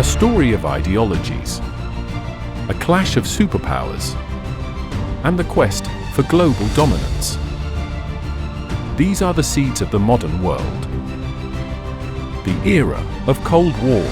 A story of ideologies, a clash of superpowers, and the quest for global dominance. These are the seeds of the modern world. The era of Cold War.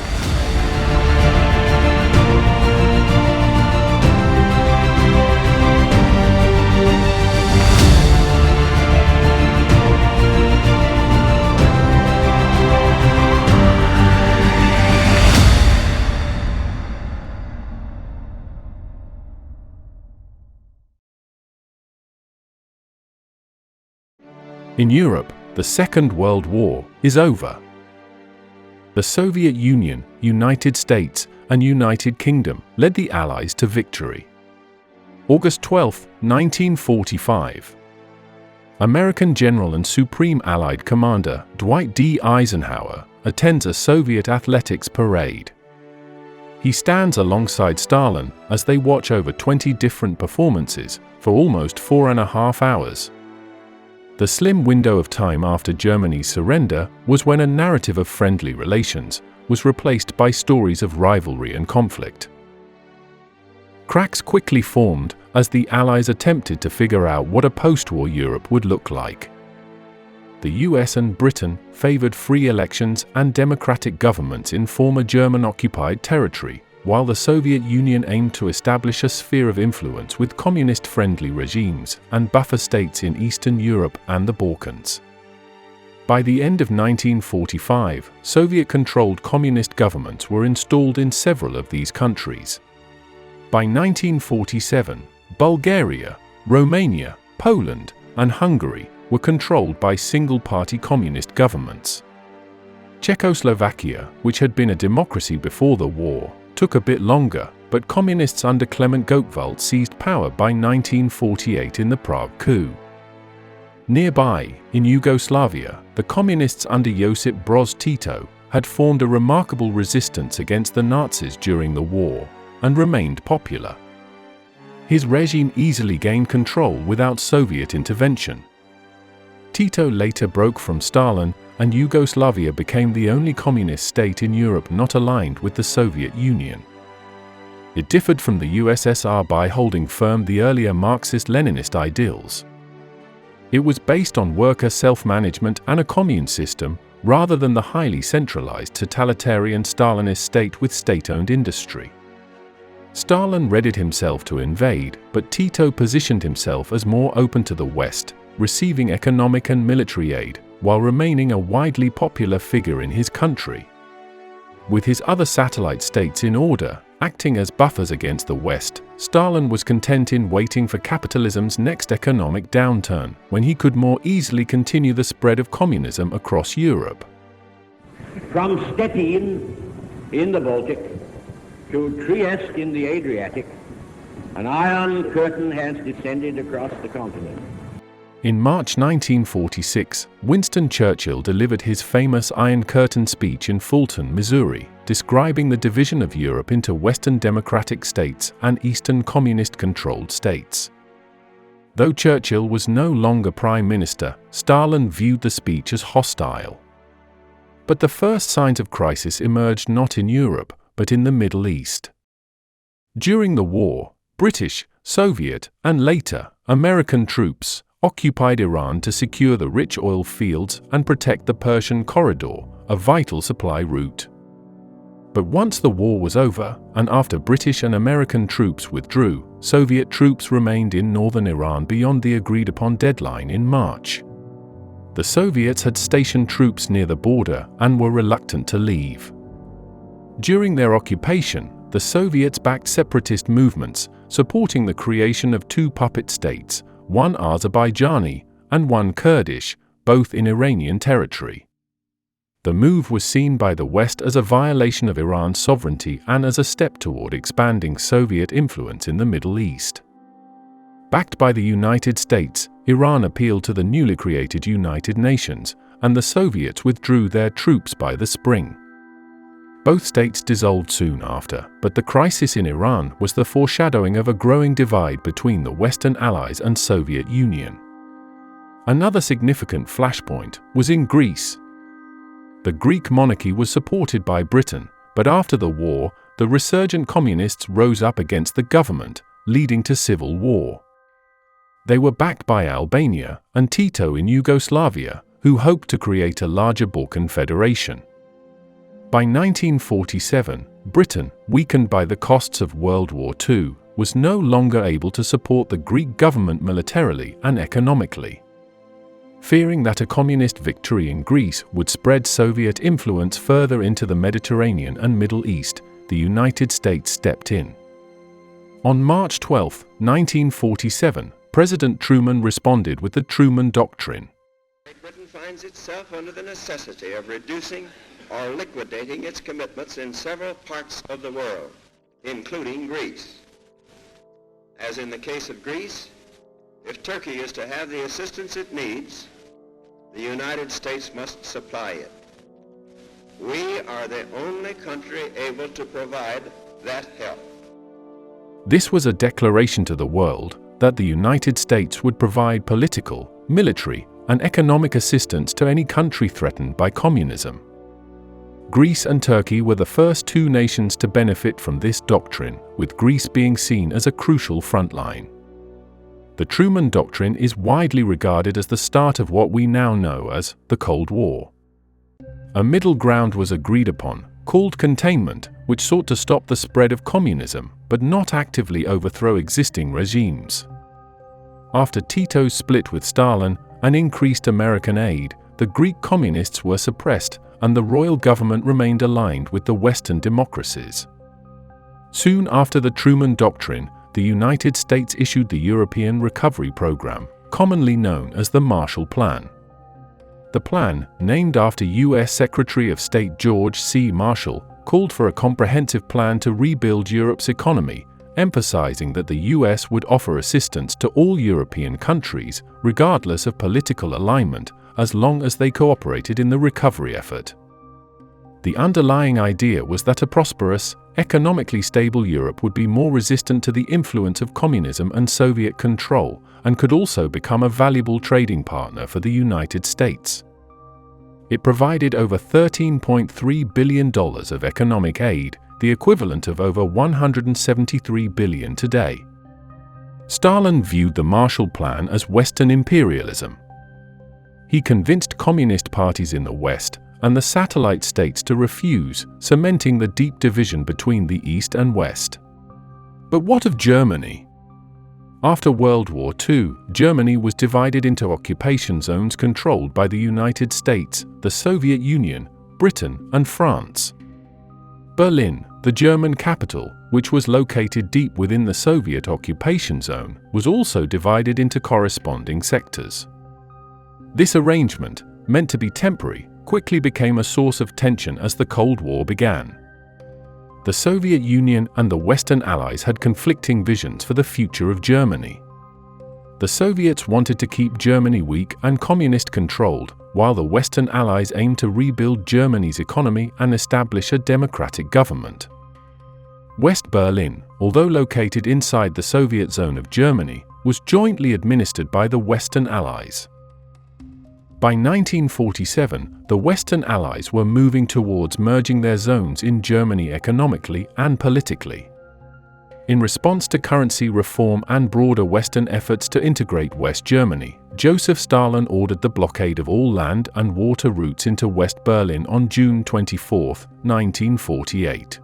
In Europe, the Second World War is over. The Soviet Union, United States, and United Kingdom led the Allies to victory. August 12, 1945. American General and Supreme Allied Commander Dwight D. Eisenhower attends a Soviet athletics parade. He stands alongside Stalin as they watch over 20 different performances for almost 4.5 hours. The slim window of time after Germany's surrender was when a narrative of friendly relations was replaced by stories of rivalry and conflict. Cracks quickly formed as the Allies attempted to figure out what a post-war Europe would look like. The US and Britain favored free elections and democratic governments in former German-occupied territory, while the Soviet Union aimed to establish a sphere of influence with communist-friendly regimes and buffer states in Eastern Europe and the Balkans. By the end of 1945, Soviet-controlled communist governments were installed in several of these countries. By 1947, Bulgaria, Romania, Poland, and Hungary were controlled by single-party communist governments. Czechoslovakia, which had been a democracy before the war, took a bit longer, but communists under Klement Gottwald seized power by 1948 in the Prague coup. Nearby, in Yugoslavia, the communists under Josip Broz Tito had formed a remarkable resistance against the Nazis during the war, and remained popular. His regime easily gained control without Soviet intervention. Tito later broke from Stalin, and Yugoslavia became the only communist state in Europe not aligned with the Soviet Union. It differed from the USSR by holding firm the earlier Marxist-Leninist ideals. It was based on worker self-management and a commune system, rather than the highly centralized totalitarian Stalinist state with state-owned industry. Stalin readied himself to invade, but Tito positioned himself as more open to the West, receiving economic and military aid, while remaining a widely popular figure in his country. With his other satellite states in order, acting as buffers against the West, Stalin was content in waiting for capitalism's next economic downturn, when he could more easily continue the spread of communism across Europe. From Stettin in the Baltic to Trieste in the Adriatic, an iron curtain has descended across the continent. In March 1946, Winston Churchill delivered his famous Iron Curtain speech in Fulton, Missouri, describing the division of Europe into Western democratic states and Eastern communist-controlled states. Though Churchill was no longer Prime Minister, Stalin viewed the speech as hostile. But the first signs of crisis emerged not in Europe, but in the Middle East. During the war, British, Soviet, and later, American troops occupied Iran to secure the rich oil fields and protect the Persian Corridor, a vital supply route. But once the war was over, and after British and American troops withdrew, Soviet troops remained in northern Iran beyond the agreed-upon deadline in March. The Soviets had stationed troops near the border and were reluctant to leave. During their occupation, the Soviets backed separatist movements, supporting the creation of two puppet states, one Azerbaijani and one Kurdish, both in Iranian territory. The move was seen by the West as a violation of Iran's sovereignty and as a step toward expanding Soviet influence in the Middle East. Backed by the United States, Iran appealed to the newly created United Nations, and the Soviets withdrew their troops by the spring. Both states dissolved soon after, but the crisis in Iran was the foreshadowing of a growing divide between the Western Allies and Soviet Union. Another significant flashpoint was in Greece. The Greek monarchy was supported by Britain, but after the war, the resurgent communists rose up against the government, leading to civil war. They were backed by Albania and Tito in Yugoslavia, who hoped to create a larger Balkan federation. By 1947, Britain, weakened by the costs of World War II, was no longer able to support the Greek government militarily and economically. Fearing that a communist victory in Greece would spread Soviet influence further into the Mediterranean and Middle East, the United States stepped in. On March 12, 1947, President Truman responded with the Truman Doctrine. Britain finds itself under the necessity of reducing or liquidating its commitments in several parts of the world, including Greece. As in the case of Greece, if Turkey is to have the assistance it needs, the United States must supply it. We are the only country able to provide that help. This was a declaration to the world that the United States would provide political, military, and economic assistance to any country threatened by communism. Greece and Turkey were the first two nations to benefit from this doctrine, with Greece being seen as a crucial front line. The Truman Doctrine is widely regarded as the start of what we now know as the Cold War. A middle ground was agreed upon, called containment, which sought to stop the spread of communism, but not actively overthrow existing regimes. After Tito's split with Stalin and increased American aid, the Greek communists were suppressed, and the royal government remained aligned with the Western democracies. Soon after the Truman Doctrine, the United States issued the European Recovery Program, commonly known as the Marshall Plan. The plan, named after U.S. Secretary of State George C. Marshall, called for a comprehensive plan to rebuild Europe's economy, emphasizing that the U.S. would offer assistance to all European countries, regardless of political alignment, as long as they cooperated in the recovery effort. The underlying idea was that a prosperous, economically stable Europe would be more resistant to the influence of communism and Soviet control, and could also become a valuable trading partner for the United States. It provided over $13.3 billion of economic aid, the equivalent of over $173 billion today. Stalin viewed the Marshall Plan as Western imperialism. He convinced communist parties in the West and the satellite states to refuse, cementing the deep division between the East and West. But what of Germany? After World War II, Germany was divided into occupation zones controlled by the United States, the Soviet Union, Britain, and France. Berlin, the German capital, which was located deep within the Soviet occupation zone, was also divided into corresponding sectors. This arrangement, meant to be temporary, quickly became a source of tension as the Cold War began. The Soviet Union and the Western Allies had conflicting visions for the future of Germany. The Soviets wanted to keep Germany weak and communist-controlled, while the Western Allies aimed to rebuild Germany's economy and establish a democratic government. West Berlin, although located inside the Soviet zone of Germany, was jointly administered by the Western Allies. By 1947, the Western Allies were moving towards merging their zones in Germany economically and politically. In response to currency reform and broader Western efforts to integrate West Germany, Joseph Stalin ordered the blockade of all land and water routes into West Berlin on June 24, 1948.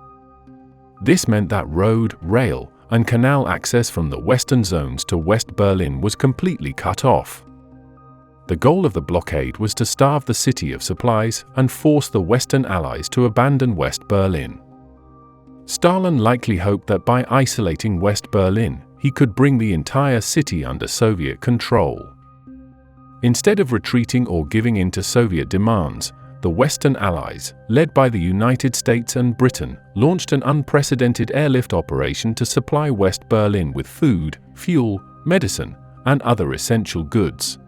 This meant that road, rail, and canal access from the Western zones to West Berlin was completely cut off. The goal of the blockade was to starve the city of supplies and force the Western Allies to abandon West Berlin. Stalin likely hoped that by isolating West Berlin, he could bring the entire city under Soviet control. Instead of retreating or giving in to Soviet demands, the Western Allies, led by the United States and Britain, launched an unprecedented airlift operation to supply West Berlin with food, fuel, medicine, and other essential goods.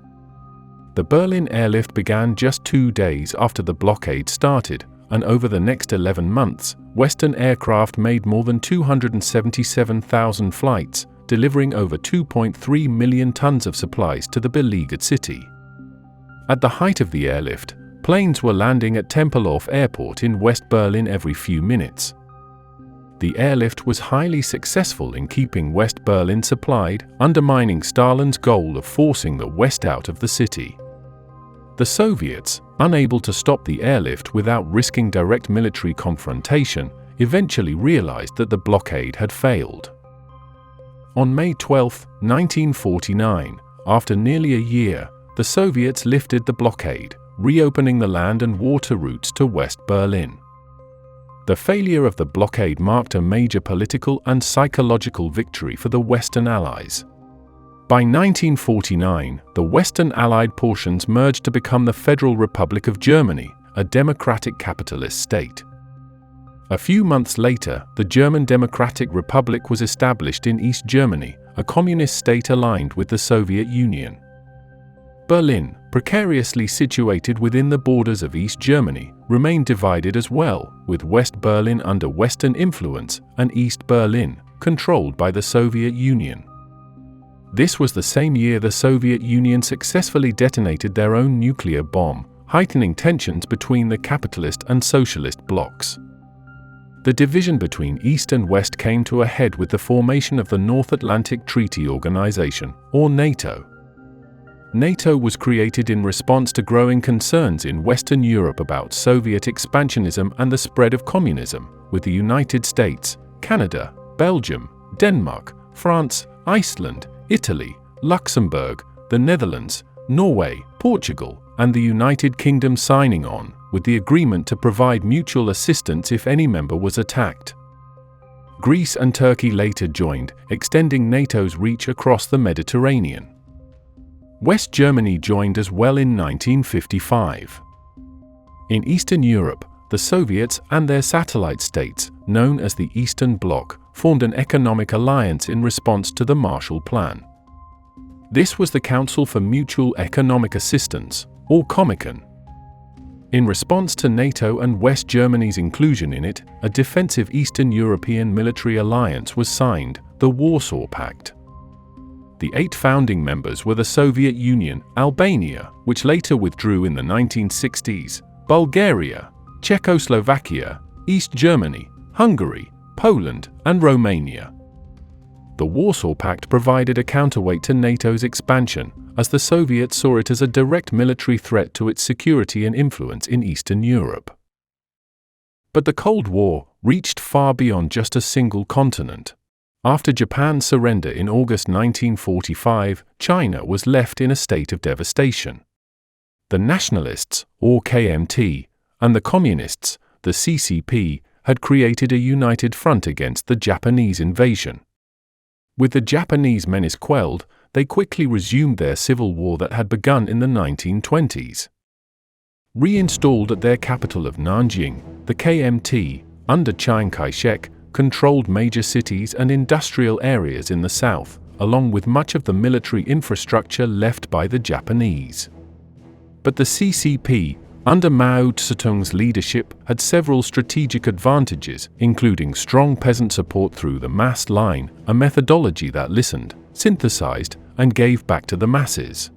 The Berlin airlift began just 2 days after the blockade started, and over the next 11 months, Western aircraft made more than 277,000 flights, delivering over 2.3 million tons of supplies to the beleaguered city. At the height of the airlift, Planes were landing at Tempelhof Airport in West Berlin every few minutes. The airlift was highly successful in keeping West Berlin supplied, undermining Stalin's goal of forcing the West out of the city. The Soviets, unable to stop the airlift without risking direct military confrontation, eventually realized that the blockade had failed. On May 12, 1949, after nearly a year, the Soviets lifted the blockade, reopening the land and water routes to West Berlin. The failure of the blockade marked a major political and psychological victory for the Western Allies. By 1949, the Western Allied portions merged to become the Federal Republic of Germany, a democratic capitalist state. A few months later, the German Democratic Republic was established in East Germany, a communist state aligned with the Soviet Union. Berlin, precariously situated within the borders of East Germany, remained divided as well, with West Berlin under Western influence and East Berlin, controlled by the Soviet Union. This was the same year the Soviet Union successfully detonated their own nuclear bomb, heightening tensions between the capitalist and socialist blocs. The division between East and West came to a head with the formation of the North Atlantic Treaty Organization, or NATO. NATO was created in response to growing concerns in Western Europe about Soviet expansionism and the spread of communism, with the United States, Canada, Belgium, Denmark, France, Iceland, Italy, Luxembourg, the Netherlands, Norway, Portugal, and the United Kingdom signing on, with the agreement to provide mutual assistance if any member was attacked. Greece and Turkey later joined, extending NATO's reach across the Mediterranean. West Germany joined as well in 1955. In Eastern Europe, the Soviets and their satellite states, known as the Eastern Bloc, formed an economic alliance in response to the Marshall Plan. This was the Council for Mutual Economic Assistance, or Comecon. In response to NATO and West Germany's inclusion in it, a defensive Eastern European military alliance was signed, the Warsaw Pact. The 8 founding members were the Soviet Union, Albania, which later withdrew in the 1960s, Bulgaria, Czechoslovakia, East Germany, Hungary, Poland, and Romania. The Warsaw Pact provided a counterweight to NATO's expansion, as the Soviets saw it as a direct military threat to its security and influence in Eastern Europe. But the Cold War reached far beyond just a single continent. After Japan's surrender in August 1945, China was left in a state of devastation. The nationalists, or KMT, and the communists, the CCP, had created a united front against the Japanese invasion. With the Japanese menace quelled, they quickly resumed their civil war that had begun in the 1920s. Reinstalled at their capital of Nanjing, the KMT, under Chiang Kai-shek, controlled major cities and industrial areas in the south, along with much of the military infrastructure left by the Japanese. But the CCP, under Mao Zedong's leadership, had several strategic advantages, including strong peasant support through the mass line, a methodology that listened, synthesized, and gave back to the masses.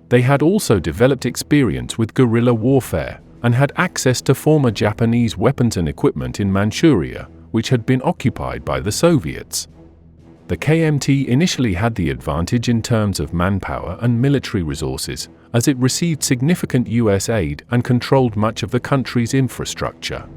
They had also developed experience with guerrilla warfare, and had access to former Japanese weapons and equipment in Manchuria, which had been occupied by the Soviets. The KMT initially had the advantage in terms of manpower and military resources, as it received significant US aid and controlled much of the country's infrastructure.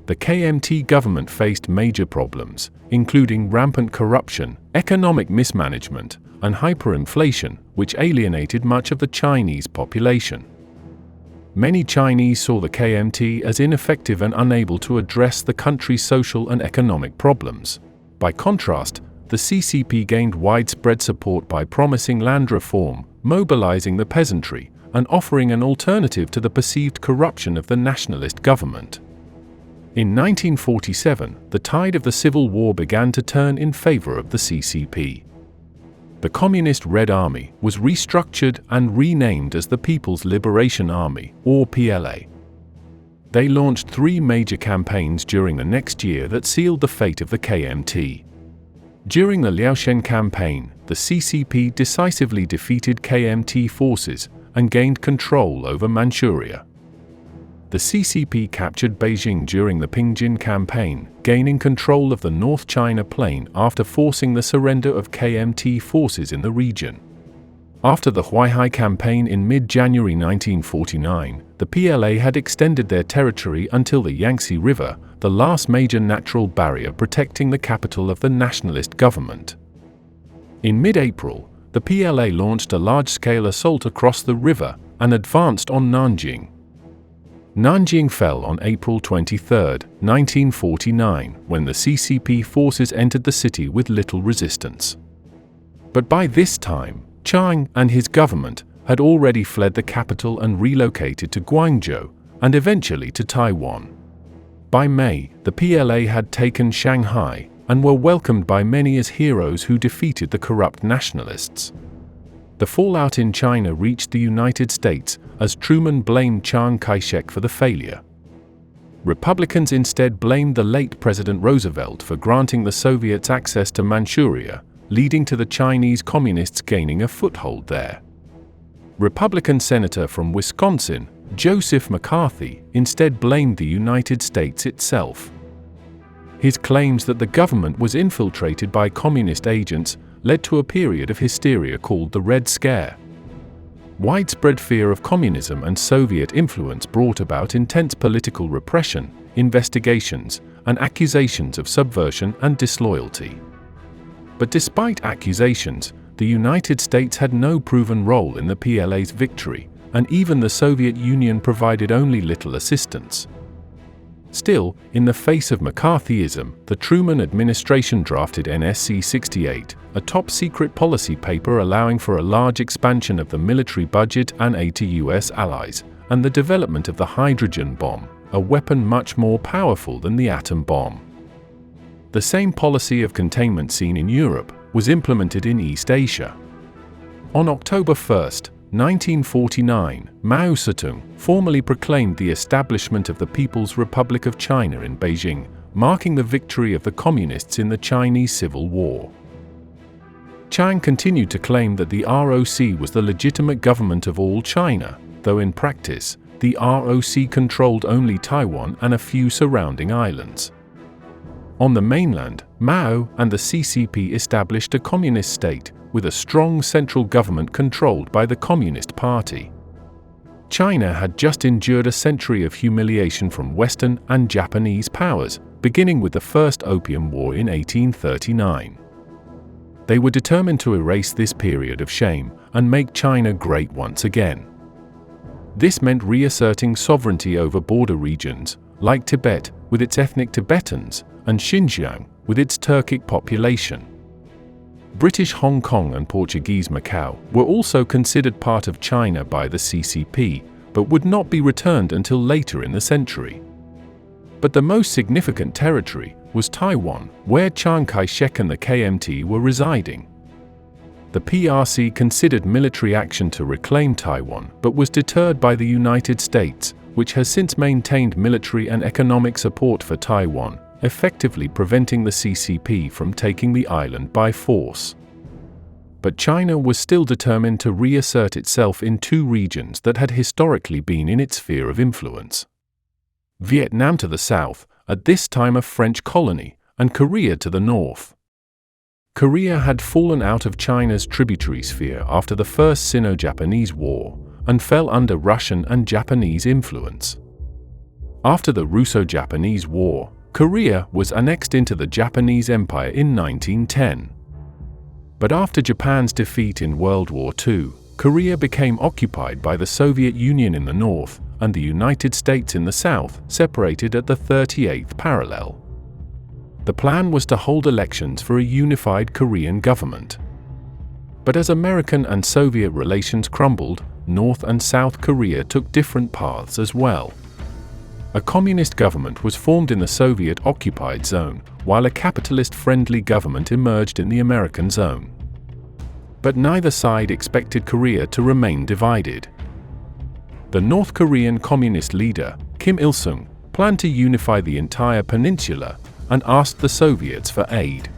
The KMT government faced major problems, including rampant corruption, economic mismanagement, and hyperinflation, which alienated much of the Chinese population. Many Chinese saw the KMT as ineffective and unable to address the country's social and economic problems. By contrast, the CCP gained widespread support by promising land reform, mobilizing the peasantry, and offering an alternative to the perceived corruption of the nationalist government. In 1947, the tide of the Civil War began to turn in favor of the CCP. The Communist Red Army was restructured and renamed as the People's Liberation Army, or PLA. They launched 3 major campaigns during the next year that sealed the fate of the KMT. During the Liaoshen campaign, the CCP decisively defeated KMT forces and gained control over Manchuria. the CCP captured Beijing during the Pingjin Campaign, gaining control of the North China Plain after forcing the surrender of KMT forces in the region. After the Huaihai Campaign in mid-January 1949, the PLA had extended their territory until the Yangtze River, the last major natural barrier protecting the capital of the nationalist government. In mid-April, the PLA launched a large-scale assault across the river and advanced on Nanjing. Nanjing fell on April 23, 1949, when the CCP forces entered the city with little resistance. But by this time, Chiang and his government had already fled the capital and relocated to Guangzhou, and eventually to Taiwan. By May, the PLA had taken Shanghai, and were welcomed by many as heroes who defeated the corrupt nationalists. The fallout in China reached the United States, as Truman blamed Chiang Kai-shek for the failure. Republicans instead blamed the late President Roosevelt for granting the Soviets access to Manchuria, leading to the Chinese Communists gaining a foothold there. Republican Senator from Wisconsin, Joseph McCarthy, instead blamed the United States itself. His claims that the government was infiltrated by communist agents led to a period of hysteria called the Red Scare. Widespread fear of communism and Soviet influence brought about intense political repression, investigations, and accusations of subversion and disloyalty. But despite accusations, the United States had no proven role in the PLA's victory, and even the Soviet Union provided only little assistance. Still, in the face of McCarthyism, the Truman administration drafted NSC 68, a top-secret policy paper allowing for a large expansion of the military budget and aid to U.S. allies, and the development of the hydrogen bomb, a weapon much more powerful than the atom bomb. The same policy of containment seen in Europe was implemented in East Asia. On October 1, 1949, Mao Zedong formally proclaimed the establishment of the People's Republic of China in Beijing, marking the victory of the Communists in the Chinese Civil War. Chiang continued to claim that the ROC was the legitimate government of all China, though in practice, the ROC controlled only Taiwan and a few surrounding islands. On the mainland, Mao and the CCP established a communist state, with a strong central government controlled by the Communist Party. China had just endured a century of humiliation from Western and Japanese powers, beginning with the First Opium War in 1839. They were determined to erase this period of shame and make China great once again. This meant reasserting sovereignty over border regions, like Tibet, with its ethnic Tibetans, and Xinjiang, with its Turkic population. British Hong Kong and Portuguese Macau were also considered part of China by the CCP, but would not be returned until later in the century. But the most significant territory was Taiwan, where Chiang Kai-shek and the KMT were residing. The PRC considered military action to reclaim Taiwan, but was deterred by the United States, which has since maintained military and economic support for Taiwan, effectively preventing the CCP from taking the island by force. But China was still determined to reassert itself in two regions that had historically been in its sphere of influence. Vietnam to the south, at this time a French colony, and Korea to the north. Korea had fallen out of China's tributary sphere after the First Sino-Japanese War, and fell under Russian and Japanese influence. After the Russo-Japanese War, Korea was annexed into the Japanese Empire in 1910. But after Japan's defeat in World War II, Korea became occupied by the Soviet Union in the north, and the United States in the south, separated at the 38th parallel. The plan was to hold elections for a unified Korean government. But as American and Soviet relations crumbled, North and South Korea took different paths as well. A communist government was formed in the Soviet-occupied zone, while a capitalist-friendly government emerged in the American zone. But neither side expected Korea to remain divided. The North Korean communist leader, Kim Il-sung, planned to unify the entire peninsula and asked the Soviets for aid.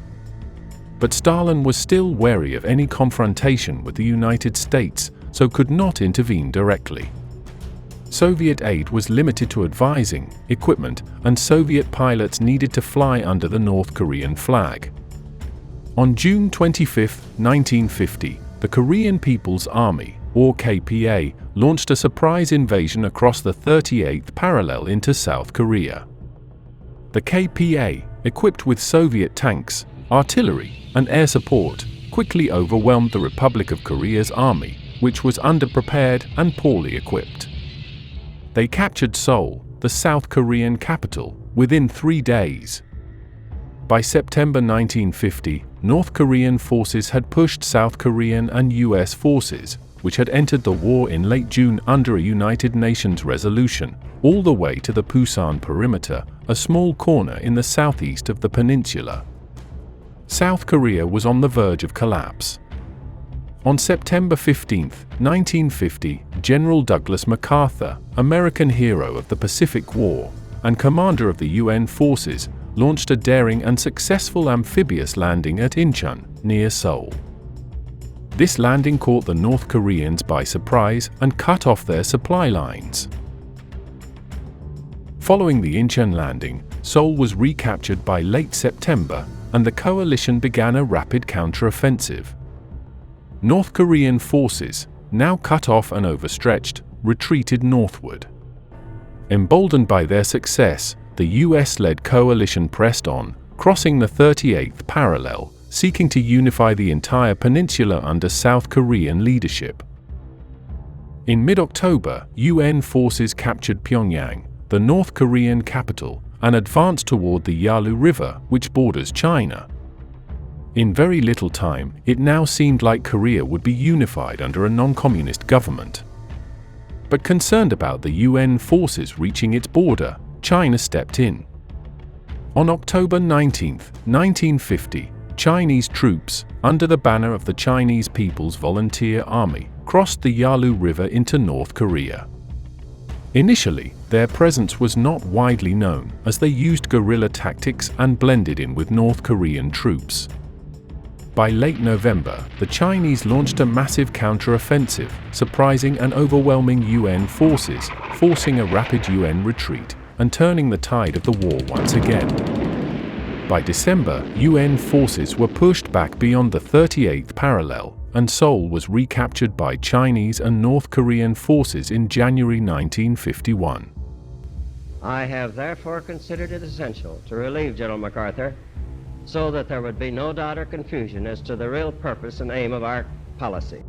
But Stalin was still wary of any confrontation with the United States, so could not intervene directly. Soviet aid was limited to advising, equipment, and Soviet pilots needed to fly under the North Korean flag. On June 25, 1950, the Korean People's Army, or KPA, launched a surprise invasion across the 38th parallel into South Korea. The KPA, equipped with Soviet tanks, artillery, and air support, quickly overwhelmed the Republic of Korea's army, which was underprepared and poorly equipped. They captured Seoul, the South Korean capital, within 3 days. By September 1950, North Korean forces had pushed South Korean and US forces, which had entered the war in late June under a United Nations resolution, all the way to the Pusan perimeter, a small corner in the southeast of the peninsula. South Korea was on the verge of collapse. On September 15, 1950, General Douglas MacArthur, American hero of the Pacific War, and commander of the UN forces, launched a daring and successful amphibious landing at Incheon, near Seoul. This landing caught the North Koreans by surprise and cut off their supply lines. Following the Incheon landing, Seoul was recaptured by late September, and the coalition began a rapid counteroffensive. North Korean forces, now cut off and overstretched, retreated northward. Emboldened by their success, the US-led coalition pressed on, crossing the 38th parallel, seeking to unify the entire peninsula under South Korean leadership. In mid-October, UN forces captured Pyongyang, the North Korean capital, and advanced toward the Yalu River, which borders China. In very little time, it now seemed like Korea would be unified under a non-communist government. But concerned about the UN forces reaching its border, China stepped in. On October 19, 1950, Chinese troops, under the banner of the Chinese People's Volunteer Army, crossed the Yalu River into North Korea. Initially, their presence was not widely known, as they used guerrilla tactics and blended in with North Korean troops. By late November, the Chinese launched a massive counteroffensive, surprising and overwhelming UN forces, forcing a rapid UN retreat, and turning the tide of the war once again. By December, UN forces were pushed back beyond the 38th parallel, and Seoul was recaptured by Chinese and North Korean forces in January 1951. I have therefore considered it essential to relieve General MacArthur so that there would be no doubt or confusion as to the real purpose and aim of our policy.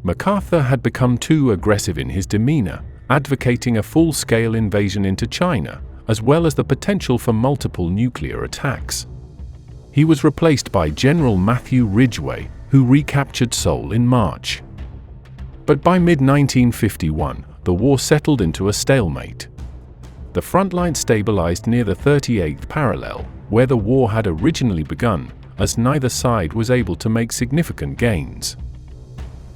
MacArthur had become too aggressive in his demeanor, advocating a full-scale invasion into China, as well as the potential for multiple nuclear attacks. He was replaced by General Matthew Ridgway, who recaptured Seoul in March. But by mid-1951, the war settled into a stalemate. The front line stabilized near the 38th parallel, where the war had originally begun, as neither side was able to make significant gains.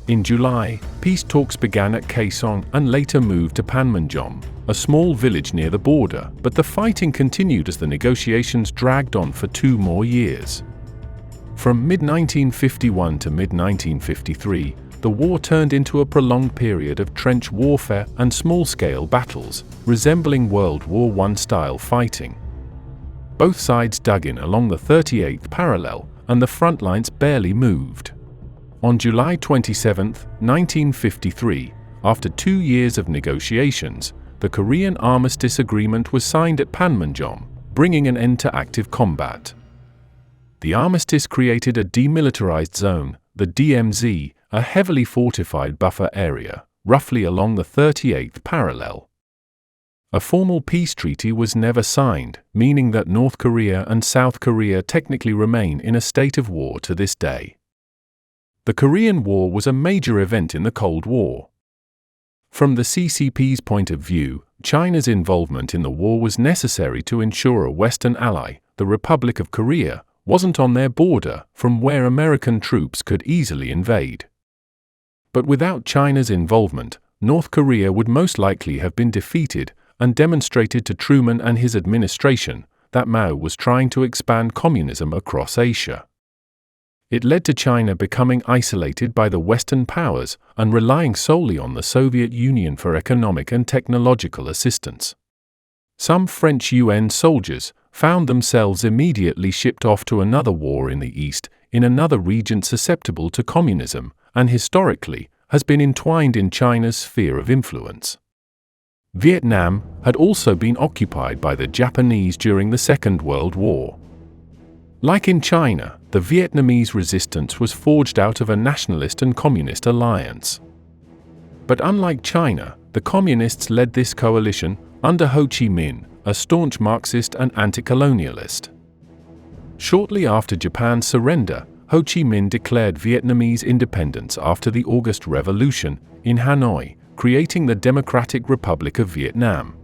In July, peace talks began at Kaesong and later moved to Panmunjom, a small village near the border, but the fighting continued as the negotiations dragged on for 2 more years. From mid-1951 to mid-1953, the war turned into a prolonged period of trench warfare and small-scale battles, resembling World War I-style fighting. Both sides dug in along the 38th parallel, and the front lines barely moved. On July 27, 1953, after 2 years of negotiations, the Korean Armistice Agreement was signed at Panmunjom, bringing an end to active combat. The armistice created a demilitarized zone, the DMZ, a heavily fortified buffer area, roughly along the 38th parallel. A formal peace treaty was never signed, meaning that North Korea and South Korea technically remain in a state of war to this day. The Korean War was a major event in the Cold War. From the CCP's point of view, China's involvement in the war was necessary to ensure a Western ally, the Republic of Korea, wasn't on their border, from where American troops could easily invade. But without China's involvement, North Korea would most likely have been defeated and demonstrated to Truman and his administration that Mao was trying to expand communism across Asia. It led to China becoming isolated by the Western powers and relying solely on the Soviet Union for economic and technological assistance. Some French UN soldiers found themselves immediately shipped off to another war in the East, in another region susceptible to communism, and historically has been entwined in China's sphere of influence. Vietnam had also been occupied by the Japanese during the Second World War. Like in China, the Vietnamese resistance was forged out of a nationalist and communist alliance. But unlike China, the communists led this coalition under Ho Chi Minh, a staunch Marxist and anti-colonialist. Shortly after Japan's surrender, Ho Chi Minh declared Vietnamese independence after the August Revolution in Hanoi, creating the Democratic Republic of Vietnam.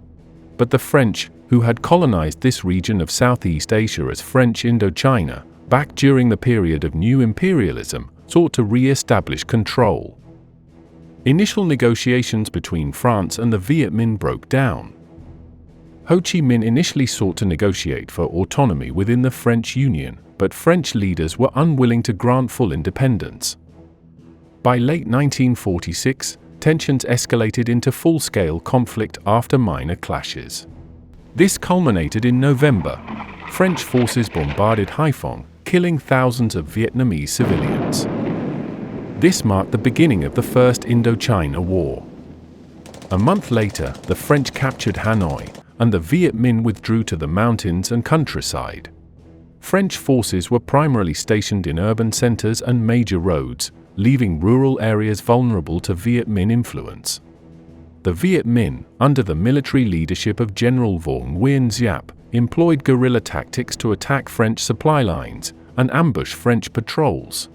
But the French, who had colonized this region of Southeast Asia as French Indochina, back during the period of new imperialism, sought to re-establish control. Initial negotiations between France and the Viet Minh broke down. Ho Chi Minh initially sought to negotiate for autonomy within the French Union, but French leaders were unwilling to grant full independence. By late 1946, tensions escalated into full-scale conflict after minor clashes. This culminated in November. French forces bombarded Haiphong, killing thousands of Vietnamese civilians. This marked the beginning of the First Indochina War. A month later, the French captured Hanoi, and the Viet Minh withdrew to the mountains and countryside. French forces were primarily stationed in urban centers and major roads, leaving rural areas vulnerable to Viet Minh influence. The Viet Minh, under the military leadership of General Vuong Nguyen Giap, employed guerrilla tactics to attack French supply lines and ambush French patrols.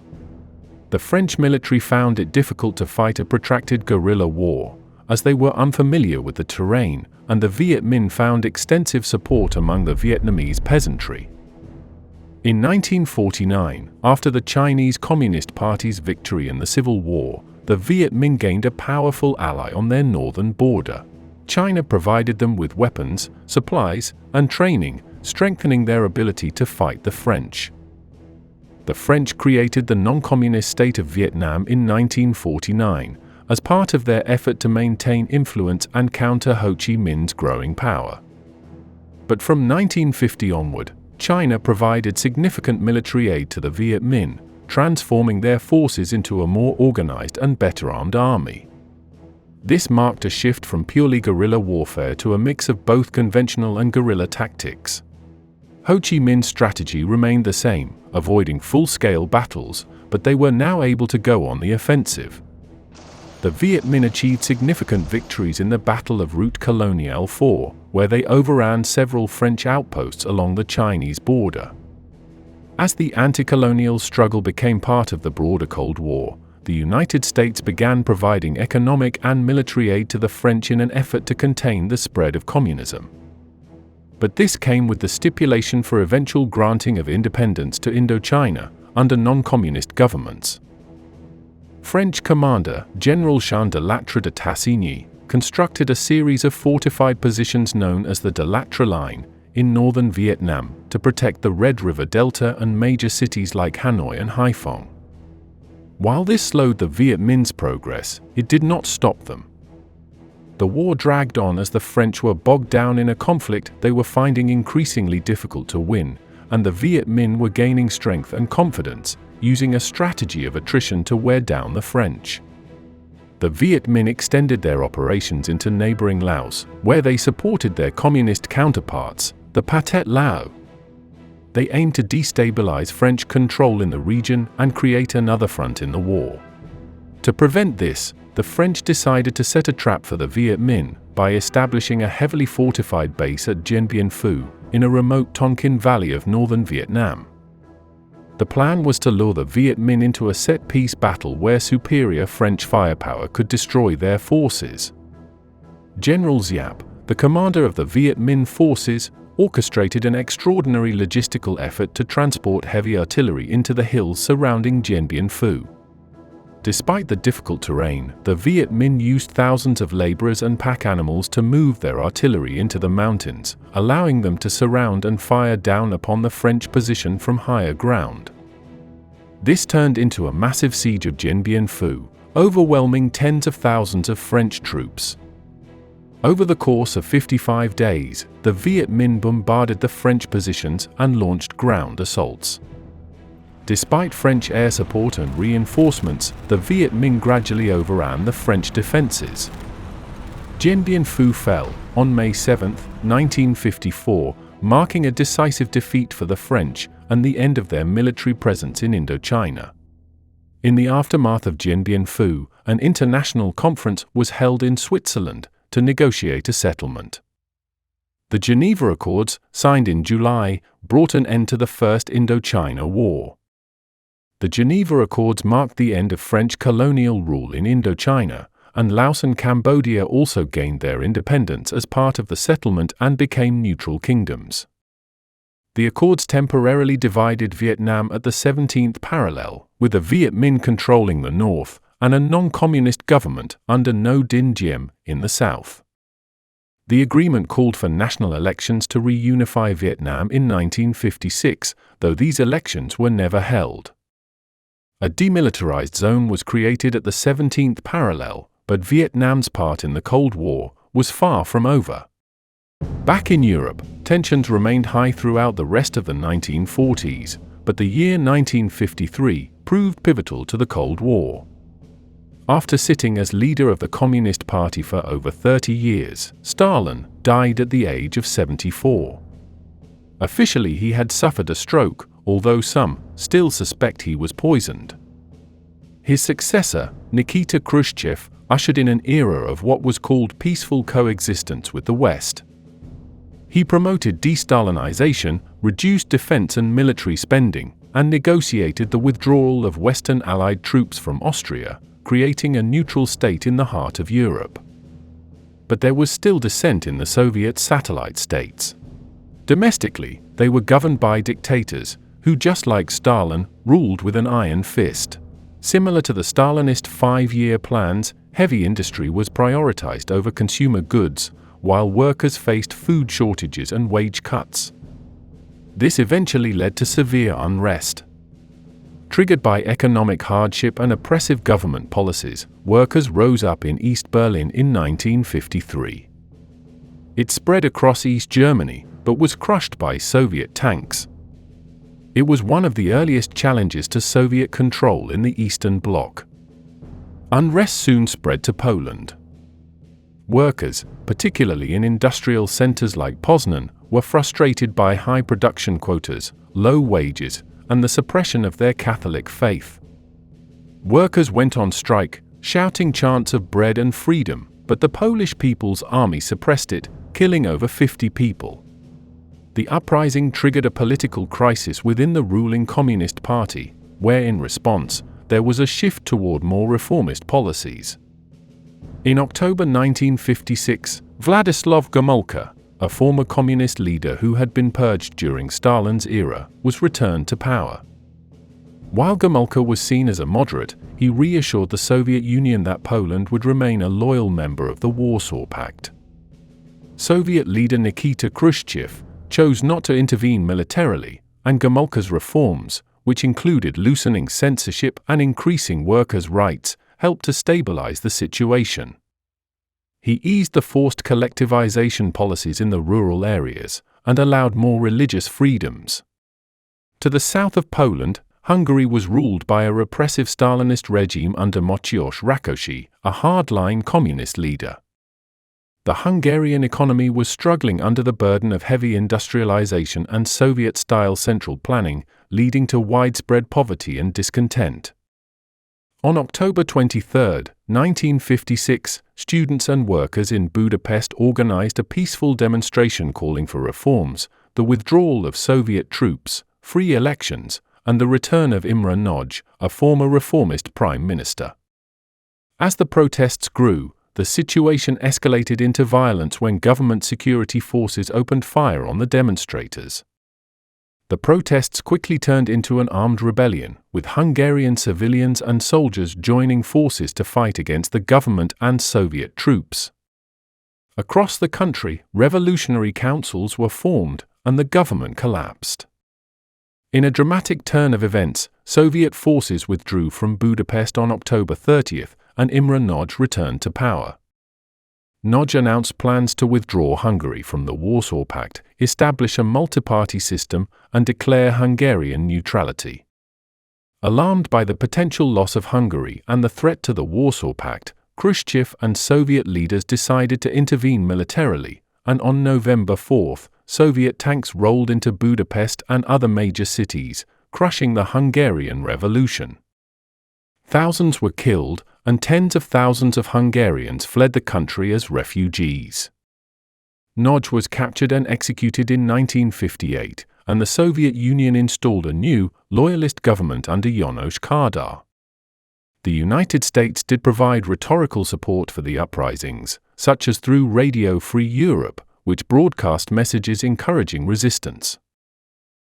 The French military found it difficult to fight a protracted guerrilla war, as they were unfamiliar with the terrain, and the Viet Minh found extensive support among the Vietnamese peasantry. In 1949, after the Chinese Communist Party's victory in the Civil War, the Viet Minh gained a powerful ally on their northern border. China provided them with weapons, supplies, and training, strengthening their ability to fight the French. The French created the non-communist state of Vietnam in 1949, as part of their effort to maintain influence and counter Ho Chi Minh's growing power. But from 1950 onward, China provided significant military aid to the Viet Minh, transforming their forces into a more organized and better armed army. This marked a shift from purely guerrilla warfare to a mix of both conventional and guerrilla tactics. Ho Chi Minh's strategy remained the same, avoiding full-scale battles, but they were now able to go on the offensive. The Viet Minh achieved significant victories in the Battle of Route Coloniale 4, where they overran several French outposts along the Chinese border. As the anti-colonial struggle became part of the broader Cold War, the United States began providing economic and military aid to the French in an effort to contain the spread of communism. But this came with the stipulation for eventual granting of independence to Indochina under non-communist governments. French commander General Jean de Lattre de Tassigny constructed a series of fortified positions known as the de Lattre Line in northern Vietnam to protect the Red River Delta and major cities like Hanoi and Haiphong. While this slowed the Viet Minh's progress, it did not stop them. The war dragged on as the French were bogged down in a conflict they were finding increasingly difficult to win, and the Viet Minh were gaining strength and confidence, using a strategy of attrition to wear down the French. The Viet Minh extended their operations into neighboring Laos, where they supported their communist counterparts, the Pathet Lao. They aimed to destabilize French control in the region and create another front in the war. To prevent this, the French decided to set a trap for the Viet Minh by establishing a heavily fortified base at Dien Bien Phu, in a remote Tonkin Valley of northern Vietnam. The plan was to lure the Viet Minh into a set-piece battle where superior French firepower could destroy their forces. General Giap, the commander of the Viet Minh forces, orchestrated an extraordinary logistical effort to transport heavy artillery into the hills surrounding Dien Bien Phu. Despite the difficult terrain, the Viet Minh used thousands of laborers and pack animals to move their artillery into the mountains, allowing them to surround and fire down upon the French position from higher ground. This turned into a massive siege of Dien Bien Phu, overwhelming tens of thousands of French troops. Over the course of 55 days, the Viet Minh bombarded the French positions and launched ground assaults. Despite French air support and reinforcements, the Viet Minh gradually overran the French defenses. Dien Bien Phu fell on May 7, 1954, marking a decisive defeat for the French and the end of their military presence in Indochina. In the aftermath of Dien Bien Phu, an international conference was held in Switzerland to negotiate a settlement. The Geneva Accords, signed in July, brought an end to the First Indochina War. The Geneva Accords marked the end of French colonial rule in Indochina, and Laos and Cambodia also gained their independence as part of the settlement and became neutral kingdoms. The accords temporarily divided Vietnam at the 17th parallel, with the Viet Minh controlling the north and a non-communist government under Ngo Dinh Diem in the south. The agreement called for national elections to reunify Vietnam in 1956, though these elections were never held. A demilitarized zone was created at the 17th parallel, but Vietnam's part in the Cold War was far from over. Back in Europe, tensions remained high throughout the rest of the 1940s, but the year 1953 proved pivotal to the Cold War. After sitting as leader of the Communist Party for over 30 years, Stalin died at the age of 74. Officially, he had suffered a stroke, although some still suspect he was poisoned. His successor, Nikita Khrushchev, ushered in an era of what was called peaceful coexistence with the West. He promoted de-Stalinization, reduced defense and military spending, and negotiated the withdrawal of Western Allied troops from Austria, creating a neutral state in the heart of Europe. But there was still dissent in the Soviet satellite states. Domestically, they were governed by dictators, who, just like Stalin, ruled with an iron fist. Similar to the Stalinist 5-year plans, heavy industry was prioritized over consumer goods, while workers faced food shortages and wage cuts. This eventually led to severe unrest. Triggered by economic hardship and oppressive government policies, workers rose up in East Berlin in 1953. It spread across East Germany, but was crushed by Soviet tanks. It was one of the earliest challenges to Soviet control in the Eastern Bloc. Unrest soon spread to Poland. Workers, particularly in industrial centers like Poznan, were frustrated by high production quotas, low wages, and the suppression of their Catholic faith. Workers went on strike, shouting chants of bread and freedom, but the Polish People's Army suppressed it, killing over 50 people. The uprising triggered a political crisis within the ruling Communist Party, where in response, there was a shift toward more reformist policies. In October 1956, Władysław Gomulka, a former communist leader who had been purged during Stalin's era, was returned to power. While Gomulka was seen as a moderate, he reassured the Soviet Union that Poland would remain a loyal member of the Warsaw Pact. Soviet leader Nikita Khrushchev chose not to intervene militarily, and Gomulka's reforms, which included loosening censorship and increasing workers' rights, helped to stabilize the situation. He eased the forced collectivization policies in the rural areas and allowed more religious freedoms. To the south of Poland, Hungary was ruled by a repressive Stalinist regime under Matyős Rákosi, a hardline communist leader. The Hungarian economy was struggling under the burden of heavy industrialization and Soviet-style central planning, leading to widespread poverty and discontent. On October 23, 1956, students and workers in Budapest organized a peaceful demonstration calling for reforms, the withdrawal of Soviet troops, free elections, and the return of Imre Nagy, a former reformist prime minister. As the protests grew, the situation escalated into violence when government security forces opened fire on the demonstrators. The protests quickly turned into an armed rebellion, with Hungarian civilians and soldiers joining forces to fight against the government and Soviet troops. Across the country, revolutionary councils were formed, and the government collapsed. In a dramatic turn of events, Soviet forces withdrew from Budapest on October 30th, and Imre Nagy returned to power. Nagy announced plans to withdraw Hungary from the Warsaw Pact, establish a multi-party system, and declare Hungarian neutrality. Alarmed by the potential loss of Hungary and the threat to the Warsaw Pact, Khrushchev and Soviet leaders decided to intervene militarily, and on November 4th, Soviet tanks rolled into Budapest and other major cities, crushing the Hungarian Revolution. Thousands were killed, and tens of thousands of Hungarians fled the country as refugees. Nagy was captured and executed in 1958, and the Soviet Union installed a new, loyalist government under János Kádár. The United States did provide rhetorical support for the uprisings, such as through Radio Free Europe, which broadcast messages encouraging resistance.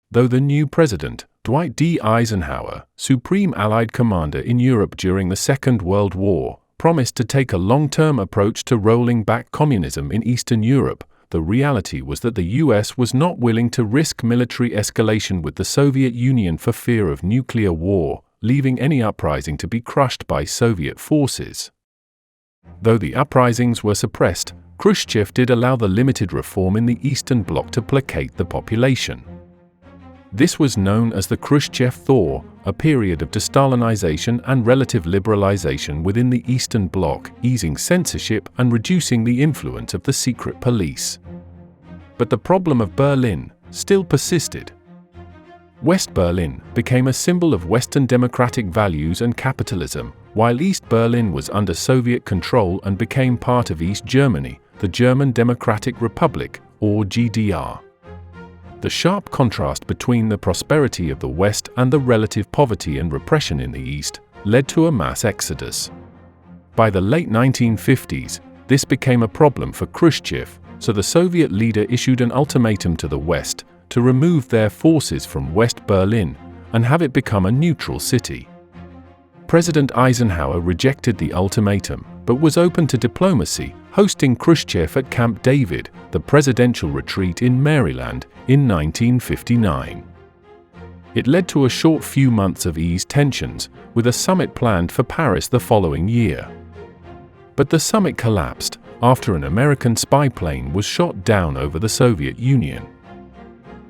Though the new president, Dwight D. Eisenhower, Supreme Allied Commander in Europe during the Second World War, promised to take a long-term approach to rolling back communism in Eastern Europe, the reality was that the US was not willing to risk military escalation with the Soviet Union for fear of nuclear war, leaving any uprising to be crushed by Soviet forces. Though the uprisings were suppressed, Khrushchev did allow the limited reform in the Eastern Bloc to placate the population. This was known as the Khrushchev Thaw, a period of de-Stalinization and relative liberalization within the Eastern Bloc, easing censorship and reducing the influence of the secret police. But the problem of Berlin still persisted. West Berlin became a symbol of Western democratic values and capitalism, while East Berlin was under Soviet control and became part of East Germany, the German Democratic Republic, or GDR. The sharp contrast between the prosperity of the West and the relative poverty and repression in the East led to a mass exodus. By the late 1950s, this became a problem for Khrushchev, so the Soviet leader issued an ultimatum to the West to remove their forces from West Berlin and have it become a neutral city. President Eisenhower rejected the ultimatum, but was open to diplomacy, hosting Khrushchev at Camp David, the presidential retreat in Maryland, in 1959. It led to a short few months of eased tensions, with a summit planned for Paris the following year. But the summit collapsed after an American spy plane was shot down over the Soviet Union.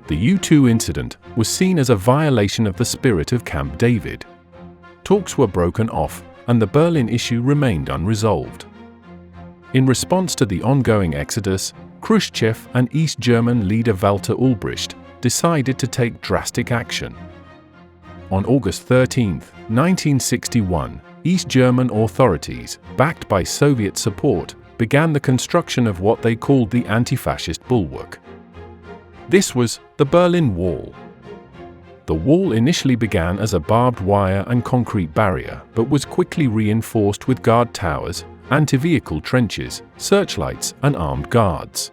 The U-2 incident was seen as a violation of the spirit of Camp David. Talks were broken off, and the Berlin issue remained unresolved. In response to the ongoing exodus, Khrushchev and East German leader Walter Ulbricht decided to take drastic action. On August 13, 1961, East German authorities, backed by Soviet support, began the construction of what they called the anti-fascist bulwark. This was the Berlin Wall. The wall initially began as a barbed wire and concrete barrier, but was quickly reinforced with guard towers, anti-vehicle trenches, searchlights, and armed guards.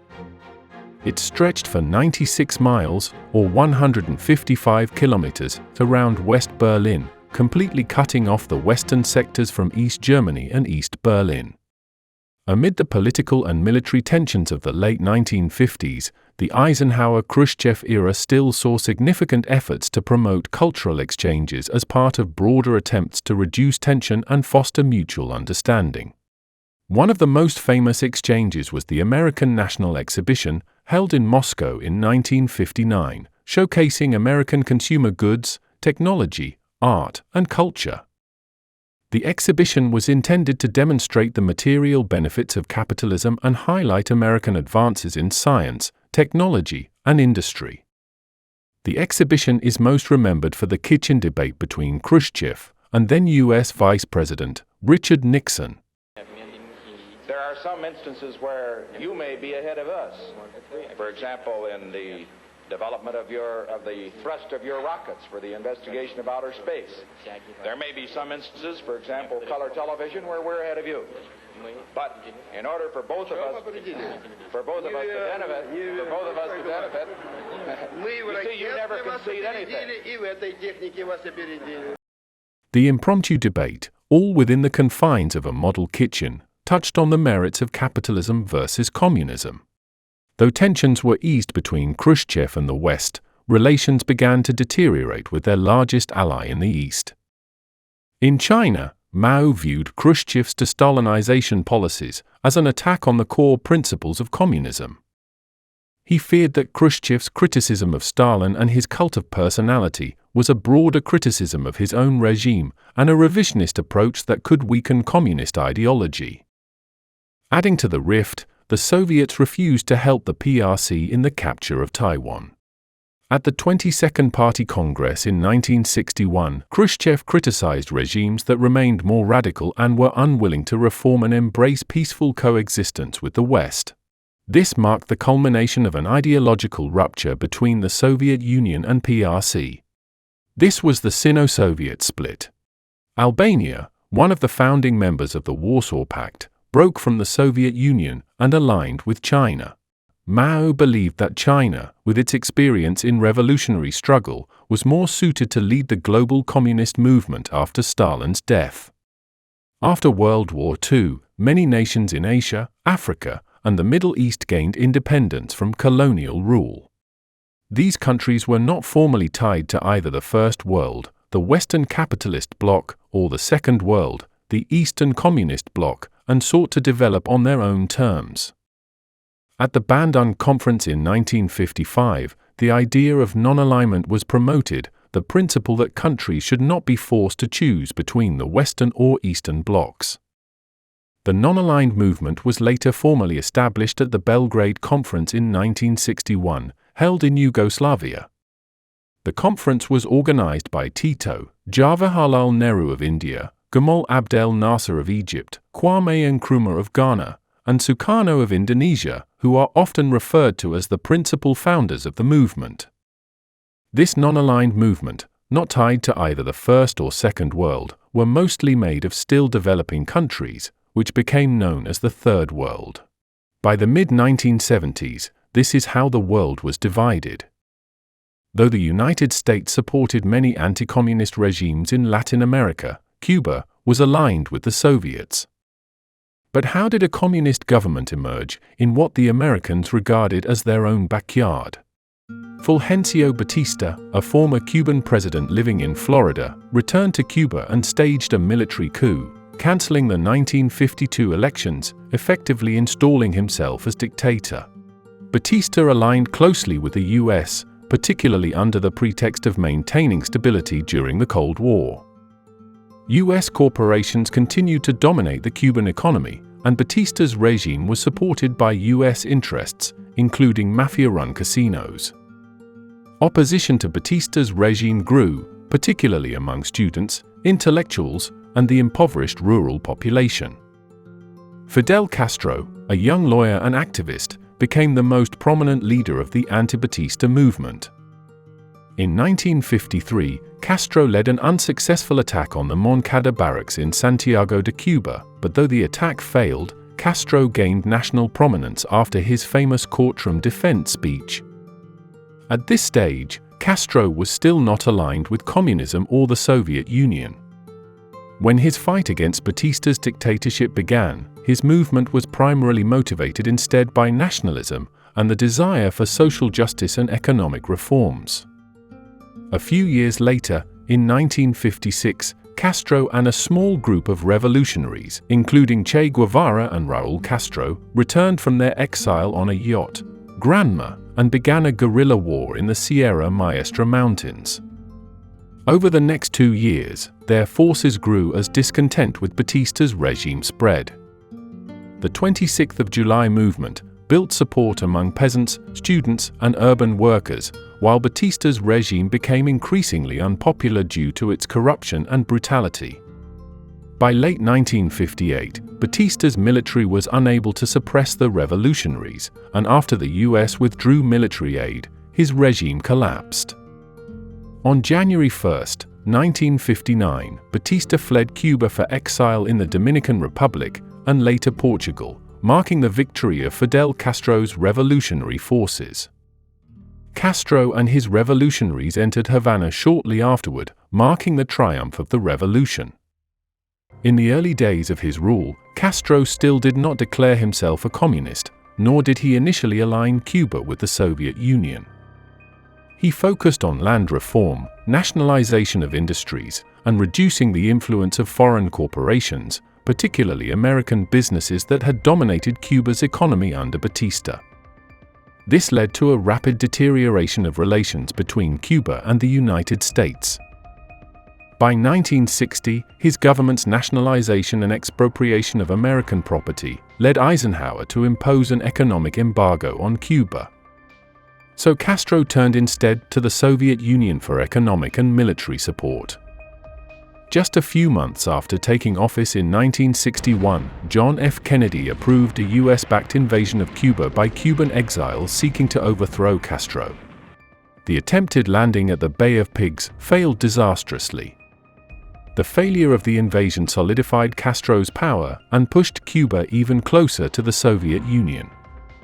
It stretched for 96 miles, or 155 kilometers, around West Berlin, completely cutting off the western sectors from East Germany and East Berlin. Amid the political and military tensions of the late 1950s, the Eisenhower-Khrushchev era still saw significant efforts to promote cultural exchanges as part of broader attempts to reduce tension and foster mutual understanding. One of the most famous exchanges was the American National Exhibition, held in Moscow in 1959, showcasing American consumer goods, technology, art, and culture. The exhibition was intended to demonstrate the material benefits of capitalism and highlight American advances in science, technology, and industry. The exhibition is most remembered for the kitchen debate between Khrushchev and then U.S. Vice President Richard Nixon. There are some instances where you may be ahead of us. For example, in the development of the thrust of your rockets for the investigation of outer space. There may be some instances, for example, color television, where we're ahead of you. But in order for both of us to benefit, you see, you never concede anything. The impromptu debate, all within the confines of a model kitchen, touched on the merits of capitalism versus communism. Though tensions were eased between Khrushchev and the West, relations began to deteriorate with their largest ally in the East. In China, Mao viewed Khrushchev's Decolonization policies as an attack on the core principles of communism. He feared that Khrushchev's criticism of Stalin and his cult of personality was a broader criticism of his own regime and a revisionist approach that could weaken communist ideology. Adding to the rift, the Soviets refused to help the PRC in the capture of Taiwan. At the 22nd Party Congress in 1961, Khrushchev criticized regimes that remained more radical and were unwilling to reform and embrace peaceful coexistence with the West. This marked the culmination of an ideological rupture between the Soviet Union and PRC. This was the Sino-Soviet split. Albania, one of the founding members of the Warsaw Pact, broke from the Soviet Union and aligned with China. Mao believed that China, with its experience in revolutionary struggle, was more suited to lead the global communist movement after Stalin's death. After World War II, many nations in Asia, Africa, and the Middle East gained independence from colonial rule. These countries were not formally tied to either the First World, the Western capitalist bloc, or the Second World, the Eastern Communist bloc, and sought to develop on their own terms. At the Bandung Conference in 1955, the idea of non-alignment was promoted, the principle that countries should not be forced to choose between the Western or Eastern blocs. The non-aligned movement was later formally established at the Belgrade Conference in 1961, held in Yugoslavia. The conference was organized by Tito, Jawaharlal Nehru of India, Gamal Abdel Nasser of Egypt, Kwame Nkrumah of Ghana, and Sukarno of Indonesia, who are often referred to as the principal founders of the movement. This non-aligned movement, not tied to either the First or Second World, were mostly made of still developing countries, which became known as the Third World. By the mid-1970s, this is how the world was divided. Though the United States supported many anti-communist regimes in Latin America, Cuba was aligned with the Soviets. But how did a communist government emerge in what the Americans regarded as their own backyard? Fulgencio Batista, a former Cuban president living in Florida, returned to Cuba and staged a military coup, cancelling the 1952 elections, effectively installing himself as dictator. Batista aligned closely with the US, particularly under the pretext of maintaining stability during the Cold War. US corporations continued to dominate the Cuban economy, and Batista's regime was supported by US interests, including mafia-run casinos. Opposition to Batista's regime grew, particularly among students, intellectuals, and the impoverished rural population. Fidel Castro, a young lawyer and activist, became the most prominent leader of the anti-Batista movement. In 1953, Castro led an unsuccessful attack on the Moncada barracks in Santiago de Cuba, but though the attack failed, Castro gained national prominence after his famous courtroom defense speech. At this stage, Castro was still not aligned with communism or the Soviet Union. When his fight against Batista's dictatorship began, his movement was primarily motivated instead by nationalism and the desire for social justice and economic reforms. A few years later, in 1956, Castro and a small group of revolutionaries, including Che Guevara and Raúl Castro, returned from their exile on a yacht, Granma, and began a guerrilla war in the Sierra Maestra Mountains. Over the next 2 years, their forces grew as discontent with Batista's regime spread. The 26th of July movement built support among peasants, students, and urban workers, while Batista's regime became increasingly unpopular due to its corruption and brutality. By late 1958, Batista's military was unable to suppress the revolutionaries, and after the US withdrew military aid, his regime collapsed. On January 1, 1959, Batista fled Cuba for exile in the Dominican Republic and later Portugal, marking the victory of Fidel Castro's revolutionary forces. Castro and his revolutionaries entered Havana shortly afterward, marking the triumph of the revolution. In the early days of his rule, Castro still did not declare himself a communist, nor did he initially align Cuba with the Soviet Union. He focused on land reform, nationalization of industries, and reducing the influence of foreign corporations, particularly American businesses that had dominated Cuba's economy under Batista. This led to a rapid deterioration of relations between Cuba and the United States. By 1960, his government's nationalization and expropriation of American property led Eisenhower to impose an economic embargo on Cuba. So Castro turned instead to the Soviet Union for economic and military support. Just a few months after taking office in 1961, John F. Kennedy approved a US-backed invasion of Cuba by Cuban exiles seeking to overthrow Castro. The attempted landing at the Bay of Pigs failed disastrously. The failure of the invasion solidified Castro's power and pushed Cuba even closer to the Soviet Union.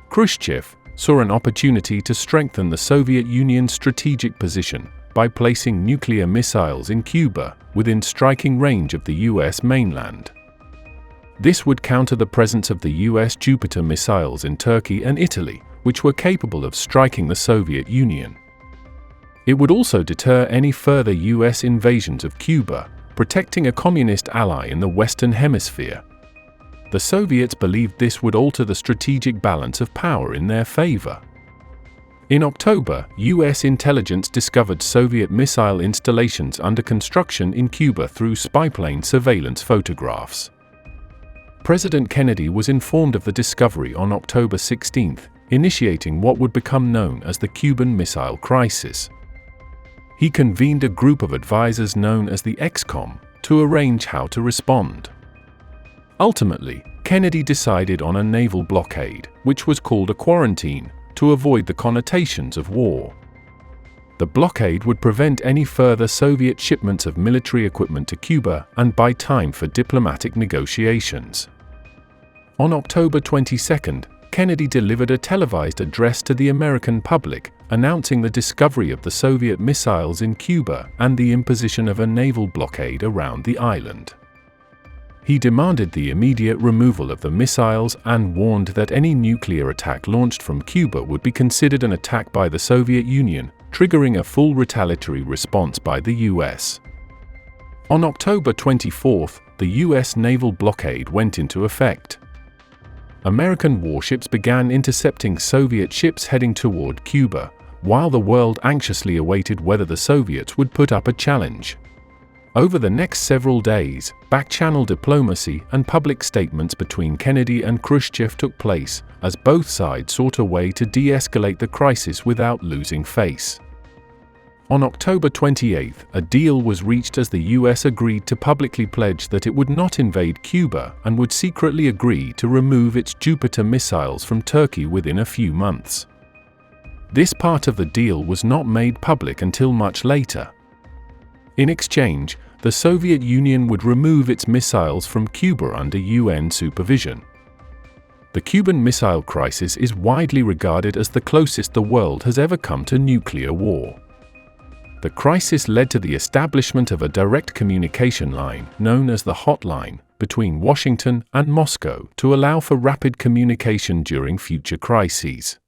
Khrushchev saw an opportunity to strengthen the Soviet Union's strategic position by placing nuclear missiles in Cuba within striking range of the US mainland. This would counter the presence of the US Jupiter missiles in Turkey and Italy, which were capable of striking the Soviet Union. It would also deter any further US invasions of Cuba, protecting a communist ally in the Western Hemisphere. The Soviets believed this would alter the strategic balance of power in their favor. In October, US intelligence discovered Soviet missile installations under construction in Cuba through spyplane surveillance photographs. President Kennedy was informed of the discovery on October 16, initiating what would become known as the Cuban Missile Crisis. He convened a group of advisors known as the ExComm to arrange how to respond. Ultimately, Kennedy decided on a naval blockade, which was called a quarantine, to avoid the connotations of war. The blockade would prevent any further Soviet shipments of military equipment to Cuba and buy time for diplomatic negotiations. On October 22, Kennedy delivered a televised address to the American public, announcing the discovery of the Soviet missiles in Cuba and the imposition of a naval blockade around the island. He demanded the immediate removal of the missiles and warned that any nuclear attack launched from Cuba would be considered an attack by the Soviet Union, triggering a full retaliatory response by the US. On October 24, the US naval blockade went into effect. American warships began intercepting Soviet ships heading toward Cuba, while the world anxiously awaited whether the Soviets would put up a challenge. Over the next several days, back-channel diplomacy and public statements between Kennedy and Khrushchev took place, as both sides sought a way to de-escalate the crisis without losing face. On October 28, a deal was reached as the US agreed to publicly pledge that it would not invade Cuba and would secretly agree to remove its Jupiter missiles from Turkey within a few months. This part of the deal was not made public until much later. In exchange, the Soviet Union would remove its missiles from Cuba under UN supervision. The Cuban Missile Crisis is widely regarded as the closest the world has ever come to nuclear war. The crisis led to the establishment of a direct communication line, known as the Hotline, between Washington and Moscow to allow for rapid communication during future crises.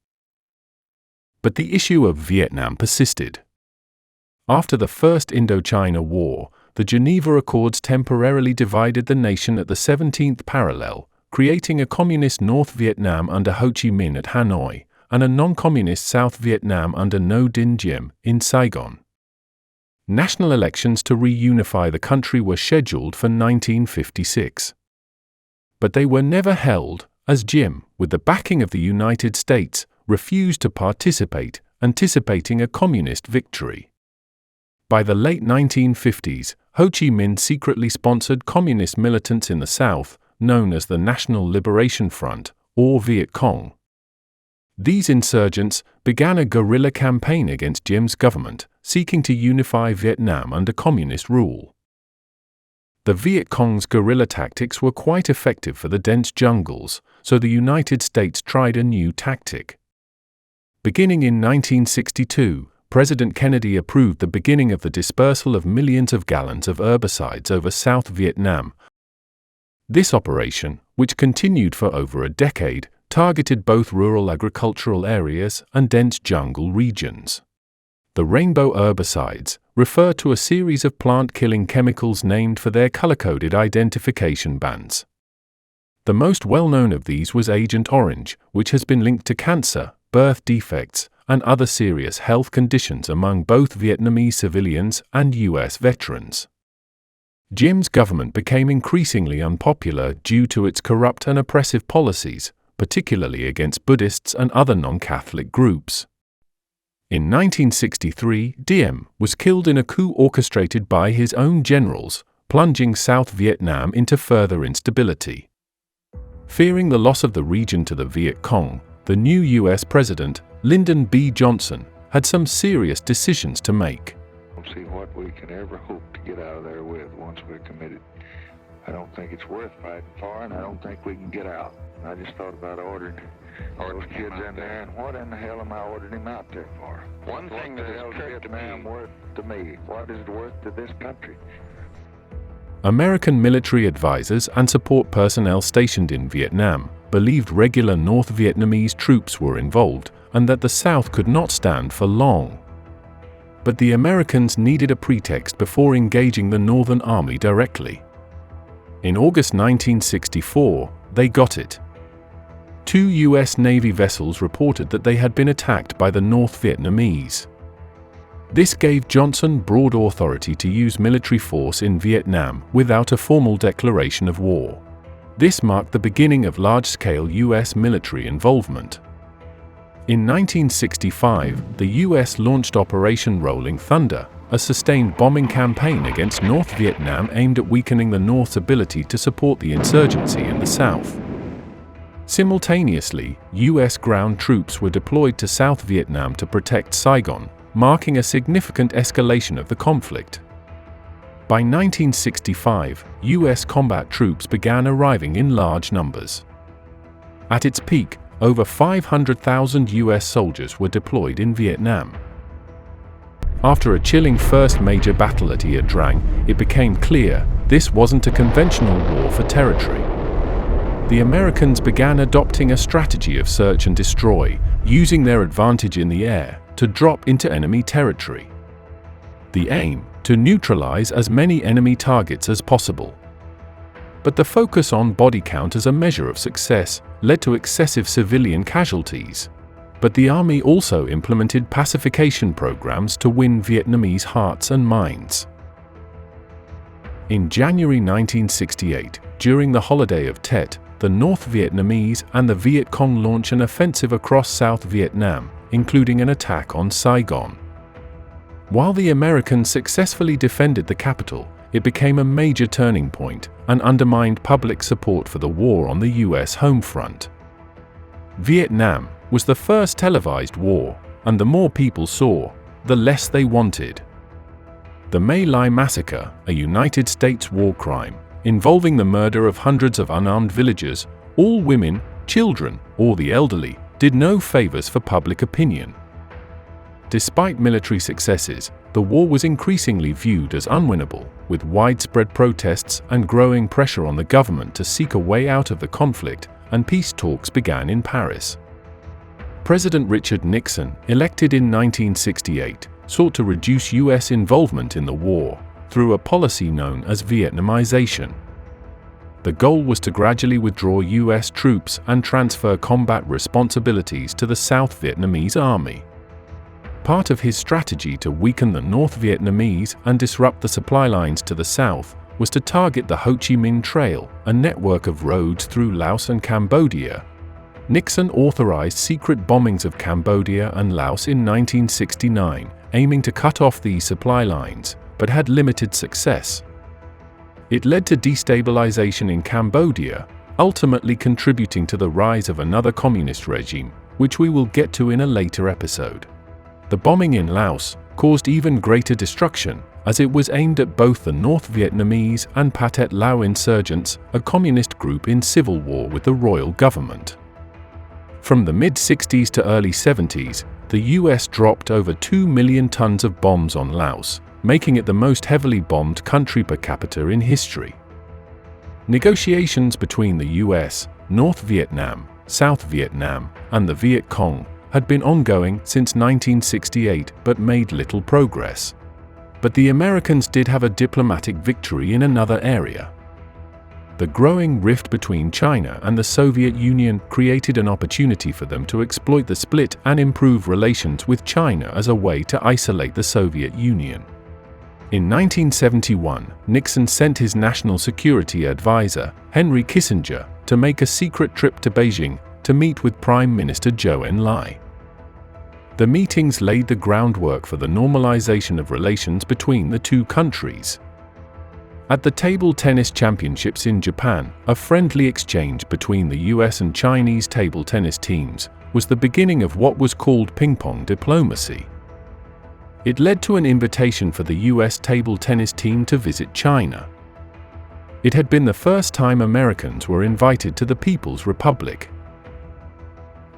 But the issue of Vietnam persisted. After the First Indochina War, the Geneva Accords temporarily divided the nation at the 17th parallel, creating a communist North Vietnam under Ho Chi Minh at Hanoi, and a non-communist South Vietnam under Ngo Dinh Diem in Saigon. National elections to reunify the country were scheduled for 1956. But they were never held, as Diem, with the backing of the United States, refused to participate, anticipating a communist victory. By the late 1950s, Ho Chi Minh secretly sponsored communist militants in the South, known as the National Liberation Front, or Viet Cong. These insurgents began a guerrilla campaign against Diem's government, seeking to unify Vietnam under communist rule. The Viet Cong's guerrilla tactics were quite effective for the dense jungles, so the United States tried a new tactic. Beginning in 1962, President Kennedy approved the beginning of the dispersal of millions of gallons of herbicides over South Vietnam. This operation, which continued for over a decade, targeted both rural agricultural areas and dense jungle regions. The rainbow herbicides refer to a series of plant-killing chemicals named for their color-coded identification bands. The most well-known of these was Agent Orange, which has been linked to cancer, birth defects, and other serious health conditions among both Vietnamese civilians and U.S. veterans. Diem's government became increasingly unpopular due to its corrupt and oppressive policies, particularly against Buddhists and other non-Catholic groups. In 1963, Diem was killed in a coup orchestrated by his own generals, plunging South Vietnam into further instability. Fearing the loss of the region to the Viet Cong, the new U.S. President, Lyndon B. Johnson, had some serious decisions to make. I don't see what we can ever hope to get out of there with once we're committed. I don't think it's worth fighting for, and I don't think we can get out. I just thought about ordering those kids in there, and what in the hell am I ordering them out there for? One thing that is Vietnam worth to me, what is it worth to this country? American military advisors and support personnel stationed in Vietnam believed regular North Vietnamese troops were involved and that the South could not stand for long. But the Americans needed a pretext before engaging the Northern Army directly. In August 1964, they got it. 2 U.S. Navy vessels reported that they had been attacked by the North Vietnamese. This gave Johnson broad authority to use military force in Vietnam without a formal declaration of war. This marked the beginning of large-scale U.S. military involvement. In 1965, the U.S. launched Operation Rolling Thunder, a sustained bombing campaign against North Vietnam aimed at weakening the North's ability to support the insurgency in the South. Simultaneously, U.S. ground troops were deployed to South Vietnam to protect Saigon, marking a significant escalation of the conflict. By 1965, U.S. combat troops began arriving in large numbers. At its peak, over 500,000 U.S. soldiers were deployed in Vietnam. After a chilling first major battle at Ia Drang, it became clear this wasn't a conventional war for territory. The Americans began adopting a strategy of search and destroy, using their advantage in the air to drop into enemy territory. The aim, to neutralize as many enemy targets as possible. But the focus on body count as a measure of success led to excessive civilian casualties. But the army also implemented pacification programs to win Vietnamese hearts and minds. In January 1968, during the holiday of Tet, the North Vietnamese and the Viet Cong launched an offensive across South Vietnam, including an attack on Saigon. While the Americans successfully defended the capital, it became a major turning point and undermined public support for the war on the U.S. home front. Vietnam was the first televised war, and the more people saw, the less they wanted. The My Lai massacre, a United States war crime, involving the murder of hundreds of unarmed villagers, all women, children, or the elderly, did no favors for public opinion. Despite military successes, the war was increasingly viewed as unwinnable, with widespread protests and growing pressure on the government to seek a way out of the conflict, and peace talks began in Paris. President Richard Nixon, elected in 1968, sought to reduce U.S. involvement in the war through a policy known as Vietnamization. The goal was to gradually withdraw U.S. troops and transfer combat responsibilities to the South Vietnamese Army. Part of his strategy to weaken the North Vietnamese and disrupt the supply lines to the south was to target the Ho Chi Minh Trail, a network of roads through Laos and Cambodia. Nixon authorized secret bombings of Cambodia and Laos in 1969, aiming to cut off these supply lines, but had limited success. It led to destabilization in Cambodia, ultimately contributing to the rise of another communist regime, which we will get to in a later episode. The bombing in Laos caused even greater destruction, as it was aimed at both the North Vietnamese and Pathet Lao insurgents, a communist group in civil war with the royal government. From the mid-60s to early 70s, the US dropped over 2 million tons of bombs on Laos, making it the most heavily bombed country per capita in history. Negotiations between the US, North Vietnam, South Vietnam, and the Viet Cong had been ongoing since 1968 but made little progress. But the Americans did have a diplomatic victory in another area. The growing rift between China and the Soviet Union created an opportunity for them to exploit the split and improve relations with China as a way to isolate the Soviet Union. In 1971, Nixon sent his national security advisor, Henry Kissinger, to make a secret trip to Beijing to meet with Prime Minister Zhou Enlai. The meetings laid the groundwork for the normalization of relations between the two countries. At the Table Tennis Championships in Japan, a friendly exchange between the US and Chinese table tennis teams was the beginning of what was called ping-pong diplomacy. It led to an invitation for the US table tennis team to visit China. It had been the first time Americans were invited to the People's Republic.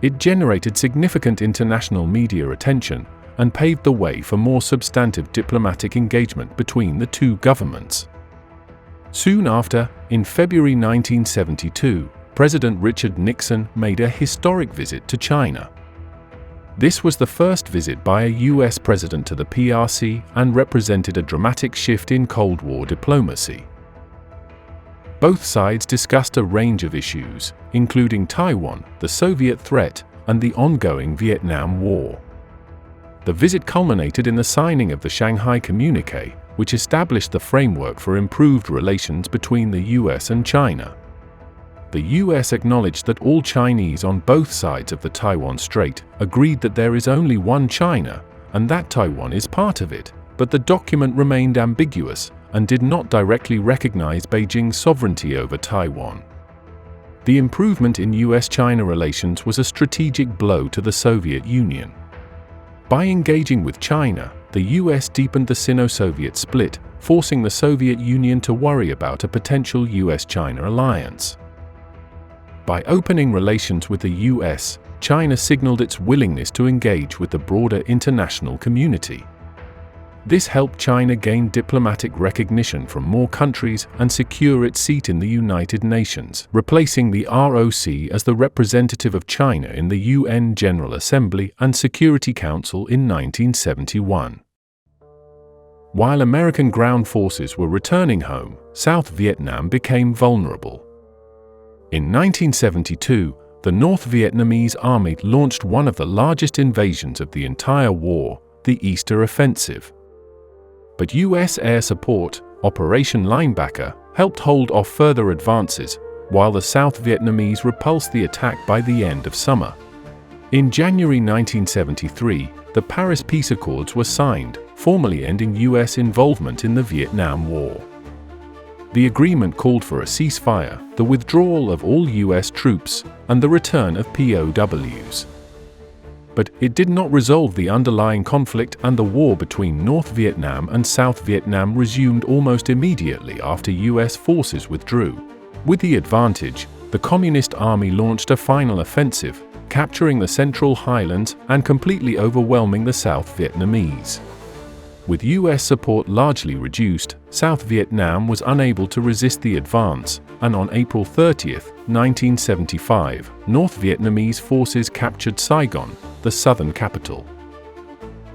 It generated significant international media attention and paved the way for more substantive diplomatic engagement between the two governments. Soon after, in February 1972, President Richard Nixon made a historic visit to China. This was the first visit by a US president to the PRC and represented a dramatic shift in Cold War diplomacy. Both sides discussed a range of issues, including Taiwan, the Soviet threat, and the ongoing Vietnam War. The visit culminated in the signing of the Shanghai Communique, which established the framework for improved relations between the US and China. The US acknowledged that all Chinese on both sides of the Taiwan Strait agreed that there is only one China, and that Taiwan is part of it, but the document remained ambiguous and did not directly recognize Beijing's sovereignty over Taiwan. The improvement in US-China relations was a strategic blow to the Soviet Union. By engaging with China, the US deepened the Sino-Soviet split, forcing the Soviet Union to worry about a potential US-China alliance. By opening relations with the US, China signaled its willingness to engage with the broader international community. This helped China gain diplomatic recognition from more countries and secure its seat in the United Nations, replacing the ROC as the representative of China in the UN General Assembly and Security Council in 1971. While American ground forces were returning home, South Vietnam became vulnerable. In 1972, the North Vietnamese Army launched one of the largest invasions of the entire war, the Easter Offensive. But US air support, Operation Linebacker, helped hold off further advances, while the South Vietnamese repulsed the attack by the end of summer. In January 1973, the Paris Peace Accords were signed, formally ending US involvement in the Vietnam War. The agreement called for a ceasefire, the withdrawal of all US troops, and the return of POWs. But it did not resolve the underlying conflict, and the war between North Vietnam and South Vietnam resumed almost immediately after US forces withdrew. With the advantage, the Communist Army launched a final offensive, capturing the Central Highlands and completely overwhelming the South Vietnamese. With US support largely reduced, South Vietnam was unable to resist the advance, and on April 30, 1975, North Vietnamese forces captured Saigon, the southern capital.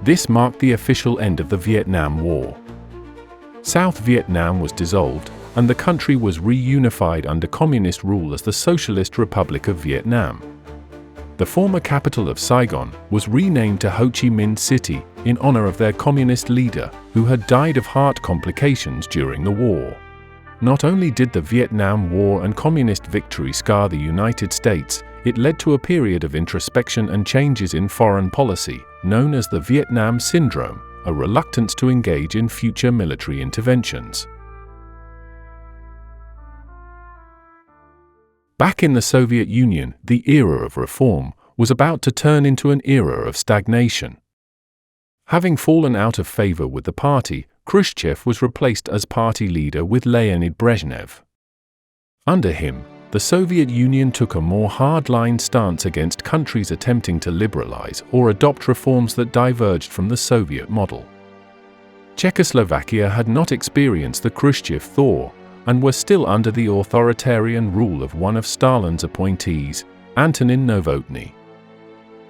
This marked the official end of the Vietnam War. South Vietnam was dissolved, and the country was reunified under communist rule as the Socialist Republic of Vietnam. The former capital of Saigon was renamed to Ho Chi Minh City in honor of their communist leader, who had died of heart complications during the war. Not only did the Vietnam War and communist victory scar the United States, it led to a period of introspection and changes in foreign policy, known as the Vietnam Syndrome, a reluctance to engage in future military interventions. Back in the Soviet Union, the era of reform was about to turn into an era of stagnation. Having fallen out of favor with the party, Khrushchev was replaced as party leader with Leonid Brezhnev. Under him, the Soviet Union took a more hard-line stance against countries attempting to liberalize or adopt reforms that diverged from the Soviet model. Czechoslovakia had not experienced the Khrushchev thaw, and were still under the authoritarian rule of one of Stalin's appointees, Antonin Novotny.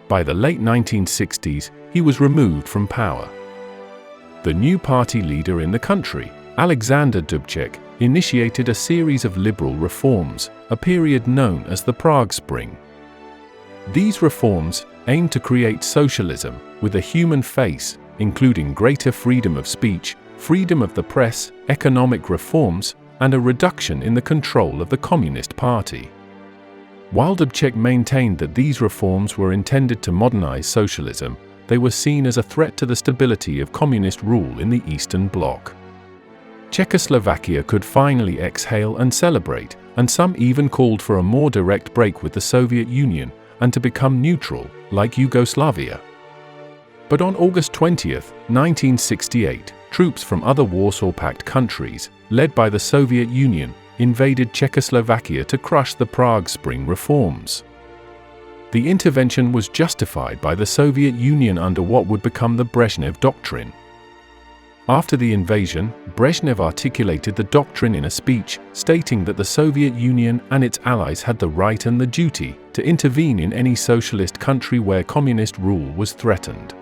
By the late 1960s, he was removed from power. The new party leader in the country, Alexander Dubček, initiated a series of liberal reforms, a period known as the Prague Spring. These reforms aimed to create socialism with a human face, including greater freedom of speech, freedom of the press, economic reforms, and a reduction in the control of the Communist Party. While Dubček maintained that these reforms were intended to modernize socialism, they were seen as a threat to the stability of communist rule in the Eastern Bloc. Czechoslovakia could finally exhale and celebrate, and some even called for a more direct break with the Soviet Union and to become neutral, like Yugoslavia. But on August 20, 1968, troops from other Warsaw Pact countries, led by the Soviet Union, invaded Czechoslovakia to crush the Prague Spring reforms. The intervention was justified by the Soviet Union under what would become the Brezhnev Doctrine. After the invasion, Brezhnev articulated the doctrine in a speech, stating that the Soviet Union and its allies had the right and the duty to intervene in any socialist country where communist rule was threatened.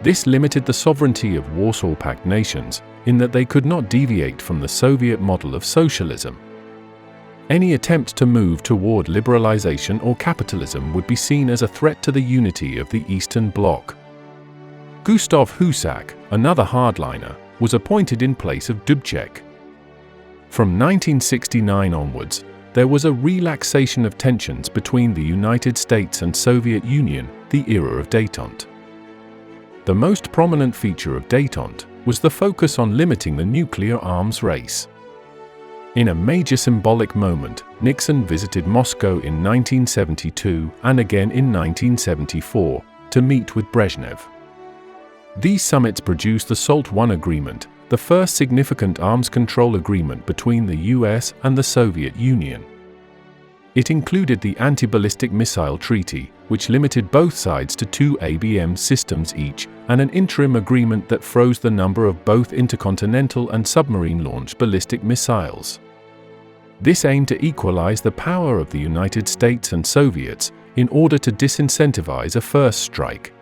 This limited the sovereignty of Warsaw Pact nations, in that they could not deviate from the Soviet model of socialism. Any attempt to move toward liberalization or capitalism would be seen as a threat to the unity of the Eastern Bloc. Gustav Husak, another hardliner, was appointed in place of Dubček. From 1969 onwards, there was a relaxation of tensions between the United States and Soviet Union, the era of détente. The most prominent feature of détente was the focus on limiting the nuclear arms race. In a major symbolic moment, Nixon visited Moscow in 1972 and again in 1974 to meet with Brezhnev. These summits produced the SALT I Agreement, the first significant arms control agreement between the US and the Soviet Union. It included the Anti-Ballistic Missile Treaty, which limited both sides to 2 ABM systems each, and an interim agreement that froze the number of both intercontinental and submarine-launched ballistic missiles. This aimed to equalize the power of the United States and Soviets in order to disincentivize a first strike.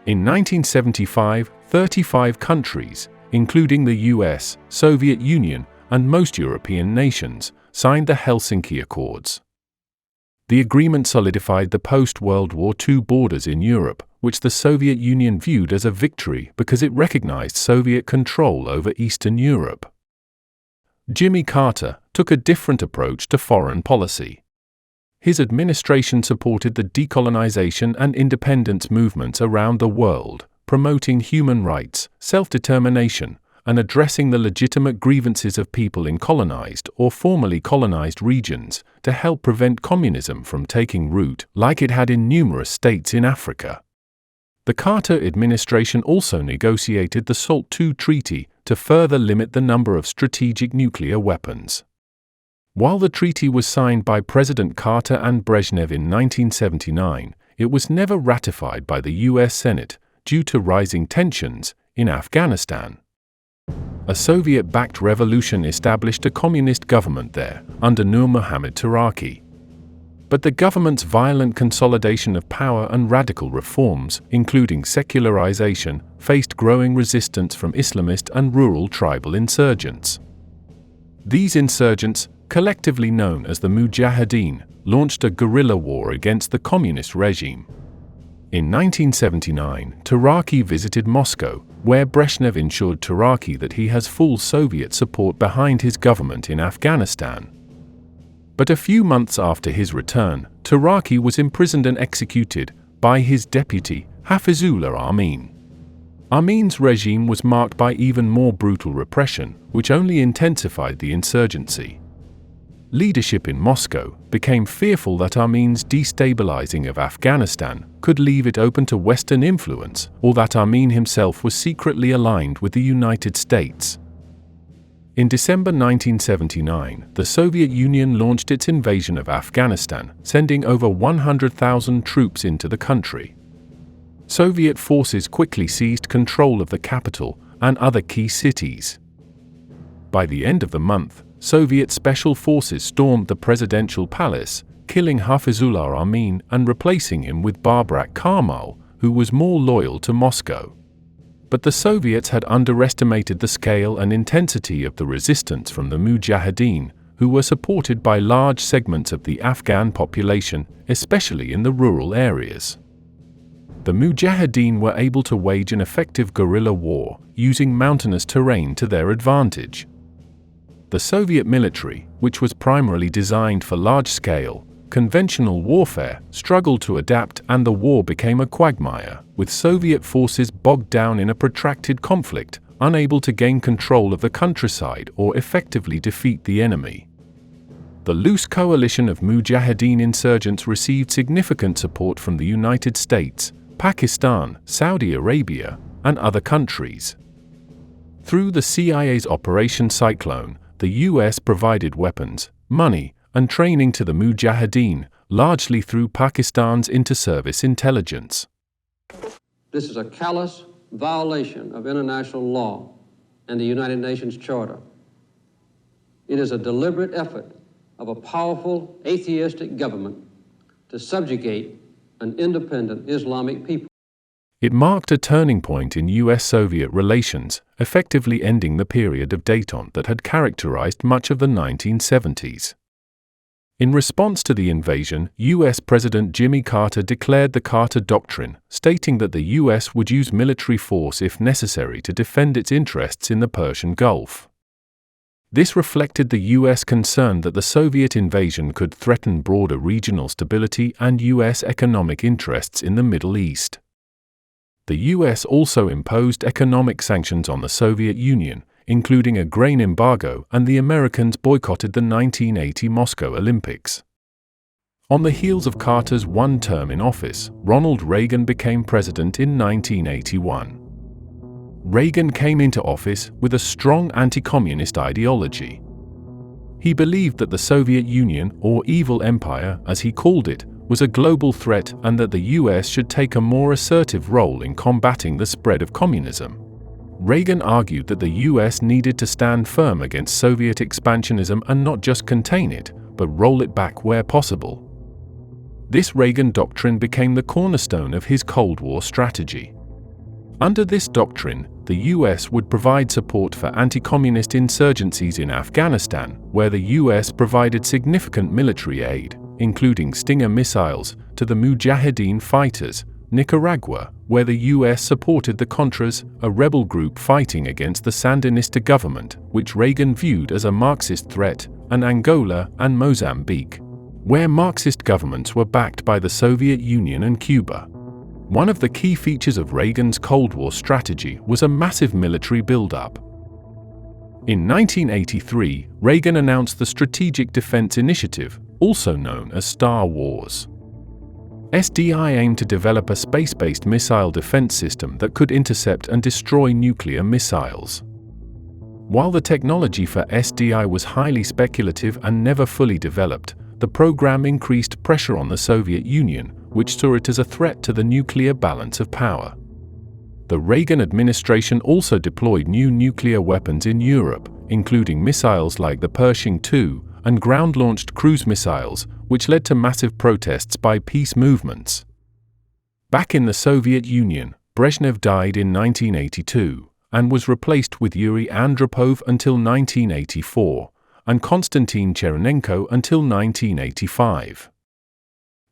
In 1975, 35 countries, including the US, Soviet Union, and most European nations, signed the Helsinki Accords. The agreement solidified the post-World War II borders in Europe, which the Soviet Union viewed as a victory because it recognized Soviet control over Eastern Europe. Jimmy Carter took a different approach to foreign policy. His administration supported the decolonization and independence movements around the world, promoting human rights, self-determination, and addressing the legitimate grievances of people in colonized or formerly colonized regions to help prevent communism from taking root like it had in numerous states in Africa. The Carter administration also negotiated the SALT II Treaty to further limit the number of strategic nuclear weapons. While the treaty was signed by President Carter and Brezhnev in 1979, it was never ratified by the US Senate due to rising tensions in Afghanistan. A Soviet-backed revolution established a communist government there, under Nur Muhammad Taraki. But the government's violent consolidation of power and radical reforms, including secularization, faced growing resistance from Islamist and rural tribal insurgents. These insurgents, collectively known as the Mujahideen, launched a guerrilla war against the communist regime. In 1979, Taraki visited Moscow, where Brezhnev ensured Taraki that he has full Soviet support behind his government in Afghanistan. But a few months after his return, Taraki was imprisoned and executed by his deputy, Hafizullah Amin. Amin's regime was marked by even more brutal repression, which only intensified the insurgency. Leadership in Moscow became fearful that Amin's destabilizing of Afghanistan could leave it open to Western influence, or that Amin himself was secretly aligned with the United States. In December 1979, the Soviet Union launched its invasion of Afghanistan, sending over 100,000 troops into the country. Soviet forces quickly seized control of the capital and other key cities. By the end of the month, Soviet special forces stormed the presidential palace, killing Hafizullah Amin and replacing him with Babrak Karmal, who was more loyal to Moscow. But the Soviets had underestimated the scale and intensity of the resistance from the Mujahideen, who were supported by large segments of the Afghan population, especially in the rural areas. The Mujahideen were able to wage an effective guerrilla war, using mountainous terrain to their advantage. The Soviet military, which was primarily designed for large-scale, conventional warfare, struggled to adapt, and the war became a quagmire, with Soviet forces bogged down in a protracted conflict, unable to gain control of the countryside or effectively defeat the enemy. The loose coalition of Mujahideen insurgents received significant support from the United States, Pakistan, Saudi Arabia, and other countries. Through the CIA's Operation Cyclone, the US provided weapons, money, and training to the Mujahideen, largely through Pakistan's inter-service intelligence. This is a callous violation of international law and the United Nations Charter. It is a deliberate effort of a powerful atheistic government to subjugate an independent Islamic people. It marked a turning point in US-Soviet relations, effectively ending the period of détente that had characterized much of the 1970s. In response to the invasion, US President Jimmy Carter declared the Carter Doctrine, stating that the US would use military force if necessary to defend its interests in the Persian Gulf. This reflected the US concern that the Soviet invasion could threaten broader regional stability and US economic interests in the Middle East. The US also imposed economic sanctions on the Soviet Union, including a grain embargo, and the Americans boycotted the 1980 Moscow Olympics. On the heels of Carter's one term in office, Ronald Reagan became president in 1981. Reagan came into office with a strong anti-communist ideology. He believed that the Soviet Union, or Evil Empire as he called it, was a global threat and that the US should take a more assertive role in combating the spread of communism. Reagan argued that the US needed to stand firm against Soviet expansionism and not just contain it, but roll it back where possible. This Reagan doctrine became the cornerstone of his Cold War strategy. Under this doctrine, the US would provide support for anti-communist insurgencies in Afghanistan, where the US provided significant military aid, including Stinger missiles, to the Mujahideen fighters, Nicaragua, where the US supported the Contras, a rebel group fighting against the Sandinista government, which Reagan viewed as a Marxist threat, and Angola and Mozambique, where Marxist governments were backed by the Soviet Union and Cuba. One of the key features of Reagan's Cold War strategy was a massive military buildup. In 1983, Reagan announced the Strategic Defense Initiative, also known as Star Wars. SDI aimed to develop a space-based missile defense system that could intercept and destroy nuclear missiles. While the technology for SDI was highly speculative and never fully developed, the program increased pressure on the Soviet Union, which saw it as a threat to the nuclear balance of power. The Reagan administration also deployed new nuclear weapons in Europe, including missiles like the Pershing II and ground-launched cruise missiles, which led to massive protests by peace movements. Back in the Soviet Union, Brezhnev died in 1982 and was replaced with Yuri Andropov until 1984 and Konstantin Chernenko until 1985.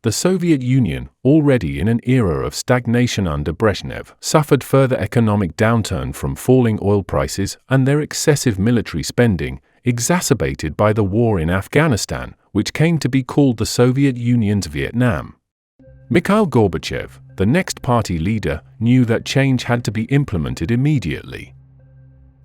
The Soviet Union, already in an era of stagnation under Brezhnev, suffered further economic downturn from falling oil prices and their excessive military spending, exacerbated by the war in Afghanistan, which came to be called the Soviet Union's Vietnam. Mikhail Gorbachev, the next party leader, knew that change had to be implemented immediately.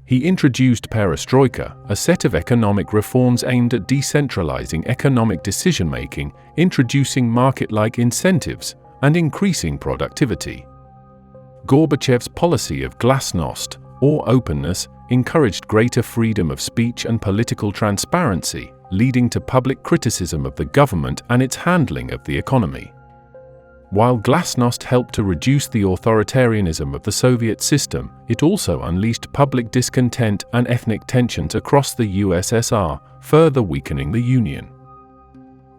He introduced Perestroika, a set of economic reforms aimed at decentralizing economic decision-making, introducing market-like incentives, and increasing productivity. Gorbachev's policy of glasnost, or openness, encouraged greater freedom of speech and political transparency, leading to public criticism of the government and its handling of the economy. While glasnost helped to reduce the authoritarianism of the Soviet system, it also unleashed public discontent and ethnic tensions across the USSR, further weakening the Union.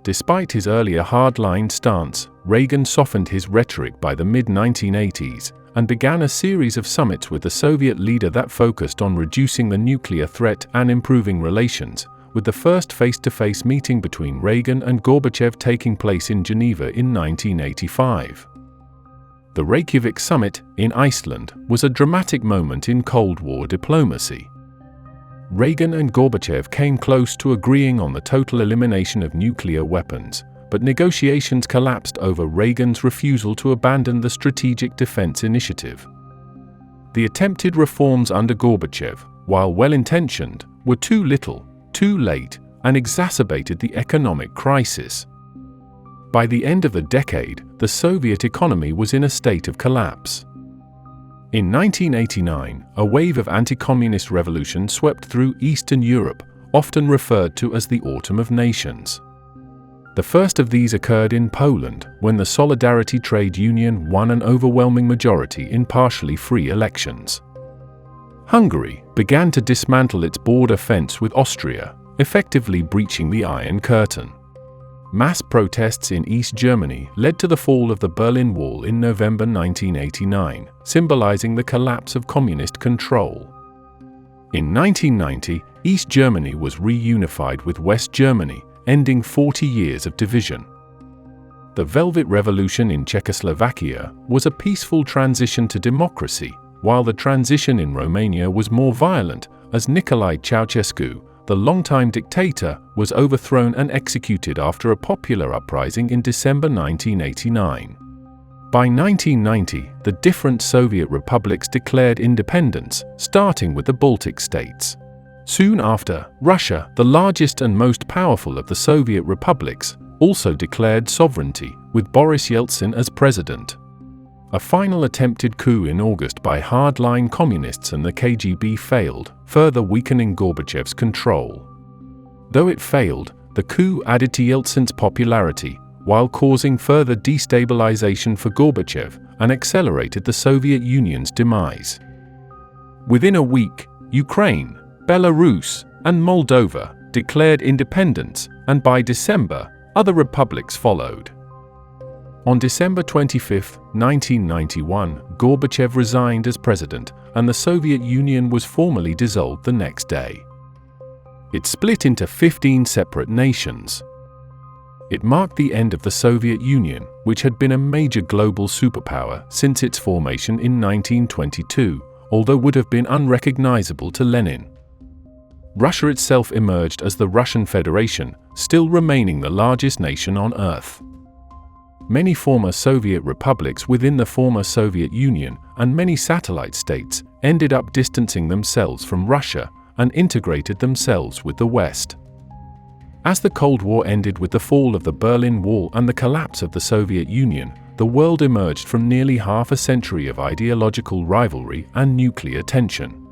Despite his earlier hardline stance, Reagan softened his rhetoric by the mid-1980s and began a series of summits with the Soviet leader that focused on reducing the nuclear threat and improving relations, with the first face-to-face meeting between Reagan and Gorbachev taking place in Geneva in 1985. The Reykjavik summit in Iceland was a dramatic moment in Cold War diplomacy. Reagan and Gorbachev came close to agreeing on the total elimination of nuclear weapons, but negotiations collapsed over Reagan's refusal to abandon the Strategic Defense Initiative. The attempted reforms under Gorbachev, while well-intentioned, were too little, too late, and exacerbated the economic crisis. By the end of the decade, the Soviet economy was in a state of collapse. In 1989, a wave of anti-communist revolution swept through Eastern Europe, often referred to as the Autumn of Nations. The first of these occurred in Poland, when the Solidarity Trade Union won an overwhelming majority in partially free elections. Hungary began to dismantle its border fence with Austria, effectively breaching the Iron Curtain. Mass protests in East Germany led to the fall of the Berlin Wall in November 1989, symbolizing the collapse of communist control. In 1990, East Germany was reunified with West Germany, ending 40 years of division. The Velvet Revolution in Czechoslovakia was a peaceful transition to democracy, while the transition in Romania was more violent, as Nicolae Ceausescu, the longtime dictator, was overthrown and executed after a popular uprising in December 1989. By 1990, the different Soviet republics declared independence, starting with the Baltic states. Soon after, Russia, the largest and most powerful of the Soviet republics, also declared sovereignty, with Boris Yeltsin as president. A final attempted coup in August by hardline communists and the KGB failed, further weakening Gorbachev's control. Though it failed, the coup added to Yeltsin's popularity, while causing further destabilization for Gorbachev and accelerated the Soviet Union's demise. Within a week, Ukraine, Belarus, and Moldova declared independence, and by December, other republics followed. On December 25, 1991, Gorbachev resigned as president, and the Soviet Union was formally dissolved the next day. It split into 15 separate nations. It marked the end of the Soviet Union, which had been a major global superpower since its formation in 1922, although would have been unrecognizable to Lenin. Russia itself emerged as the Russian Federation, still remaining the largest nation on Earth. Many former Soviet republics within the former Soviet Union and many satellite states ended up distancing themselves from Russia and integrated themselves with the West. As the Cold War ended with the fall of the Berlin Wall and the collapse of the Soviet Union, the world emerged from nearly half a century of ideological rivalry and nuclear tension.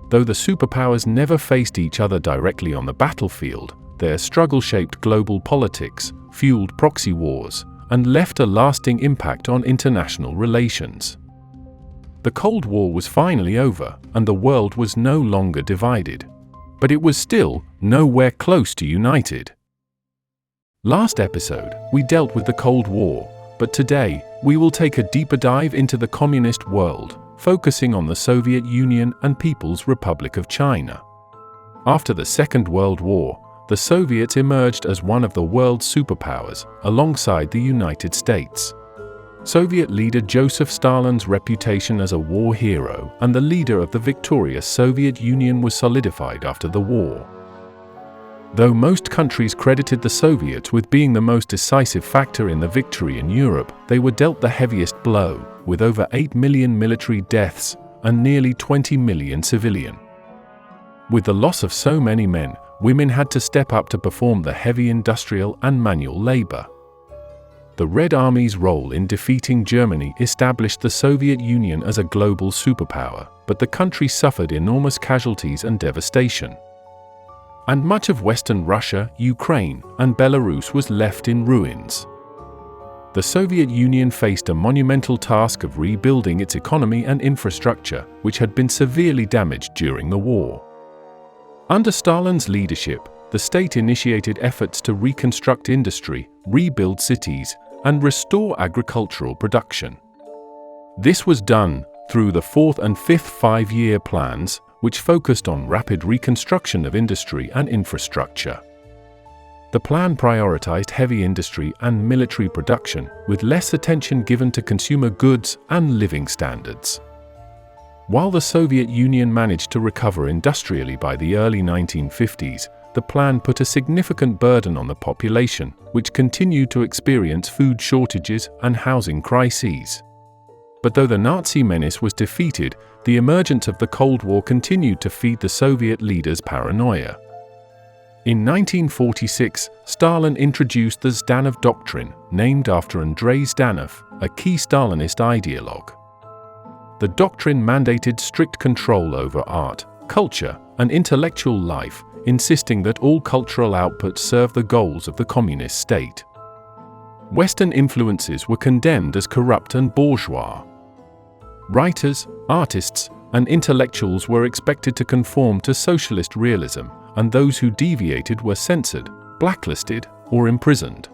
Though the superpowers never faced each other directly on the battlefield, their struggle shaped global politics, fueled proxy wars, and left a lasting impact on international relations. The Cold War was finally over, and the world was no longer divided. But it was still nowhere close to united. Last episode, we dealt with the Cold War, but today, we will take a deeper dive into the communist world, focusing on the Soviet Union and People's Republic of China. After the Second World War, the Soviets emerged as one of the world's superpowers, alongside the United States. Soviet leader Joseph Stalin's reputation as a war hero and the leader of the victorious Soviet Union was solidified after the war. Though most countries credited the Soviets with being the most decisive factor in the victory in Europe, they were dealt the heaviest blow, with over 8 million military deaths and nearly 20 million civilian. With the loss of so many men, women had to step up to perform the heavy industrial and manual labor. The Red Army's role in defeating Germany established the Soviet Union as a global superpower, but the country suffered enormous casualties and devastation. And much of Western Russia, Ukraine, and Belarus was left in ruins. The Soviet Union faced a monumental task of rebuilding its economy and infrastructure, which had been severely damaged during the war. Under Stalin's leadership, the state initiated efforts to reconstruct industry, rebuild cities, and restore agricultural production. This was done through the fourth and fifth five-year plans, which focused on rapid reconstruction of industry and infrastructure. The plan prioritized heavy industry and military production, with less attention given to consumer goods and living standards. While the Soviet Union managed to recover industrially by the early 1950s, the plan put a significant burden on the population, which continued to experience food shortages and housing crises. But though the Nazi menace was defeated, the emergence of the Cold War continued to feed the Soviet leaders' paranoia. In 1946, Stalin introduced the Zhdanov Doctrine, named after Andrei Zhdanov, a key Stalinist ideologue. The doctrine mandated strict control over art, culture, and intellectual life, insisting that all cultural output serve the goals of the communist state. Western influences were condemned as corrupt and bourgeois. Writers, artists, and intellectuals were expected to conform to socialist realism, and those who deviated were censored, blacklisted, or imprisoned.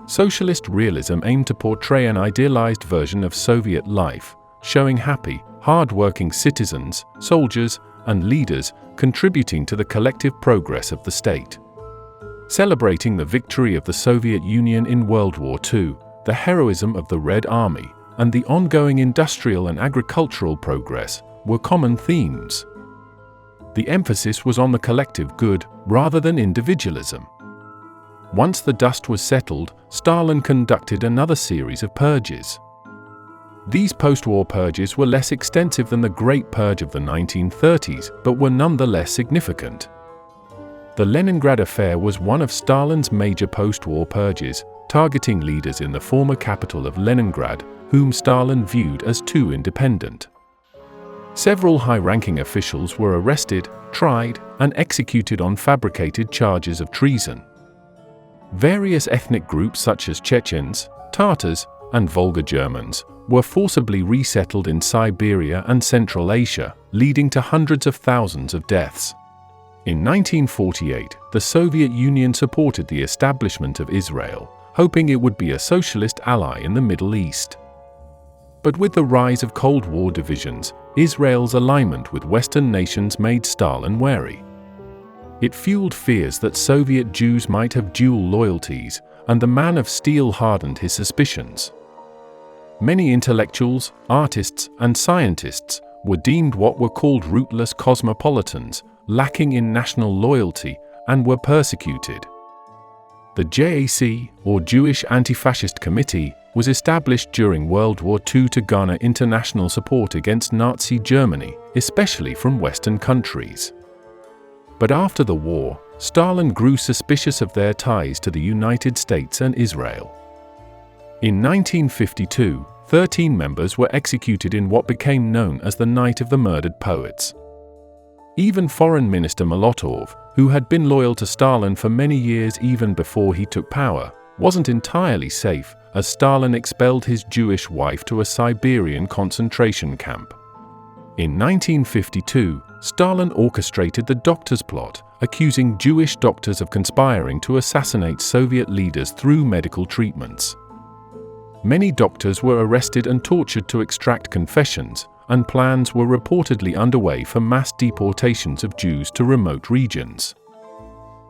Socialist realism aimed to portray an idealized version of Soviet life, showing happy, hard-working citizens, soldiers, and leaders contributing to the collective progress of the state. Celebrating the victory of the Soviet Union in World War II, the heroism of the Red Army, and the ongoing industrial and agricultural progress were common themes. The emphasis was on the collective good rather than individualism. Once the dust was settled, Stalin conducted another series of purges. These post-war purges were less extensive than the Great Purge of the 1930s, but were nonetheless significant. The Leningrad Affair was one of Stalin's major post-war purges, targeting leaders in the former capital of Leningrad, whom Stalin viewed as too independent. Several high-ranking officials were arrested, tried, and executed on fabricated charges of treason. Various ethnic groups such as Chechens, Tatars, and Volga Germans were forcibly resettled in Siberia and Central Asia, leading to hundreds of thousands of deaths. In 1948, the Soviet Union supported the establishment of Israel, hoping it would be a socialist ally in the Middle East. But with the rise of Cold War divisions, Israel's alignment with Western nations made Stalin wary. It fueled fears that Soviet Jews might have dual loyalties, and the Man of Steel hardened his suspicions. Many intellectuals, artists, and scientists were deemed what were called rootless cosmopolitans, lacking in national loyalty, and were persecuted. The JAC, or Jewish Anti-Fascist Committee, was established during World War II to garner international support against Nazi Germany, especially from Western countries. But after the war, Stalin grew suspicious of their ties to the United States and Israel. In 1952, 13 members were executed in what became known as the Night of the Murdered Poets. Even Foreign Minister Molotov, who had been loyal to Stalin for many years even before he took power, wasn't entirely safe, as Stalin expelled his Jewish wife to a Siberian concentration camp. In 1952, Stalin orchestrated the Doctors' Plot, accusing Jewish doctors of conspiring to assassinate Soviet leaders through medical treatments. Many doctors were arrested and tortured to extract confessions, and plans were reportedly underway for mass deportations of Jews to remote regions.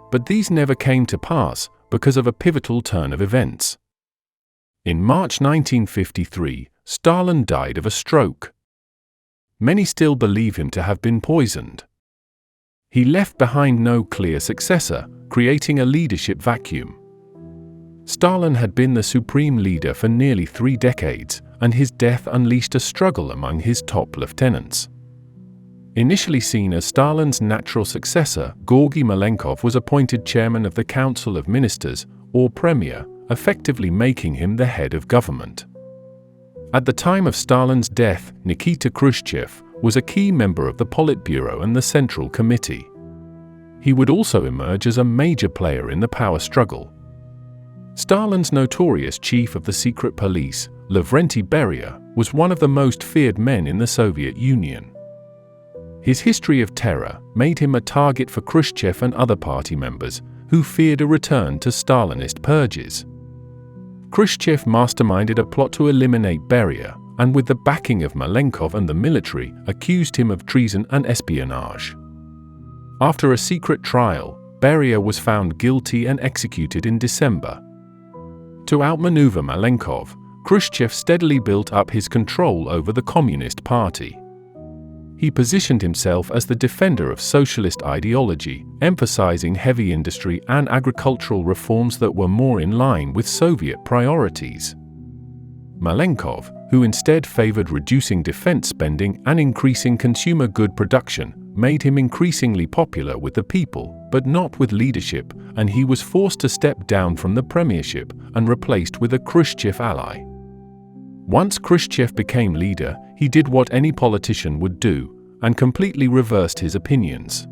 But these never came to pass because of a pivotal turn of events. In March 1953, Stalin died of a stroke. Many still believe him to have been poisoned. He left behind no clear successor, creating a leadership vacuum. Stalin had been the supreme leader for nearly 3 decades, and his death unleashed a struggle among his top lieutenants. Initially seen as Stalin's natural successor, Georgy Malenkov was appointed chairman of the Council of Ministers, or Premier, effectively making him the head of government. At the time of Stalin's death, Nikita Khrushchev was a key member of the Politburo and the Central Committee. He would also emerge as a major player in the power struggle. Stalin's notorious chief of the secret police, Lavrenti Beria, was one of the most feared men in the Soviet Union. His history of terror made him a target for Khrushchev and other party members who feared a return to Stalinist purges. Khrushchev masterminded a plot to eliminate Beria, and with the backing of Malenkov and the military, accused him of treason and espionage. After a secret trial, Beria was found guilty and executed in December. To outmaneuver Malenkov, Khrushchev steadily built up his control over the Communist Party. He positioned himself as the defender of socialist ideology, emphasizing heavy industry and agricultural reforms that were more in line with Soviet priorities. Malenkov, who instead favored reducing defense spending and increasing consumer good production, made him increasingly popular with the people, but not with leadership, and he was forced to step down from the premiership and replaced with a Khrushchev ally. Once Khrushchev became leader, he did what any politician would do, and completely reversed his opinions.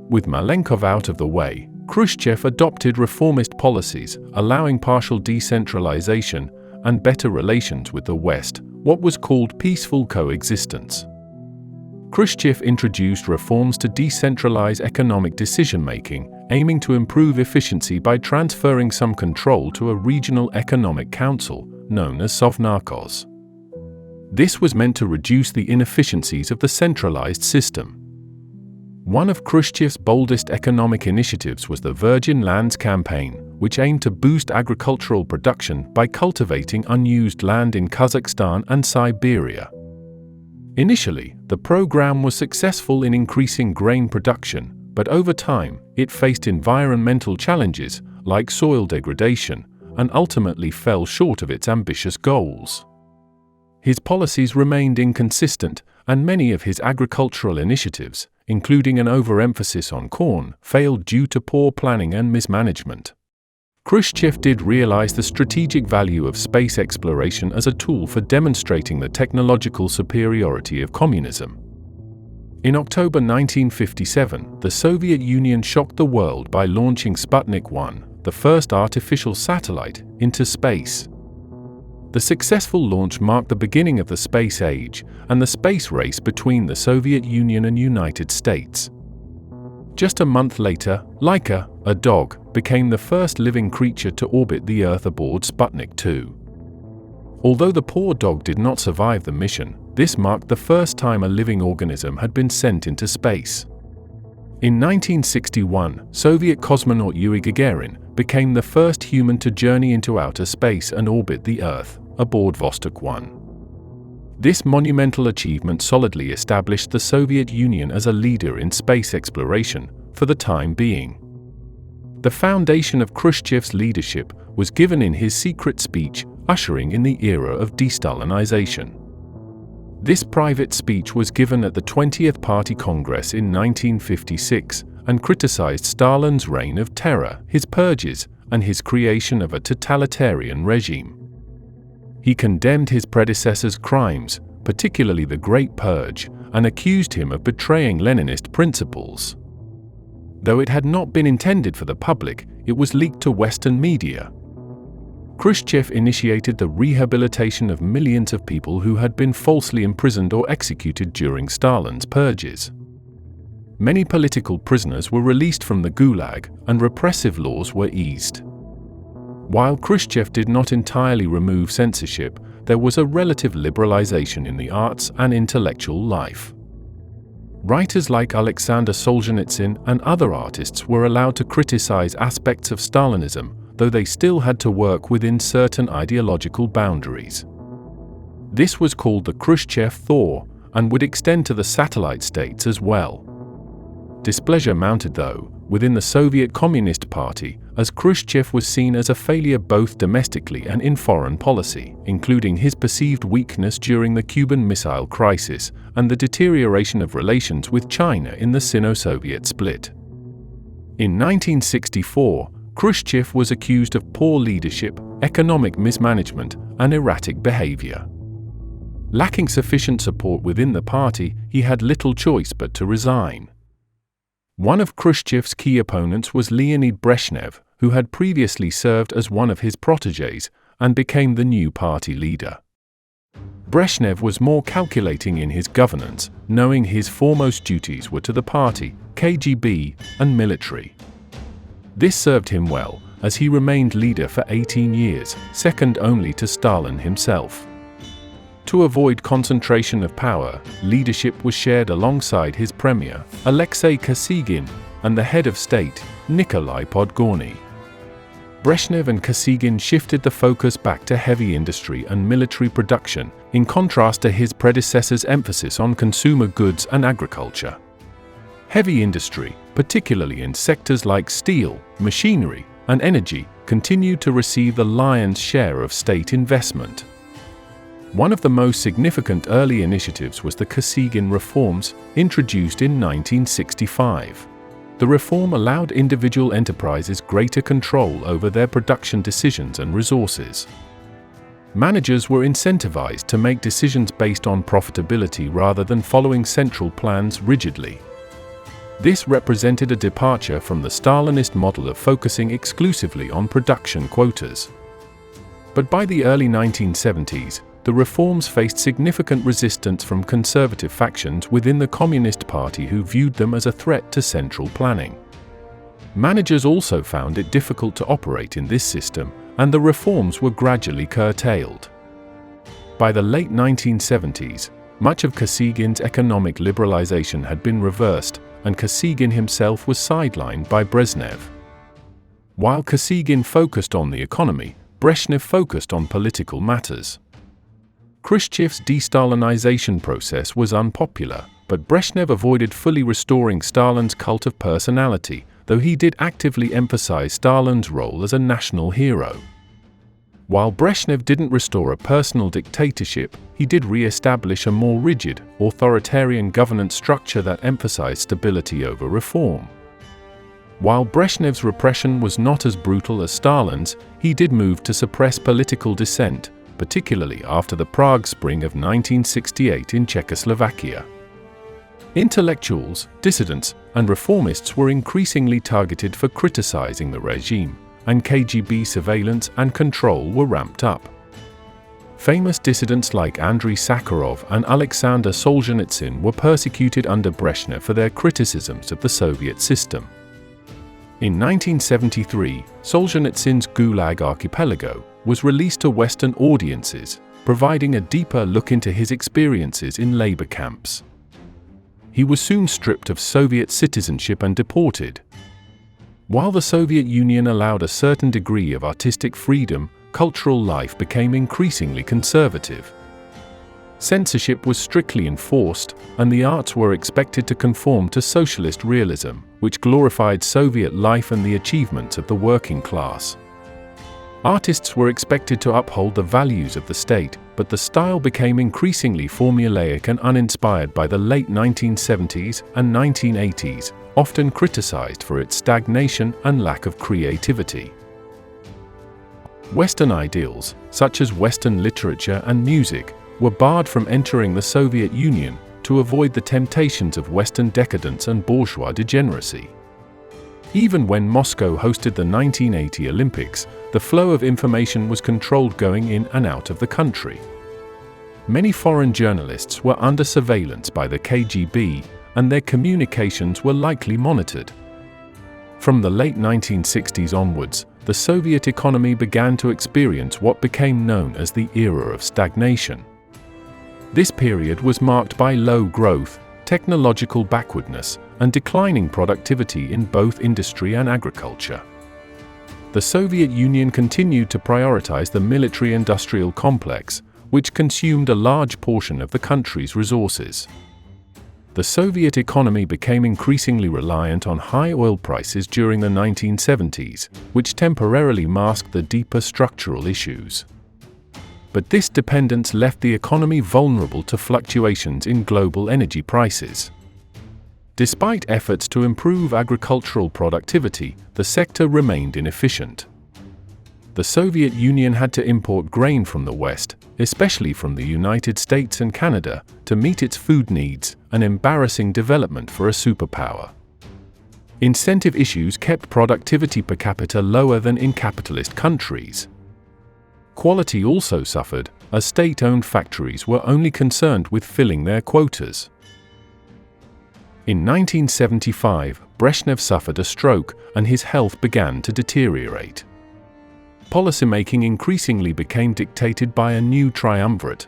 With Malenkov out of the way, Khrushchev adopted reformist policies, allowing partial decentralization and better relations with the West, what was called peaceful coexistence. Khrushchev introduced reforms to decentralize economic decision-making, aiming to improve efficiency by transferring some control to a regional economic council, known as Sovnarkos. This was meant to reduce the inefficiencies of the centralized system. One of Khrushchev's boldest economic initiatives was the Virgin Lands Campaign, which aimed to boost agricultural production by cultivating unused land in Kazakhstan and Siberia. Initially, the program was successful in increasing grain production, but over time, it faced environmental challenges like soil degradation and ultimately fell short of its ambitious goals. His policies remained inconsistent, and many of his agricultural initiatives, including an overemphasis on corn, failed due to poor planning and mismanagement. Khrushchev did realize the strategic value of space exploration as a tool for demonstrating the technological superiority of communism. In October 1957, the Soviet Union shocked the world by launching Sputnik 1, the first artificial satellite, into space. The successful launch marked the beginning of the space age and the space race between the Soviet Union and United States. Just a month later, Laika, a dog, became the first living creature to orbit the Earth aboard Sputnik 2. Although the poor dog did not survive the mission, this marked the first time a living organism had been sent into space. In 1961, Soviet cosmonaut Yuri Gagarin became the first human to journey into outer space and orbit the Earth, aboard Vostok 1. This monumental achievement solidly established the Soviet Union as a leader in space exploration for the time being. The foundation of Khrushchev's leadership was given in his secret speech, ushering in the era of de-Stalinization. This private speech was given at the 20th Party Congress in 1956 and criticized Stalin's reign of terror, his purges, and his creation of a totalitarian regime. He condemned his predecessor's crimes, particularly the Great Purge, and accused him of betraying Leninist principles. Though it had not been intended for the public, it was leaked to Western media. Khrushchev initiated the rehabilitation of millions of people who had been falsely imprisoned or executed during Stalin's purges. Many political prisoners were released from the Gulag, and repressive laws were eased. While Khrushchev did not entirely remove censorship, there was a relative liberalization in the arts and intellectual life. Writers like Alexander Solzhenitsyn and other artists were allowed to criticize aspects of Stalinism, though they still had to work within certain ideological boundaries. This was called the Khrushchev thaw and would extend to the satellite states as well. Displeasure mounted, though, within the Soviet Communist Party, as Khrushchev was seen as a failure both domestically and in foreign policy, including his perceived weakness during the Cuban Missile Crisis and the deterioration of relations with China in the Sino-Soviet split. In 1964, Khrushchev was accused of poor leadership, economic mismanagement, and erratic behavior. Lacking sufficient support within the party, he had little choice but to resign. One of Khrushchev's key opponents was Leonid Brezhnev, who had previously served as one of his protégés and became the new party leader. Brezhnev was more calculating in his governance, knowing his foremost duties were to the party, KGB, and military. This served him well, as he remained leader for 18 years, second only to Stalin himself. To avoid concentration of power, leadership was shared alongside his premier, Alexei Kosygin, and the head of state, Nikolai Podgorny. Brezhnev and Kosygin shifted the focus back to heavy industry and military production, in contrast to his predecessor's emphasis on consumer goods and agriculture. Heavy industry, particularly in sectors like steel, machinery, and energy, continued to receive the lion's share of state investment. One of the most significant early initiatives was the Kosygin reforms, introduced in 1965. The reform allowed individual enterprises greater control over their production decisions and resources. Managers were incentivized to make decisions based on profitability rather than following central plans rigidly. This represented a departure from the Stalinist model of focusing exclusively on production quotas. But by the early 1970s, the reforms faced significant resistance from conservative factions within the Communist Party who viewed them as a threat to central planning. Managers also found it difficult to operate in this system, and the reforms were gradually curtailed. By the late 1970s, much of Kosygin's economic liberalization had been reversed, and Kosygin himself was sidelined by Brezhnev. While Kosygin focused on the economy, Brezhnev focused on political matters. Khrushchev's de-Stalinization process was unpopular, but Brezhnev avoided fully restoring Stalin's cult of personality, though he did actively emphasize Stalin's role as a national hero. While Brezhnev didn't restore a personal dictatorship, he did re-establish a more rigid, authoritarian governance structure that emphasized stability over reform. While Brezhnev's repression was not as brutal as Stalin's, he did move to suppress political dissent, particularly after the Prague Spring of 1968 in Czechoslovakia. Intellectuals, dissidents, and reformists were increasingly targeted for criticizing the regime, and KGB surveillance and control were ramped up. Famous dissidents like Andrei Sakharov and Alexander Solzhenitsyn were persecuted under Brezhnev for their criticisms of the Soviet system. In 1973, Solzhenitsyn's Gulag Archipelago was released to Western audiences, providing a deeper look into his experiences in labor camps. He was soon stripped of Soviet citizenship and deported. While the Soviet Union allowed a certain degree of artistic freedom, cultural life became increasingly conservative. Censorship was strictly enforced, and the arts were expected to conform to socialist realism, which glorified Soviet life and the achievements of the working class. Artists were expected to uphold the values of the state, but the style became increasingly formulaic and uninspired by the late 1970s and 1980s, often criticized for its stagnation and lack of creativity. Western ideals, such as Western literature and music, were barred from entering the Soviet Union to avoid the temptations of Western decadence and bourgeois degeneracy. Even when Moscow hosted the 1980 Olympics, the flow of information was controlled going in and out of the country. Many foreign journalists were under surveillance by the KGB, and their communications were likely monitored. From the late 1960s onwards, the Soviet economy began to experience what became known as the era of stagnation. This period was marked by low growth, technological backwardness, and declining productivity in both industry and agriculture. The Soviet Union continued to prioritize the military-industrial complex, which consumed a large portion of the country's resources. The Soviet economy became increasingly reliant on high oil prices during the 1970s, which temporarily masked the deeper structural issues. But this dependence left the economy vulnerable to fluctuations in global energy prices. Despite efforts to improve agricultural productivity, the sector remained inefficient. The Soviet Union had to import grain from the West, especially from the United States and Canada, to meet its food needs, an embarrassing development for a superpower. Incentive issues kept productivity per capita lower than in capitalist countries. Quality also suffered, as state-owned factories were only concerned with filling their quotas. In 1975, Brezhnev suffered a stroke and his health began to deteriorate. Policymaking increasingly became dictated by a new triumvirate.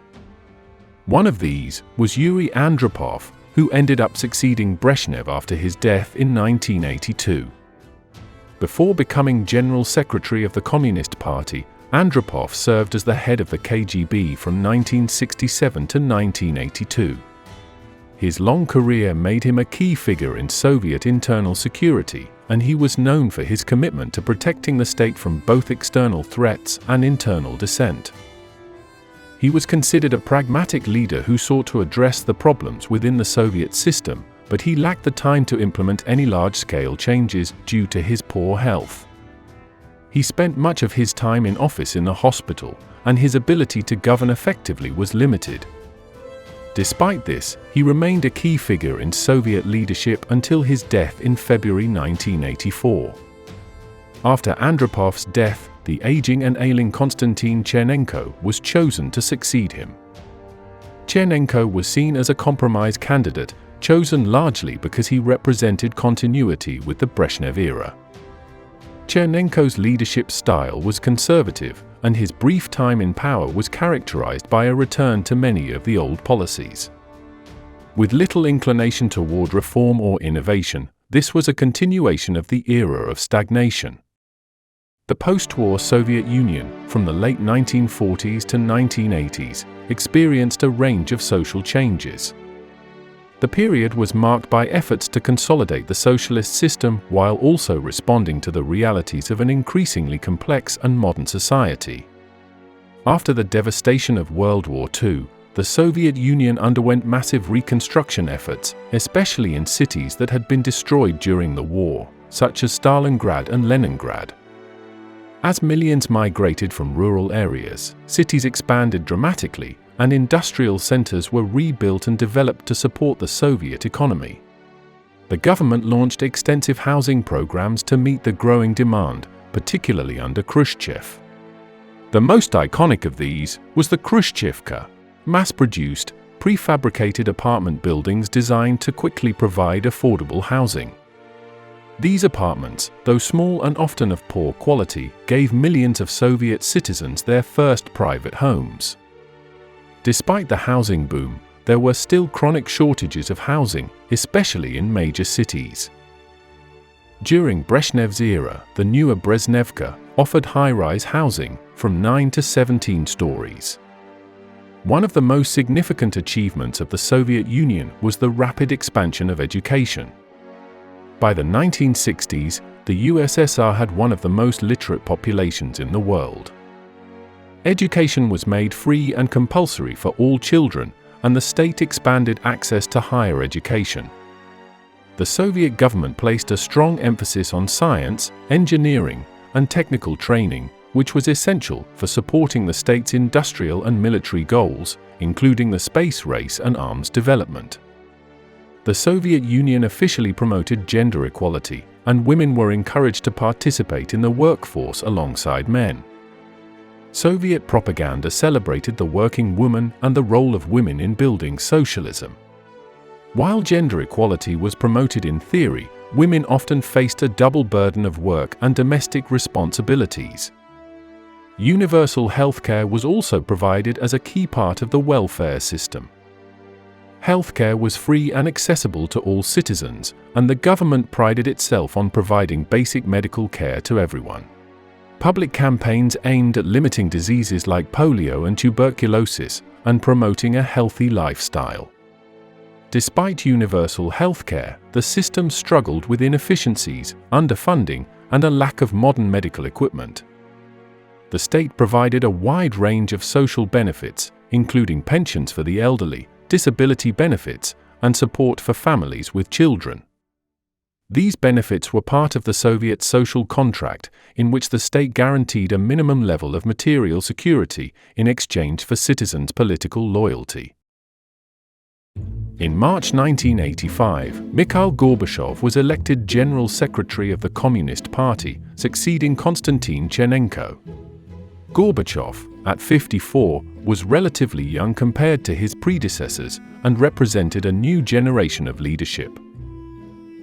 One of these was Yuri Andropov, who ended up succeeding Brezhnev after his death in 1982. Before becoming General Secretary of the Communist Party, Andropov served as the head of the KGB from 1967 to 1982. His long career made him a key figure in Soviet internal security, and he was known for his commitment to protecting the state from both external threats and internal dissent. He was considered a pragmatic leader who sought to address the problems within the Soviet system, but he lacked the time to implement any large-scale changes due to his poor health. He spent much of his time in office in the hospital, and his ability to govern effectively was limited. Despite this, he remained a key figure in Soviet leadership until his death in February 1984. After Andropov's death, the aging and ailing Konstantin Chernenko was chosen to succeed him. Chernenko was seen as a compromise candidate, chosen largely because he represented continuity with the Brezhnev era. Chernenko's leadership style was conservative, and his brief time in power was characterized by a return to many of the old policies. With little inclination toward reform or innovation, this was a continuation of the era of stagnation. The post-war Soviet Union, from the late 1940s to 1980s, experienced a range of social changes. The period was marked by efforts to consolidate the socialist system while also responding to the realities of an increasingly complex and modern society. After the devastation of World War II, the Soviet Union underwent massive reconstruction efforts, especially in cities that had been destroyed during the war, such as Stalingrad and Leningrad. As millions migrated from rural areas, cities expanded dramatically, and industrial centers were rebuilt and developed to support the Soviet economy. The government launched extensive housing programs to meet the growing demand, particularly under Khrushchev. The most iconic of these was the Khrushchevka, mass-produced, prefabricated apartment buildings designed to quickly provide affordable housing. These apartments, though small and often of poor quality, gave millions of Soviet citizens their first private homes. Despite the housing boom, there were still chronic shortages of housing, especially in major cities. During Brezhnev's era, the newer Brezhnevka offered high-rise housing from 9 to 17 stories. One of the most significant achievements of the Soviet Union was the rapid expansion of education. By the 1960s, the USSR had one of the most literate populations in the world. Education was made free and compulsory for all children, and the state expanded access to higher education. The Soviet government placed a strong emphasis on science, engineering, and technical training, which was essential for supporting the state's industrial and military goals, including the space race and arms development. The Soviet Union officially promoted gender equality, and women were encouraged to participate in the workforce alongside men. Soviet propaganda celebrated the working woman and the role of women in building socialism. While gender equality was promoted in theory, women often faced a double burden of work and domestic responsibilities. Universal healthcare was also provided as a key part of the welfare system. Healthcare was free and accessible to all citizens, and the government prided itself on providing basic medical care to everyone. Public campaigns aimed at limiting diseases like polio and tuberculosis and promoting a healthy lifestyle. Despite universal healthcare, the system struggled with inefficiencies, underfunding, and a lack of modern medical equipment. The state provided a wide range of social benefits, including pensions for the elderly, disability benefits, and support for families with children. These benefits were part of the Soviet social contract, in which the state guaranteed a minimum level of material security in exchange for citizens' political loyalty. In March 1985, Mikhail Gorbachev was elected General Secretary of the Communist Party, succeeding Konstantin Chernenko. Gorbachev, at 54, was relatively young compared to his predecessors and represented a new generation of leadership.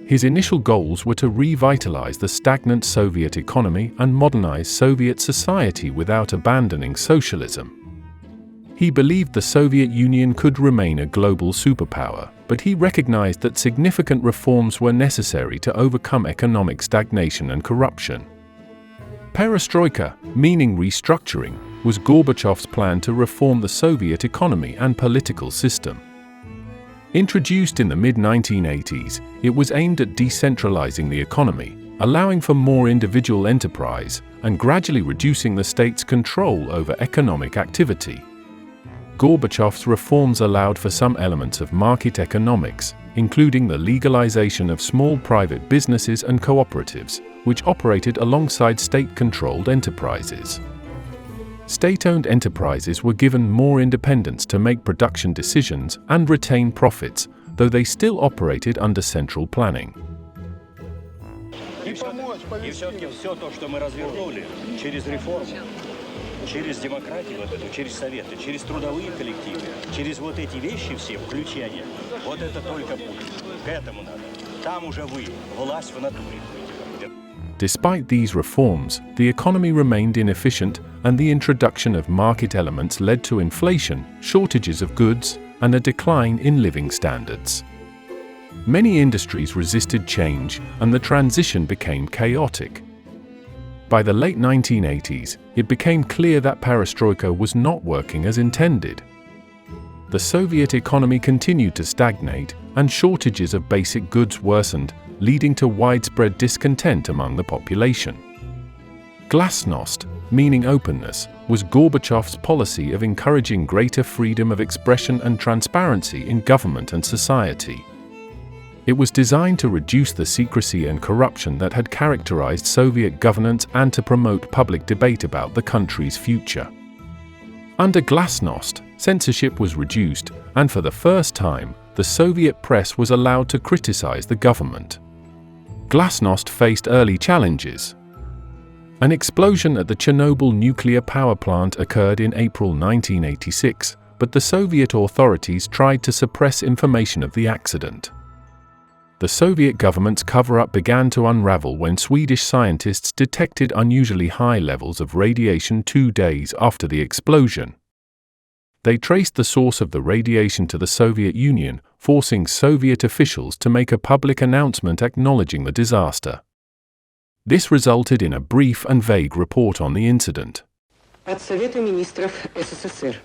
His initial goals were to revitalize the stagnant Soviet economy and modernize Soviet society without abandoning socialism. He believed the Soviet Union could remain a global superpower, but he recognized that significant reforms were necessary to overcome economic stagnation and corruption. Perestroika, meaning restructuring, was Gorbachev's plan to reform the Soviet economy and political system. Introduced in the mid-1980s, it was aimed at decentralizing the economy, allowing for more individual enterprise, and gradually reducing the state's control over economic activity. Gorbachev's reforms allowed for some elements of market economics, including the legalization of small private businesses and cooperatives, which operated alongside state-controlled enterprises. State-owned enterprises were given more independence to make production decisions and retain profits, though they still operated under central planning. Через демократию, через советы, через трудовые коллективы, через вот эти вещи все, включения, вот это только путь. К этому надо. Там уже вы, власть в натуре. Despite these reforms, the economy remained inefficient, and the introduction of market elements led to inflation, shortages of goods, and a decline in living standards. Many industries resisted change, and the transition became chaotic. By the late 1980s, it became clear that perestroika was not working as intended. The Soviet economy continued to stagnate, and shortages of basic goods worsened, leading to widespread discontent among the population. Glasnost, meaning openness, was Gorbachev's policy of encouraging greater freedom of expression and transparency in government and society. It was designed to reduce the secrecy and corruption that had characterized Soviet governance and to promote public debate about the country's future. Under Glasnost, censorship was reduced, and for the first time, the Soviet press was allowed to criticize the government. Glasnost faced early challenges. An explosion at the Chernobyl nuclear power plant occurred in April 1986, but the Soviet authorities tried to suppress information of the accident. The Soviet government's cover-up began to unravel when Swedish scientists detected unusually high levels of radiation 2 days after the explosion. They traced the source of the radiation to the Soviet Union, forcing Soviet officials to make a public announcement acknowledging the disaster. This resulted in a brief and vague report on the incident. От Совета министров СССР.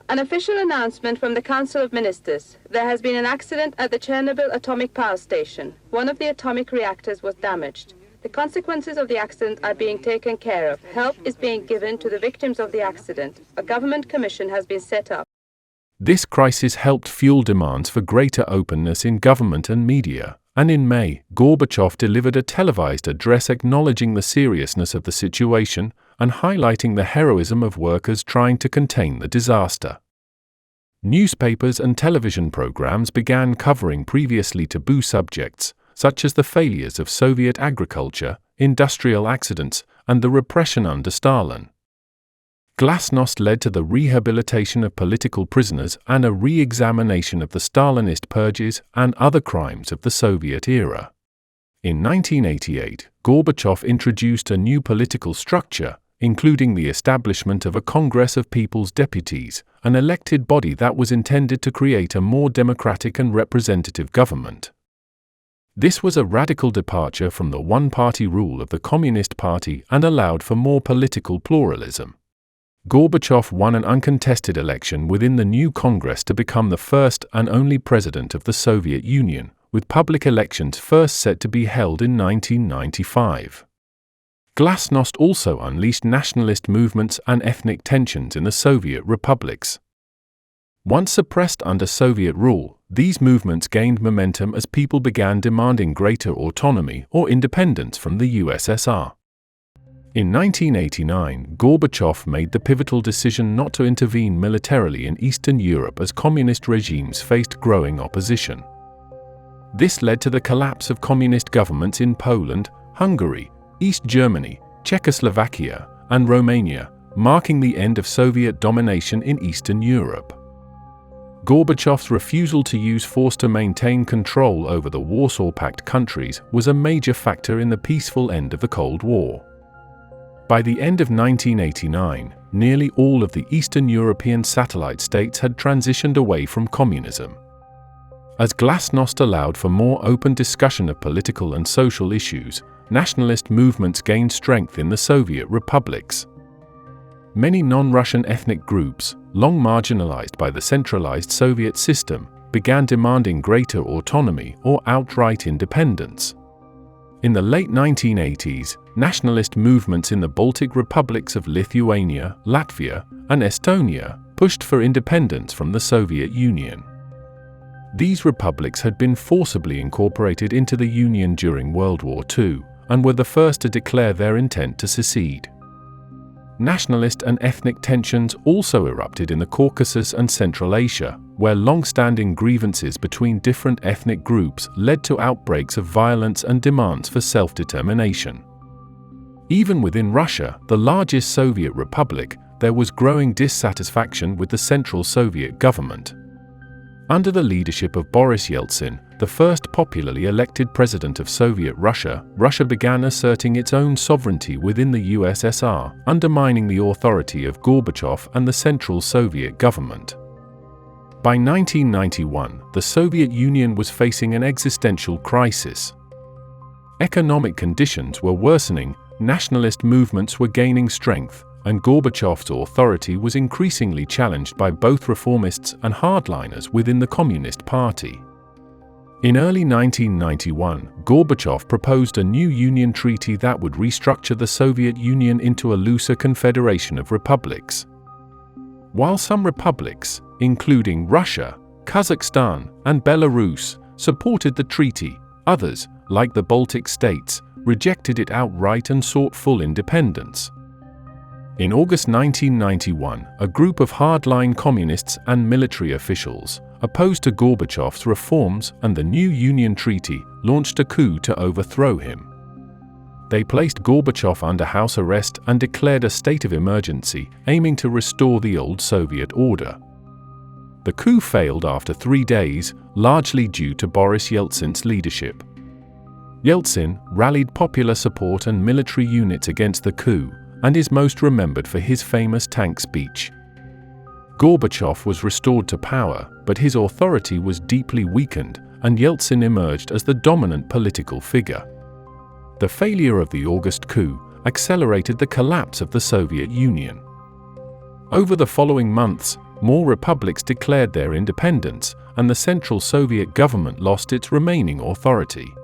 An official announcement from the Council of Ministers. There has been an accident at the Chernobyl atomic power station. One of the atomic reactors was damaged. The consequences of the accident are being taken care of. Help is being given to the victims of the accident. A government commission has been set up. This crisis helped fuel demands for greater openness in government and media, and in May, Gorbachev delivered a televised address acknowledging the seriousness of the situation and highlighting the heroism of workers trying to contain the disaster. Newspapers and television programs began covering previously taboo subjects, such as the failures of Soviet agriculture, industrial accidents, and the repression under Stalin. Glasnost led to the rehabilitation of political prisoners and a re-examination of the Stalinist purges and other crimes of the Soviet era. In 1988, Gorbachev introduced a new political structure, including the establishment of a Congress of People's Deputies, an elected body that was intended to create a more democratic and representative government. This was a radical departure from the one-party rule of the Communist Party and allowed for more political pluralism. Gorbachev won an uncontested election within the new Congress to become the first and only president of the Soviet Union, with public elections first set to be held in 1995. Glasnost also unleashed nationalist movements and ethnic tensions in the Soviet republics. Once suppressed under Soviet rule, these movements gained momentum as people began demanding greater autonomy or independence from the USSR. In 1989, Gorbachev made the pivotal decision not to intervene militarily in Eastern Europe as communist regimes faced growing opposition. This led to the collapse of communist governments in Poland, Hungary, East Germany, Czechoslovakia, and Romania, marking the end of Soviet domination in Eastern Europe. Gorbachev's refusal to use force to maintain control over the Warsaw Pact countries was a major factor in the peaceful end of the Cold War. By the end of 1989, nearly all of the Eastern European satellite states had transitioned away from communism. As glasnost allowed for more open discussion of political and social issues, nationalist movements gained strength in the Soviet republics. Many non-Russian ethnic groups, long marginalized by the centralized Soviet system, began demanding greater autonomy or outright independence. In the late 1980s, nationalist movements in the Baltic republics of Lithuania, Latvia, and Estonia pushed for independence from the Soviet Union. These republics had been forcibly incorporated into the Union during World War II and were the first to declare their intent to secede. Nationalist and ethnic tensions also erupted in the Caucasus and Central Asia, where long-standing grievances between different ethnic groups led to outbreaks of violence and demands for self-determination. Even within Russia, the largest Soviet republic, there was growing dissatisfaction with the Central Soviet government. Under the leadership of Boris Yeltsin, the first popularly elected president of Soviet Russia, Russia began asserting its own sovereignty within the USSR, undermining the authority of Gorbachev and the Central Soviet government. By 1991, the Soviet Union was facing an existential crisis. Economic conditions were worsening, nationalist movements were gaining strength, and Gorbachev's authority was increasingly challenged by both reformists and hardliners within the Communist Party. In early 1991, Gorbachev proposed a new Union treaty that would restructure the Soviet Union into a looser confederation of republics. While some republics, including Russia, Kazakhstan, and Belarus, supported the treaty, others, like the Baltic states, rejected it outright and sought full independence. In August 1991, a group of hardline communists and military officials, opposed to Gorbachev's reforms and the new Union Treaty, launched a coup to overthrow him. They placed Gorbachev under house arrest and declared a state of emergency, aiming to restore the old Soviet order. The coup failed after 3 days, largely due to Boris Yeltsin's leadership. Yeltsin rallied popular support and military units against the coup, and is most remembered for his famous tank speech. Gorbachev was restored to power, but his authority was deeply weakened, and Yeltsin emerged as the dominant political figure. The failure of the August coup accelerated the collapse of the Soviet Union. Over the following months, more republics declared their independence, and the Central Soviet government lost its remaining authority.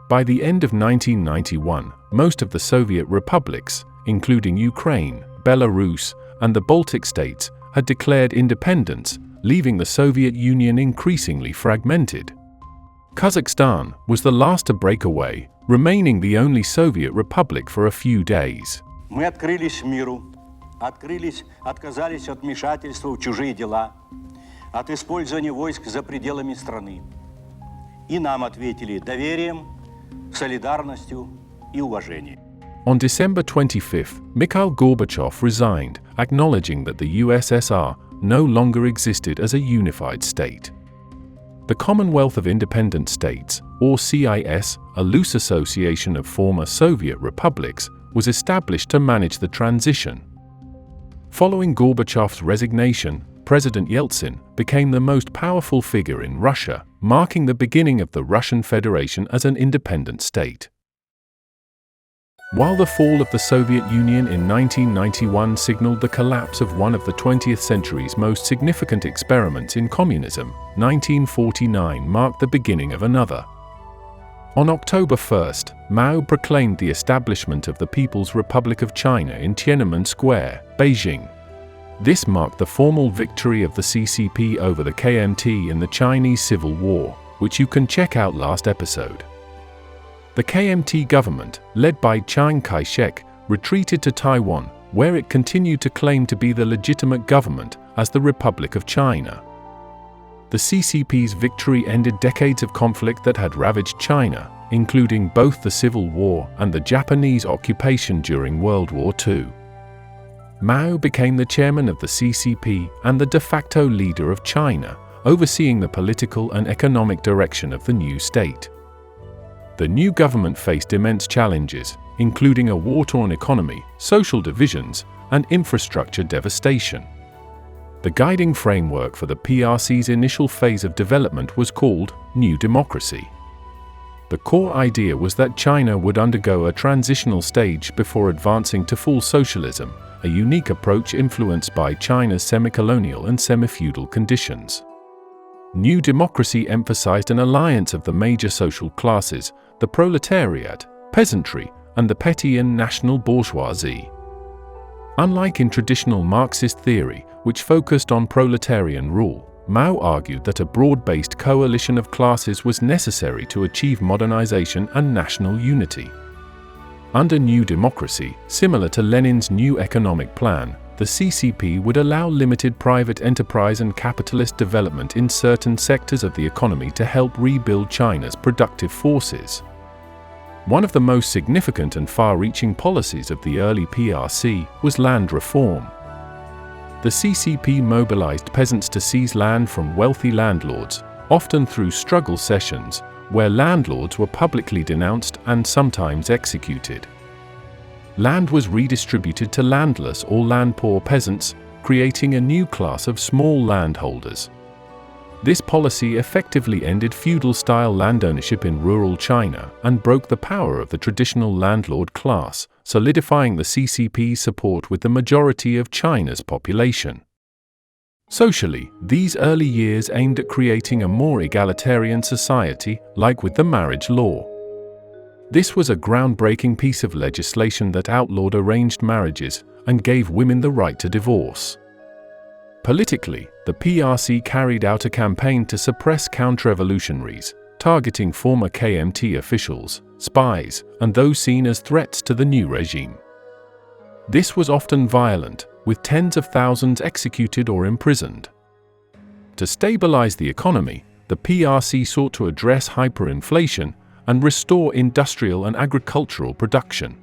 By the end of 1991, most of the Soviet republics, including Ukraine, Belarus, and the Baltic states, had declared independence, leaving the Soviet Union increasingly fragmented. Kazakhstan was the last to break away, remaining the only Soviet republic for a few days. Мы открылись миру, отказались от вмешательства в чужие дела, от использования войск за пределами страны. И нам ответили доверием, солидарностью и уважением. On December 25, Mikhail Gorbachev resigned, acknowledging that the USSR no longer existed as a unified state. The Commonwealth of Independent States, or CIS, a loose association of former Soviet republics, was established to manage the transition. Following Gorbachev's resignation, President Yeltsin became the most powerful figure in Russia, marking the beginning of the Russian Federation as an independent state. While the fall of the Soviet Union in 1991 signaled the collapse of one of the 20th century's most significant experiments in communism, 1949 marked the beginning of another. On October 1st, Mao proclaimed the establishment of the People's Republic of China in Tiananmen Square, Beijing. This marked the formal victory of the CCP over the KMT in the Chinese Civil War, which you can check out last episode. The KMT government, led by Chiang Kai-shek, retreated to Taiwan, where it continued to claim to be the legitimate government as the Republic of China. The CCP's victory ended decades of conflict that had ravaged China, including both the Civil War and the Japanese occupation during World War II. Mao became the chairman of the CCP and the de facto leader of China, overseeing the political and economic direction of the new state. The new government faced immense challenges, including a war-torn economy, social divisions, and infrastructure devastation. The guiding framework for the PRC's initial phase of development was called New Democracy. The core idea was that China would undergo a transitional stage before advancing to full socialism, a unique approach influenced by China's semi-colonial and semi-feudal conditions. New Democracy emphasized an alliance of the major social classes, the proletariat, peasantry, and the petty and national bourgeoisie. Unlike in traditional Marxist theory, which focused on proletarian rule, Mao argued that a broad-based coalition of classes was necessary to achieve modernization and national unity. Under New Democracy, similar to Lenin's New Economic Plan, the CCP would allow limited private enterprise and capitalist development in certain sectors of the economy to help rebuild China's productive forces. One of the most significant and far-reaching policies of the early PRC was land reform. The CCP mobilized peasants to seize land from wealthy landlords, often through struggle sessions, where landlords were publicly denounced and sometimes executed. Land was redistributed to landless or land-poor peasants, creating a new class of small landholders. This policy effectively ended feudal-style landownership in rural China and broke the power of the traditional landlord class, solidifying the CCP's support with the majority of China's population. Socially, these early years aimed at creating a more egalitarian society, like with the marriage law. This was a groundbreaking piece of legislation that outlawed arranged marriages and gave women the right to divorce. Politically, the PRC carried out a campaign to suppress counter-revolutionaries, targeting former KMT officials, spies, and those seen as threats to the new regime. This was often violent, with tens of thousands executed or imprisoned. To stabilize the economy, the PRC sought to address hyperinflation and restore industrial and agricultural production.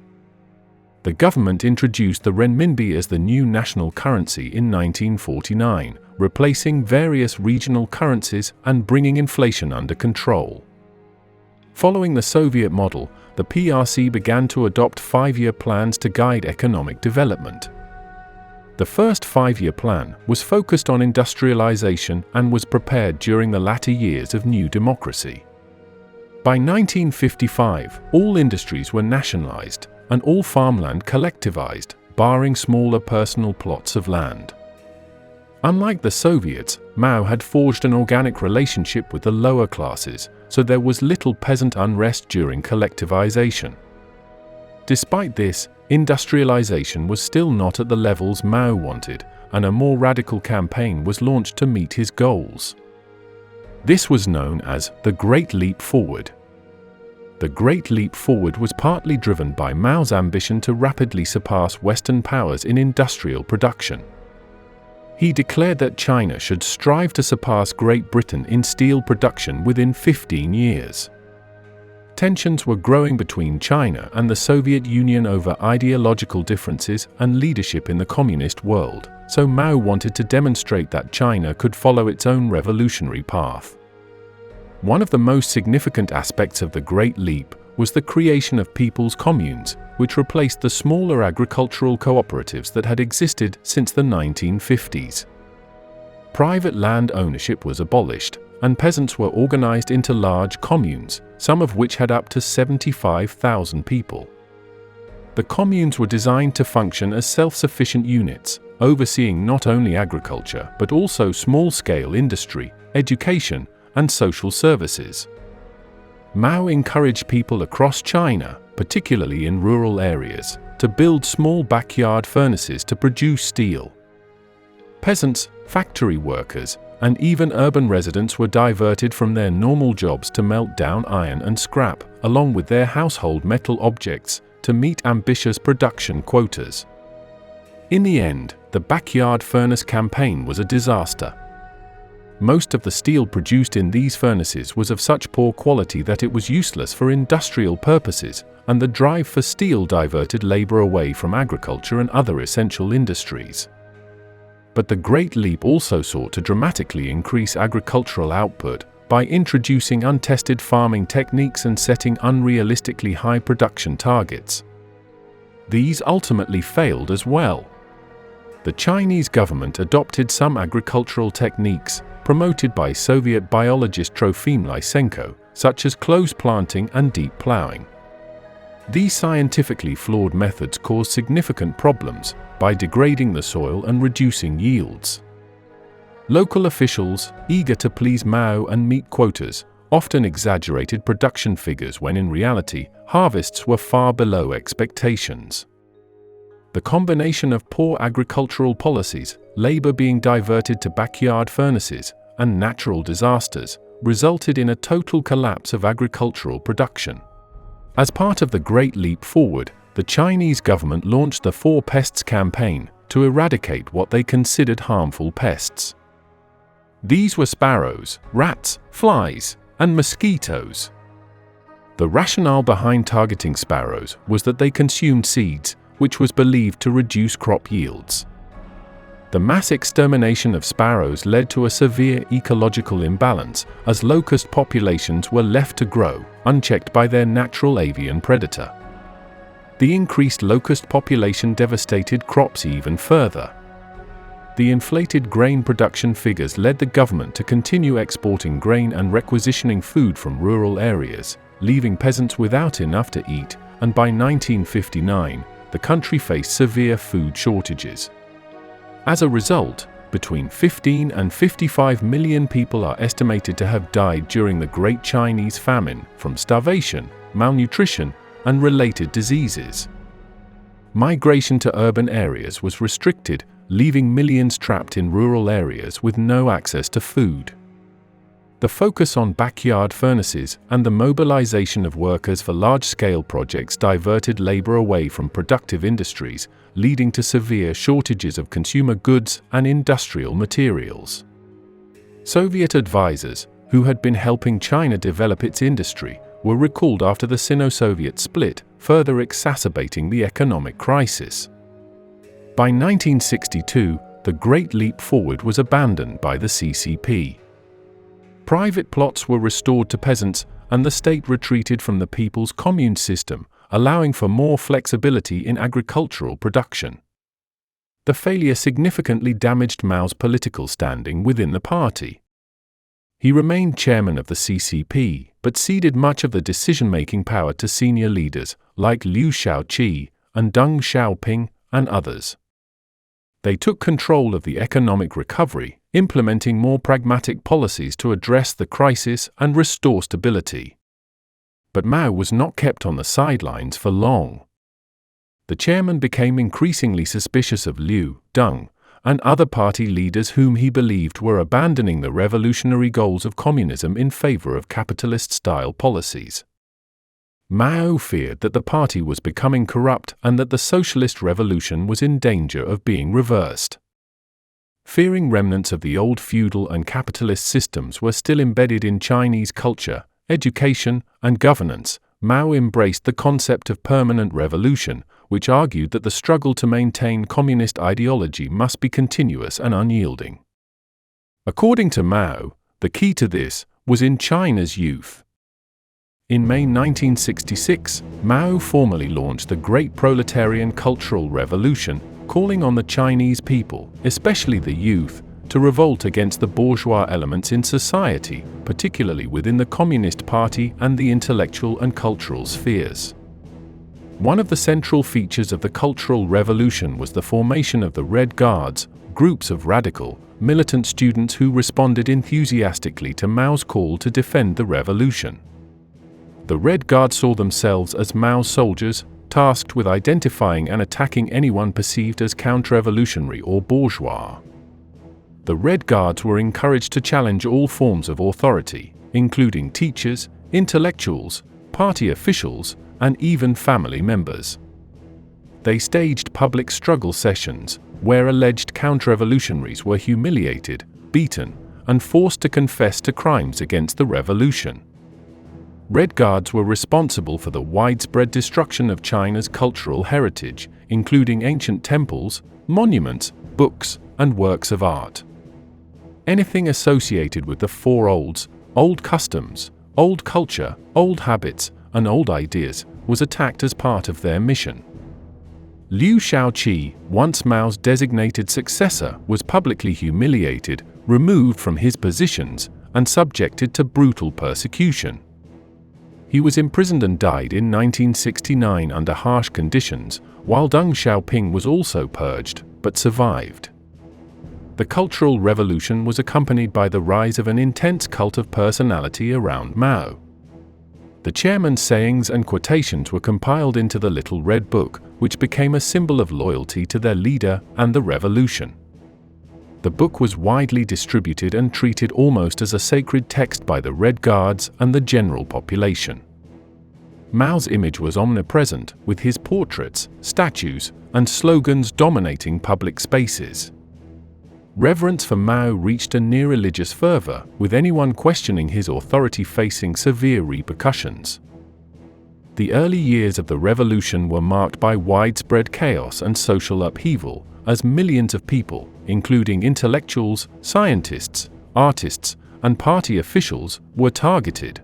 The government introduced the renminbi as the new national currency in 1949, replacing various regional currencies and bringing inflation under control. Following the Soviet model, the PRC began to adopt 5-year plans to guide economic development. The first 5-year plan was focused on industrialization and was prepared during the latter years of New Democracy. By 1955, all industries were nationalized and all farmland collectivized, barring smaller personal plots of land. Unlike the Soviets, Mao had forged an organic relationship with the lower classes, so there was little peasant unrest during collectivization. Despite this, industrialization was still not at the levels Mao wanted, and a more radical campaign was launched to meet his goals. This was known as the Great Leap Forward. The Great Leap Forward was partly driven by Mao's ambition to rapidly surpass Western powers in industrial production. He declared that China should strive to surpass Great Britain in steel production within 15 years. Tensions were growing between China and the Soviet Union over ideological differences and leadership in the communist world, so Mao wanted to demonstrate that China could follow its own revolutionary path. One of the most significant aspects of the Great Leap was the creation of people's communes, which replaced the smaller agricultural cooperatives that had existed since the 1950s. Private land ownership was abolished, and peasants were organized into large communes, some of which had up to 75,000 people. The communes were designed to function as self-sufficient units, overseeing not only agriculture but also small-scale industry, education, and social services. Mao encouraged people across China, particularly in rural areas, to build small backyard furnaces to produce steel. Peasants, factory workers, and even urban residents were diverted from their normal jobs to melt down iron and scrap, along with their household metal objects, to meet ambitious production quotas. In the end, the backyard furnace campaign was a disaster. Most of the steel produced in these furnaces was of such poor quality that it was useless for industrial purposes, and the drive for steel diverted labor away from agriculture and other essential industries. But the Great Leap also sought to dramatically increase agricultural output by introducing untested farming techniques and setting unrealistically high production targets. These ultimately failed as well. The Chinese government adopted some agricultural techniques promoted by Soviet biologist Trofim Lysenko, such as close planting and deep plowing. These scientifically flawed methods caused significant problems by degrading the soil and reducing yields. Local officials, eager to please Mao and meet quotas, often exaggerated production figures when in reality, harvests were far below expectations. The combination of poor agricultural policies, labor being diverted to backyard furnaces, and natural disasters resulted in a total collapse of agricultural production. As part of the Great Leap Forward, the Chinese government launched the Four Pests campaign to eradicate what they considered harmful pests. These were sparrows, rats, flies, and mosquitoes. The rationale behind targeting sparrows was that they consumed seeds, which was believed to reduce crop yields. The mass extermination of sparrows led to a severe ecological imbalance, as locust populations were left to grow, unchecked by their natural avian predator. The increased locust population devastated crops even further. The inflated grain production figures led the government to continue exporting grain and requisitioning food from rural areas, leaving peasants without enough to eat, and by 1959, the country faced severe food shortages. As a result, between 15 and 55 million people are estimated to have died during the Great Chinese Famine from starvation, malnutrition, and related diseases. Migration to urban areas was restricted, leaving millions trapped in rural areas with no access to food. The focus on backyard furnaces and the mobilization of workers for large-scale projects diverted labor away from productive industries, leading to severe shortages of consumer goods and industrial materials. Soviet advisors, who had been helping China develop its industry, were recalled after the Sino-Soviet split, further exacerbating the economic crisis. By 1962, the Great Leap Forward was abandoned by the CCP. Private plots were restored to peasants, and the state retreated from the People's Commune system, allowing for more flexibility in agricultural production. The failure significantly damaged Mao's political standing within the party. He remained chairman of the CCP, but ceded much of the decision-making power to senior leaders like Liu Shaoqi and Deng Xiaoping and others. They took control of the economic recovery, implementing more pragmatic policies to address the crisis and restore stability. But Mao was not kept on the sidelines for long. The chairman became increasingly suspicious of Liu, Deng, and other party leaders whom he believed were abandoning the revolutionary goals of communism in favor of capitalist-style policies. Mao feared that the party was becoming corrupt and that the socialist revolution was in danger of being reversed. Fearing remnants of the old feudal and capitalist systems were still embedded in Chinese culture, education, and governance, Mao embraced the concept of permanent revolution, which argued that the struggle to maintain communist ideology must be continuous and unyielding. According to Mao, the key to this was in China's youth. In May 1966, Mao formally launched the Great Proletarian Cultural Revolution, calling on the Chinese people, especially the youth, to revolt against the bourgeois elements in society, particularly within the Communist Party and the intellectual and cultural spheres. One of the central features of the Cultural Revolution was the formation of the Red Guards, groups of radical, militant students who responded enthusiastically to Mao's call to defend the revolution. The Red Guard saw themselves as Mao's soldiers, tasked with identifying and attacking anyone perceived as counter-revolutionary or bourgeois. The Red Guards were encouraged to challenge all forms of authority, including teachers, intellectuals, party officials, and even family members. They staged public struggle sessions, where alleged counter-revolutionaries were humiliated, beaten, and forced to confess to crimes against the revolution. Red Guards were responsible for the widespread destruction of China's cultural heritage, including ancient temples, monuments, books, and works of art. Anything associated with the Four Olds, old customs, old culture, old habits, and old ideas, was attacked as part of their mission. Liu Shaoqi, once Mao's designated successor, was publicly humiliated, removed from his positions, and subjected to brutal persecution. He was imprisoned and died in 1969 under harsh conditions, while Deng Xiaoping was also purged, but survived. The Cultural Revolution was accompanied by the rise of an intense cult of personality around Mao. The chairman's sayings and quotations were compiled into the Little Red Book, which became a symbol of loyalty to their leader and the revolution. The book was widely distributed and treated almost as a sacred text by the Red Guards and the general population. Mao's image was omnipresent, with his portraits, statues, and slogans dominating public spaces. Reverence for Mao reached a near-religious fervor, with anyone questioning his authority facing severe repercussions. The early years of the revolution were marked by widespread chaos and social upheaval, as millions of people, including intellectuals, scientists, artists, and party officials, were targeted.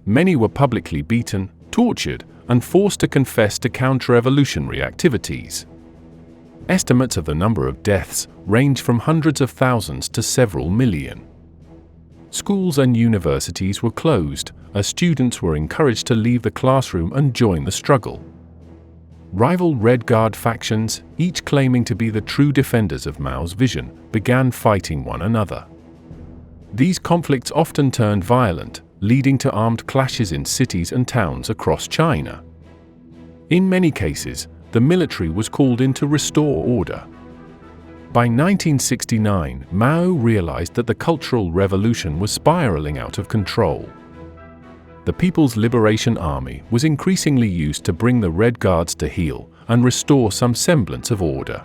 Many were publicly beaten, tortured, and forced to confess to counter-revolutionary activities. Estimates of the number of deaths range from hundreds of thousands to several million. Schools and universities were closed, as students were encouraged to leave the classroom and join the struggle. Rival Red Guard factions, each claiming to be the true defenders of Mao's vision, began fighting one another. These conflicts often turned violent, leading to armed clashes in cities and towns across China. In many cases, the military was called in to restore order. By 1969, Mao realized that the Cultural Revolution was spiraling out of control. The People's Liberation Army was increasingly used to bring the Red Guards to heel and restore some semblance of order.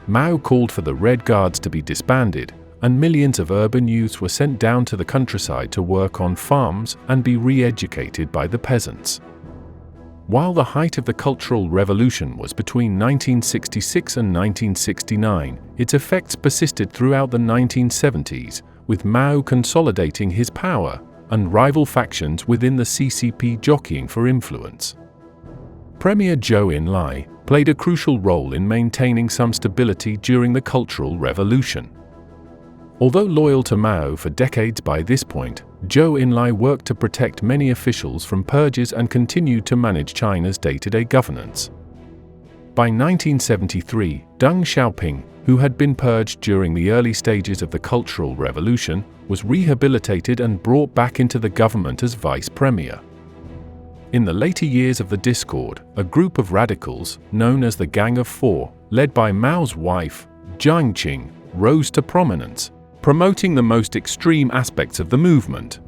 Mao called for the Red Guards to be disbanded, and millions of urban youths were sent down to the countryside to work on farms and be re-educated by the peasants. While the height of the Cultural Revolution was between 1966 and 1969, its effects persisted throughout the 1970s, with Mao consolidating his power and rival factions within the CCP jockeying for influence. Premier Zhou Enlai played a crucial role in maintaining some stability during the Cultural Revolution. Although loyal to Mao for decades by this point, Zhou Enlai worked to protect many officials from purges and continued to manage China's day-to-day governance. By 1973, Deng Xiaoping, who had been purged during the early stages of the Cultural Revolution, was rehabilitated and brought back into the government as vice premier. In the later years of the discord, a group of radicals, known as the Gang of Four, led by Mao's wife, Jiang Qing, rose to prominence, promoting the most extreme aspects of the movement.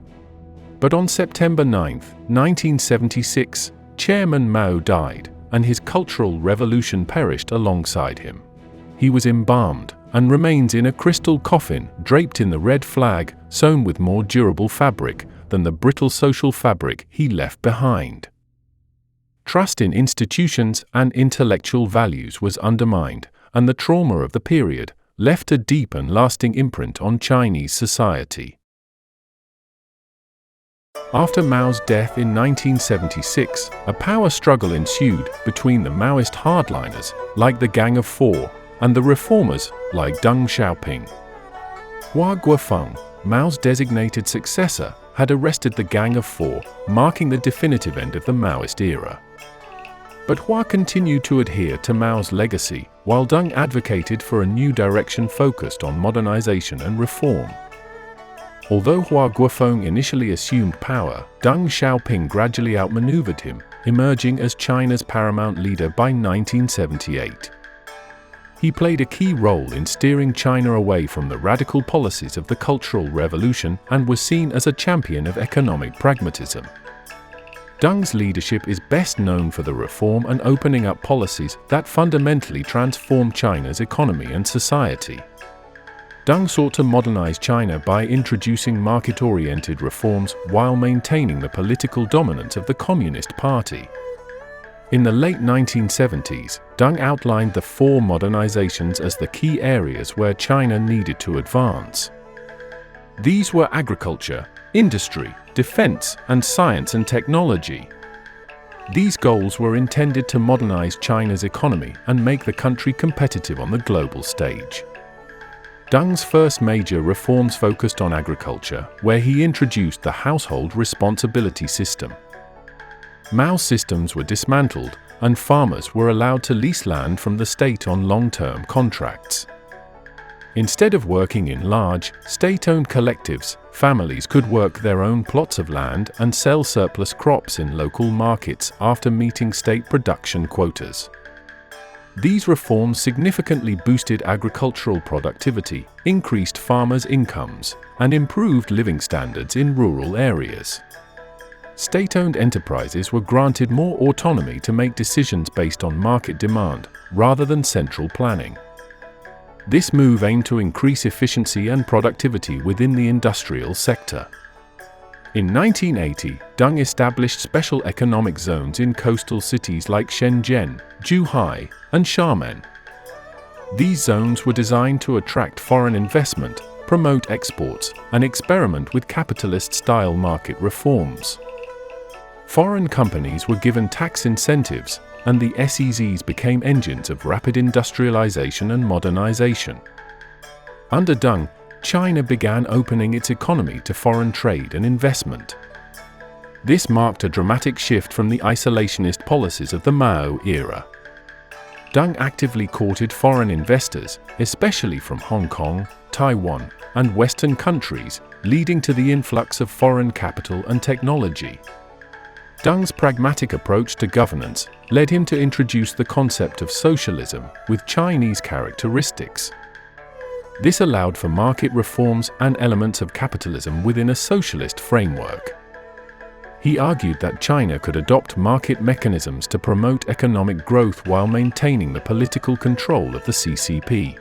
But on September 9, 1976, Chairman Mao died, and his Cultural Revolution perished alongside him. He was embalmed, and remains in a crystal coffin draped in the red flag, sewn with more durable fabric than the brittle social fabric he left behind. Trust in institutions and intellectual values was undermined, and the trauma of the period left a deep and lasting imprint on Chinese society. After Mao's death in 1976, a power struggle ensued between the Maoist hardliners, like the Gang of Four, and the reformers, like Deng Xiaoping. Hua Guofeng, Mao's designated successor, had arrested the Gang of Four, marking the definitive end of the Maoist era. But Hua continued to adhere to Mao's legacy, while Deng advocated for a new direction focused on modernization and reform. Although Hua Guofeng initially assumed power, Deng Xiaoping gradually outmaneuvered him, emerging as China's paramount leader by 1978. He played a key role in steering China away from the radical policies of the Cultural Revolution and was seen as a champion of economic pragmatism. Deng's leadership is best known for the reform and opening up policies that fundamentally transformed China's economy and society. Deng sought to modernize China by introducing market-oriented reforms while maintaining the political dominance of the Communist Party. In the late 1970s, Deng outlined the 4 modernizations as the key areas where China needed to advance. These were agriculture, industry, defense, and science and technology. These goals were intended to modernize China's economy and make the country competitive on the global stage. Deng's first major reforms focused on agriculture, where he introduced the household responsibility system. Mao's systems were dismantled, and farmers were allowed to lease land from the state on long-term contracts. Instead of working in large, state-owned collectives, families could work their own plots of land and sell surplus crops in local markets after meeting state production quotas. These reforms significantly boosted agricultural productivity, increased farmers' incomes, and improved living standards in rural areas. State-owned enterprises were granted more autonomy to make decisions based on market demand, rather than central planning. This move aimed to increase efficiency and productivity within the industrial sector. In 1980, Deng established special economic zones in coastal cities like Shenzhen, Zhuhai, and Xiamen. These zones were designed to attract foreign investment, promote exports, and experiment with capitalist-style market reforms. Foreign companies were given tax incentives, and the SEZs became engines of rapid industrialization and modernization. Under Deng, China began opening its economy to foreign trade and investment. This marked a dramatic shift from the isolationist policies of the Mao era. Deng actively courted foreign investors, especially from Hong Kong, Taiwan, and Western countries, leading to the influx of foreign capital and technology. Deng's pragmatic approach to governance led him to introduce the concept of socialism with Chinese characteristics. This allowed for market reforms and elements of capitalism within a socialist framework. He argued that China could adopt market mechanisms to promote economic growth while maintaining the political control of the CCP.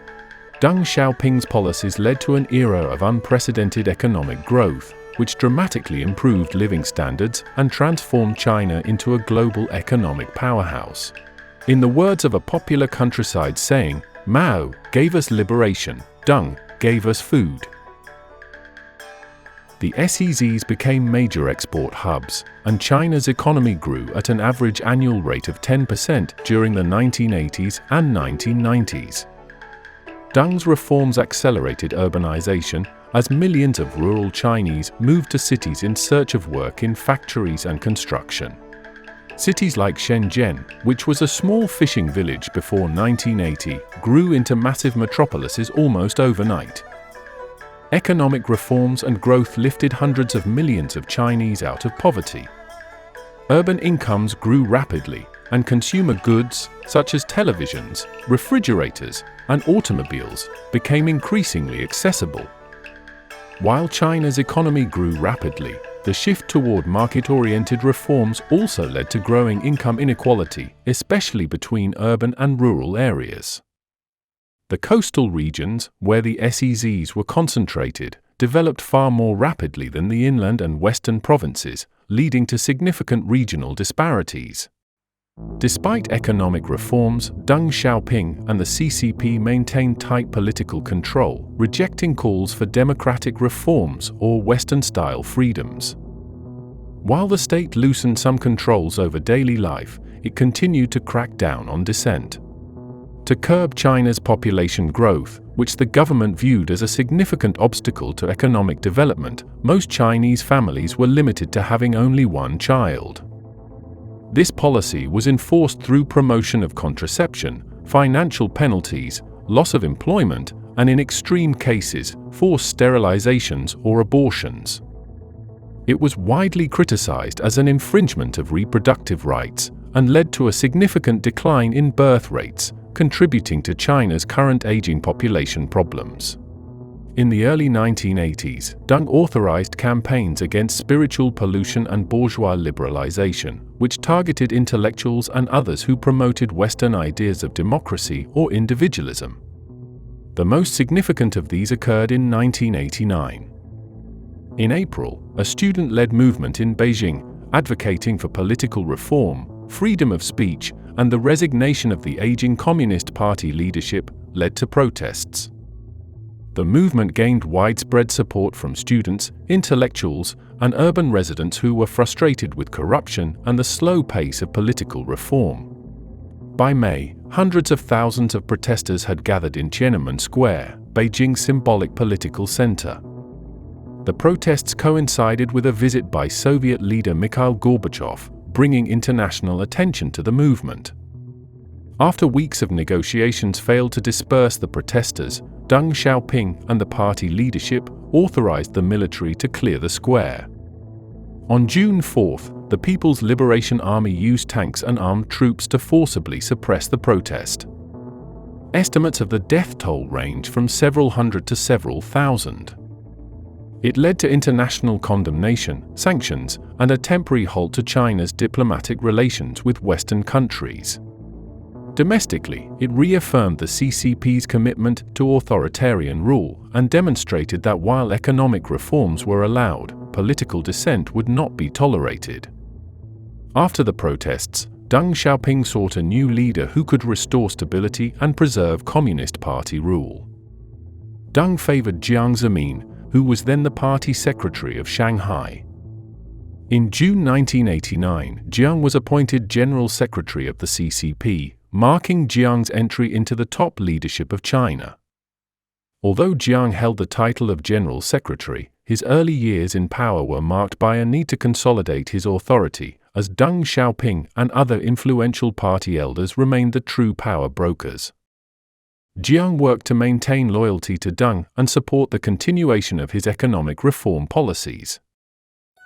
Deng Xiaoping's policies led to an era of unprecedented economic growth, which dramatically improved living standards and transformed China into a global economic powerhouse. In the words of a popular countryside saying, "Mao gave us liberation, Deng gave us food." The SEZs became major export hubs, and China's economy grew at an average annual rate of 10% during the 1980s and 1990s. Deng's reforms accelerated urbanization, as millions of rural Chinese moved to cities in search of work in factories and construction. Cities like Shenzhen, which was a small fishing village before 1980, grew into massive metropolises almost overnight. Economic reforms and growth lifted hundreds of millions of Chinese out of poverty. Urban incomes grew rapidly, and consumer goods, such as televisions, refrigerators, and automobiles, became increasingly accessible. While China's economy grew rapidly, the shift toward market-oriented reforms also led to growing income inequality, especially between urban and rural areas. The coastal regions, where the SEZs were concentrated, developed far more rapidly than the inland and western provinces, leading to significant regional disparities. Despite economic reforms, Deng Xiaoping and the CCP maintained tight political control, rejecting calls for democratic reforms or Western-style freedoms. While the state loosened some controls over daily life, it continued to crack down on dissent. To curb China's population growth, which the government viewed as a significant obstacle to economic development, most Chinese families were limited to having only one child. This policy was enforced through promotion of contraception, financial penalties, loss of employment, and in extreme cases, forced sterilizations or abortions. It was widely criticized as an infringement of reproductive rights and led to a significant decline in birth rates, contributing to China's current aging population problems. In the early 1980s, Deng authorized campaigns against spiritual pollution and bourgeois liberalization, which targeted intellectuals and others who promoted Western ideas of democracy or individualism. The most significant of these occurred in 1989. In April, a student-led movement in Beijing, advocating for political reform, freedom of speech, and the resignation of the aging Communist Party leadership, led to protests. The movement gained widespread support from students, intellectuals, and urban residents who were frustrated with corruption and the slow pace of political reform. By May, hundreds of thousands of protesters had gathered in Tiananmen Square, Beijing's symbolic political center. The protests coincided with a visit by Soviet leader Mikhail Gorbachev, bringing international attention to the movement. After weeks of negotiations failed to disperse the protesters, Deng Xiaoping and the party leadership authorized the military to clear the square. On June 4, the People's Liberation Army used tanks and armed troops to forcibly suppress the protest. Estimates of the death toll range from several hundred to several thousand. It led to international condemnation, sanctions, and a temporary halt to China's diplomatic relations with Western countries. Domestically, it reaffirmed the CCP's commitment to authoritarian rule and demonstrated that while economic reforms were allowed, political dissent would not be tolerated. After the protests, Deng Xiaoping sought a new leader who could restore stability and preserve Communist Party rule. Deng favored Jiang Zemin, who was then the party secretary of Shanghai. In June 1989, Jiang was appointed General Secretary of the CCP, marking Jiang's entry into the top leadership of China. Although Jiang held the title of General Secretary, his early years in power were marked by a need to consolidate his authority, as Deng Xiaoping and other influential party elders remained the true power brokers. Jiang worked to maintain loyalty to Deng and support the continuation of his economic reform policies.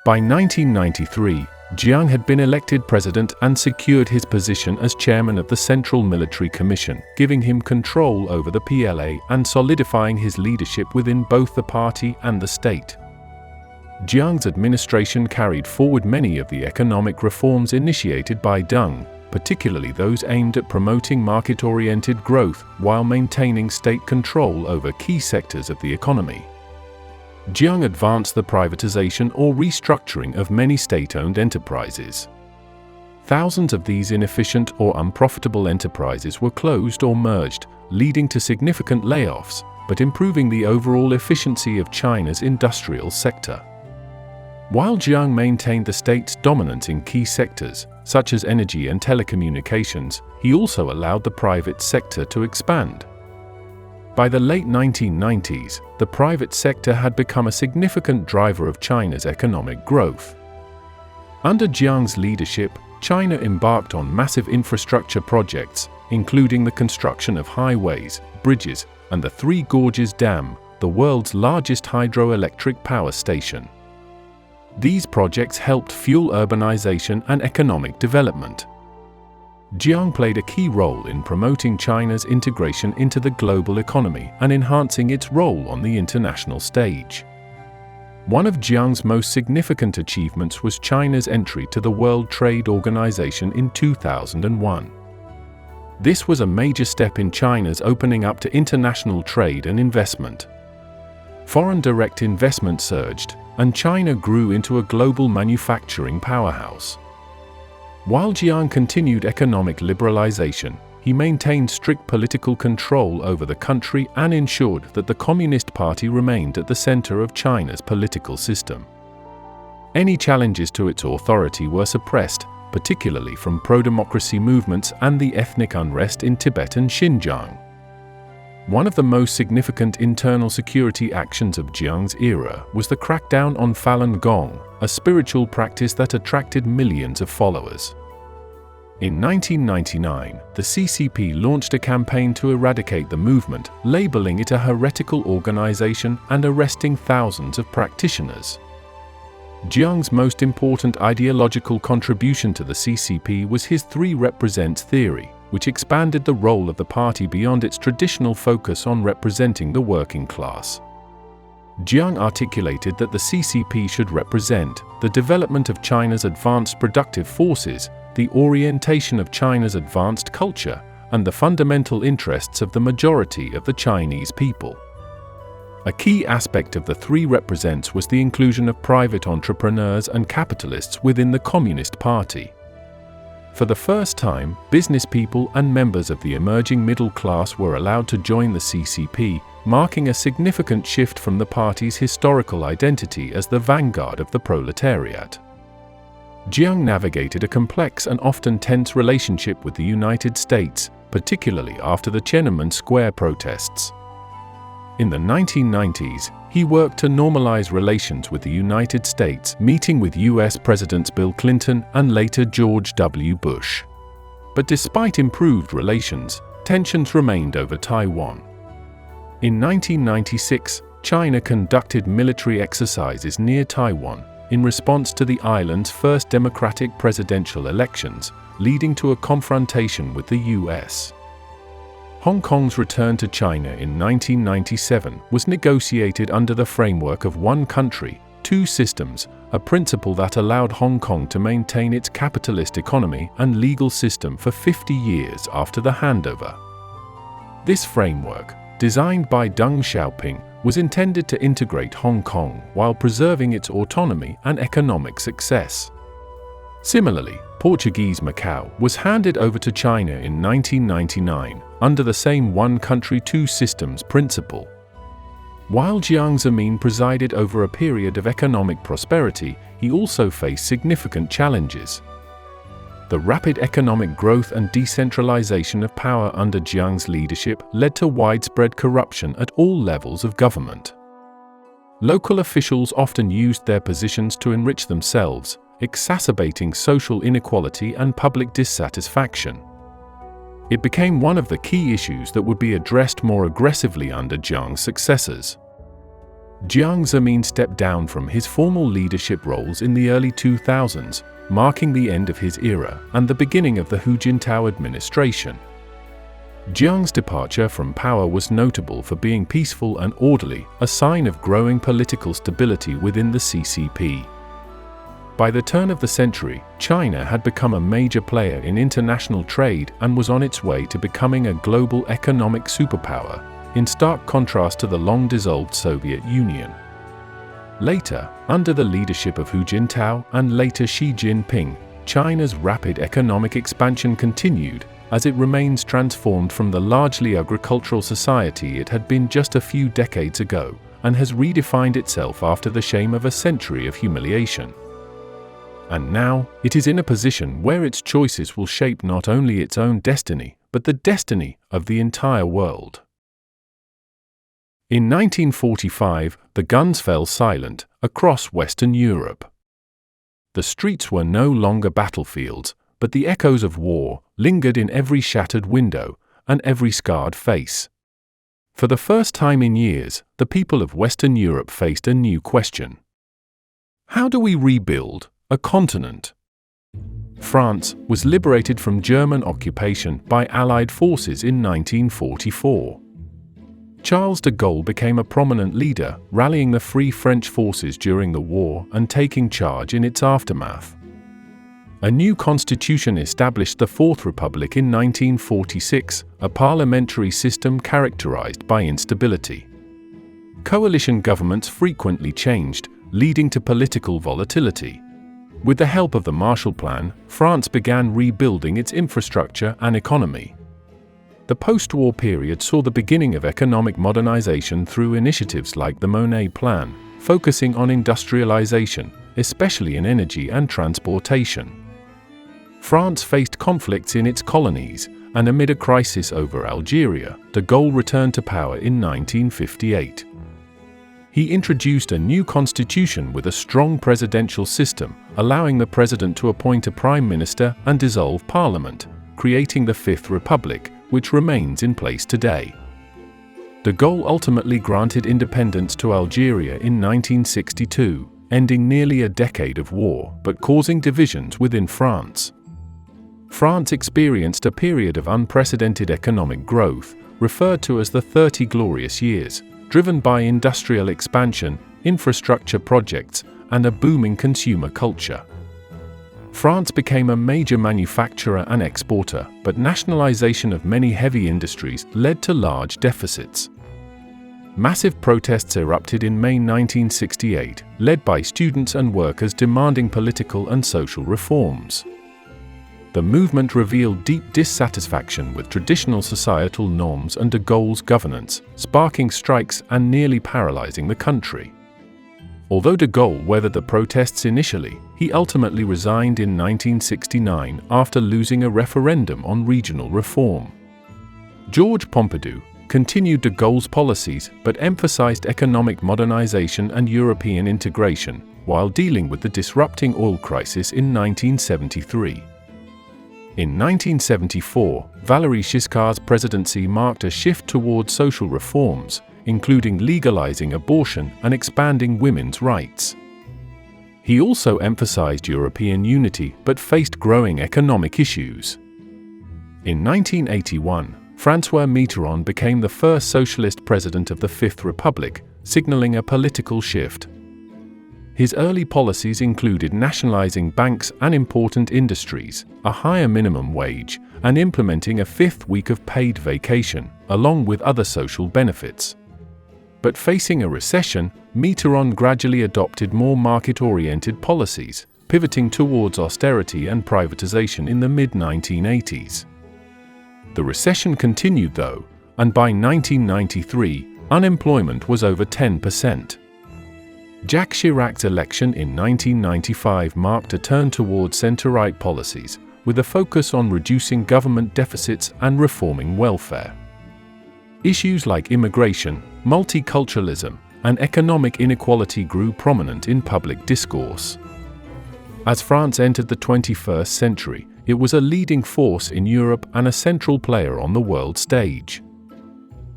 By 1993, Jiang had been elected president and secured his position as chairman of the Central Military Commission, giving him control over the PLA and solidifying his leadership within both the party and the state. Jiang's administration carried forward many of the economic reforms initiated by Deng, particularly those aimed at promoting market-oriented growth while maintaining state control over key sectors of the economy. Jiang advanced the privatization or restructuring of many state-owned enterprises. Thousands of these inefficient or unprofitable enterprises were closed or merged, leading to significant layoffs, but improving the overall efficiency of China's industrial sector. While Jiang maintained the state's dominance in key sectors, such as energy and telecommunications, he also allowed the private sector to expand. By the late 1990s, the private sector had become a significant driver of China's economic growth. Under Jiang's leadership, China embarked on massive infrastructure projects, including the construction of highways, bridges, and the Three Gorges Dam, the world's largest hydroelectric power station. These projects helped fuel urbanization and economic development. Jiang played a key role in promoting China's integration into the global economy and enhancing its role on the international stage. One of Jiang's most significant achievements was China's entry to the World Trade Organization in 2001. This was a major step in China's opening up to international trade and investment. Foreign direct investment surged, and China grew into a global manufacturing powerhouse. While Jiang continued economic liberalization, he maintained strict political control over the country and ensured that the Communist Party remained at the center of China's political system. Any challenges to its authority were suppressed, particularly from pro-democracy movements and the ethnic unrest in Tibet and Xinjiang. One of the most significant internal security actions of Jiang's era was the crackdown on Falun Gong, a spiritual practice that attracted millions of followers. In 1999, the CCP launched a campaign to eradicate the movement, labeling it a heretical organization and arresting thousands of practitioners. Jiang's most important ideological contribution to the CCP was his Three Represents theory, which expanded the role of the party beyond its traditional focus on representing the working class. Jiang articulated that the CCP should represent the development of China's advanced productive forces, the orientation of China's advanced culture, and the fundamental interests of the majority of the Chinese people. A key aspect of the three represents was the inclusion of private entrepreneurs and capitalists within the Communist Party. For the first time, business people and members of the emerging middle class were allowed to join the CCP, marking a significant shift from the party's historical identity as the vanguard of the proletariat. Jiang navigated a complex and often tense relationship with the United States, particularly after the Tiananmen Square protests. In the 1990s, he worked to normalize relations with the United States, meeting with US Presidents Bill Clinton and later George W. Bush. But despite improved relations, tensions remained over Taiwan. In 1996, China conducted military exercises near Taiwan in response to the island's first democratic presidential elections, leading to a confrontation with the US. Hong Kong's return to China in 1997 was negotiated under the framework of one country, two systems, a principle that allowed Hong Kong to maintain its capitalist economy and legal system for 50 years after the handover. This framework, designed by Deng Xiaoping, was intended to integrate Hong Kong while preserving its autonomy and economic success. Similarly, Portuguese Macau was handed over to China in 1999 under the same one country two systems principle. While Jiang Zemin presided over a period of economic prosperity, he also faced significant challenges. The rapid economic growth and decentralization of power under Jiang's leadership led to widespread corruption at all levels of government. Local officials often used their positions to enrich themselves, exacerbating social inequality and public dissatisfaction. It became one of the key issues that would be addressed more aggressively under Jiang's successors. Jiang Zemin stepped down from his formal leadership roles in the early 2000s, marking the end of his era and the beginning of the Hu Jintao administration. Jiang's departure from power was notable for being peaceful and orderly, a sign of growing political stability within the CCP. By the turn of the century, China had become a major player in international trade and was on its way to becoming a global economic superpower, in stark contrast to the long-dissolved Soviet Union. Later, under the leadership of Hu Jintao and later Xi Jinping, China's rapid economic expansion continued, as it remains transformed from the largely agricultural society it had been just a few decades ago, and has redefined itself after the shame of a century of humiliation. And now, it is in a position where its choices will shape not only its own destiny, but the destiny of the entire world. In 1945, the guns fell silent across Western Europe. The streets were no longer battlefields, but the echoes of war lingered in every shattered window and every scarred face. For the first time in years, the people of Western Europe faced a new question. How do we rebuild a continent? France was liberated from German occupation by Allied forces in 1944. Charles de Gaulle became a prominent leader, rallying the Free French forces during the war and taking charge in its aftermath. A new constitution established the Fourth Republic in 1946, a parliamentary system characterized by instability. Coalition governments frequently changed, leading to political volatility. With the help of the Marshall Plan, France began rebuilding its infrastructure and economy. The post-war period saw the beginning of economic modernization through initiatives like the Monet Plan, focusing on industrialization, especially in energy and transportation. France faced conflicts in its colonies, and amid a crisis over Algeria, de Gaulle returned to power in 1958. He introduced a new constitution with a strong presidential system, allowing the president to appoint a prime minister and dissolve parliament, creating the Fifth Republic, which remains in place today. De Gaulle ultimately granted independence to Algeria in 1962, ending nearly a decade of war, but causing divisions within France. France experienced a period of unprecedented economic growth, referred to as the 30 Glorious Years, driven by industrial expansion, infrastructure projects, and a booming consumer culture. France became a major manufacturer and exporter, but nationalization of many heavy industries led to large deficits. Massive protests erupted in May 1968, led by students and workers demanding political and social reforms. The movement revealed deep dissatisfaction with traditional societal norms and de Gaulle's governance, sparking strikes and nearly paralyzing the country. Although de Gaulle weathered the protests initially, he ultimately resigned in 1969 after losing a referendum on regional reform. Georges Pompidou continued de Gaulle's policies but emphasized economic modernization and European integration, while dealing with the disrupting oil crisis in 1973. In 1974, Valéry Giscard's presidency marked a shift toward social reforms, including legalizing abortion and expanding women's rights. He also emphasized European unity but faced growing economic issues. In 1981, François Mitterrand became the first socialist president of the Fifth Republic, signaling a political shift. His early policies included nationalizing banks and important industries, a higher minimum wage, and implementing a fifth week of paid vacation, along with other social benefits. But facing a recession, Mitterrand gradually adopted more market-oriented policies, pivoting towards austerity and privatization in the mid-1980s. The recession continued though, and by 1993, unemployment was over 10%. Jacques Chirac's election in 1995 marked a turn towards centre-right policies, with a focus on reducing government deficits and reforming welfare. Issues like immigration, multiculturalism, and economic inequality grew prominent in public discourse. As France entered the 21st century, it was a leading force in Europe and a central player on the world stage.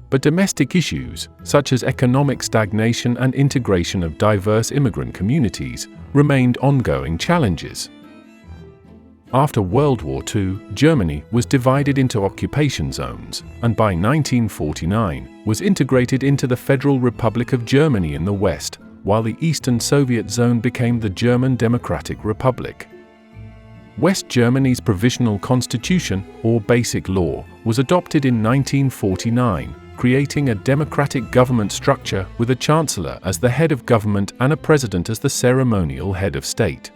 But domestic issues, such as economic stagnation and integration of diverse immigrant communities, remained ongoing challenges. After World War II, Germany was divided into occupation zones, and by 1949 was integrated into the Federal Republic of Germany in the West, while the Eastern Soviet zone became the German Democratic Republic. West Germany's Provisional Constitution, or Basic Law, was adopted in 1949, creating a democratic government structure with a chancellor as the head of government and a president as the ceremonial head of state.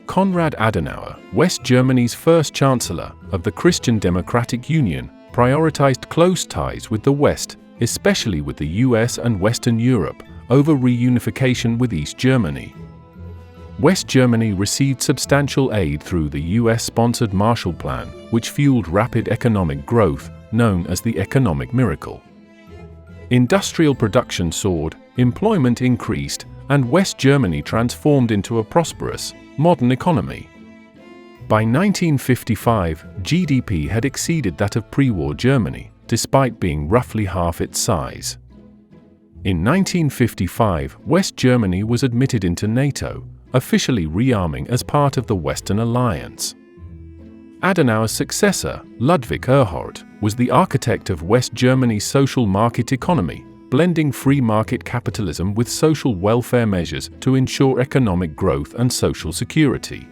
Konrad Adenauer, West Germany's first chancellor of the Christian Democratic Union, prioritized close ties with the West, especially with the US and Western Europe, over reunification with East Germany. West Germany received substantial aid through the US-sponsored Marshall Plan, which fueled rapid economic growth, known as the economic miracle. Industrial production soared, employment increased, and West Germany transformed into a prosperous, modern economy. By 1955, GDP had exceeded that of pre-war Germany, despite being roughly half its size. In 1955, West Germany was admitted into NATO, officially rearming as part of the Western Alliance. Adenauer's successor, Ludwig Erhard, was the architect of West Germany's social market economy, blending free market capitalism with social welfare measures to ensure economic growth and social security.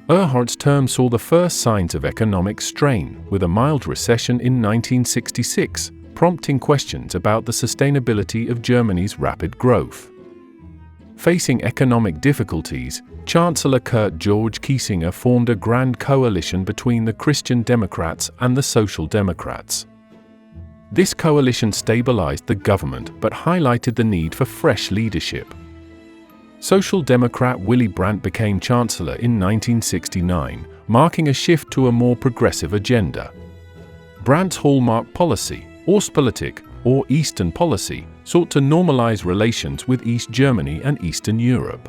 Erhard's term saw the first signs of economic strain, with a mild recession in 1966, prompting questions about the sustainability of Germany's rapid growth. Facing economic difficulties, Chancellor Kurt George Kiesinger formed a grand coalition between the Christian Democrats and the Social Democrats. This coalition stabilized the government but highlighted the need for fresh leadership. Social Democrat Willy Brandt became Chancellor in 1969, marking a shift to a more progressive agenda. Brandt's hallmark policy, Ostpolitik, or Eastern policy, sought to normalize relations with East Germany and Eastern Europe.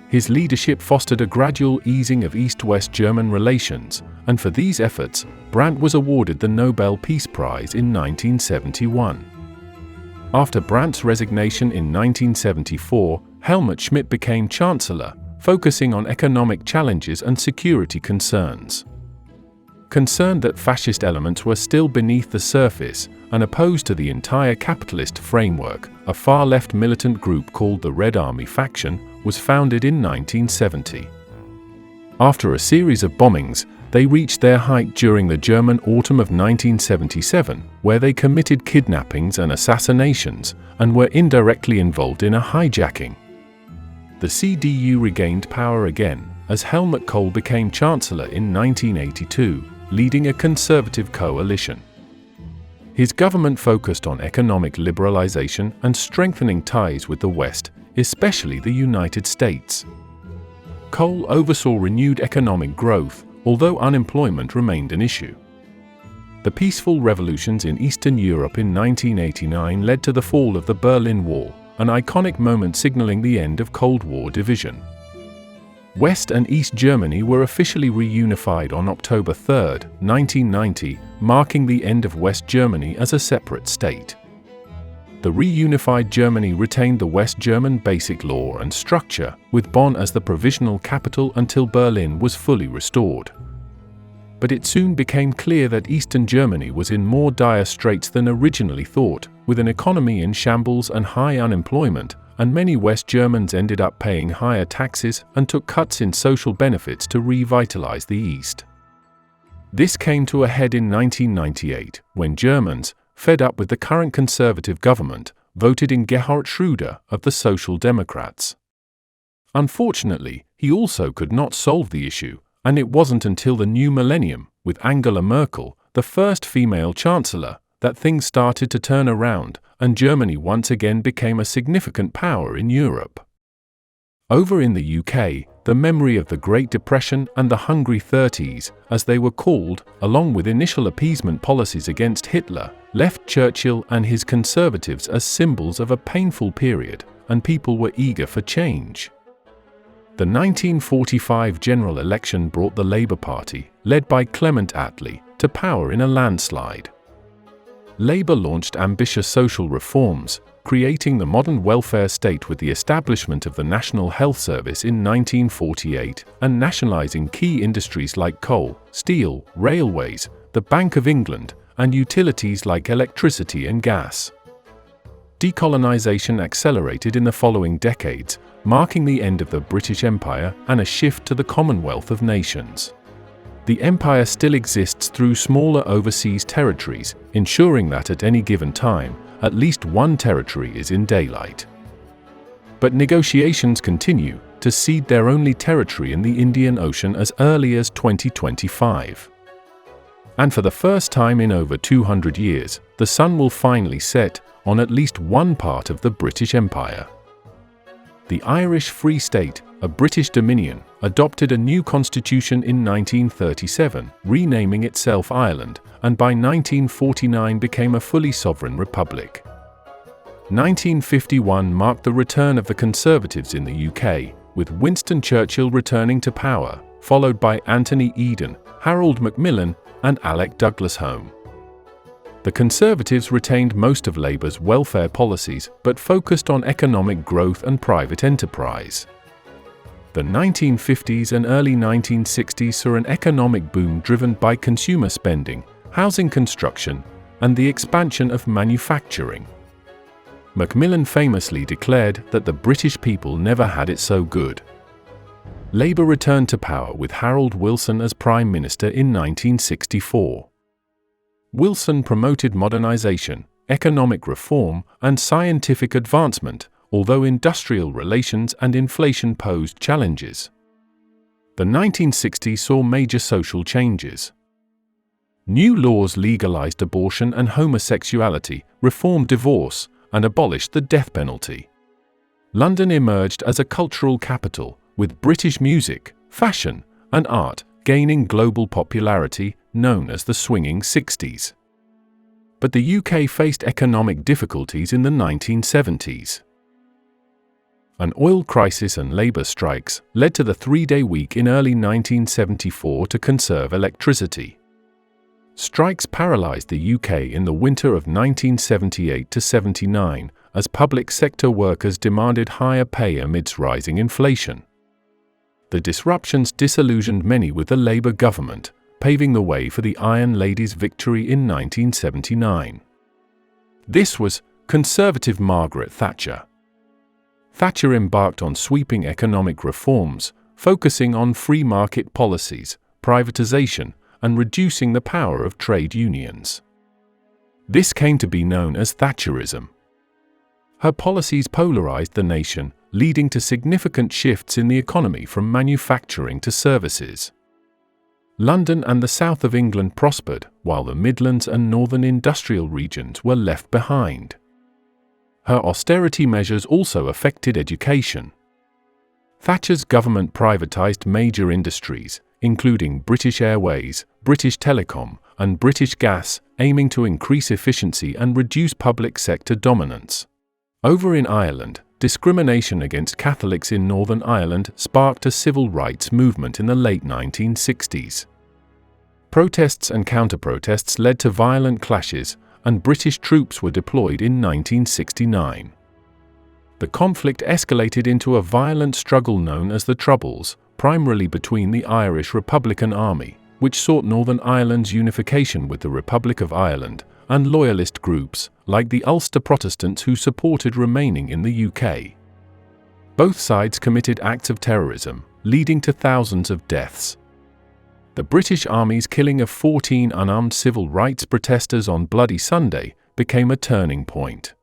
His leadership fostered a gradual easing of East-West German relations, and for these efforts, Brandt was awarded the Nobel Peace Prize in 1971. After Brandt's resignation in 1974, Helmut Schmidt became Chancellor, focusing on economic challenges and security concerns. Concerned that fascist elements were still beneath the surface and opposed to the entire capitalist framework, a far-left militant group called the Red Army Faction was founded in 1970. After a series of bombings, they reached their height during the German autumn of 1977, where they committed kidnappings and assassinations and were indirectly involved in a hijacking. The CDU regained power again, as Helmut Kohl became Chancellor in 1982, leading a conservative coalition. His government focused on economic liberalization and strengthening ties with the West, especially the United States. Kohl oversaw renewed economic growth, although unemployment remained an issue. The peaceful revolutions in Eastern Europe in 1989 led to the fall of the Berlin Wall, an iconic moment signaling the end of Cold War division. West and East Germany were officially reunified on October 3, 1990, marking the end of West Germany as a separate state. The reunified Germany retained the West German basic law and structure, with Bonn as the provisional capital until Berlin was fully restored. But it soon became clear that Eastern Germany was in more dire straits than originally thought, with an economy in shambles and high unemployment, and many West Germans ended up paying higher taxes and took cuts in social benefits to revitalize the East. This came to a head in 1998, when Germans, fed up with the current conservative government, voted in Gerhard Schröder of the Social Democrats. Unfortunately, he also could not solve the issue, and it wasn't until the new millennium, with Angela Merkel, the first female chancellor, that things started to turn around, and Germany once again became a significant power in Europe. Over in the UK, the memory of the Great Depression and the Hungry 30s, as they were called, along with initial appeasement policies against Hitler, left Churchill and his Conservatives as symbols of a painful period, and people were eager for change. The 1945 general election brought the Labour Party, led by Clement Attlee, to power in a landslide. Labour launched ambitious social reforms, creating the modern welfare state with the establishment of the National Health Service in 1948 and nationalising key industries like coal, steel, railways, the Bank of England, and utilities like electricity and gas. Decolonization accelerated in the following decades, marking the end of the British Empire and a shift to the Commonwealth of Nations. The empire still exists through smaller overseas territories, ensuring that at any given time, at least one territory is in daylight. But negotiations continue to cede their only territory in the Indian Ocean as early as 2025. And for the first time in over 200 years, the sun will finally set on at least one part of the British Empire. The Irish Free State, a British dominion, adopted a new constitution in 1937, renaming itself Ireland, and by 1949 became a fully sovereign republic. 1951 marked the return of the Conservatives in the UK, with Winston Churchill returning to power, followed by Anthony Eden, Harold Macmillan, and Alec Douglas Home. The Conservatives retained most of Labour's welfare policies but focused on economic growth and private enterprise. The 1950s and early 1960s saw an economic boom driven by consumer spending, housing construction, and the expansion of manufacturing. Macmillan famously declared that the British people never had it so good. Labour returned to power with Harold Wilson as Prime Minister in 1964. Wilson promoted modernization, economic reform, and scientific advancement, although industrial relations and inflation posed challenges. The 1960s saw major social changes. New laws legalized abortion and homosexuality, reformed divorce, and abolished the death penalty. London emerged as a cultural capital, with British music, fashion, and art gaining global popularity, known as the Swinging 60s. But the UK faced economic difficulties in the 1970s. An oil crisis and labour strikes led to the three-day week in early 1974 to conserve electricity. Strikes paralysed the UK in the winter of 1978 to 79 as public sector workers demanded higher pay amidst rising inflation. The disruptions disillusioned many with the Labour government, paving the way for the Iron Lady's victory in 1979. This was Conservative Margaret Thatcher. Thatcher embarked on sweeping economic reforms, focusing on free market policies, privatization, and reducing the power of trade unions. This came to be known as Thatcherism. Her policies polarized the nation, leading to significant shifts in the economy from manufacturing to services. London and the south of England prospered, while the Midlands and northern industrial regions were left behind. Her austerity measures also affected education. Thatcher's government privatized major industries, including British Airways, British Telecom, and British Gas, aiming to increase efficiency and reduce public sector dominance. Over in Ireland, discrimination against Catholics in Northern Ireland sparked a civil rights movement in the late 1960s. Protests and counter-protests led to violent clashes, and British troops were deployed in 1969. The conflict escalated into a violent struggle known as the Troubles, primarily between the Irish Republican Army, which sought Northern Ireland's unification with the Republic of Ireland, and loyalist groups, like the Ulster Protestants who supported remaining in the UK. Both sides committed acts of terrorism, leading to thousands of deaths. The British Army's killing of 14 unarmed civil rights protesters on Bloody Sunday became a turning point.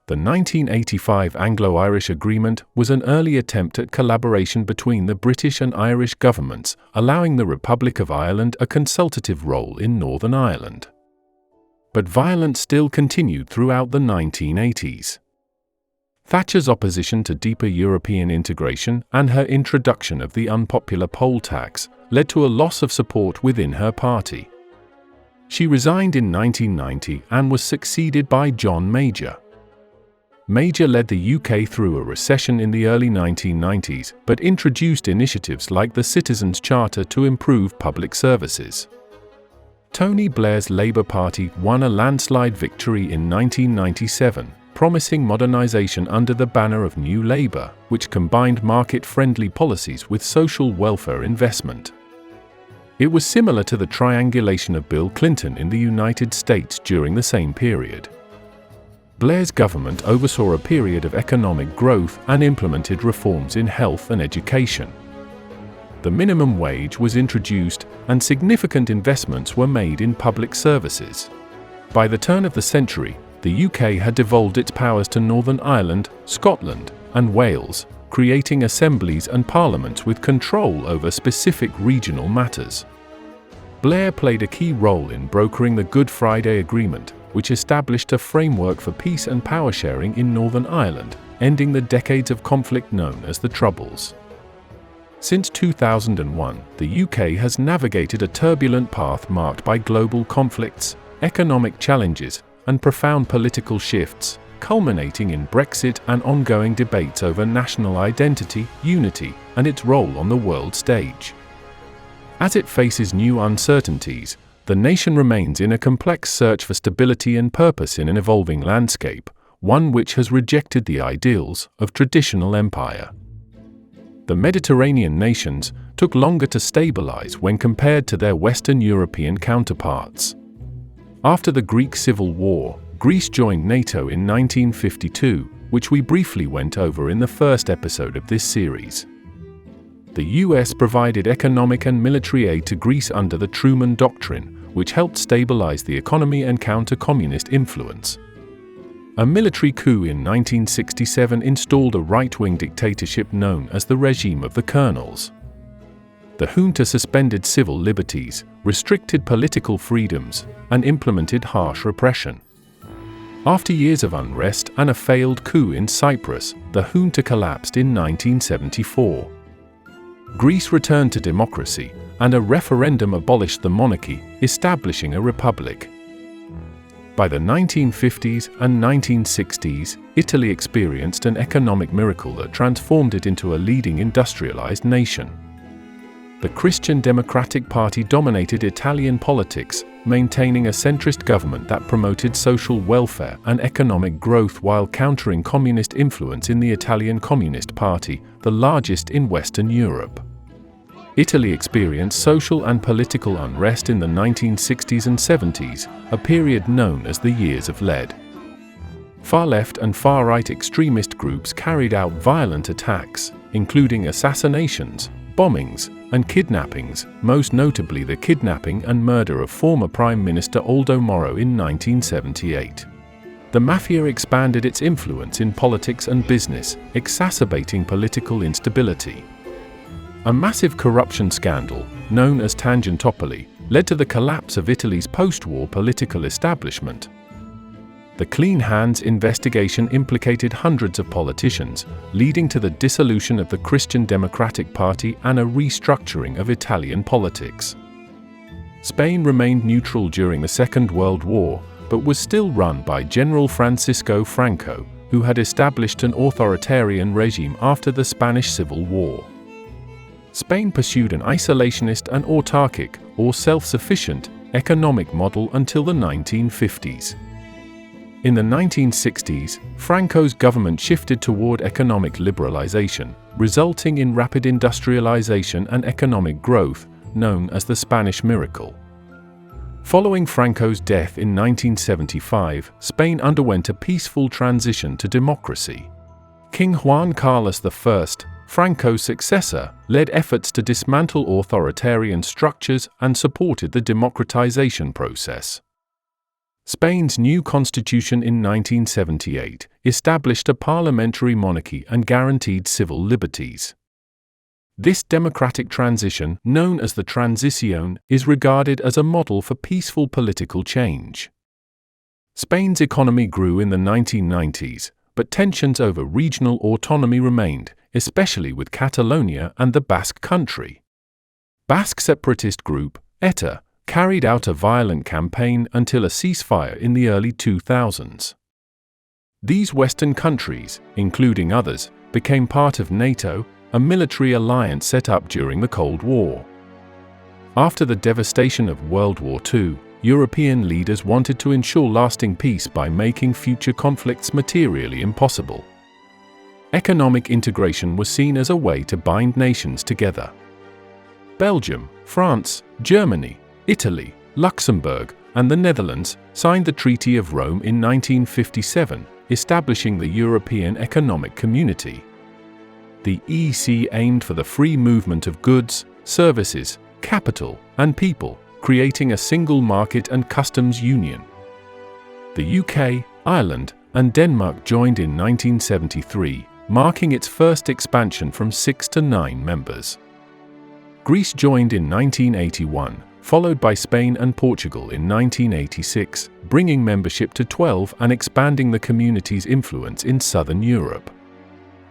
The 1985 Anglo-Irish Agreement was an early attempt at collaboration between the British and Irish governments, allowing the Republic of Ireland a consultative role in Northern Ireland. But violence still continued throughout the 1980s. Thatcher's opposition to deeper European integration and her introduction of the unpopular poll tax led to a loss of support within her party. She resigned in 1990 and was succeeded by John Major. Major led the UK through a recession in the early 1990s, but introduced initiatives like the Citizens' Charter to improve public services. Tony Blair's Labour Party won a landslide victory in 1997, promising modernisation under the banner of New Labour, which combined market-friendly policies with social welfare investment. It was similar to the triangulation of Bill Clinton in the United States during the same period. Blair's government oversaw a period of economic growth and implemented reforms in health and education. The minimum wage was introduced, and significant investments were made in public services. By the turn of the century, the UK had devolved its powers to Northern Ireland, Scotland, and Wales, creating assemblies and parliaments with control over specific regional matters. Blair played a key role in brokering the Good Friday Agreement, which established a framework for peace and power sharing in Northern Ireland, ending the decades of conflict known as the Troubles. Since 2001, the UK has navigated a turbulent path marked by global conflicts, economic challenges, and profound political shifts, culminating in Brexit and ongoing debates over national identity, unity, and its role on the world stage. As it faces new uncertainties, the nation remains in a complex search for stability and purpose in an evolving landscape, one which has rejected the ideals of traditional empire. The Mediterranean nations took longer to stabilize when compared to their Western European counterparts. After the Greek Civil War, Greece joined NATO in 1952, which we briefly went over in the first episode of this series. The US provided economic and military aid to Greece under the Truman Doctrine, which helped stabilize the economy and counter communist influence. A military coup in 1967 installed a right-wing dictatorship known as the regime of the Colonels. The junta suspended civil liberties, restricted political freedoms, and implemented harsh repression. After years of unrest and a failed coup in Cyprus, the junta collapsed in 1974. Greece returned to democracy, and a referendum abolished the monarchy, establishing a republic. By the 1950s and 1960s, Italy experienced an economic miracle that transformed it into a leading industrialized nation. The Christian Democratic Party dominated Italian politics, maintaining a centrist government that promoted social welfare and economic growth while countering communist influence in the Italian Communist Party, the largest in Western Europe. Italy experienced social and political unrest in the 1960s and 70s, a period known as the Years of Lead. Far-left and far-right extremist groups carried out violent attacks, including assassinations, bombings, and kidnappings, most notably the kidnapping and murder of former Prime Minister Aldo Moro in 1978. The mafia expanded its influence in politics and business, exacerbating political instability. A massive corruption scandal, known as Tangentopoli, led to the collapse of Italy's post-war political establishment. The Clean Hands investigation implicated hundreds of politicians, leading to the dissolution of the Christian Democratic Party and a restructuring of Italian politics. Spain remained neutral during the Second World War, but was still run by General Francisco Franco, who had established an authoritarian regime after the Spanish Civil War. Spain pursued an isolationist and autarkic, or self-sufficient, economic model until the 1950s. In the 1960s, Franco's government shifted toward economic liberalization, resulting in rapid industrialization and economic growth, known as the Spanish Miracle. Following Franco's death in 1975, Spain underwent a peaceful transition to democracy. King Juan Carlos I, Franco's successor, led efforts to dismantle authoritarian structures and supported the democratization process. Spain's new constitution in 1978 established a parliamentary monarchy and guaranteed civil liberties. This democratic transition, known as the Transición, is regarded as a model for peaceful political change. Spain's economy grew in the 1990s, but tensions over regional autonomy remained, especially with Catalonia and the Basque Country. Basque separatist group, ETA, carried out a violent campaign until a ceasefire in the early 2000s. These Western countries, including others, became part of NATO, a military alliance set up during the Cold War. After the devastation of World War II, European leaders wanted to ensure lasting peace by making future conflicts materially impossible. Economic integration was seen as a way to bind nations together. Belgium, France, Germany, Italy, Luxembourg, and the Netherlands signed the Treaty of Rome in 1957, establishing the European Economic Community. The EC aimed for the free movement of goods, services, capital, and people, creating a single market and customs union. The UK, Ireland, and Denmark joined in 1973, marking its first expansion from 6 to 9 members. Greece joined in 1981, followed by Spain and Portugal in 1986, bringing membership to 12 and expanding the community's influence in southern Europe.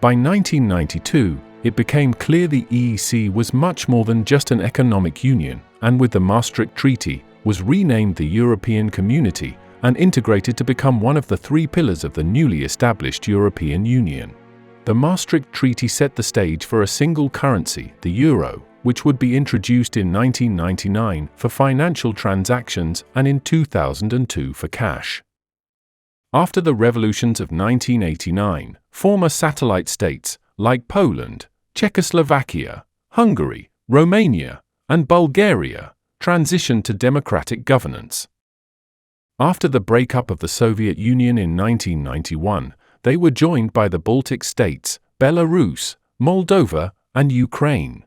By 1992, it became clear the EEC was much more than just an economic union, and with the Maastricht Treaty, was renamed the European Community and integrated to become one of the 3 pillars of the newly established European Union. The Maastricht Treaty set the stage for a single currency, the euro, which would be introduced in 1999 for financial transactions and in 2002 for cash. After the revolutions of 1989, former satellite states, like Poland, Czechoslovakia, Hungary, Romania, and Bulgaria, transitioned to democratic governance. After the breakup of the Soviet Union in 1991, they were joined by the Baltic states, Belarus, Moldova, and Ukraine.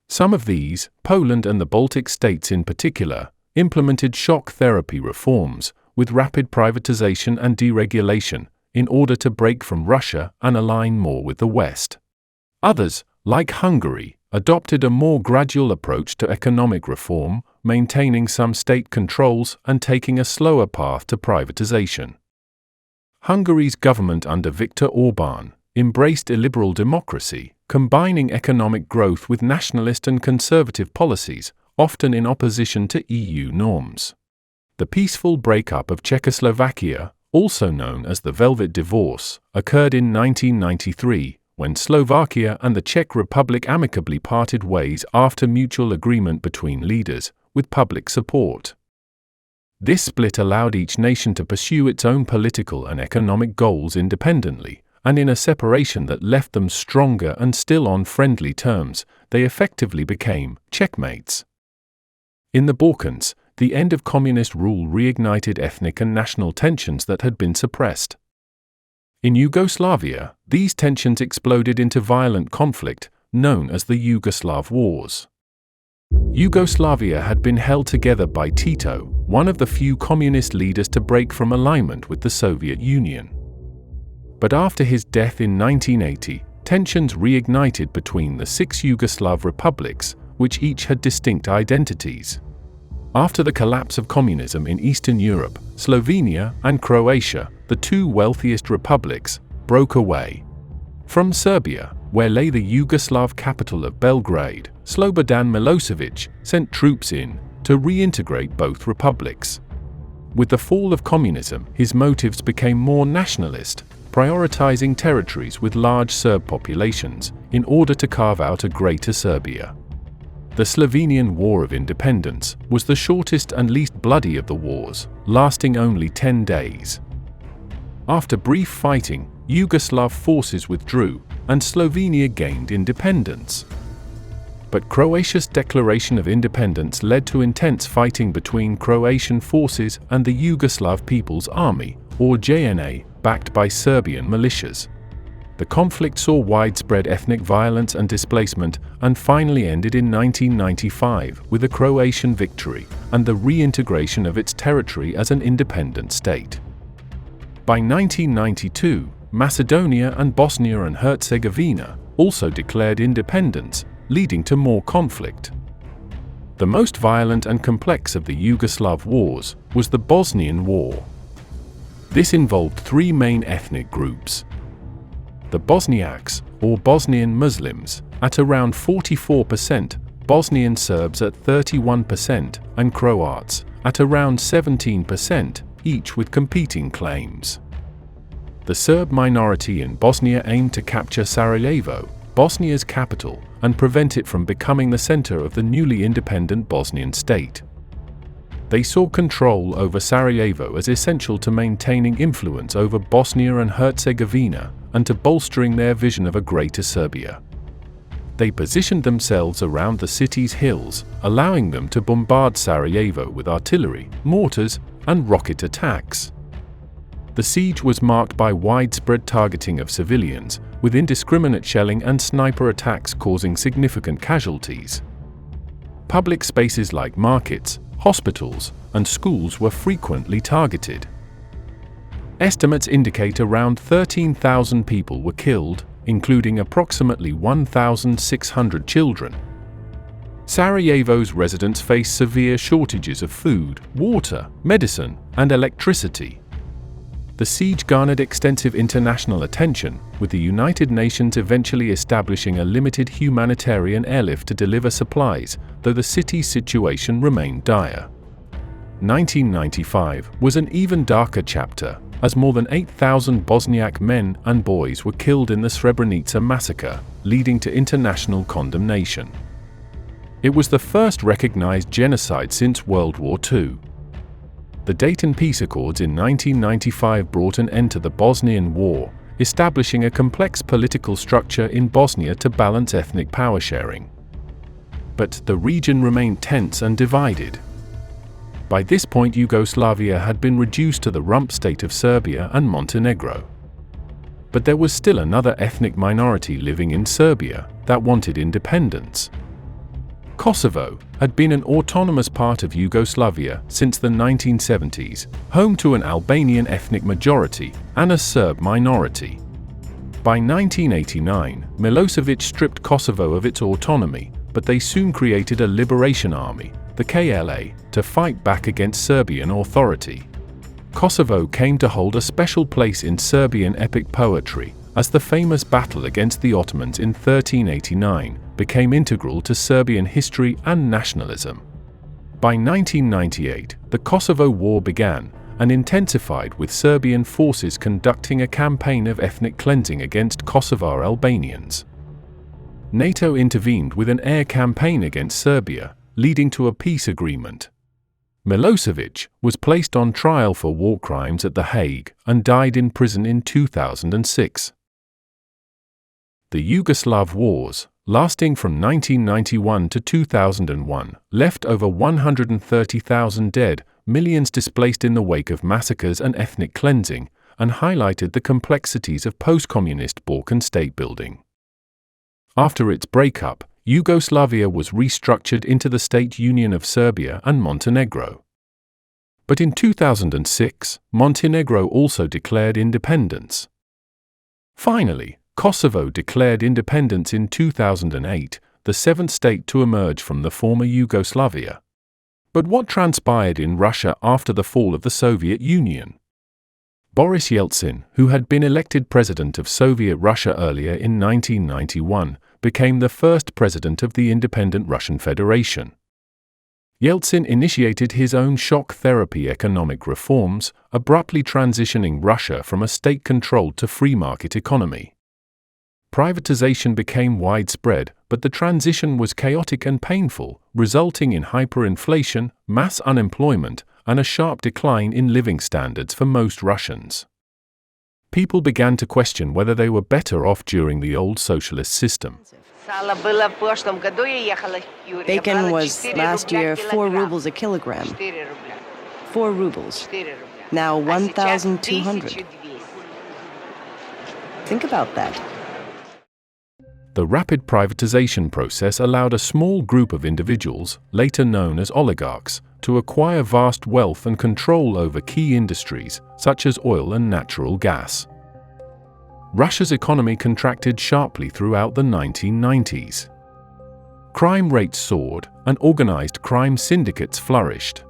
Some of these, Poland and the Baltic states in particular, implemented shock therapy reforms, with rapid privatization and deregulation, in order to break from Russia and align more with the West. Others, like Hungary, adopted a more gradual approach to economic reform, maintaining some state controls and taking a slower path to privatization. Hungary's government under Viktor Orbán embraced illiberal democracy, combining economic growth with nationalist and conservative policies, often in opposition to EU norms. The peaceful breakup of Czechoslovakia, also known as the Velvet Divorce, occurred in 1993, when Slovakia and the Czech Republic amicably parted ways after mutual agreement between leaders, with public support. This split allowed each nation to pursue its own political and economic goals independently, and in a separation that left them stronger and still on friendly terms, they effectively became checkmates. In the Balkans, the end of communist rule reignited ethnic and national tensions that had been suppressed. In Yugoslavia, these tensions exploded into violent conflict, known as the Yugoslav Wars. Yugoslavia had been held together by Tito, one of the few communist leaders to break from alignment with the Soviet Union. But after his death in 1980, tensions reignited between the 6 Yugoslav republics, which each had distinct identities. After the collapse of communism in Eastern Europe, Slovenia and Croatia, the 2 wealthiest republics, broke away. From Serbia, where lay the Yugoslav capital of Belgrade, Slobodan Milosevic sent troops in to reintegrate both republics. With the fall of communism, his motives became more nationalist, prioritizing territories with large Serb populations in order to carve out a Greater Serbia. The Slovenian War of Independence was the shortest and least bloody of the wars, lasting only 10 days. After brief fighting, Yugoslav forces withdrew, and Slovenia gained independence. But Croatia's declaration of independence led to intense fighting between Croatian forces and the Yugoslav People's Army, or JNA, backed by Serbian militias. The conflict saw widespread ethnic violence and displacement, and finally ended in 1995 with a Croatian victory and the reintegration of its territory as an independent state. By 1992, Macedonia and Bosnia and Herzegovina also declared independence, leading to more conflict. The most violent and complex of the Yugoslav wars was the Bosnian War. This involved 3 main ethnic groups. The Bosniaks, or Bosnian Muslims, at around 44%, Bosnian Serbs at 31%, and Croats at around 17%, each with competing claims. The Serb minority in Bosnia aimed to capture Sarajevo, Bosnia's capital, and prevent it from becoming the center of the newly independent Bosnian state. They saw control over Sarajevo as essential to maintaining influence over Bosnia and Herzegovina and to bolstering their vision of a Greater Serbia. They positioned themselves around the city's hills, allowing them to bombard Sarajevo with artillery, mortars, and rocket attacks. The siege was marked by widespread targeting of civilians, with indiscriminate shelling and sniper attacks causing significant casualties. Public spaces like markets, hospitals, and schools were frequently targeted. Estimates indicate around 13,000 people were killed, including approximately 1,600 children. Sarajevo's residents faced severe shortages of food, water, medicine, and electricity. The siege garnered extensive international attention, with the United Nations eventually establishing a limited humanitarian airlift to deliver supplies, though the city's situation remained dire. 1995 was an even darker chapter, as more than 8,000 Bosniak men and boys were killed in the Srebrenica massacre, leading to international condemnation. It was the first recognized genocide since World War II. The Dayton Peace Accords in 1995 brought an end to the Bosnian War, establishing a complex political structure in Bosnia to balance ethnic power sharing. But the region remained tense and divided. By this point, Yugoslavia had been reduced to the rump state of Serbia and Montenegro. But there was still another ethnic minority living in Serbia that wanted independence. Kosovo had been an autonomous part of Yugoslavia since the 1970s, home to an Albanian ethnic majority and a Serb minority. By 1989, Milosevic stripped Kosovo of its autonomy, but they soon created a liberation army, the KLA, to fight back against Serbian authority. Kosovo came to hold a special place in Serbian epic poetry, as the famous battle against the Ottomans in 1389 became integral to Serbian history and nationalism. By 1998, the Kosovo War began and intensified, with Serbian forces conducting a campaign of ethnic cleansing against Kosovar Albanians. NATO intervened with an air campaign against Serbia, leading to a peace agreement. Milosevic was placed on trial for war crimes at The Hague and died in prison in 2006. The Yugoslav Wars, lasting from 1991 to 2001, left over 130,000 dead, millions displaced in the wake of massacres and ethnic cleansing, and highlighted the complexities of post-communist Balkan state building. After its breakup, Yugoslavia was restructured into the State Union of Serbia and Montenegro. But in 2006, Montenegro also declared independence. Finally, Kosovo declared independence in 2008, the seventh state to emerge from the former Yugoslavia. But what transpired in Russia after the fall of the Soviet Union? Boris Yeltsin, who had been elected president of Soviet Russia earlier in 1991, became the first president of the independent Russian Federation. Yeltsin initiated his own shock therapy economic reforms, abruptly transitioning Russia from a state-controlled to free market economy. Privatization became widespread, but the transition was chaotic and painful, resulting in hyperinflation, mass unemployment, and a sharp decline in living standards for most Russians. People began to question whether they were better off during the old socialist system. Bacon was last year 4 rubles a kilogram. 4 rubles. Now 1,200. Think about that. The rapid privatization process allowed a small group of individuals, later known as oligarchs, to acquire vast wealth and control over key industries, such as oil and natural gas. Russia's economy contracted sharply throughout the 1990s. Crime rates soared, and organized crime syndicates flourished.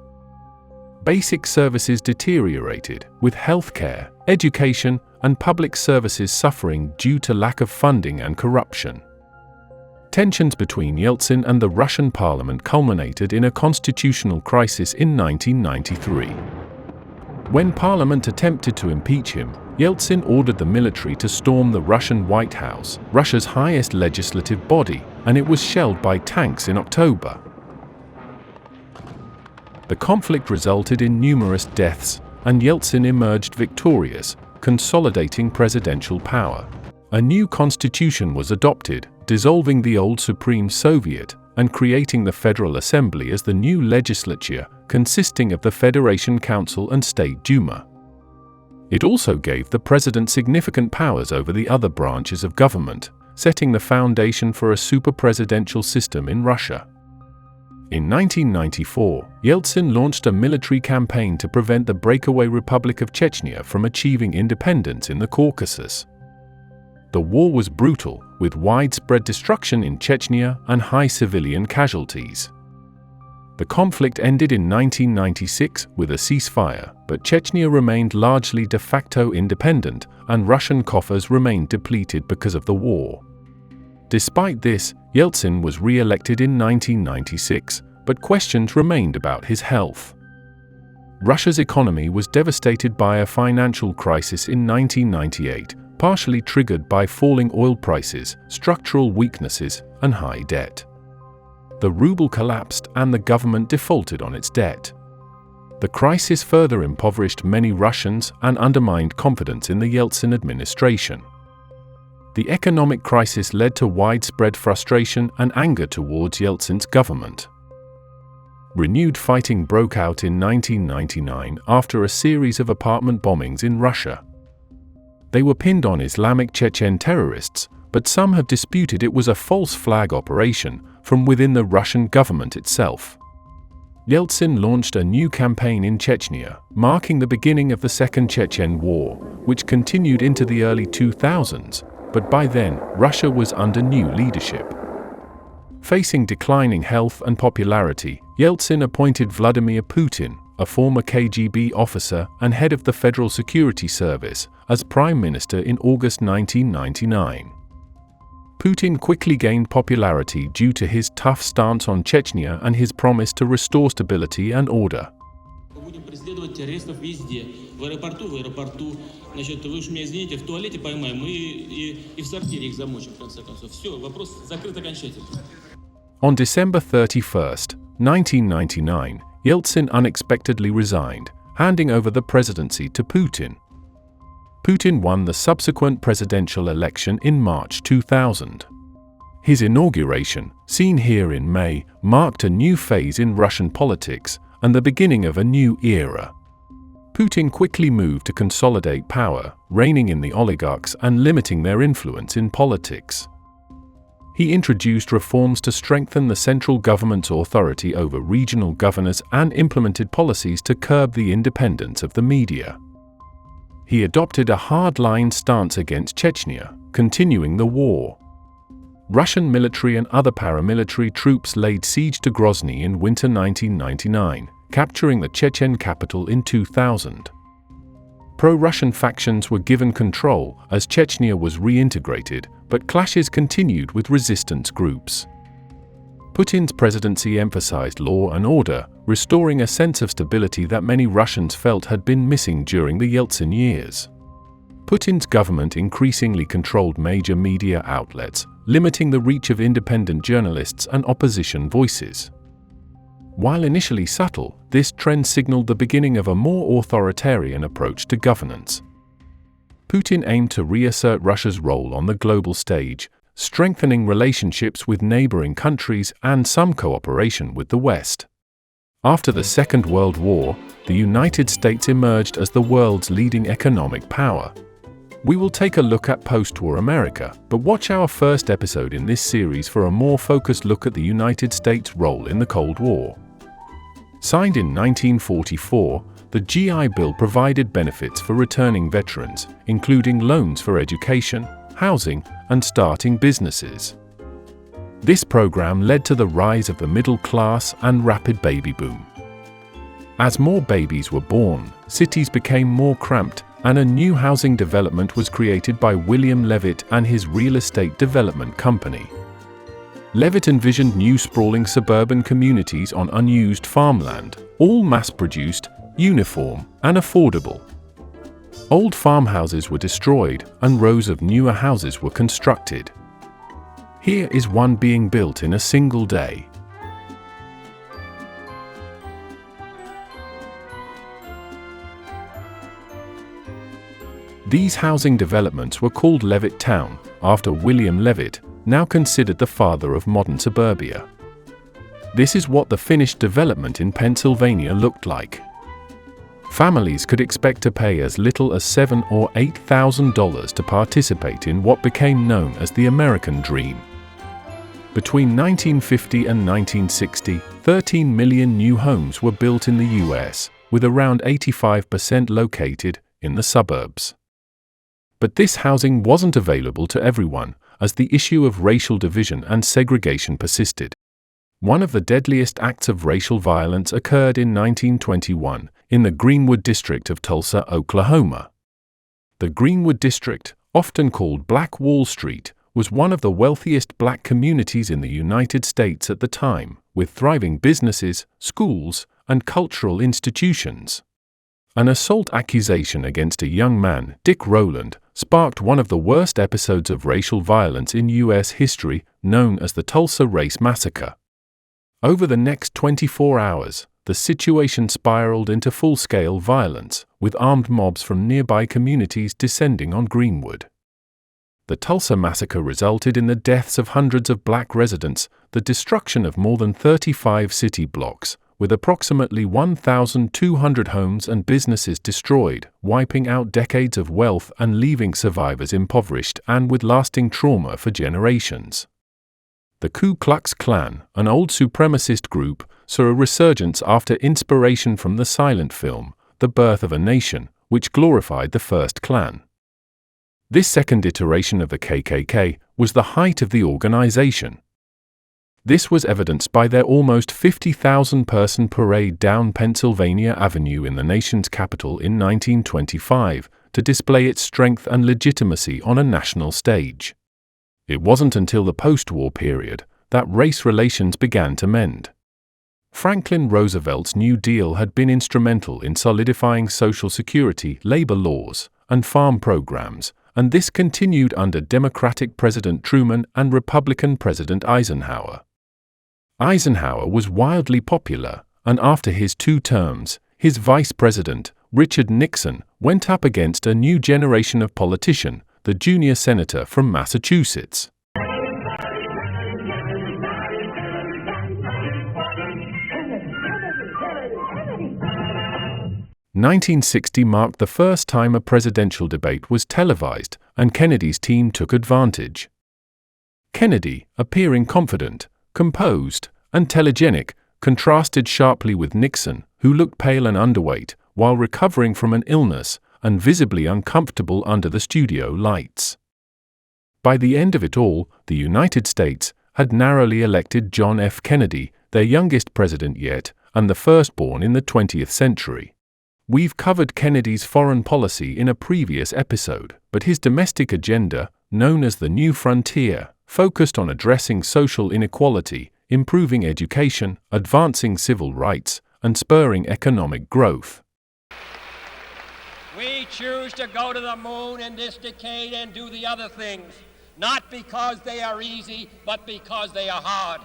Basic services deteriorated, with healthcare, education, and public services suffering due to lack of funding and corruption. Tensions between Yeltsin and the Russian parliament culminated in a constitutional crisis in 1993. When parliament attempted to impeach him, Yeltsin ordered the military to storm the Russian White House, Russia's highest legislative body, and it was shelled by tanks in October. The conflict resulted in numerous deaths, and Yeltsin emerged victorious, consolidating presidential power. A new constitution was adopted, dissolving the old Supreme Soviet and creating the Federal Assembly as the new legislature, consisting of the Federation Council and State Duma. It also gave the president significant powers over the other branches of government, setting the foundation for a super-presidential system in Russia. In 1994, Yeltsin launched a military campaign to prevent the breakaway Republic of Chechnya from achieving independence in the Caucasus. The war was brutal, with widespread destruction in Chechnya and high civilian casualties. The conflict ended in 1996 with a ceasefire, but Chechnya remained largely de facto independent, and Russian coffers remained depleted because of the war. Despite this, Yeltsin was re-elected in 1996, but questions remained about his health. Russia's economy was devastated by a financial crisis in 1998, partially triggered by falling oil prices, structural weaknesses, and high debt. The ruble collapsed and the government defaulted on its debt. The crisis further impoverished many Russians and undermined confidence in the Yeltsin administration. The economic crisis led to widespread frustration and anger towards Yeltsin's government. Renewed fighting broke out in 1999 after a series of apartment bombings in Russia. They were pinned on Islamic Chechen terrorists, but some have disputed it was a false flag operation from within the Russian government itself. Yeltsin launched a new campaign in Chechnya, marking the beginning of the Second Chechen War, which continued into the early 2000s, but by then, Russia was under new leadership. Facing declining health and popularity, Yeltsin appointed Vladimir Putin, a former KGB officer and head of the Federal Security Service, as Prime Minister in August 1999. Putin quickly gained popularity due to his tough stance on Chechnya and his promise to restore stability and order. On December 31, 1999, Yeltsin unexpectedly resigned, handing over the presidency to Putin. Putin won the subsequent presidential election in March 2000. His inauguration, seen here in May, marked a new phase in Russian politics and the beginning of a new era. Putin quickly moved to consolidate power, reining in the oligarchs and limiting their influence in politics. He introduced reforms to strengthen the central government's authority over regional governors and implemented policies to curb the independence of the media. He adopted a hard-line stance against Chechnya, continuing the war. Russian military and other paramilitary troops laid siege to Grozny in winter 1999, capturing the Chechen capital in 2000. Pro-Russian factions were given control as Chechnya was reintegrated, but clashes continued with resistance groups. Putin's presidency emphasized law and order, restoring a sense of stability that many Russians felt had been missing during the Yeltsin years. Putin's government increasingly controlled major media outlets, limiting the reach of independent journalists and opposition voices. While initially subtle, this trend signaled the beginning of a more authoritarian approach to governance. Putin aimed to reassert Russia's role on the global stage, strengthening relationships with neighboring countries and some cooperation with the West. After the Second World War, the United States emerged as the world's leading economic power. We will take a look at post-war America, but watch our first episode in this series for a more focused look at the United States' role in the Cold War. Signed in 1944, the GI Bill provided benefits for returning veterans, including loans for education, housing, and starting businesses. This program led to the rise of the middle class and rapid baby boom. As more babies were born, cities became more cramped, and a new housing development was created by William Levitt and his real estate development company. Levitt envisioned new sprawling suburban communities on unused farmland, all mass-produced, uniform, and affordable. Old farmhouses were destroyed, and rows of newer houses were constructed. Here is one being built in a single day. These housing developments were called Levitt Town, after William Levitt, now considered the father of modern suburbia. This is what the finished development in Pennsylvania looked like. Families could expect to pay as little as $7,000 or $8,000 to participate in what became known as the American Dream. Between 1950 and 1960, 13 million new homes were built in the US, with around 85% located in the suburbs. But this housing wasn't available to everyone, as the issue of racial division and segregation persisted. One of the deadliest acts of racial violence occurred in 1921 in the Greenwood district of Tulsa, Oklahoma. The Greenwood district, often called Black Wall Street, was one of the wealthiest black communities in the United States at the time, with thriving businesses, schools, and cultural institutions. An assault accusation against a young man, Dick Rowland, sparked one of the worst episodes of racial violence in U.S. history, known as the Tulsa Race Massacre. Over the next 24 hours, the situation spiraled into full-scale violence, with armed mobs from nearby communities descending on Greenwood. The Tulsa Massacre resulted in the deaths of hundreds of black residents, the destruction of more than 35 city blocks, with approximately 1,200 homes and businesses destroyed, wiping out decades of wealth and leaving survivors impoverished and with lasting trauma for generations. The Ku Klux Klan, an old supremacist group, saw a resurgence after inspiration from the silent film, The Birth of a Nation, which glorified the first Klan. This second iteration of the KKK was the height of the organization. This was evidenced by their almost 50,000-person parade down Pennsylvania Avenue in the nation's capital in 1925 to display its strength and legitimacy on a national stage. It wasn't until the post-war period that race relations began to mend. Franklin Roosevelt's New Deal had been instrumental in solidifying Social Security, labor laws, and farm programs, and this continued under Democratic President Truman and Republican President Eisenhower. Eisenhower was wildly popular, and after his 2 terms, his vice president, Richard Nixon, went up against a new generation of politician, the junior senator from Massachusetts. 1960 marked the first time a presidential debate was televised, and Kennedy's team took advantage. Kennedy, appearing confident, composed, and telegenic, contrasted sharply with Nixon, who looked pale and underweight, while recovering from an illness, and visibly uncomfortable under the studio lights. By the end of it all, the United States had narrowly elected John F. Kennedy, their youngest president yet, and the firstborn in the 20th century. We've covered Kennedy's foreign policy in a previous episode, but his domestic agenda, known as the New Frontier, focused on addressing social inequality, improving education, advancing civil rights, and spurring economic growth. We choose to go to the moon in this decade and do the other things, not because they are easy, but because they are hard.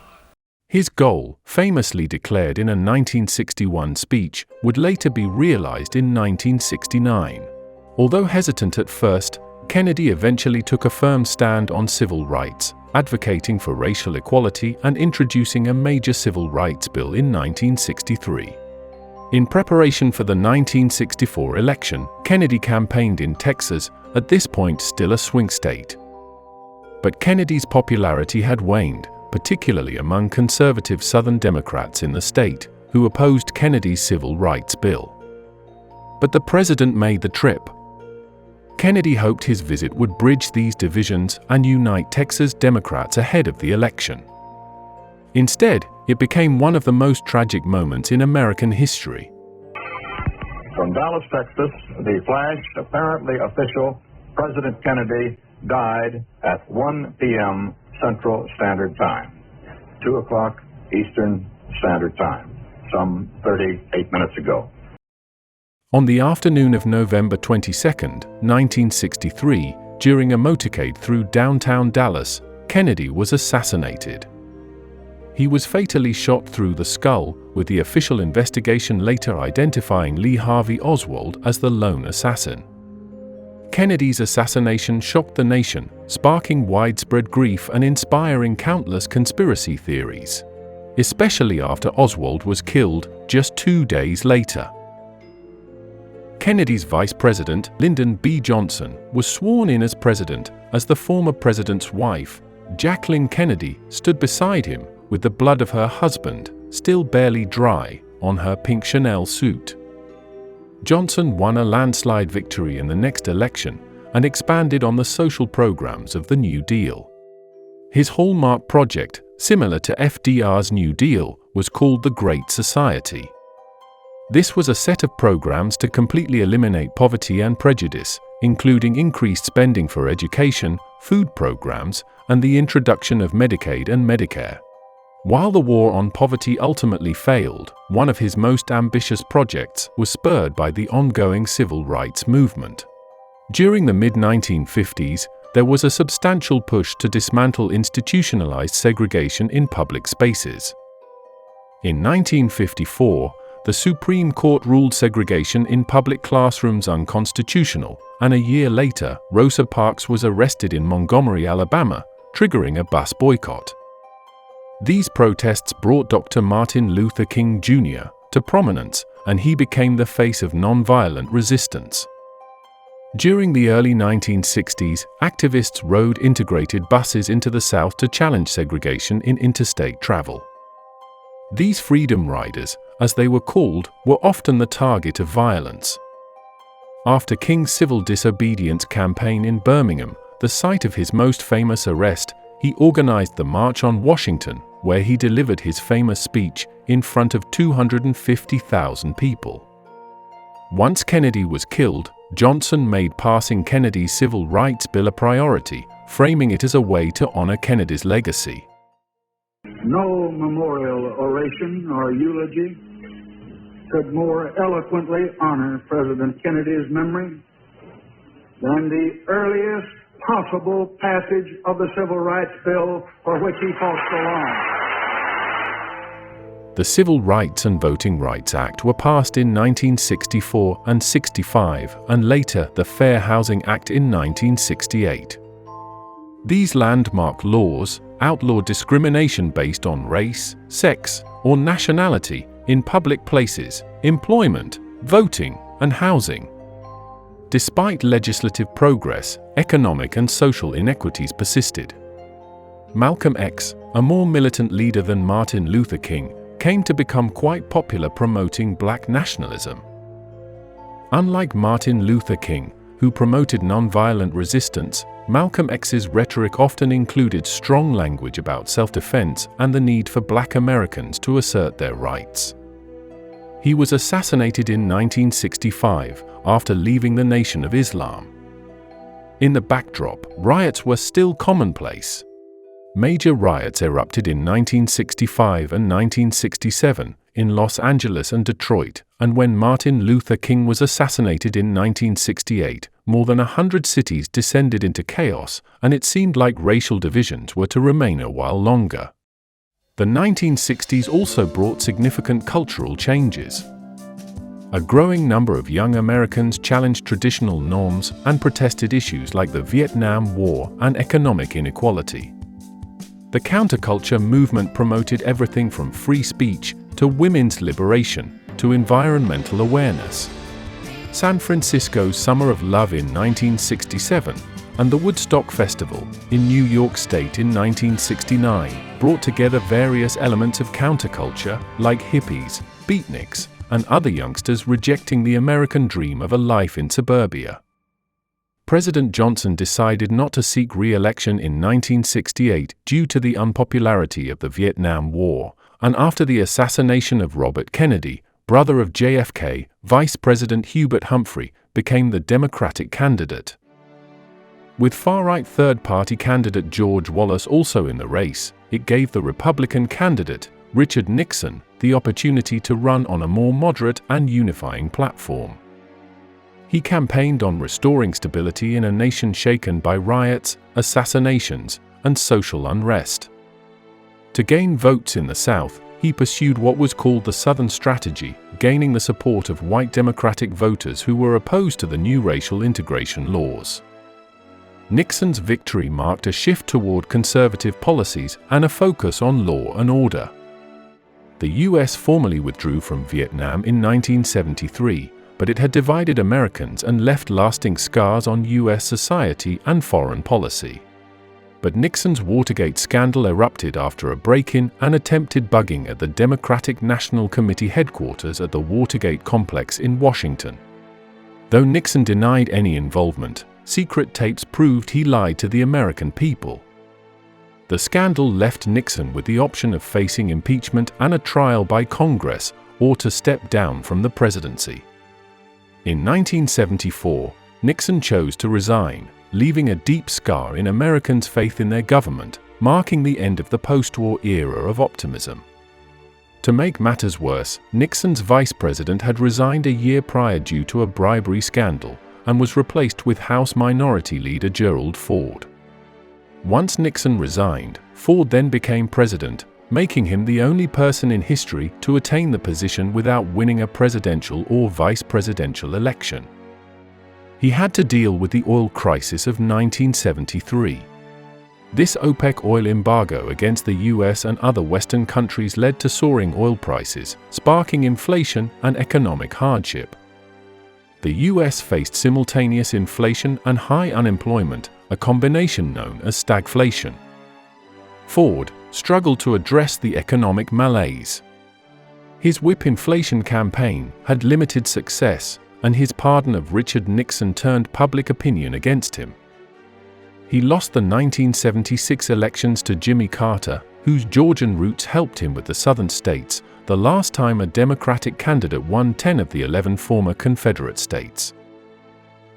His goal, famously declared in a 1961 speech, would later be realized in 1969. Although hesitant at first, Kennedy eventually took a firm stand on civil rights, advocating for racial equality and introducing a major civil rights bill in 1963. In preparation for the 1964 election, Kennedy campaigned in Texas, at this point still a swing state. But Kennedy's popularity had waned, particularly among conservative Southern Democrats in the state, who opposed Kennedy's civil rights bill. But the president made the trip. Kennedy hoped his visit would bridge these divisions and unite Texas Democrats ahead of the election. Instead, it became one of the most tragic moments in American history. From Dallas, Texas, the flash, apparently official, President Kennedy died at 1 p.m. Central Standard Time, 2 o'clock Eastern Standard Time, some 38 minutes ago. On the afternoon of November 22, 1963, during a motorcade through downtown Dallas, Kennedy was assassinated. He was fatally shot through the skull, with the official investigation later identifying Lee Harvey Oswald as the lone assassin. Kennedy's assassination shocked the nation, sparking widespread grief and inspiring countless conspiracy theories, especially after Oswald was killed just 2 days later. Kennedy's vice president, Lyndon B. Johnson, was sworn in as president as the former president's wife, Jacqueline Kennedy, stood beside him with the blood of her husband, still barely dry, on her pink Chanel suit. Johnson won a landslide victory in the next election and expanded on the social programs of the New Deal. His hallmark project, similar to FDR's New Deal, was called the Great Society. This was a set of programs to completely eliminate poverty and prejudice, including increased spending for education, food programs, and the introduction of Medicaid and Medicare. While the war on poverty ultimately failed, one of his most ambitious projects was spurred by the ongoing civil rights movement. During the mid-1950s, there was a substantial push to dismantle institutionalized segregation in public spaces. In 1954, the Supreme Court ruled segregation in public classrooms unconstitutional, and a year later, Rosa Parks was arrested in Montgomery, Alabama, triggering a bus boycott. These protests brought Dr. Martin Luther King Jr. to prominence, and he became the face of nonviolent resistance. During the early 1960s, activists rode integrated buses into the South to challenge segregation in interstate travel. These freedom riders, as they were called, were often the target of violence. After King's civil disobedience campaign in Birmingham, the site of his most famous arrest, he organized the March on Washington, where he delivered his famous speech in front of 250,000 people. Once Kennedy was killed, Johnson made passing Kennedy's Civil Rights Bill a priority, framing it as a way to honor Kennedy's legacy. No memorial oration or eulogy could more eloquently honor President Kennedy's memory than the earliest possible passage of the Civil Rights Bill for which he fought so long. The Civil Rights and Voting Rights Act were passed in 1964 and 65, and later the Fair Housing Act in 1968. These landmark laws outlaw discrimination based on race, sex, or nationality in public places, employment, voting, and housing. Despite legislative progress, economic and social inequities persisted. Malcolm X, a more militant leader than Martin Luther King, came to become quite popular promoting black nationalism. Unlike Martin Luther King, who promoted nonviolent resistance, Malcolm X's rhetoric often included strong language about self-defense and the need for black Americans to assert their rights. He was assassinated in 1965 after leaving the Nation of Islam. In the backdrop, riots were still commonplace. Major riots erupted in 1965 and 1967 in Los Angeles and Detroit, and when Martin Luther King was assassinated in 1968, more than 100 cities descended into chaos, and it seemed like racial divisions were to remain a while longer. The 1960s also brought significant cultural changes. A growing number of young Americans challenged traditional norms and protested issues like the Vietnam War and economic inequality. The counterculture movement promoted everything from free speech to women's liberation to environmental awareness. San Francisco's Summer of Love in 1967 and the Woodstock Festival in New York State in 1969 brought together various elements of counterculture like hippies, beatniks, and other youngsters rejecting the American dream of a life in suburbia. President Johnson decided not to seek re-election in 1968 due to the unpopularity of the Vietnam War, and after the assassination of Robert Kennedy, brother of JFK, Vice President Hubert Humphrey became the Democratic candidate. With far-right third-party candidate George Wallace also in the race, it gave the Republican candidate, Richard Nixon, the opportunity to run on a more moderate and unifying platform. He campaigned on restoring stability in a nation shaken by riots, assassinations, and social unrest. To gain votes in the South, he pursued what was called the Southern Strategy, gaining the support of white Democratic voters who were opposed to the new racial integration laws. Nixon's victory marked a shift toward conservative policies and a focus on law and order. The U.S. formally withdrew from Vietnam in 1973, but it had divided Americans and left lasting scars on U.S. society and foreign policy. But Nixon's Watergate scandal erupted after a break-in and attempted bugging at the Democratic National Committee headquarters at the Watergate complex in Washington. Though Nixon denied any involvement, secret tapes proved he lied to the American people. The scandal left Nixon with the option of facing impeachment and a trial by Congress, or to step down from the presidency. In 1974, Nixon chose to resign, leaving a deep scar in Americans' faith in their government, marking the end of the post-war era of optimism. To make matters worse, Nixon's vice president had resigned a year prior due to a bribery scandal and was replaced with House Minority Leader Gerald Ford. Once Nixon resigned, Ford then became president, making him the only person in history to attain the position without winning a presidential or vice presidential election. He had to deal with the oil crisis of 1973. This OPEC oil embargo against the US and other Western countries led to soaring oil prices, sparking inflation and economic hardship. The US faced simultaneous inflation and high unemployment, a combination known as stagflation. Ford struggled to address the economic malaise. His whip inflation campaign had limited success, and his pardon of Richard Nixon turned public opinion against him. He lost the 1976 elections to Jimmy Carter, whose Georgian roots helped him with the southern states, the last time a Democratic candidate won 10 of the 11 former Confederate states.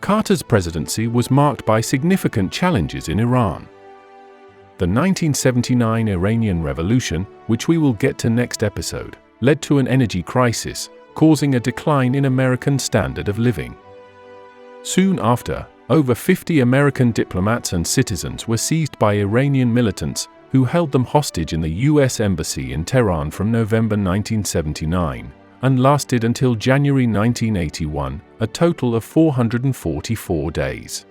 Carter's presidency was marked by significant challenges in Iran. The 1979 Iranian Revolution, which we will get to next episode, led to an energy crisis, causing a decline in American standard of living. Soon after, over 50 American diplomats and citizens were seized by Iranian militants who held them hostage in the U.S. Embassy in Tehran from November 1979 and lasted until January 1981, a total of 444 days.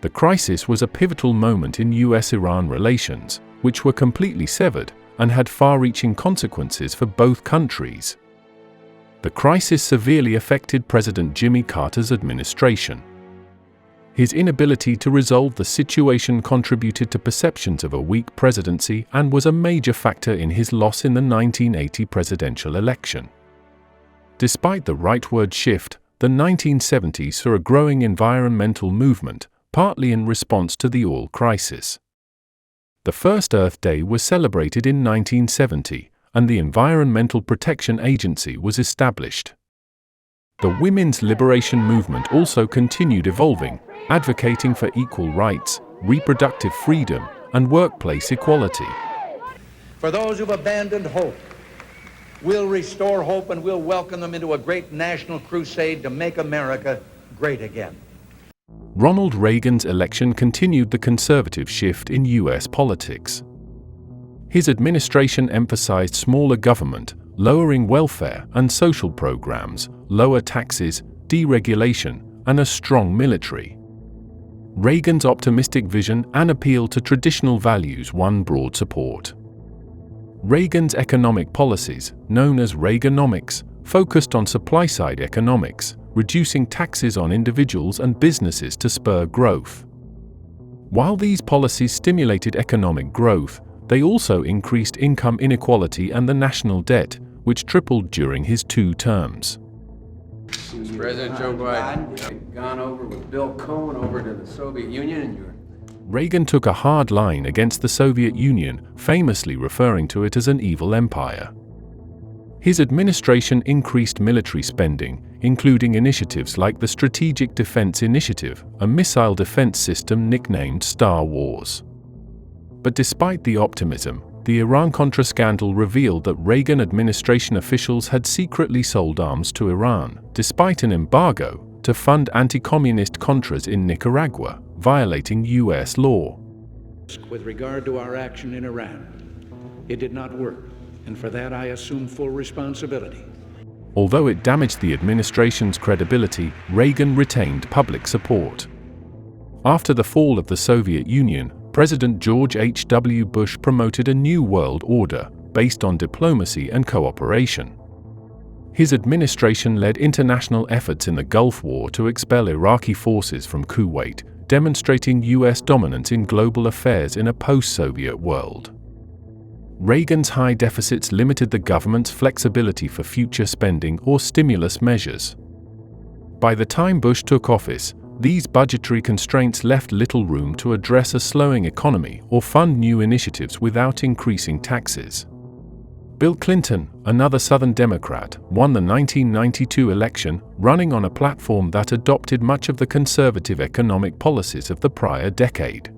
The crisis was a pivotal moment in US-Iran relations, which were completely severed and had far-reaching consequences for both countries. The crisis severely affected President Jimmy Carter's administration. His inability to resolve the situation contributed to perceptions of a weak presidency and was a major factor in his loss in the 1980 presidential election. Despite the rightward shift, the 1970s saw a growing environmental movement, partly in response to the oil crisis. The first Earth Day was celebrated in 1970, and the Environmental Protection Agency was established. The women's liberation movement also continued evolving, advocating for equal rights, reproductive freedom, and workplace equality. For those who've abandoned hope, we'll restore hope and we'll welcome them into a great national crusade to make America great again. Ronald Reagan's election continued the conservative shift in U.S. politics. His administration emphasized smaller government, lowering welfare and social programs, lower taxes, deregulation, and a strong military. Reagan's optimistic vision and appeal to traditional values won broad support. Reagan's economic policies, known as Reaganomics, focused on supply-side economics, reducing taxes on individuals and businesses to spur growth. While these policies stimulated economic growth, they also increased income inequality and the national debt, which tripled during his 2 terms. President Joe Biden had gone over with Bill Cohen over to the Soviet Union, and Reagan took a hard line against the Soviet Union, famously referring to it as an evil empire. His administration increased military spending, including initiatives like the Strategic Defense Initiative, a missile defense system nicknamed Star Wars. But despite the optimism, the Iran-Contra scandal revealed that Reagan administration officials had secretly sold arms to Iran, despite an embargo, to fund anti-communist Contras in Nicaragua, violating U.S. law. With regard to our action in Iran, it did not work, and for that I assume full responsibility. Although it damaged the administration's credibility, Reagan retained public support. After the fall of the Soviet Union, President George H.W. Bush promoted a new world order, based on diplomacy and cooperation. His administration led international efforts in the Gulf War to expel Iraqi forces from Kuwait, demonstrating U.S. dominance in global affairs in a post-Soviet world. Reagan's high deficits limited the government's flexibility for future spending or stimulus measures. By the time Bush took office, these budgetary constraints left little room to address a slowing economy or fund new initiatives without increasing taxes. Bill Clinton, another Southern Democrat, won the 1992 election, running on a platform that adopted much of the conservative economic policies of the prior decade.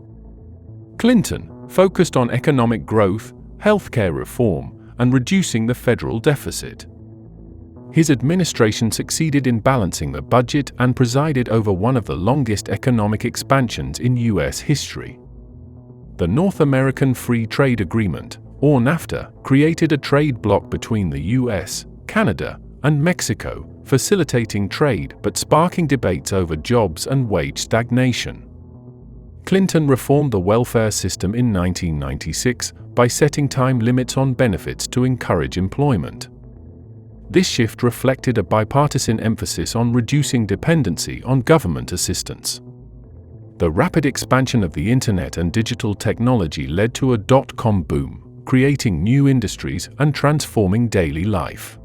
Clinton focused on economic growth, healthcare reform, and reducing the federal deficit. His administration succeeded in balancing the budget and presided over one of the longest economic expansions in U.S. history. The North American Free Trade Agreement, or NAFTA, created a trade bloc between the U.S., Canada, and Mexico, facilitating trade but sparking debates over jobs and wage stagnation. Clinton reformed the welfare system in 1996 by setting time limits on benefits to encourage employment. This shift reflected a bipartisan emphasis on reducing dependency on government assistance. The rapid expansion of the internet and digital technology led to a dot-com boom, creating new industries and transforming daily life.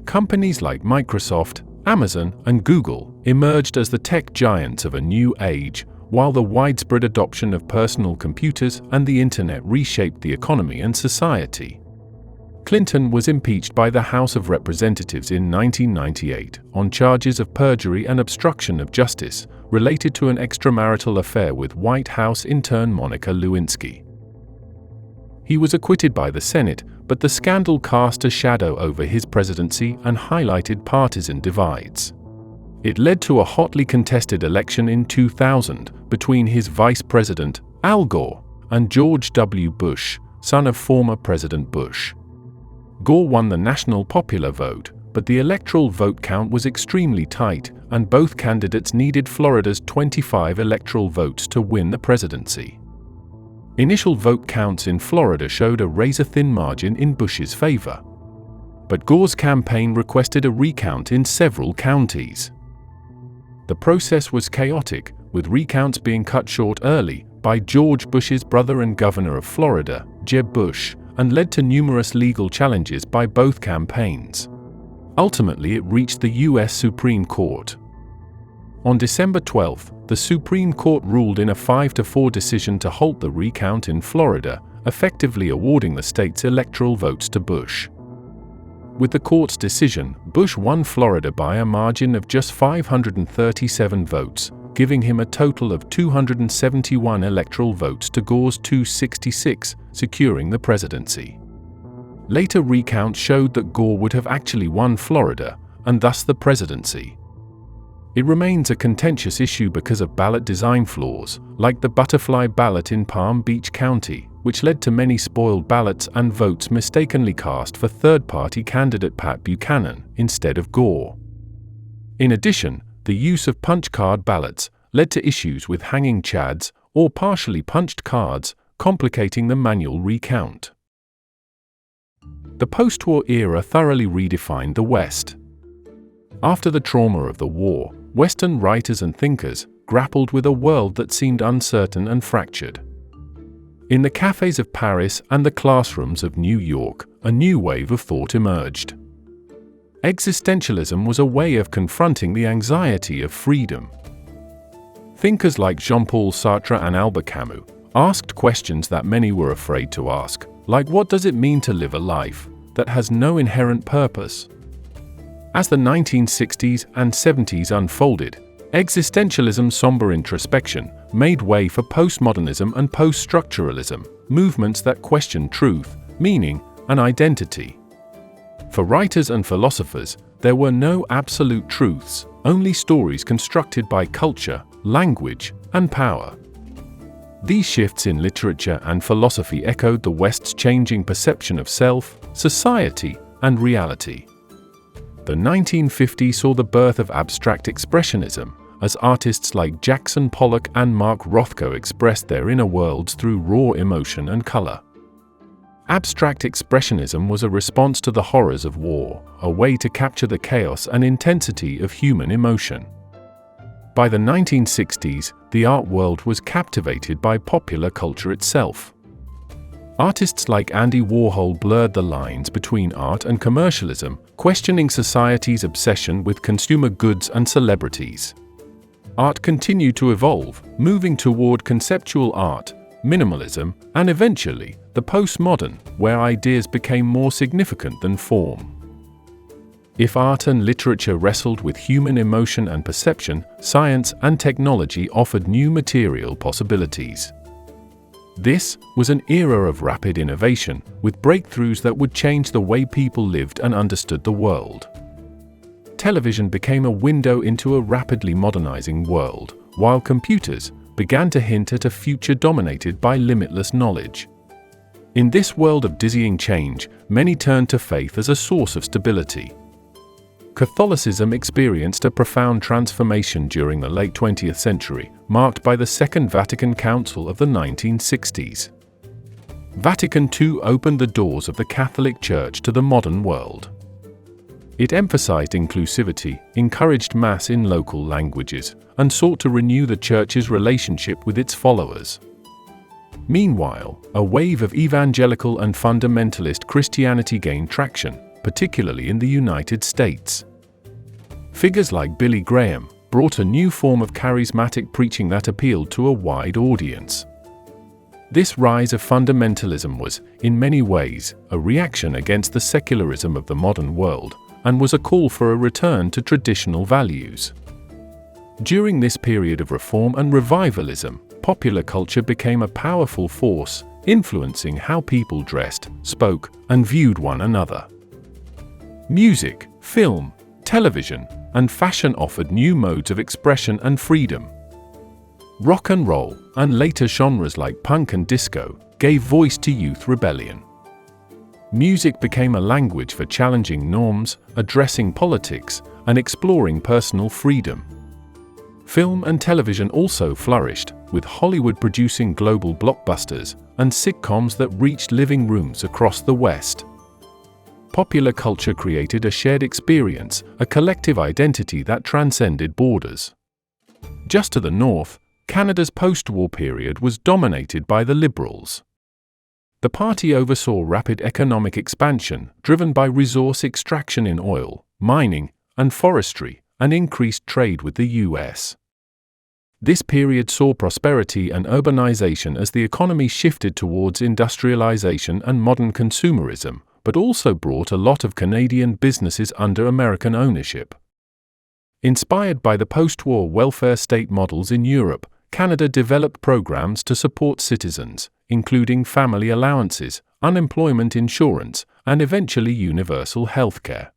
Companies like Microsoft, Amazon, and Google emerged as the tech giants of a new age, while the widespread adoption of personal computers and the internet reshaped the economy and society. Clinton was impeached by the House of Representatives in 1998 on charges of perjury and obstruction of justice related to an extramarital affair with White House intern Monica Lewinsky. He was acquitted by the Senate, but the scandal cast a shadow over his presidency and highlighted partisan divides. It led to a hotly contested election in 2000 between his vice president, Al Gore, and George W. Bush, son of former President Bush. Gore won the national popular vote, but the electoral vote count was extremely tight, and both candidates needed Florida's 25 electoral votes to win the presidency. Initial vote counts in Florida showed a razor-thin margin in Bush's favor. but Gore's campaign requested a recount in several counties. The process was chaotic, with recounts being cut short early by George Bush's brother and governor of Florida, Jeb Bush, and led to numerous legal challenges by both campaigns. Ultimately, it reached the U.S. Supreme Court. On December 12, the Supreme Court ruled in a 5-4 decision to halt the recount in Florida, effectively awarding the state's electoral votes to Bush. With the court's decision, Bush won Florida by a margin of just 537 votes, giving him a total of 271 electoral votes to Gore's 266, securing the presidency. Later recounts showed that Gore would have actually won Florida, and thus the presidency. It remains a contentious issue because of ballot design flaws, like the butterfly ballot in Palm Beach County, which led to many spoiled ballots and votes mistakenly cast for third-party candidate Pat Buchanan instead of Gore. In addition, the use of punch card ballots led to issues with hanging chads or partially punched cards, complicating the manual recount. The post-war era thoroughly redefined the West. After the trauma of the war, Western writers and thinkers grappled with a world that seemed uncertain and fractured. In the cafes of Paris and the classrooms of New York, a new wave of thought emerged. Existentialism was a way of confronting the anxiety of freedom. Thinkers like Jean-Paul Sartre and Albert Camus asked questions that many were afraid to ask, like what does it mean to live a life that has no inherent purpose? As the 1960s and 70s unfolded, existentialism's somber introspection made way for postmodernism and post-structuralism, movements that questioned truth, meaning, and identity. For writers and philosophers, there were no absolute truths, only stories constructed by culture, language, and power. These shifts in literature and philosophy echoed the West's changing perception of self, society, and reality. The 1950s saw the birth of abstract expressionism, as artists like Jackson Pollock and Mark Rothko expressed their inner worlds through raw emotion and color. Abstract expressionism was a response to the horrors of war, a way to capture the chaos and intensity of human emotion. By the 1960s, the art world was captivated by popular culture itself. Artists like Andy Warhol blurred the lines between art and commercialism, questioning society's obsession with consumer goods and celebrities. Art continued to evolve, moving toward conceptual art, minimalism, and eventually, the postmodern, where ideas became more significant than form. If art and literature wrestled with human emotion and perception, science and technology offered new material possibilities. This was an era of rapid innovation, with breakthroughs that would change the way people lived and understood the world. Television became a window into a rapidly modernizing world, while computers began to hint at a future dominated by limitless knowledge. In this world of dizzying change, many turned to faith as a source of stability. Catholicism experienced a profound transformation during the late 20th century, marked by the Second Vatican Council of the 1960s. Vatican II opened the doors of the Catholic Church to the modern world. It emphasized inclusivity, encouraged Mass in local languages, and sought to renew the Church's relationship with its followers. Meanwhile, a wave of evangelical and fundamentalist Christianity gained traction, particularly in the United States. Figures like Billy Graham brought a new form of charismatic preaching that appealed to a wide audience. This rise of fundamentalism was, in many ways, a reaction against the secularism of the modern world, and was a call for a return to traditional values. During this period of reform and revivalism, popular culture became a powerful force, influencing how people dressed, spoke, and viewed one another. Music, film, television, and fashion offered new modes of expression and freedom. Rock and roll, and later genres like punk and disco, gave voice to youth rebellion. Music became a language for challenging norms, addressing politics, and exploring personal freedom. Film and television also flourished, with Hollywood producing global blockbusters and sitcoms that reached living rooms across the West. popular culture created a shared experience, a collective identity that transcended borders. Just to the north, Canada's post-war period was dominated by the Liberals. The party oversaw rapid economic expansion driven by resource extraction in oil, mining, and forestry, and increased trade with the US. This period saw prosperity and urbanization as the economy shifted towards industrialization and modern consumerism, but also brought a lot of Canadian businesses under American ownership. Inspired by the post-war welfare state models in Europe, Canada developed programs to support citizens, including family allowances, unemployment insurance, and eventually universal health care.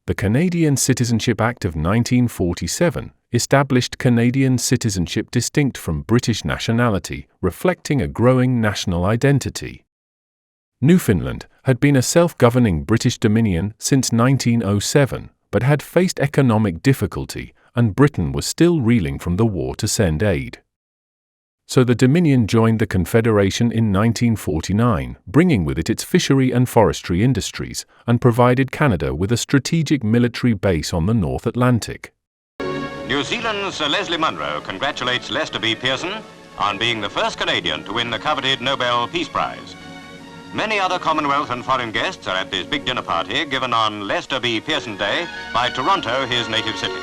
The Canadian Citizenship Act of 1947 established Canadian citizenship distinct from British nationality, reflecting a growing national identity. Newfoundland had been a self-governing British dominion since 1907, but had faced economic difficulty, and Britain was still reeling from the war to send aid. So the Dominion joined the Confederation in 1949, bringing with it its fishery and forestry industries, and provided Canada with a strategic military base on the North Atlantic. New Zealand's Sir Leslie Munro congratulates Lester B. Pearson on being the first Canadian to win the coveted Nobel Peace Prize. Many other Commonwealth and foreign guests are at this big dinner party given on Lester B. Pearson Day by Toronto, his native city.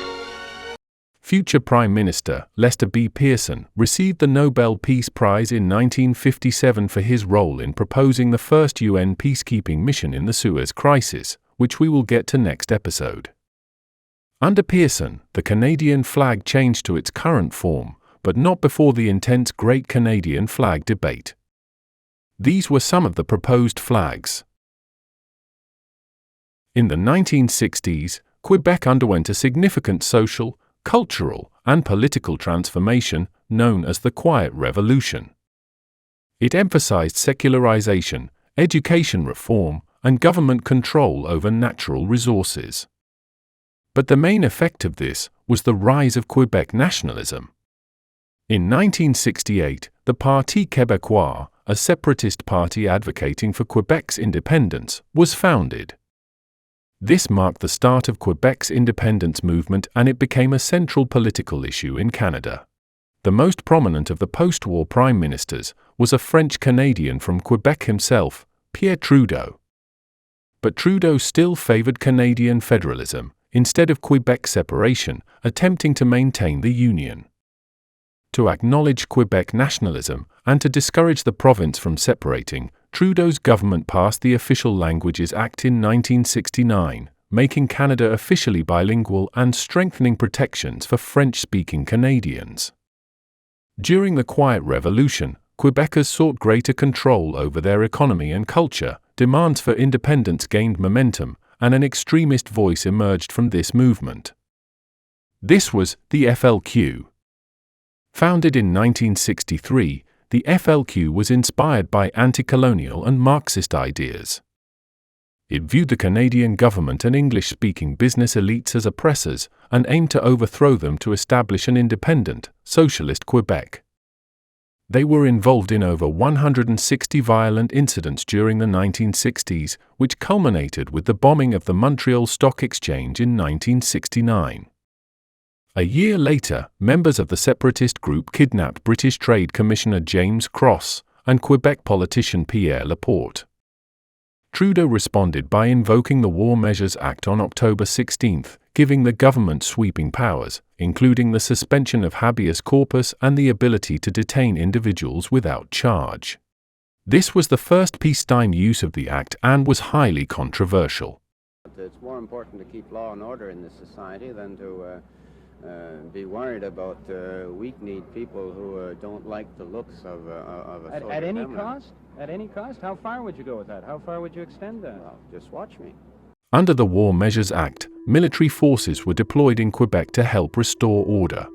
Future Prime Minister Lester B. Pearson received the Nobel Peace Prize in 1957 for his role in proposing the first UN peacekeeping mission in the Suez Crisis, which we will get to next episode. Under Pearson, the Canadian flag changed to its current form, but not before the intense Great Canadian Flag debate. These were some of the proposed flags. In the 1960s, Quebec underwent a significant social, cultural, and political transformation known as the Quiet Revolution. It emphasized secularization, education reform, and government control over natural resources. But the main effect of this was the rise of Quebec nationalism. In 1968, the Parti Québécois, a separatist party advocating for Quebec's independence, was founded. This marked the start of Quebec's independence movement, and it became a central political issue in Canada. The most prominent of the post-war prime ministers was a French Canadian from Quebec himself, Pierre Trudeau. But Trudeau still favored Canadian federalism, instead of Quebec separation, attempting to maintain the Union. To acknowledge Quebec nationalism and to discourage the province from separating, Trudeau's government passed the Official Languages Act in 1969, making Canada officially bilingual and strengthening protections for French-speaking Canadians. During the Quiet Revolution, Quebecers sought greater control over their economy and culture, demands for independence gained momentum, and an extremist voice emerged from this movement. This was the FLQ. Founded in 1963, the FLQ was inspired by anti-colonial and Marxist ideas. It viewed the Canadian government and English-speaking business elites as oppressors and aimed to overthrow them to establish an independent, socialist Quebec. They were involved in over 160 violent incidents during the 1960s, which culminated with the bombing of the Montreal Stock Exchange in 1969. A year later, members of the separatist group kidnapped British Trade Commissioner James Cross and Quebec politician Pierre Laporte. Trudeau responded by invoking the War Measures Act on October 16, giving the government sweeping powers, including the suspension of habeas corpus and the ability to detain individuals without charge. This was the first peacetime use of the act and was highly controversial. It's more important to keep law and order in this society than to be worried about weak-kneed people who don't like the looks of a soldier. At any cost? At any cost? How far would you go with that? How far would you extend that? Well, just watch me. Under the War Measures Act, military forces were deployed in Quebec to help restore order.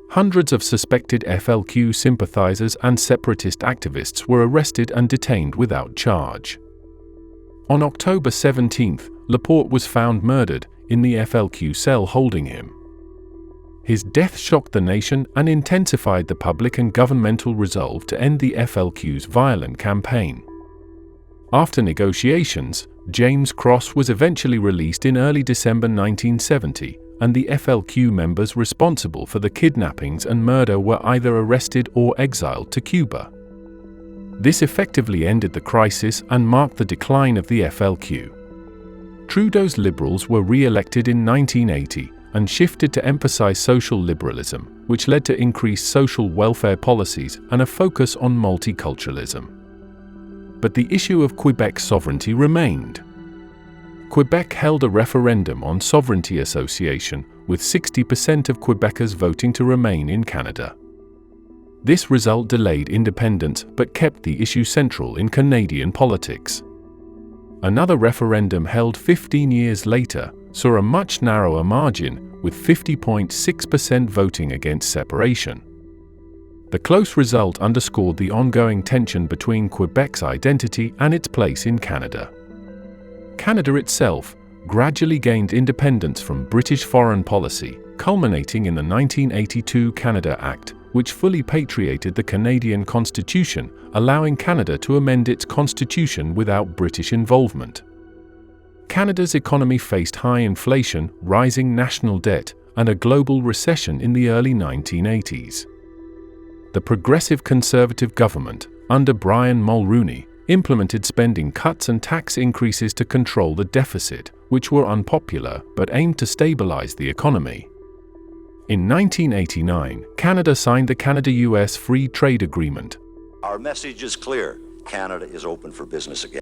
Hundreds of suspected FLQ sympathizers and separatist activists were arrested and detained without charge. On October 17, Laporte was found murdered in the FLQ cell holding him. His death shocked the nation and intensified the public and governmental resolve to end the FLQ's violent campaign. After negotiations, James Cross was eventually released in early December 1970, and the FLQ members responsible for the kidnappings and murder were either arrested or exiled to Cuba. This effectively ended the crisis and marked the decline of the FLQ. Trudeau's Liberals were re-elected in 1980 and shifted to emphasize social liberalism, which led to increased social welfare policies and a focus on multiculturalism. But the issue of Quebec sovereignty remained. Quebec held a referendum on sovereignty association, with 60% of Quebecers voting to remain in Canada. This result delayed independence but kept the issue central in Canadian politics. Another referendum held 15 years later saw a much narrower margin, with 50.6% voting against separation. The close result underscored the ongoing tension between Quebec's identity and its place in Canada. Canada itself gradually gained independence from British foreign policy, culminating in the 1982 Canada Act, which fully patriated the Canadian Constitution, allowing Canada to amend its constitution without British involvement. Canada's economy faced high inflation, rising national debt, and a global recession in the early 1980s. The Progressive Conservative government, under Brian Mulroney, implemented spending cuts and tax increases to control the deficit, which were unpopular but aimed to stabilize the economy. In 1989, Canada signed the Canada-US Free Trade Agreement. Our message is clear. Canada is open for business again.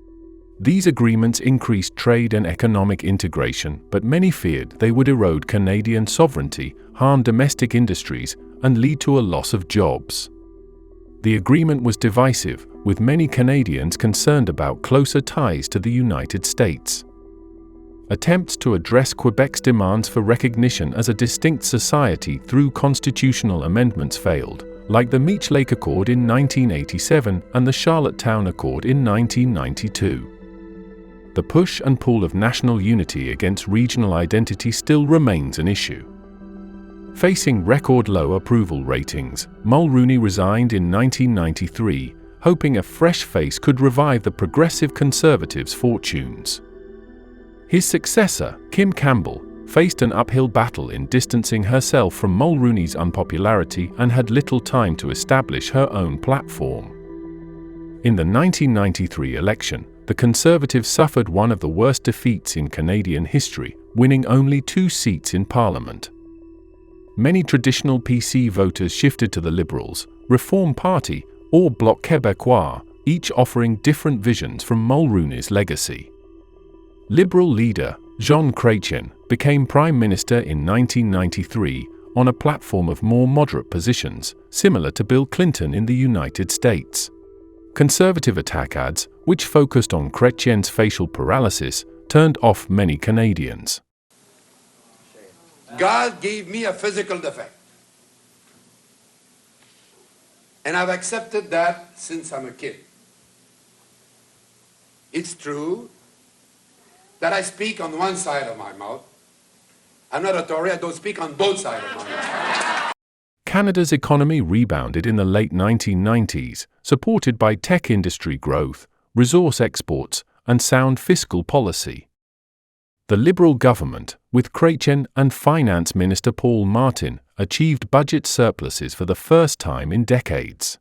These agreements increased trade and economic integration, but many feared they would erode Canadian sovereignty, harm domestic industries, and lead to a loss of jobs. The agreement was divisive, with many Canadians concerned about closer ties to the United States. Attempts to address Quebec's demands for recognition as a distinct society through constitutional amendments failed, like the Meech Lake Accord in 1987 and the Charlottetown Accord in 1992. The push and pull of national unity against regional identity still remains an issue. Facing record low approval ratings, Mulroney resigned in 1993, hoping a fresh face could revive the Progressive Conservatives' fortunes. His successor, Kim Campbell, faced an uphill battle in distancing herself from Mulroney's unpopularity and had little time to establish her own platform. In the 1993 election, the Conservatives suffered one of the worst defeats in Canadian history, winning only 2 seats in Parliament. Many traditional PC voters shifted to the Liberals, Reform Party, or Bloc Québécois, each offering different visions from Mulroney's legacy. Liberal leader Jean Chrétien became Prime Minister in 1993 on a platform of more moderate positions, similar to Bill Clinton in the United States. Conservative attack ads, which focused on Chrétien's facial paralysis, turned off many Canadians. God gave me a physical defect. And I've accepted that since I'm a kid. It's true that I speak on one side of my mouth. I'm not a Tory, I don't speak on both sides of my mouth. Canada's economy rebounded in the late 1990s, supported by tech industry growth, resource exports, and sound fiscal policy. The Liberal government, with Chrétien and Finance Minister Paul Martin, achieved budget surpluses for the first time in decades.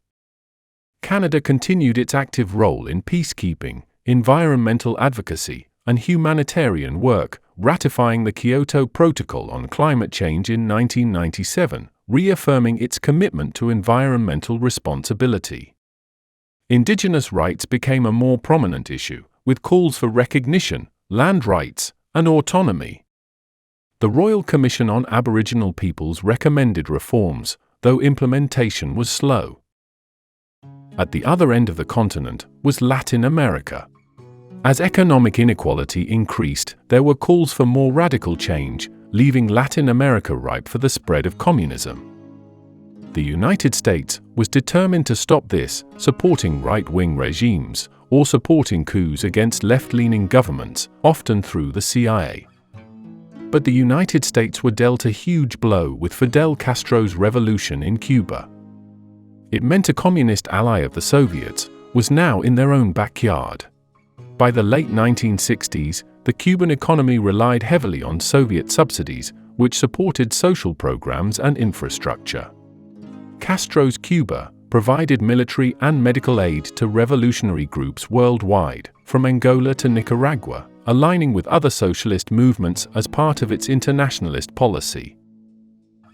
Canada continued its active role in peacekeeping, environmental advocacy, and humanitarian work, ratifying the Kyoto Protocol on climate change in 1997, reaffirming its commitment to environmental responsibility. Indigenous rights became a more prominent issue, with calls for recognition, land rights, and autonomy. The Royal Commission on Aboriginal Peoples recommended reforms, though implementation was slow. At the other end of the continent was Latin America. As economic inequality increased, there were calls for more radical change, leaving Latin America ripe for the spread of communism. The United States was determined to stop this, supporting right-wing regimes, or supporting coups against left-leaning governments, often through the CIA. But the United States were dealt a huge blow with Fidel Castro's revolution in Cuba. It meant a communist ally of the Soviets was now in their own backyard. By the late 1960s, the Cuban economy relied heavily on Soviet subsidies, which supported social programs and infrastructure. Castro's Cuba provided military and medical aid to revolutionary groups worldwide, from Angola to Nicaragua, aligning with other socialist movements as part of its internationalist policy.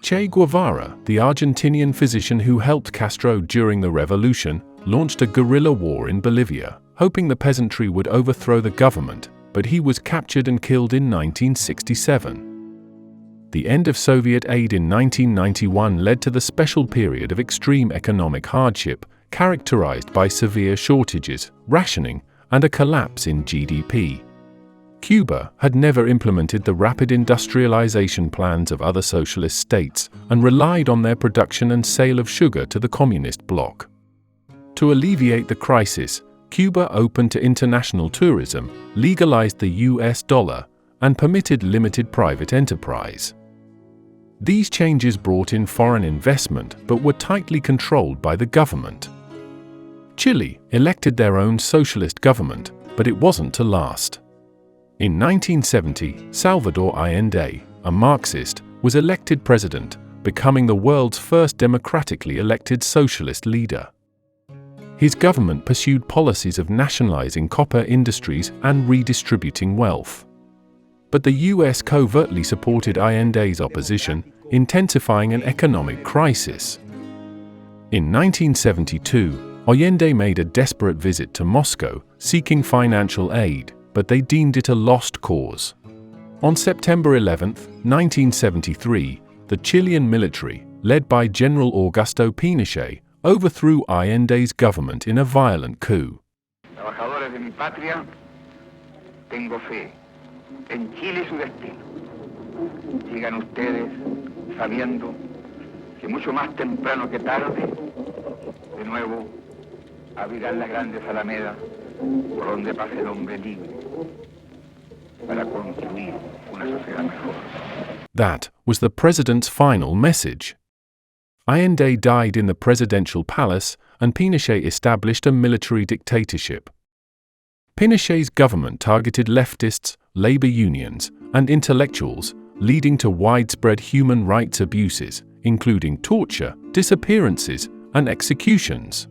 Che Guevara, the Argentinian physician who helped Castro during the revolution, launched a guerrilla war in Bolivia, hoping the peasantry would overthrow the government, but he was captured and killed in 1967. The end of Soviet aid in 1991 led to the special period of extreme economic hardship, characterized by severe shortages, rationing, and a collapse in GDP. Cuba had never implemented the rapid industrialization plans of other socialist states and relied on their production and sale of sugar to the communist bloc. To alleviate the crisis, Cuba opened to international tourism, legalized the US dollar, and permitted limited private enterprise. These changes brought in foreign investment but were tightly controlled by the government. Chile elected their own socialist government, but it wasn't to last. In 1970, Salvador Allende, a Marxist, was elected president, becoming the world's first democratically elected socialist leader. His government pursued policies of nationalizing copper industries and redistributing wealth. But the US covertly supported Allende's opposition, intensifying an economic crisis. In 1972, Allende made a desperate visit to Moscow, seeking financial aid, but they deemed it a lost cause. On September 11, 1973, the Chilean military, led by General Augusto Pinochet, overthrew Allende's government in a violent coup. Trabajadores de mi patria, tengo fe en Chile y su destino. Sigan ustedes sabiendo que mucho más temprano que tarde, de nuevo abrirán las grandes alamedas por donde pase el hombre libre para construir una sociedad mejor. That was the president's final message. Allende died in the presidential palace, and Pinochet established a military dictatorship. Pinochet's government targeted leftists, labor unions, and intellectuals, leading to widespread human rights abuses, including torture, disappearances, and executions.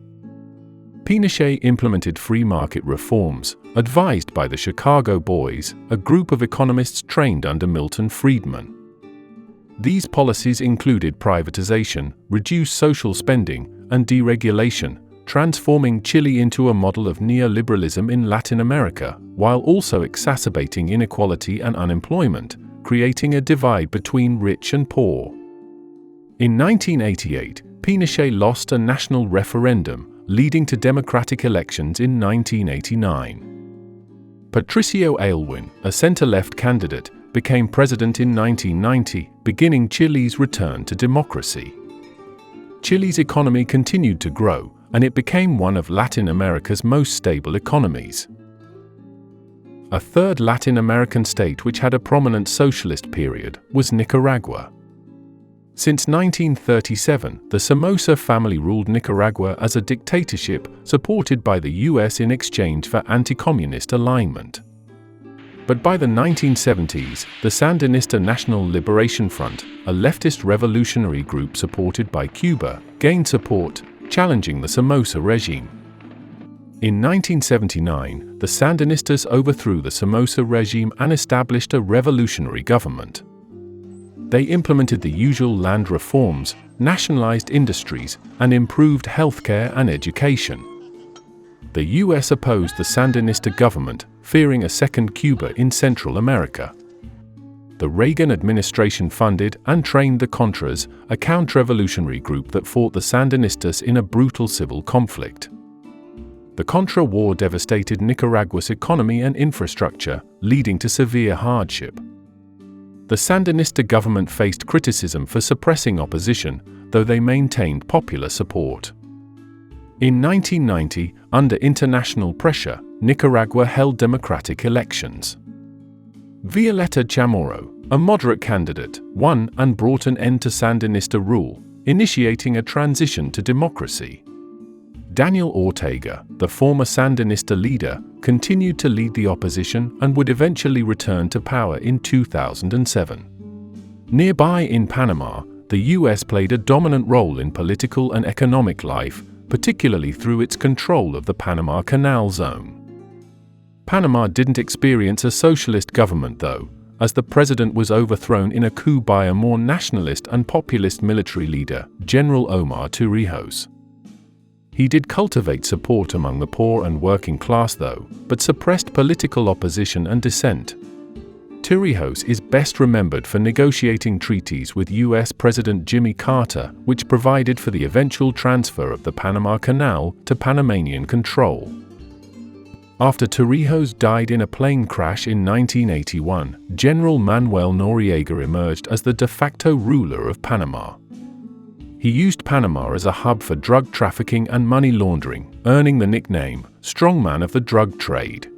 Pinochet implemented free market reforms, advised by the Chicago Boys, a group of economists trained under Milton Friedman. These policies included privatization, reduced social spending, and deregulation, transforming Chile into a model of neoliberalism in Latin America, while also exacerbating inequality and unemployment, creating a divide between rich and poor. In 1988, Pinochet lost a national referendum, leading to democratic elections in 1989. Patricio Aylwin, a center-left candidate, became president in 1990, beginning Chile's return to democracy. Chile's economy continued to grow, and it became one of Latin America's most stable economies. A third Latin American state which had a prominent socialist period was Nicaragua. Since 1937, the Somoza family ruled Nicaragua as a dictatorship supported by the US in exchange for anti-communist alignment. But by the 1970s, the Sandinista National Liberation Front, a leftist revolutionary group supported by Cuba, gained support, challenging the Somoza regime. In 1979, the Sandinistas overthrew the Somoza regime and established a revolutionary government. They implemented the usual land reforms, nationalized industries, and improved healthcare and education. The US opposed the Sandinista government, fearing a second Cuba in Central America. The Reagan administration funded and trained the Contras, a counter-revolutionary group that fought the Sandinistas in a brutal civil conflict. The Contra War devastated Nicaragua's economy and infrastructure, leading to severe hardship. The Sandinista government faced criticism for suppressing opposition, though they maintained popular support. In 1990, under international pressure, Nicaragua held democratic elections. Violeta Chamorro, a moderate candidate, won and brought an end to Sandinista rule, initiating a transition to democracy. Daniel Ortega, the former Sandinista leader, continued to lead the opposition and would eventually return to power in 2007. Nearby in Panama, the US played a dominant role in political and economic life, particularly through its control of the Panama Canal Zone. Panama didn't experience a socialist government though, as the president was overthrown in a coup by a more nationalist and populist military leader, General Omar Torrijos. He did cultivate support among the poor and working class though, but suppressed political opposition and dissent. Torrijos is best remembered for negotiating treaties with US President Jimmy Carter, which provided for the eventual transfer of the Panama Canal to Panamanian control. After Torrijos died in a plane crash in 1981, General Manuel Noriega emerged as the de facto ruler of Panama. He used Panama as a hub for drug trafficking and money laundering, earning the nickname "Strongman of the Drug Trade."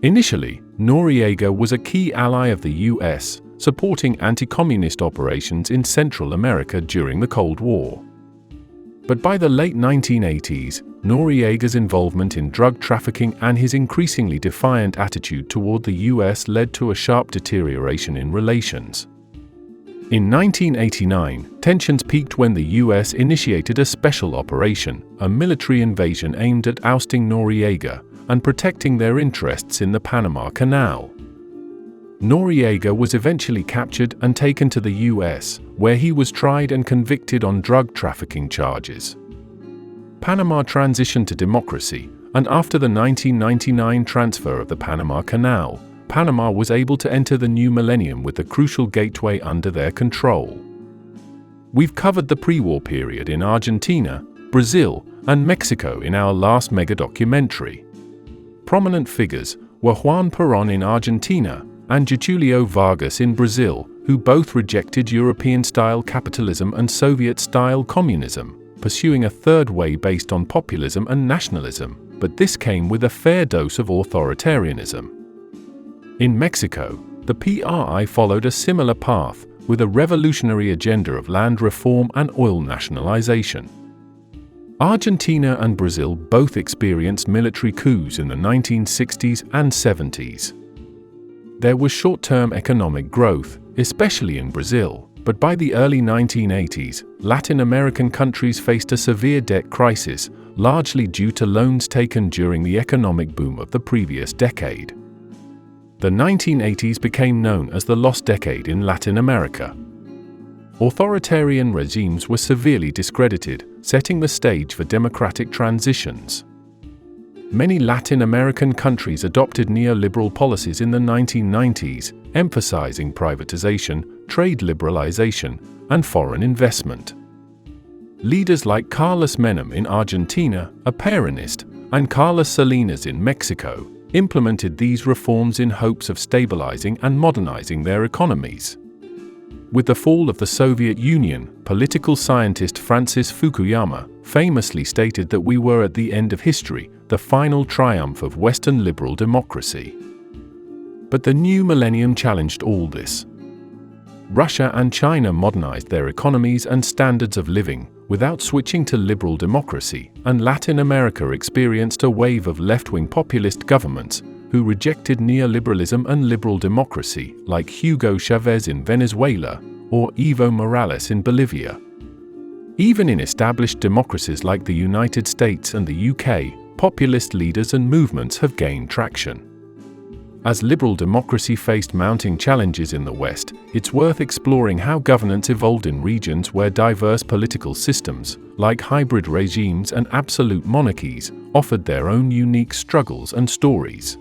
Initially, Noriega was a key ally of the US, supporting anti-communist operations in Central America during the Cold War. But by the late 1980s, Noriega's involvement in drug trafficking and his increasingly defiant attitude toward the US led to a sharp deterioration in relations. In 1989, tensions peaked when the US initiated a special operation, a military invasion aimed at ousting Noriega and protecting their interests in the Panama Canal. Noriega was eventually captured and taken to the US, where he was tried and convicted on drug trafficking charges. Panama transitioned to democracy, and after the 1999 transfer of the Panama Canal, Panama was able to enter the new millennium with the crucial gateway under their control. We've covered the pre-war period in Argentina, Brazil, and Mexico in our last megadocumentary. Prominent figures were Juan Perón in Argentina and Getulio Vargas in Brazil, who both rejected European-style capitalism and Soviet-style communism, pursuing a third way based on populism and nationalism, but this came with a fair dose of authoritarianism. In Mexico, the PRI followed a similar path, with a revolutionary agenda of land reform and oil nationalization. Argentina and Brazil both experienced military coups in the 1960s and 70s. There was short-term economic growth, especially in Brazil, but by the early 1980s, Latin American countries faced a severe debt crisis, largely due to loans taken during the economic boom of the previous decade. The 1980s became known as the lost decade in Latin America. Authoritarian regimes were severely discredited, setting the stage for democratic transitions. Many Latin American countries adopted neoliberal policies in the 1990s, emphasizing privatization, trade liberalization, and foreign investment. Leaders like Carlos Menem in Argentina, a Peronist, and Carlos Salinas in Mexico implemented these reforms in hopes of stabilizing and modernizing their economies. With the fall of the Soviet Union, political scientist Francis Fukuyama famously stated that we were at the end of history, the final triumph of Western liberal democracy. But the new millennium challenged all this. Russia and China modernized their economies and standards of living without switching to liberal democracy, and Latin America experienced a wave of left-wing populist governments who rejected neoliberalism and liberal democracy, like Hugo Chavez in Venezuela or Evo Morales in Bolivia. Even in established democracies like the United States and the UK, populist leaders and movements have gained traction. As liberal democracy faced mounting challenges in the West, it's worth exploring how governance evolved in regions where diverse political systems, like hybrid regimes and absolute monarchies, offered their own unique struggles and stories.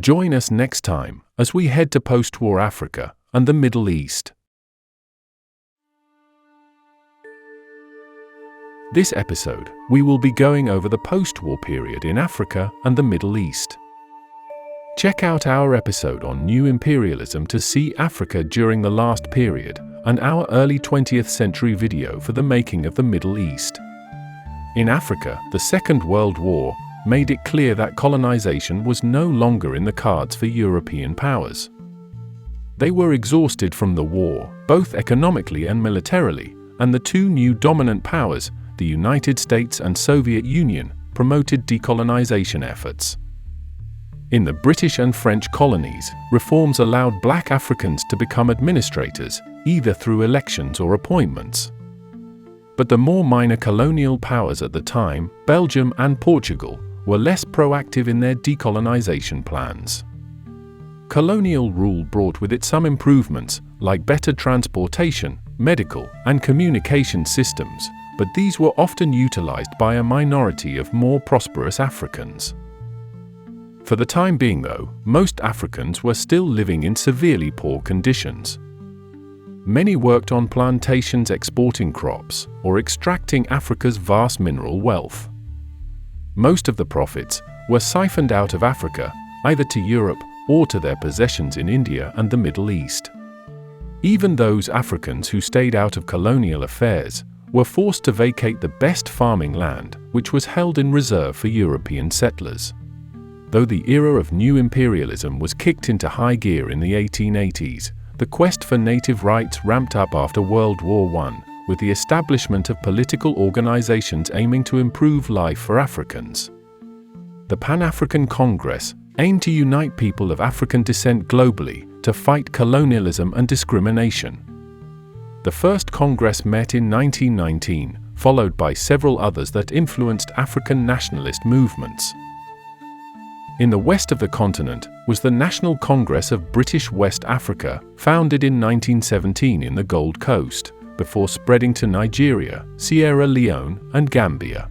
Join us next time as we head to post-war Africa and the Middle East. This episode, we will be going over the post-war period in Africa and the Middle East. Check out our episode on New Imperialism to see Africa during the last period, and our early 20th century video for the making of the Middle East. In Africa, the Second World War made it clear that colonization was no longer in the cards for European powers. They were exhausted from the war, both economically and militarily, and the two new dominant powers, the United States and Soviet Union, promoted decolonization efforts. In the British and French colonies, reforms allowed black Africans to become administrators, either through elections or appointments. But the more minor colonial powers at the time, Belgium and Portugal, were less proactive in their decolonization plans. Colonial rule brought with it some improvements, like better transportation, medical, and communication systems, but these were often utilized by a minority of more prosperous Africans. For the time being, though, most Africans were still living in severely poor conditions. Many worked on plantations exporting crops or extracting Africa's vast mineral wealth. Most of the profits were siphoned out of Africa, either to Europe or to their possessions in India and the Middle East. Even those Africans who stayed out of colonial affairs were forced to vacate the best farming land, which was held in reserve for European settlers. Though the era of new imperialism was kicked into high gear in the 1880s, the quest for native rights ramped up after World War I, with the establishment of political organizations aiming to improve life for Africans. The Pan-African Congress aimed to unite people of African descent globally to fight colonialism and discrimination. The first Congress met in 1919, followed by several others that influenced African nationalist movements. In the west of the continent was the National Congress of British West Africa, founded in 1917 in the Gold Coast, before spreading to Nigeria, Sierra Leone, and Gambia.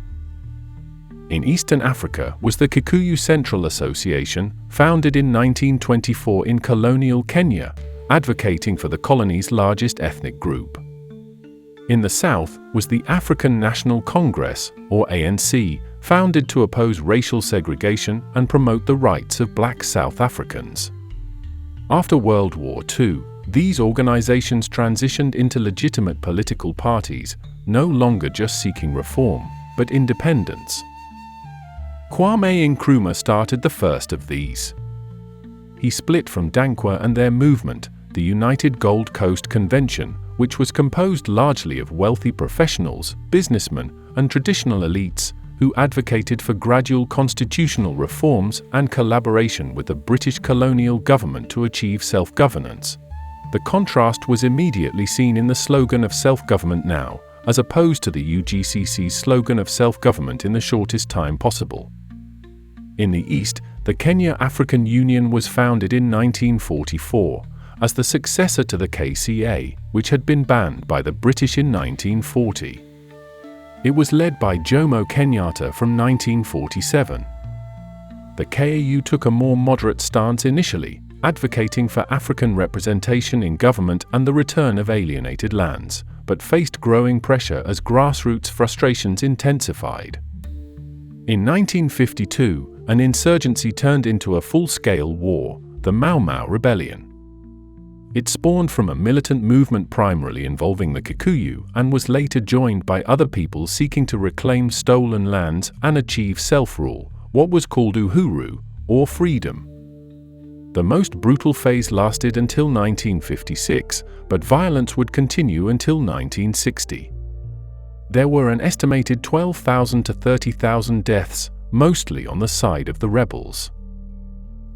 In Eastern Africa was the Kikuyu Central Association, founded in 1924 in colonial Kenya, advocating for the colony's largest ethnic group. In the south was the African National Congress, or ANC, founded to oppose racial segregation and promote the rights of black South Africans. After World War II, these organizations transitioned into legitimate political parties, no longer just seeking reform, but independence. Kwame Nkrumah started the first of these. He split from Dankwa and their movement, the United Gold Coast Convention, which was composed largely of wealthy professionals, businessmen, and traditional elites, who advocated for gradual constitutional reforms and collaboration with the British colonial government to achieve self-governance. The contrast was immediately seen in the slogan of self-government now, as opposed to the UGCC's slogan of self-government in the shortest time possible. In the East, the Kenya African Union was founded in 1944, as the successor to the KCA, which had been banned by the British in 1940. It was led by Jomo Kenyatta from 1947. The KAU took a more moderate stance initially, advocating for African representation in government and the return of alienated lands, but faced growing pressure as grassroots frustrations intensified. In 1952, an insurgency turned into a full-scale war, the Mau Mau Rebellion. It spawned from a militant movement primarily involving the Kikuyu and was later joined by other people seeking to reclaim stolen lands and achieve self-rule, what was called Uhuru, or freedom. The most brutal phase lasted until 1956, but violence would continue until 1960. There were an estimated 12,000 to 30,000 deaths, mostly on the side of the rebels.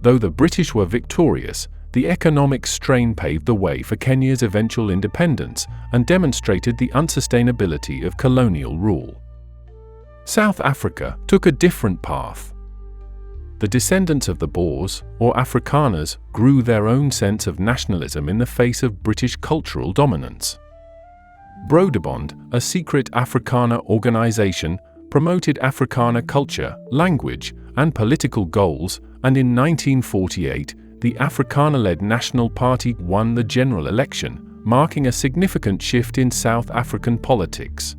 Though the British were victorious, the economic strain paved the way for Kenya's eventual independence and demonstrated the unsustainability of colonial rule. South Africa took a different path. The descendants of the Boers, or Afrikaners, grew their own sense of nationalism in the face of British cultural dominance. Broederbond, a secret Afrikaner organization, promoted Afrikaner culture, language, and political goals, and in 1948, the Afrikaner-led National Party won the general election, marking a significant shift in South African politics.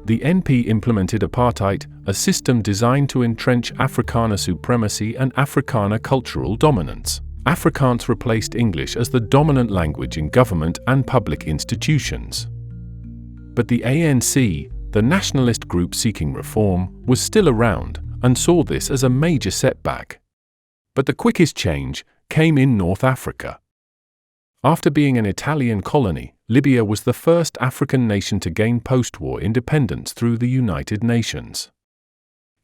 The NP implemented apartheid, a system designed to entrench Afrikaner supremacy and Afrikaner cultural dominance. Afrikaans replaced English as the dominant language in government and public institutions. But the ANC, the nationalist group seeking reform, was still around and saw this as a major setback. But the quickest change came in North Africa. After being an Italian colony, Libya was the first African nation to gain post-war independence through the United Nations.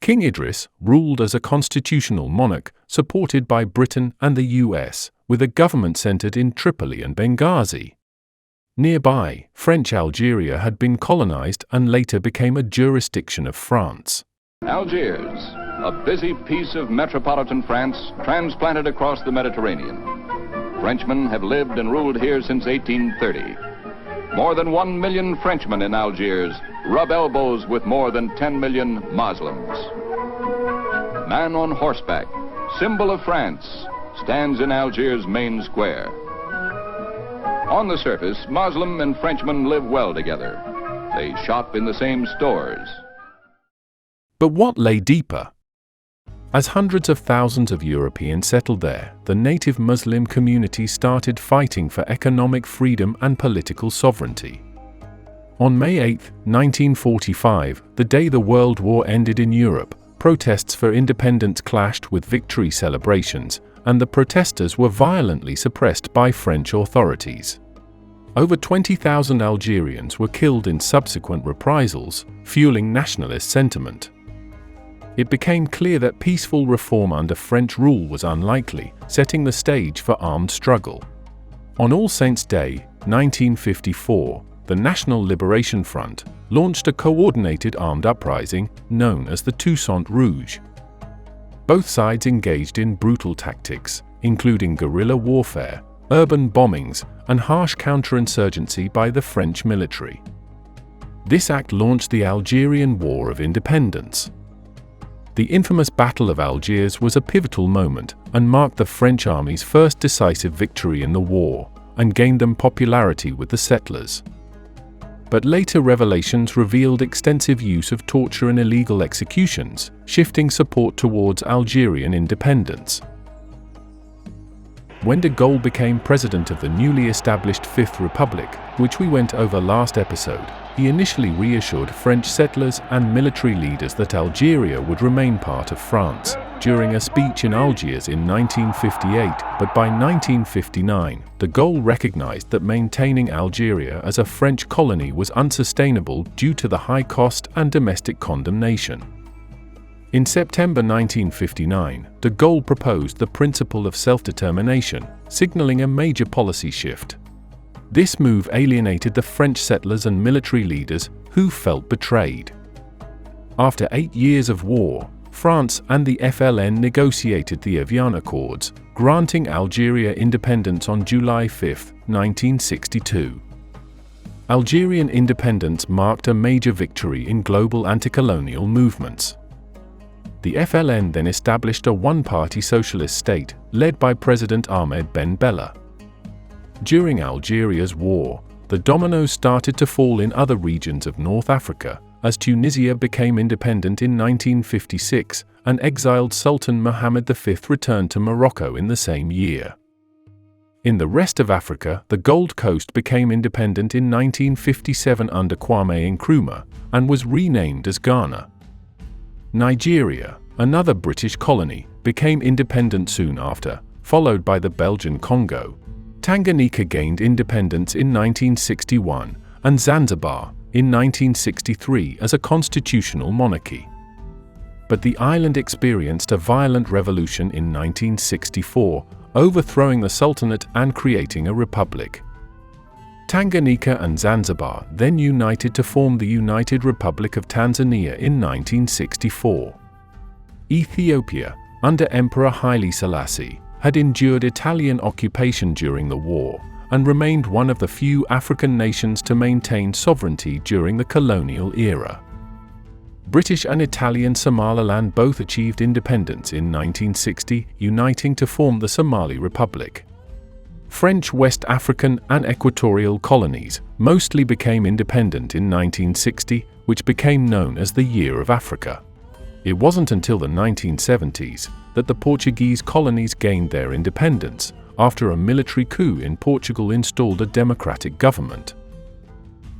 King Idris ruled as a constitutional monarch supported by Britain and the US, with a government centered in Tripoli and Benghazi. Nearby, French Algeria had been colonized and later became a jurisdiction of France. Algiers, a busy piece of metropolitan France transplanted across the Mediterranean. Frenchmen have lived and ruled here since 1830. More than 1 million Frenchmen in Algiers rub elbows with more than 10 million Muslims. Man on horseback, symbol of France, stands in Algiers' main square. On the surface, Muslim and Frenchmen live well together. They shop in the same stores. But what lay deeper? As hundreds of thousands of Europeans settled there, the native Muslim community started fighting for economic freedom and political sovereignty. On May 8, 1945, the day the World War ended in Europe, protests for independence clashed with victory celebrations, and the protesters were violently suppressed by French authorities. Over 20,000 Algerians were killed in subsequent reprisals, fueling nationalist sentiment. It became clear that peaceful reform under French rule was unlikely, setting the stage for armed struggle. On All Saints' Day, 1954, the National Liberation Front launched a coordinated armed uprising known as the Toussaint Rouge. Both sides engaged in brutal tactics, including guerrilla warfare, urban bombings, and harsh counterinsurgency by the French military. This act launched the Algerian War of Independence. The infamous Battle of Algiers was a pivotal moment and marked the French army's first decisive victory in the war, and gained them popularity with the settlers. But later revelations revealed extensive use of torture and illegal executions, shifting support towards Algerian independence. When de Gaulle became president of the newly established Fifth Republic, which we went over last episode, he initially reassured French settlers and military leaders that Algeria would remain part of France during a speech in Algiers in 1958, but by 1959, de Gaulle recognized that maintaining Algeria as a French colony was unsustainable due to the high cost and domestic condemnation. In September 1959, de Gaulle proposed the principle of self-determination, signaling a major policy shift. This move alienated the French settlers and military leaders who felt betrayed. After 8 years of war, France and the FLN negotiated the Evian Accords, granting Algeria independence on July 5, 1962. Algerian independence marked a major victory in global anti-colonial movements. The FLN then established a one-party socialist state, led by President Ahmed Ben Bella. During Algeria's war, the dominoes started to fall in other regions of North Africa, as Tunisia became independent in 1956, and exiled Sultan Mohammed V returned to Morocco in the same year. In the rest of Africa, the Gold Coast became independent in 1957 under Kwame Nkrumah, and was renamed as Ghana. Nigeria, another British colony, became independent soon after, followed by the Belgian Congo. Tanganyika gained independence in 1961, and Zanzibar in 1963 as a constitutional monarchy. But the island experienced a violent revolution in 1964, overthrowing the Sultanate and creating a republic. Tanganyika and Zanzibar then united to form the United Republic of Tanzania in 1964. Ethiopia, under Emperor Haile Selassie, had endured Italian occupation during the war, and remained one of the few African nations to maintain sovereignty during the colonial era. British and Italian Somaliland both achieved independence in 1960, uniting to form the Somali Republic. French West African and Equatorial colonies mostly became independent in 1960, which became known as the Year of Africa. It wasn't until the 1970s that the Portuguese colonies gained their independence, after a military coup in Portugal installed a democratic government.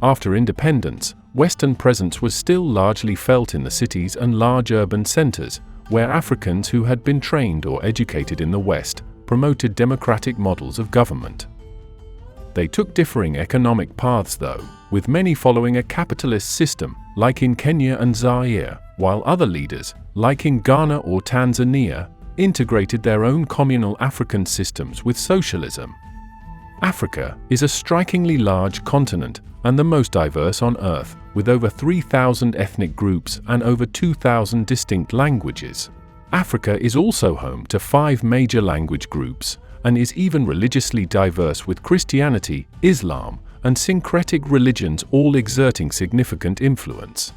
After independence, Western presence was still largely felt in the cities and large urban centers, where Africans who had been trained or educated in the West promoted democratic models of government. They took differing economic paths though, with many following a capitalist system, like in Kenya and Zaire, while other leaders, like in Ghana or Tanzania, integrated their own communal African systems with socialism. Africa is a strikingly large continent and the most diverse on Earth, with over 3,000 ethnic groups and over 2,000 distinct languages. Africa is also home to 5 major language groups and is even religiously diverse, with Christianity, Islam, and syncretic religions all exerting significant influence.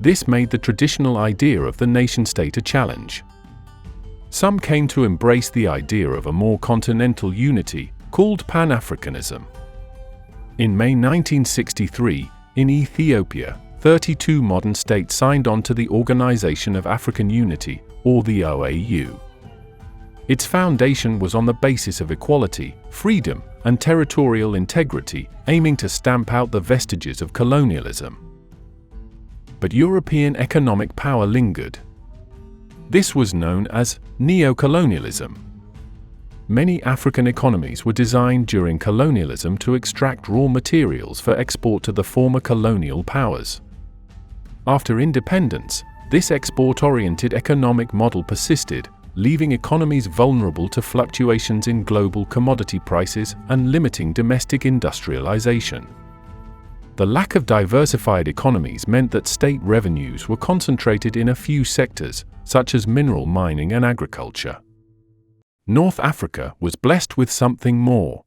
This made the traditional idea of the nation-state a challenge. Some came to embrace the idea of a more continental unity, called Pan-Africanism. In May 1963, in Ethiopia, 32 modern states signed on to the Organization of African Unity, or the OAU. Its foundation was on the basis of equality, freedom, and territorial integrity, aiming to stamp out the vestiges of colonialism. But European economic power lingered. This was known as neocolonialism. Many African economies were designed during colonialism to extract raw materials for export to the former colonial powers. After independence, this export-oriented economic model persisted, leaving economies vulnerable to fluctuations in global commodity prices and limiting domestic industrialization. The lack of diversified economies meant that state revenues were concentrated in a few sectors, such as mineral mining and agriculture. North Africa was blessed with something more.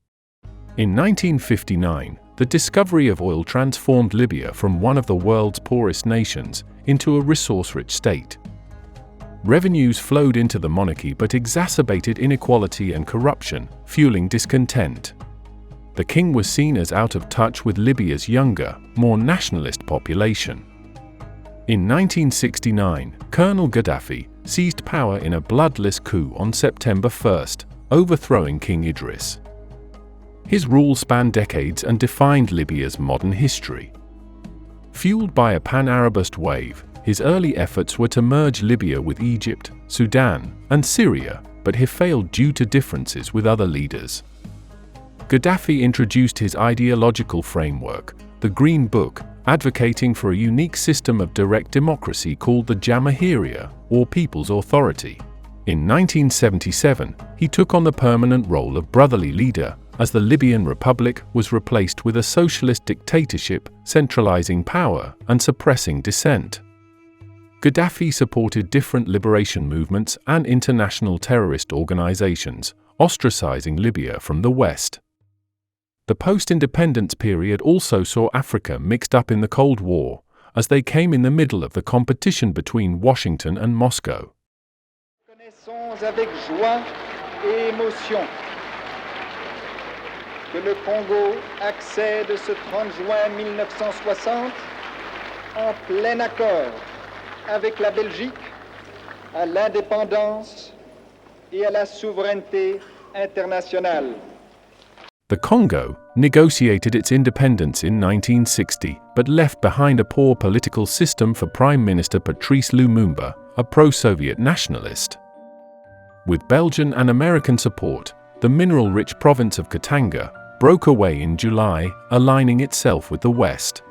In 1959, the discovery of oil transformed Libya from one of the world's poorest nations into a resource-rich state. Revenues flowed into the monarchy but exacerbated inequality and corruption, fueling discontent. The king was seen as out of touch with Libya's younger, more nationalist population. In 1969, Colonel Gaddafi seized power in a bloodless coup on September 1, overthrowing King Idris. His rule spanned decades and defined Libya's modern history. Fueled by a pan-Arabist wave, his early efforts were to merge Libya with Egypt, Sudan, and Syria, but he failed due to differences with other leaders. Gaddafi introduced his ideological framework, the Green Book, advocating for a unique system of direct democracy called the Jamahiriya, or People's Authority. In 1977, he took on the permanent role of brotherly leader, as the Libyan Republic was replaced with a socialist dictatorship centralizing power and suppressing dissent. Gaddafi supported different liberation movements and international terrorist organizations, ostracizing Libya from the West. The post-independence period also saw Africa mixed up in the Cold War, as they came in the middle of the competition between Washington and Moscow. Reconnaissons avec joie et émotion que le Congo accède ce 30 juin 1960 en plein accord avec la Belgique à l'indépendance et à la souveraineté internationale. The Congo negotiated its independence in 1960, but left behind a poor political system for Prime Minister Patrice Lumumba, a pro-Soviet nationalist. With Belgian and American support, the mineral-rich province of Katanga broke away in July, aligning itself with the West.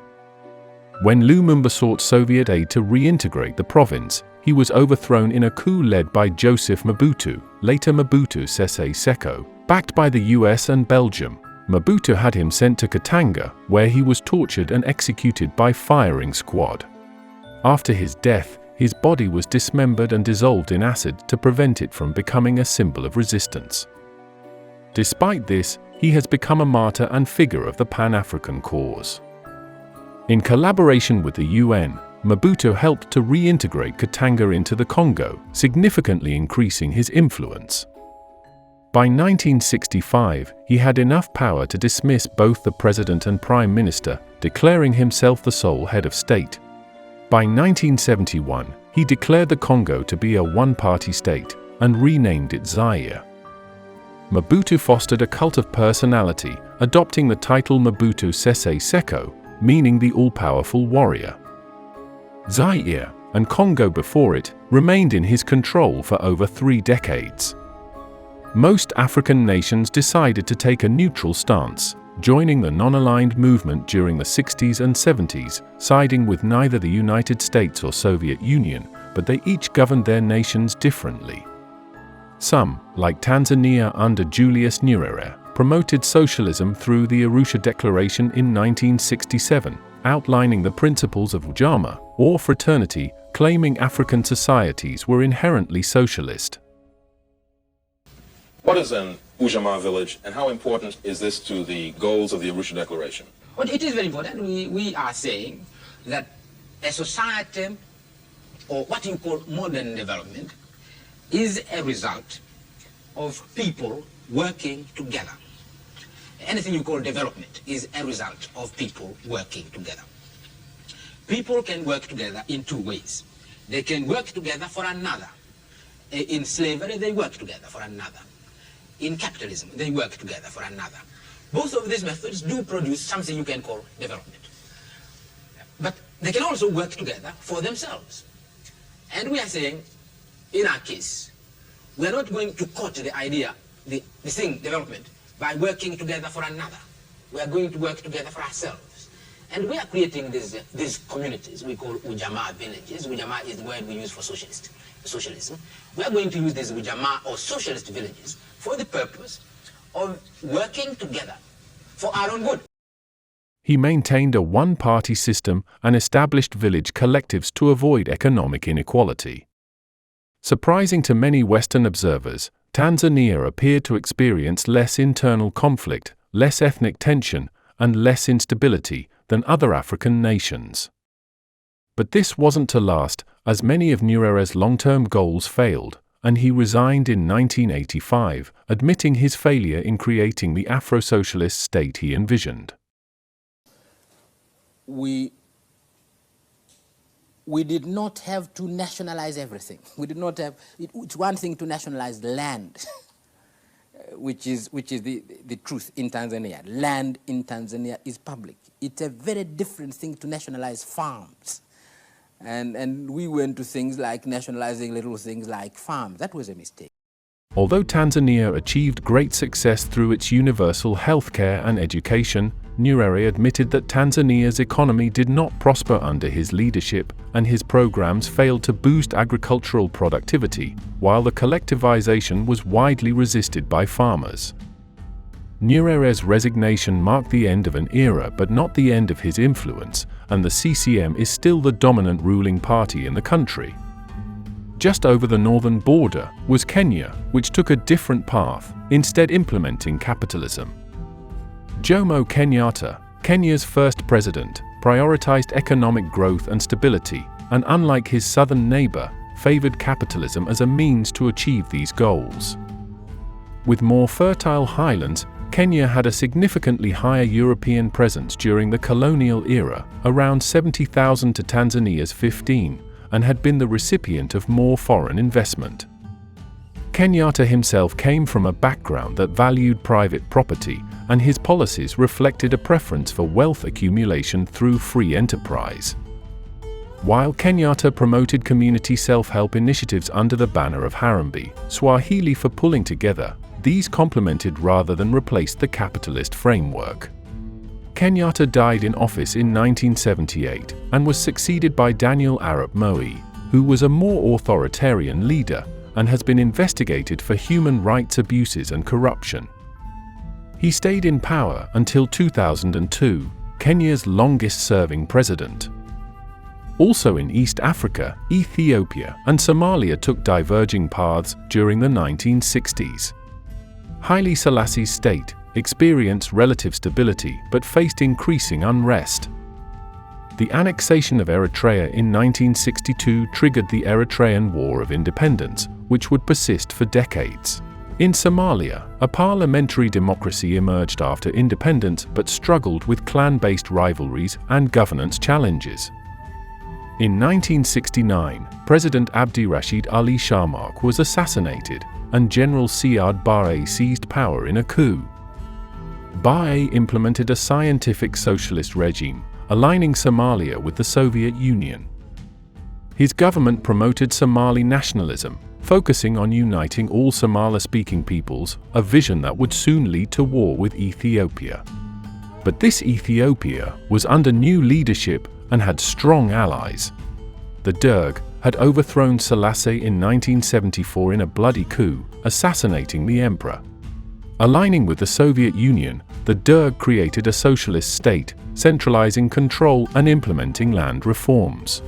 When Lumumba sought Soviet aid to reintegrate the province, he was overthrown in a coup led by Joseph Mobutu, later Mobutu Sese Seko, backed by the US and Belgium. Mobutu had him sent to Katanga, where he was tortured and executed by firing squad. After his death, his body was dismembered and dissolved in acid to prevent it from becoming a symbol of resistance. Despite this, he has become a martyr and figure of the Pan-African cause. In collaboration with the UN, Mobutu helped to reintegrate Katanga into the Congo, significantly increasing his influence. By 1965, he had enough power to dismiss both the president and prime minister, declaring himself the sole head of state. By 1971, he declared the Congo to be a one-party state and renamed it Zaire. Mobutu fostered a cult of personality, adopting the title Mobutu Sese Seko, meaning the all-powerful warrior. Zaire, and Congo before it, remained in his control for over 3 decades. Most African nations decided to take a neutral stance, joining the non-aligned movement during the 60s and 70s, siding with neither the United States or Soviet Union, but they each governed their nations differently. Some, like Tanzania under Julius Nyerere, promoted socialism through the Arusha Declaration in 1967, outlining the principles of ujamaa, or fraternity, claiming African societies were inherently socialist. What is an ujamaa village, and how important is this to the goals of the Arusha Declaration? Well, it is very important. We are saying that a society, or what you call modern development, is a result of people working together. Anything you call development is a result of people working together. People can work together in two ways. They can work together for another. In slavery, they work together for another. In capitalism, they work together for another. Both of these methods do produce something you can call development. But they can also work together for themselves. And we are saying, in our case, we are not going to quote the idea, the thing, development, by working together for another. We are going to work together for ourselves. And we are creating these communities we call ujamaa villages. Ujamaa is the word we use for socialism. We are going to use these ujamaa or socialist villages for the purpose of working together for our own good. He maintained a one-party system and established village collectives to avoid economic inequality. Surprising to many Western observers, Tanzania appeared to experience less internal conflict, less ethnic tension, and less instability than other African nations. But this wasn't to last, as many of Nyerere's long-term goals failed, and he resigned in 1985, admitting his failure in creating the Afro-socialist state he envisioned. We did not have to nationalize everything. We did not have, it's one thing to nationalize land, which is the truth in Tanzania. Land in Tanzania is public. It's a very different thing to nationalize farms. And we went to things like nationalizing little things like farms. That was a mistake. Although Tanzania achieved great success through its universal healthcare and education, Nyerere admitted that Tanzania's economy did not prosper under his leadership, and his programs failed to boost agricultural productivity, while the collectivization was widely resisted by farmers. Nyerere's resignation marked the end of an era but not the end of his influence, and the CCM is still the dominant ruling party in the country. Just over the northern border was Kenya, which took a different path, instead implementing capitalism. Jomo Kenyatta, Kenya's first president, prioritized economic growth and stability, and unlike his southern neighbor, favored capitalism as a means to achieve these goals. With more fertile highlands, Kenya had a significantly higher European presence during the colonial era, around 70,000 to Tanzania's 15, and had been the recipient of more foreign investment. Kenyatta himself came from a background that valued private property, and his policies reflected a preference for wealth accumulation through free enterprise. While Kenyatta promoted community self-help initiatives under the banner of Harambee, Swahili for pulling together, these complemented rather than replaced the capitalist framework. Kenyatta died in office in 1978 and was succeeded by Daniel Arap Moi, who was a more authoritarian leader and has been investigated for human rights abuses and corruption. He stayed in power until 2002, Kenya's longest-serving president. Also in East Africa, Ethiopia and Somalia took diverging paths during the 1960s. Haile Selassie's state experienced relative stability but faced increasing unrest. The annexation of Eritrea in 1962 triggered the Eritrean War of Independence, which would persist for decades. In Somalia, a parliamentary democracy emerged after independence but struggled with clan-based rivalries and governance challenges. In 1969, President Abdi Rashid Ali Sharmak was assassinated, and General Siad Barre seized power in a coup. Barre implemented a scientific socialist regime, aligning Somalia with the Soviet Union. His government promoted Somali nationalism, focusing on uniting all Somali-speaking peoples, a vision that would soon lead to war with Ethiopia. But this Ethiopia was under new leadership and had strong allies. The Derg had overthrown Selassie in 1974 in a bloody coup, assassinating the emperor. Aligning with the Soviet Union, the Derg created a socialist state, centralizing control and implementing land reforms.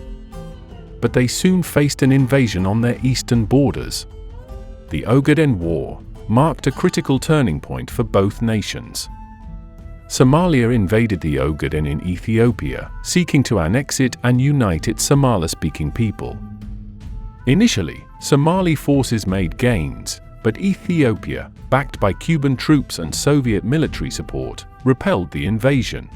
But they soon faced an invasion on their eastern borders. The Ogaden War marked a critical turning point for both nations. Somalia invaded the Ogaden in Ethiopia, seeking to annex it and unite its Somali-speaking people. Initially, Somali forces made gains, but Ethiopia, backed by Cuban troops and Soviet military support, repelled the invasion.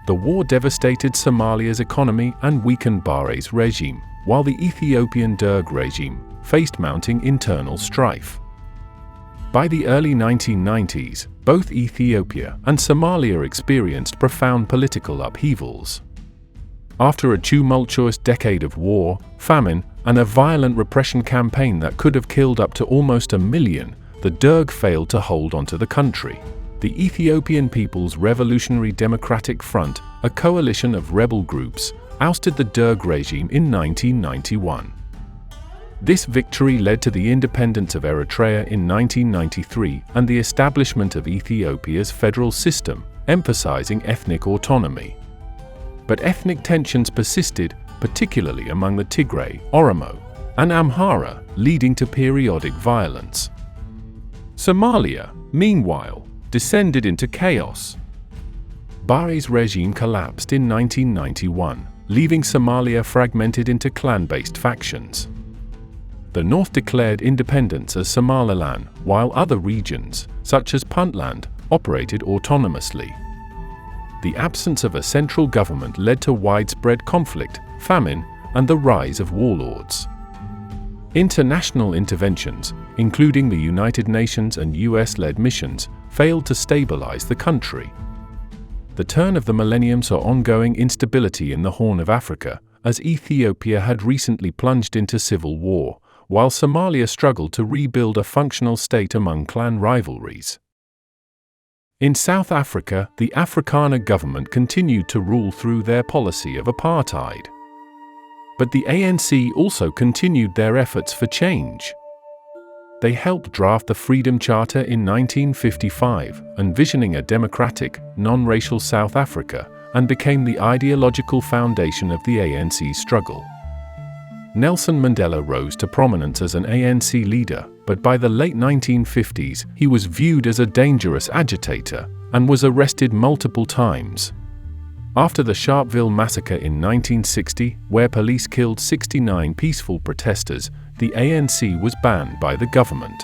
The war devastated Somalia's economy and weakened Bare's regime, while the Ethiopian Derg regime faced mounting internal strife. By the early 1990s, both Ethiopia and Somalia experienced profound political upheavals. After a tumultuous decade of war, famine, and a violent repression campaign that could have killed up to almost 1 million, the Derg failed to hold onto the country. The Ethiopian People's Revolutionary Democratic Front, a coalition of rebel groups, ousted the Derg regime in 1991. This victory led to the independence of Eritrea in 1993 and the establishment of Ethiopia's federal system, emphasizing ethnic autonomy. But ethnic tensions persisted, particularly among the Tigray, Oromo, and Amhara, leading to periodic violence. Somalia, meanwhile, descended into chaos. Bare's regime collapsed in 1991, leaving Somalia fragmented into clan-based factions. The North declared independence as Somaliland, while other regions, such as Puntland, operated autonomously. The absence of a central government led to widespread conflict, famine, and the rise of warlords. International interventions, including the United Nations and US-led missions, failed to stabilize the country. The turn of the millennium saw ongoing instability in the Horn of Africa, as Ethiopia had recently plunged into civil war, while Somalia struggled to rebuild a functional state among clan rivalries. In South Africa, the Afrikaner government continued to rule through their policy of apartheid. But the ANC also continued their efforts for change. They helped draft the Freedom Charter in 1955, envisioning a democratic, non-racial South Africa, and became the ideological foundation of the ANC's struggle. Nelson Mandela rose to prominence as an ANC leader, but by the late 1950s he was viewed as a dangerous agitator and was arrested multiple times. After the Sharpeville massacre in 1960, where police killed 69 peaceful protesters, the ANC was banned by the government.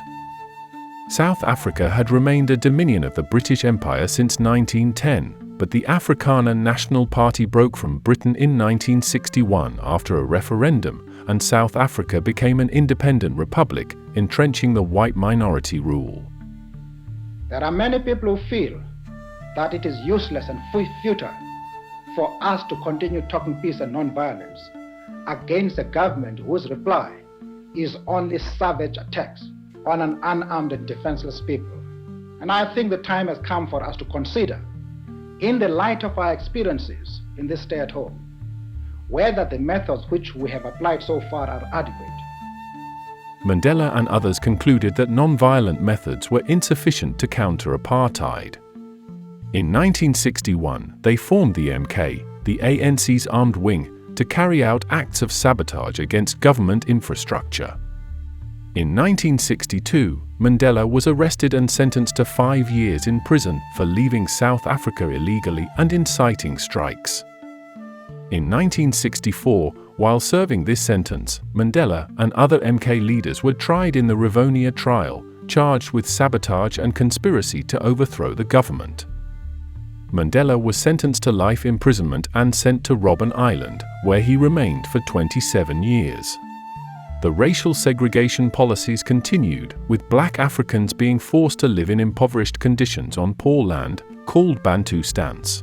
South Africa had remained a dominion of the British Empire since 1910, but the Afrikaner National Party broke from Britain in 1961 after a referendum, and South Africa became an independent republic, entrenching the white minority rule. There are many people who feel that it is useless and futile for us to continue talking peace and non-violence against a government whose reply is only savage attacks on an unarmed and defenseless people. And I think the time has come for us to consider, in the light of our experiences in this stay at home, whether the methods which we have applied so far are adequate. Mandela and others concluded that non-violent methods were insufficient to counter apartheid. In 1961, they formed the MK, the ANC's armed wing, to carry out acts of sabotage against government infrastructure. In 1962, Mandela was arrested and sentenced to 5 years in prison for leaving South Africa illegally and inciting strikes. In 1964, while serving this sentence, Mandela and other MK leaders were tried in the Rivonia trial, charged with sabotage and conspiracy to overthrow the government. Mandela was sentenced to life imprisonment and sent to Robben Island, where he remained for 27 years. The racial segregation policies continued, with black Africans being forced to live in impoverished conditions on poor land, called Bantustans.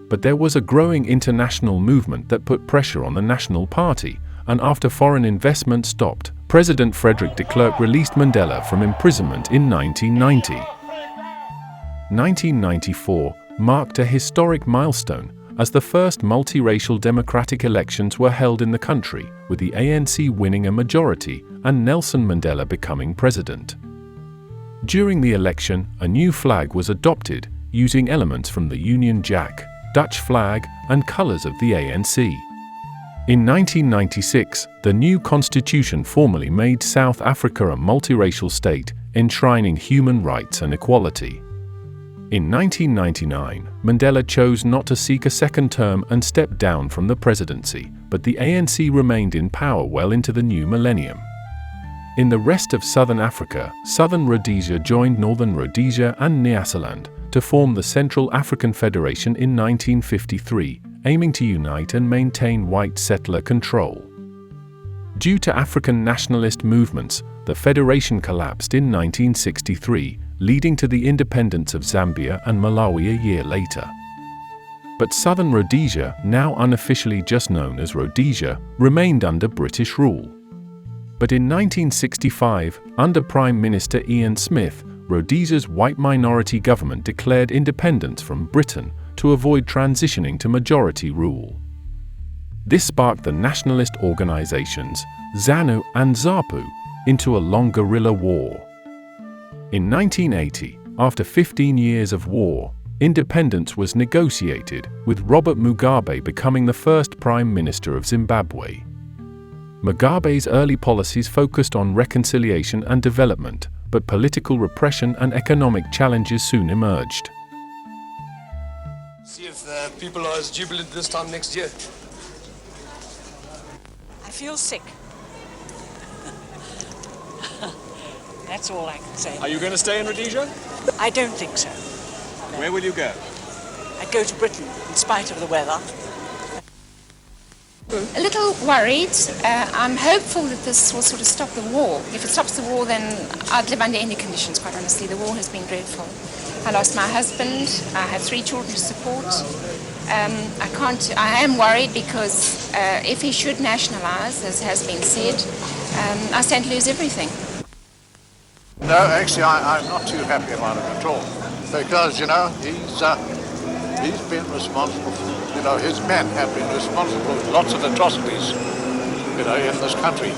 But there was a growing international movement that put pressure on the National Party, and after foreign investment stopped, President Frederick de Klerk released Mandela from imprisonment in 1990. 1994, marked a historic milestone as the first multiracial democratic elections were held in the country, with the ANC winning a majority and Nelson Mandela becoming president. During the election, a new flag was adopted, using elements from the Union Jack, Dutch flag, and colors of the ANC. In 1996, the new constitution formally made South Africa a multiracial state, enshrining human rights and equality. In 1999, Mandela chose not to seek a second term and stepped down from the presidency, but the ANC remained in power well into the new millennium. In the rest of Southern Africa, Southern Rhodesia joined Northern Rhodesia and Nyasaland to form the Central African Federation in 1953, aiming to unite and maintain white settler control. Due to African nationalist movements, the federation collapsed in 1963, leading to the independence of Zambia and Malawi a year later. But Southern Rhodesia, now unofficially just known as Rhodesia, remained under British rule. But in 1965, under Prime Minister Ian Smith, Rhodesia's white minority government declared independence from Britain to avoid transitioning to majority rule. This sparked the nationalist organizations ZANU and ZAPU into a long guerrilla war. In 1980, after 15 years of war, independence was negotiated, with Robert Mugabe becoming the first Prime Minister of Zimbabwe. Mugabe's early policies focused on reconciliation and development, but political repression and economic challenges soon emerged. See if people are as jubilant this time next year. I feel sick. That's all I can say. Are you going to stay in Rhodesia? I don't think so. No. Where will you go? I go to Britain, in spite of the weather. A little worried. I'm hopeful that this will sort of stop the war. If it stops the war, then I'd live under any conditions, quite honestly. The war has been dreadful. I lost my husband. I have 3 children to support. I am worried because if he should nationalise, as has been said, I stand to lose everything. No, actually, I'm not too happy about it at all, because, you know, he's been responsible for, you know, his men have been responsible for lots of atrocities, you know, in this country.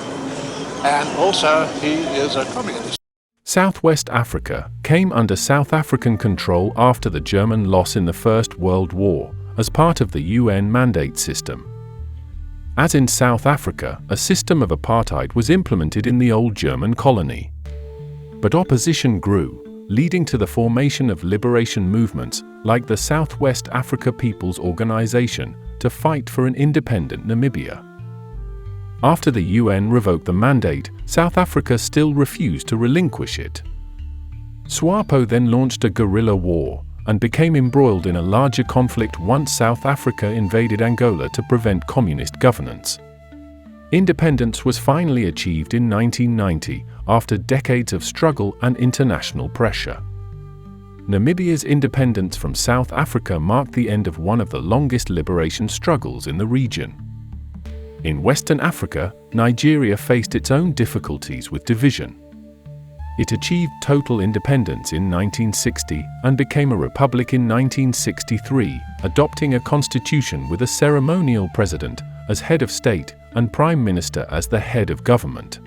And also, he is a communist. Southwest Africa came under South African control after the German loss in the First World War, as part of the UN mandate system. As in South Africa, a system of apartheid was implemented in the old German colony. But opposition grew, leading to the formation of liberation movements like the Southwest Africa People's Organization to fight for an independent Namibia. After the UN revoked the mandate, South Africa still refused to relinquish it. SWAPO then launched a guerrilla war and became embroiled in a larger conflict once South Africa invaded Angola to prevent communist governance. Independence was finally achieved in 1990 after decades of struggle and international pressure. Namibia's independence from South Africa marked the end of one of the longest liberation struggles in the region. In Western Africa, Nigeria faced its own difficulties with division. It achieved total independence in 1960 and became a republic in 1963, adopting a constitution with a ceremonial president as head of state and prime minister as the head of government.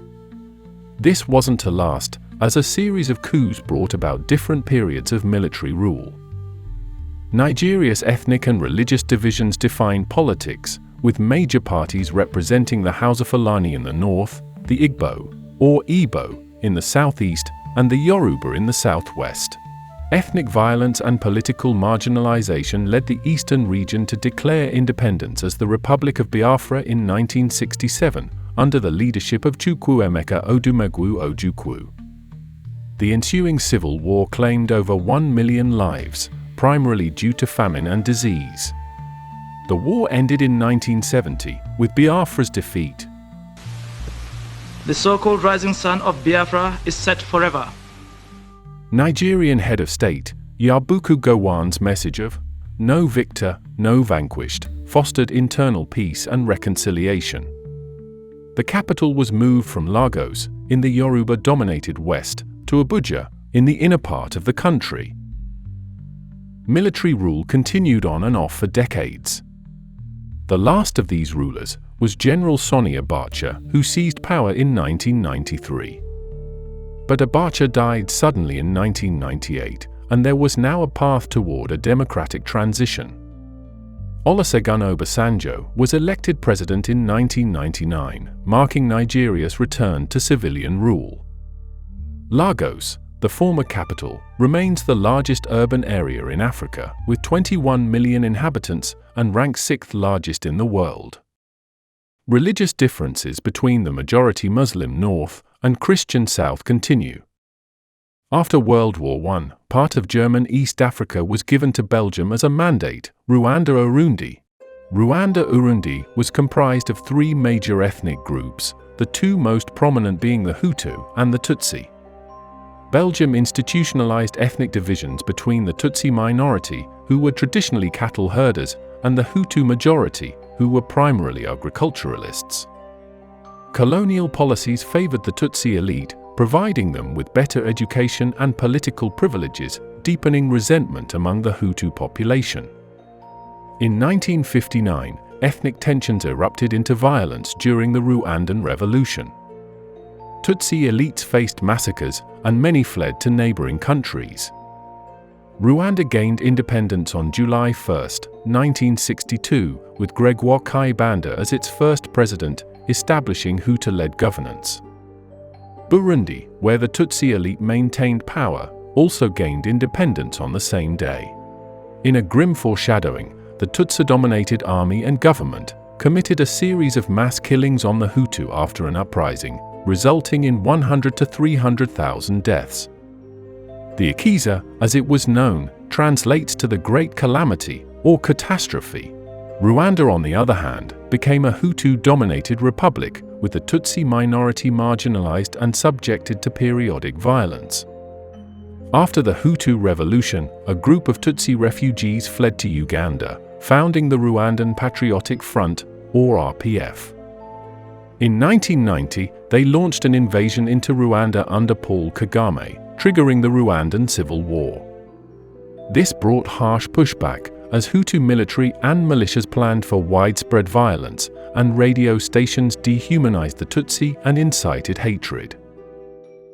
This wasn't to last, as a series of coups brought about different periods of military rule. Nigeria's ethnic and religious divisions define politics, with major parties representing the Hausa Fulani in the north, the Igbo, or Igbo, in the southeast, and the Yoruba in the southwest. Ethnic violence and political marginalization led the eastern region to declare independence as the Republic of Biafra in 1967, under the leadership of Chukwuemeka Odumegwu Ojukwu. The ensuing civil war claimed over 1 million lives, primarily due to famine and disease. The war ended in 1970, with Biafra's defeat. The so-called rising sun of Biafra is set forever. Nigerian head of state, Yabuku Gowon's message of "No victor, no vanquished" fostered internal peace and reconciliation. The capital was moved from Lagos, in the Yoruba-dominated west, to Abuja, in the inner part of the country. military rule continued on and off for decades. The last of these rulers was General Sani Abacha, who seized power in 1993. But Abacha died suddenly in 1998, and there was now a path toward a democratic transition. Olusegun Obasanjo was elected president in 1999, marking Nigeria's return to civilian rule. Lagos, the former capital, remains the largest urban area in Africa, with 21 million inhabitants and ranks 6th largest in the world. Religious differences between the majority Muslim North and Christian South continue. After World War I, part of German East Africa was given to Belgium as a mandate, Rwanda-Urundi. Rwanda-Urundi was comprised of 3 major ethnic groups, the 2 most prominent being the Hutu and the Tutsi. Belgium institutionalized ethnic divisions between the Tutsi minority, who were traditionally cattle herders, and the Hutu majority, who were primarily agriculturalists. Colonial policies favored the Tutsi elite, providing them with better education and political privileges, deepening resentment among the Hutu population. In 1959, ethnic tensions erupted into violence during the Rwandan Revolution. Tutsi elites faced massacres, and many fled to neighboring countries. Rwanda gained independence on July 1, 1962, with Gregoire Kayibanda as its first president, establishing Hutu-led governance. Burundi, where the Tutsi elite maintained power, also gained independence on the same day. In a grim foreshadowing, the Tutsi-dominated army and government committed a series of mass killings on the Hutu after an uprising, resulting in 100,000 to 300,000 deaths. The Akiza, as it was known, translates to the Great Calamity, or catastrophe. Rwanda, on the other hand, became a Hutu-dominated republic, with the Tutsi minority marginalized and subjected to periodic violence. After the Hutu Revolution, a group of Tutsi refugees fled to Uganda, founding the Rwandan Patriotic Front, or RPF. In 1990, they launched an invasion into Rwanda under Paul Kagame, triggering the Rwandan Civil War. This brought harsh pushback, as Hutu military and militias planned for widespread violence, and radio stations dehumanized the Tutsi and incited hatred.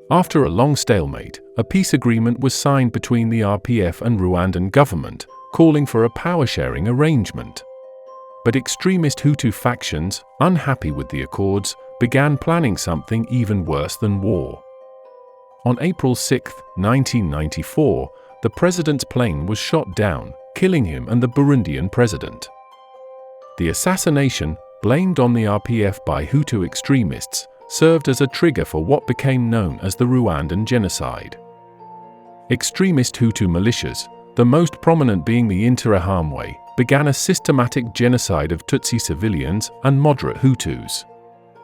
After a long stalemate, a peace agreement was signed between the RPF and Rwandan government, calling for a power-sharing arrangement. But extremist Hutu factions, unhappy with the accords, began planning something even worse than war. On April 6, 1994, the president's plane was shot down, killing him and the Burundian president. The assassination, blamed on the RPF by Hutu extremists, served as a trigger for what became known as the Rwandan genocide. Extremist Hutu militias, the most prominent being the Interahamwe, began a systematic genocide of Tutsi civilians and moderate Hutus.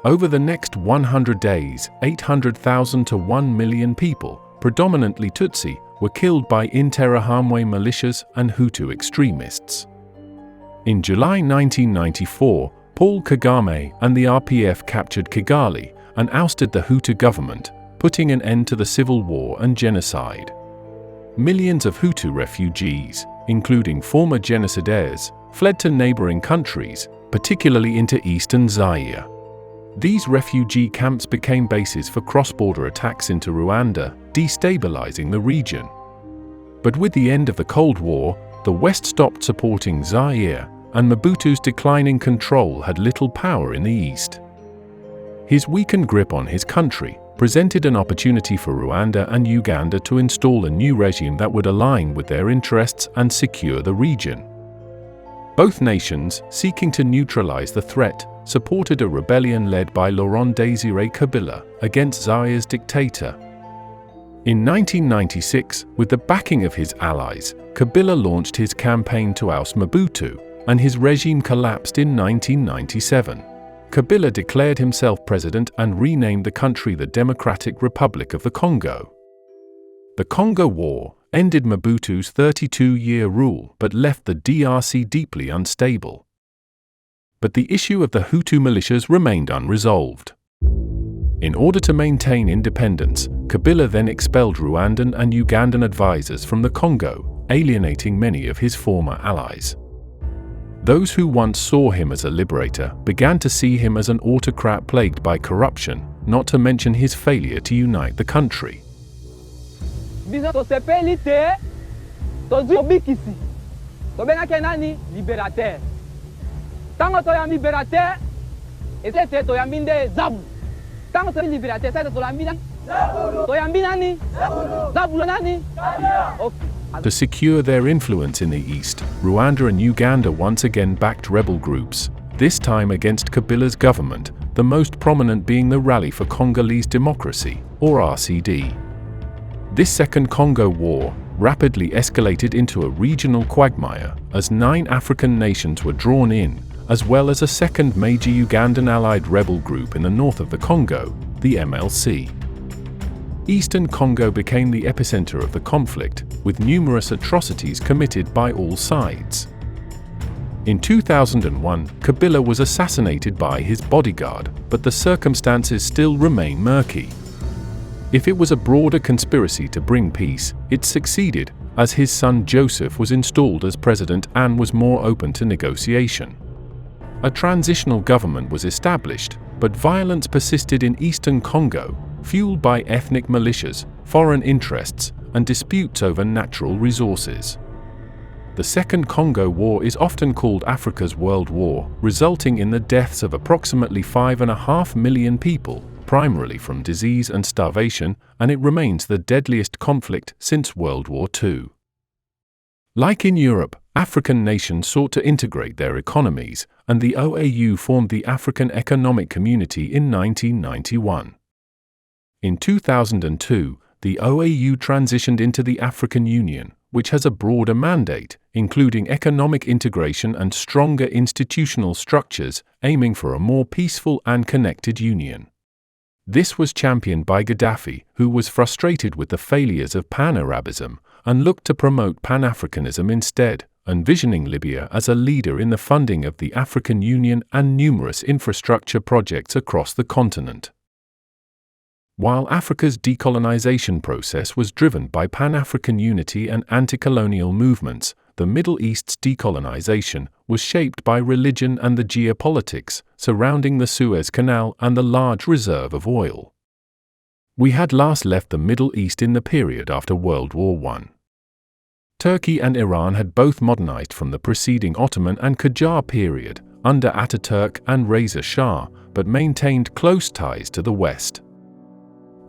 Over the next 100 days, 800,000 to 1 million people, predominantly Tutsi, were killed by Interahamwe militias and Hutu extremists. In July 1994, Paul Kagame and the RPF captured Kigali and ousted the Hutu government, putting an end to the civil war and genocide. Millions of Hutu refugees, including former genocidaires, fled to neighboring countries, particularly into eastern Zaire. These refugee camps became bases for cross-border attacks into Rwanda, destabilizing the region. But with the end of the Cold War, the West stopped supporting Zaire, and Mobutu's declining control had little power in the East. His weakened grip on his country presented an opportunity for Rwanda and Uganda to install a new regime that would align with their interests and secure the region. Both nations, seeking to neutralize the threat, supported a rebellion led by Laurent Désiré Kabila against Zaire's dictator. In 1996, with the backing of his allies, Kabila launched his campaign to oust Mobutu, and his regime collapsed in 1997. Kabila declared himself president and renamed the country the Democratic Republic of the Congo. The Congo War ended Mobutu's 32-year rule but left the DRC deeply unstable. But the issue of the Hutu militias remained unresolved. In order to maintain independence, Kabila then expelled Rwandan and Ugandan advisors from the Congo alienating many of his former allies. Those who once saw him as a liberator began to see him as an autocrat plagued by corruption, not to mention his failure to unite the country. To secure their influence in the east, Rwanda and Uganda once again backed rebel groups, this time against Kabila's government, the most prominent being the Rally for Congolese Democracy, or RCD. This Second Congo War rapidly escalated into a regional quagmire as 9 African nations were drawn in, as well as a second major Ugandan allied rebel group in the north of the Congo, the MLC. Eastern Congo became the epicenter of the conflict, with numerous atrocities committed by all sides. In 2001, Kabila was assassinated by his bodyguard, but the circumstances still remain murky. If it was a broader conspiracy to bring peace, it succeeded, as his son Joseph was installed as president and was more open to negotiation. A transitional government was established, but violence persisted in eastern Congo, fueled by ethnic militias, foreign interests, and disputes over natural resources. The Second Congo War is often called Africa's World War, resulting in the deaths of approximately 5.5 million people, primarily from disease and starvation, and it remains the deadliest conflict since World War II. Like in Europe, African nations sought to integrate their economies, and the OAU formed the African Economic Community in 1991. In 2002, the OAU transitioned into the African Union, which has a broader mandate, including economic integration and stronger institutional structures, aiming for a more peaceful and connected union. This was championed by Gaddafi, who was frustrated with the failures of Pan-Arabism and looked to promote Pan-Africanism instead, envisioning Libya as a leader in the funding of the African Union and numerous infrastructure projects across the continent. While Africa's decolonization process was driven by Pan-African unity and anti-colonial movements, the Middle East's decolonization was shaped by religion and the geopolitics surrounding the Suez Canal and the large reserve of oil. We had last left the Middle East in the period after World War I. Turkey and Iran had both modernized from the preceding Ottoman and Qajar period under Ataturk and Reza Shah, but maintained close ties to the West.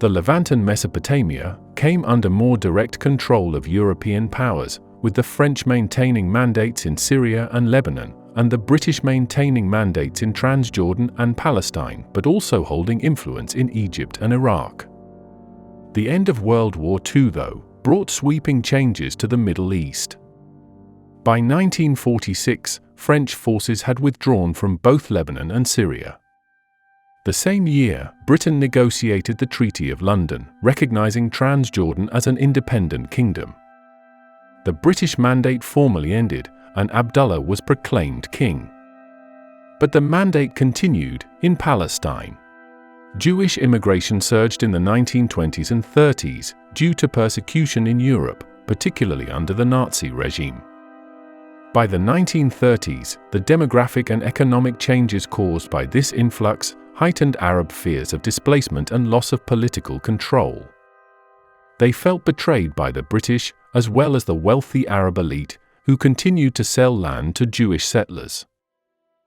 The Levant and Mesopotamia came under more direct control of European powers, with the French maintaining mandates in Syria and Lebanon, and the British maintaining mandates in Transjordan and Palestine, but also holding influence in Egypt and Iraq. The end of World War II, though, brought sweeping changes to the Middle East. By 1946, French forces had withdrawn from both Lebanon and Syria. The same year, Britain negotiated the Treaty of London, recognizing Transjordan as an independent kingdom. The British mandate formally ended, and Abdullah was proclaimed king. But the mandate continued in Palestine. Jewish immigration surged in the 1920s and 30s due to persecution in Europe, particularly under the Nazi regime. By the 1930s, the demographic and economic changes caused by this influx heightened Arab fears of displacement and loss of political control. They felt betrayed by the British, as well as the wealthy Arab elite, who continued to sell land to Jewish settlers.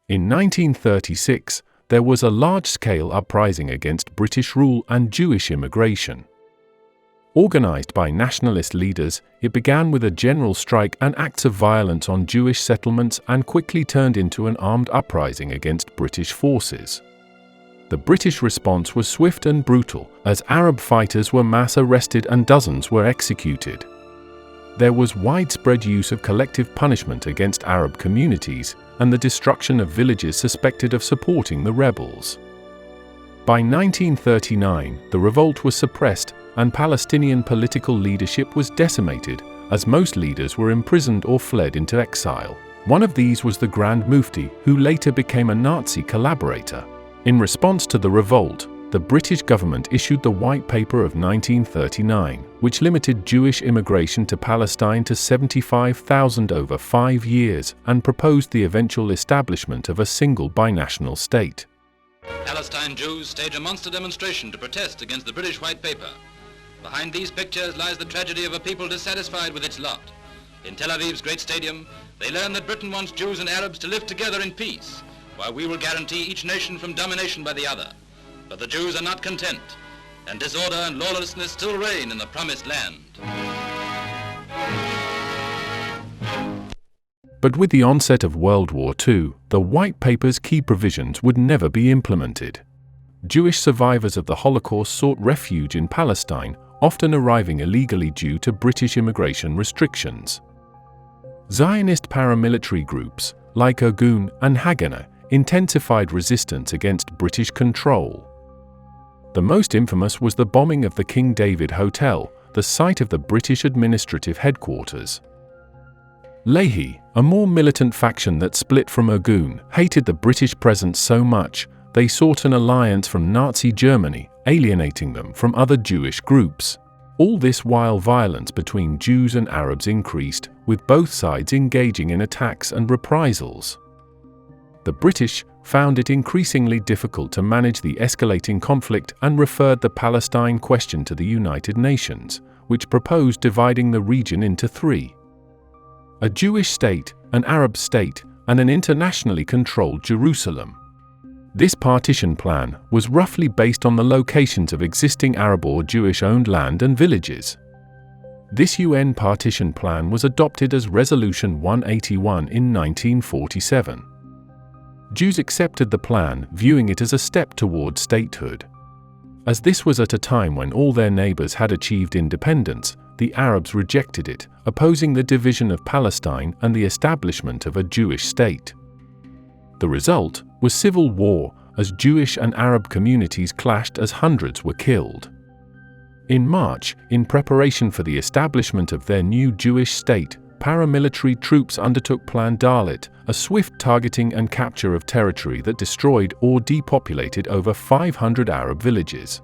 In 1936, there was a large-scale uprising against British rule and Jewish immigration. Organized by nationalist leaders, it began with a general strike and acts of violence on Jewish settlements and quickly turned into an armed uprising against British forces. The British response was swift and brutal, as Arab fighters were mass arrested and dozens were executed. There was widespread use of collective punishment against Arab communities and the destruction of villages suspected of supporting the rebels. By 1939, the revolt was suppressed and Palestinian political leadership was decimated, as most leaders were imprisoned or fled into exile. One of these was the Grand Mufti, who later became a Nazi collaborator. In response to the revolt, the British government issued the White Paper of 1939, which limited Jewish immigration to Palestine to 75,000 over 5 years and proposed the eventual establishment of a single binational state. Palestine Jews stage a monster demonstration to protest against the British White Paper. Behind these pictures lies the tragedy of a people dissatisfied with its lot. In Tel Aviv's great stadium, they learn that Britain wants Jews and Arabs to live together in peace, while we will guarantee each nation from domination by the other. But the Jews are not content, and disorder and lawlessness still reign in the promised land. But with the onset of World War II, the White Paper's key provisions would never be implemented. Jewish survivors of the Holocaust sought refuge in Palestine, often arriving illegally due to British immigration restrictions. Zionist paramilitary groups, like Irgun and Haganah, intensified resistance against British control. The most infamous was the bombing of the King David Hotel, the site of the British administrative headquarters. Leahy, a more militant faction that split from Irgun, hated the British presence so much, they sought an alliance from Nazi Germany, alienating them from other Jewish groups. All this while violence between Jews and Arabs increased, with both sides engaging in attacks and reprisals. The British found it increasingly difficult to manage the escalating conflict and referred the Palestine question to the United Nations, which proposed dividing the region into 3: a Jewish state, an Arab state, and an internationally controlled Jerusalem. This partition plan was roughly based on the locations of existing Arab or Jewish-owned land and villages. This UN partition plan was adopted as Resolution 181 in 1947. Jews accepted the plan, viewing it as a step toward statehood. As this was at a time when all their neighbors had achieved independence, the Arabs rejected it, opposing the division of Palestine and the establishment of a Jewish state. The result was civil war, as Jewish and Arab communities clashed as hundreds were killed. In March, in preparation for the establishment of their new Jewish state, paramilitary troops undertook Plan Dalit, a swift targeting and capture of territory that destroyed or depopulated over 500 Arab villages.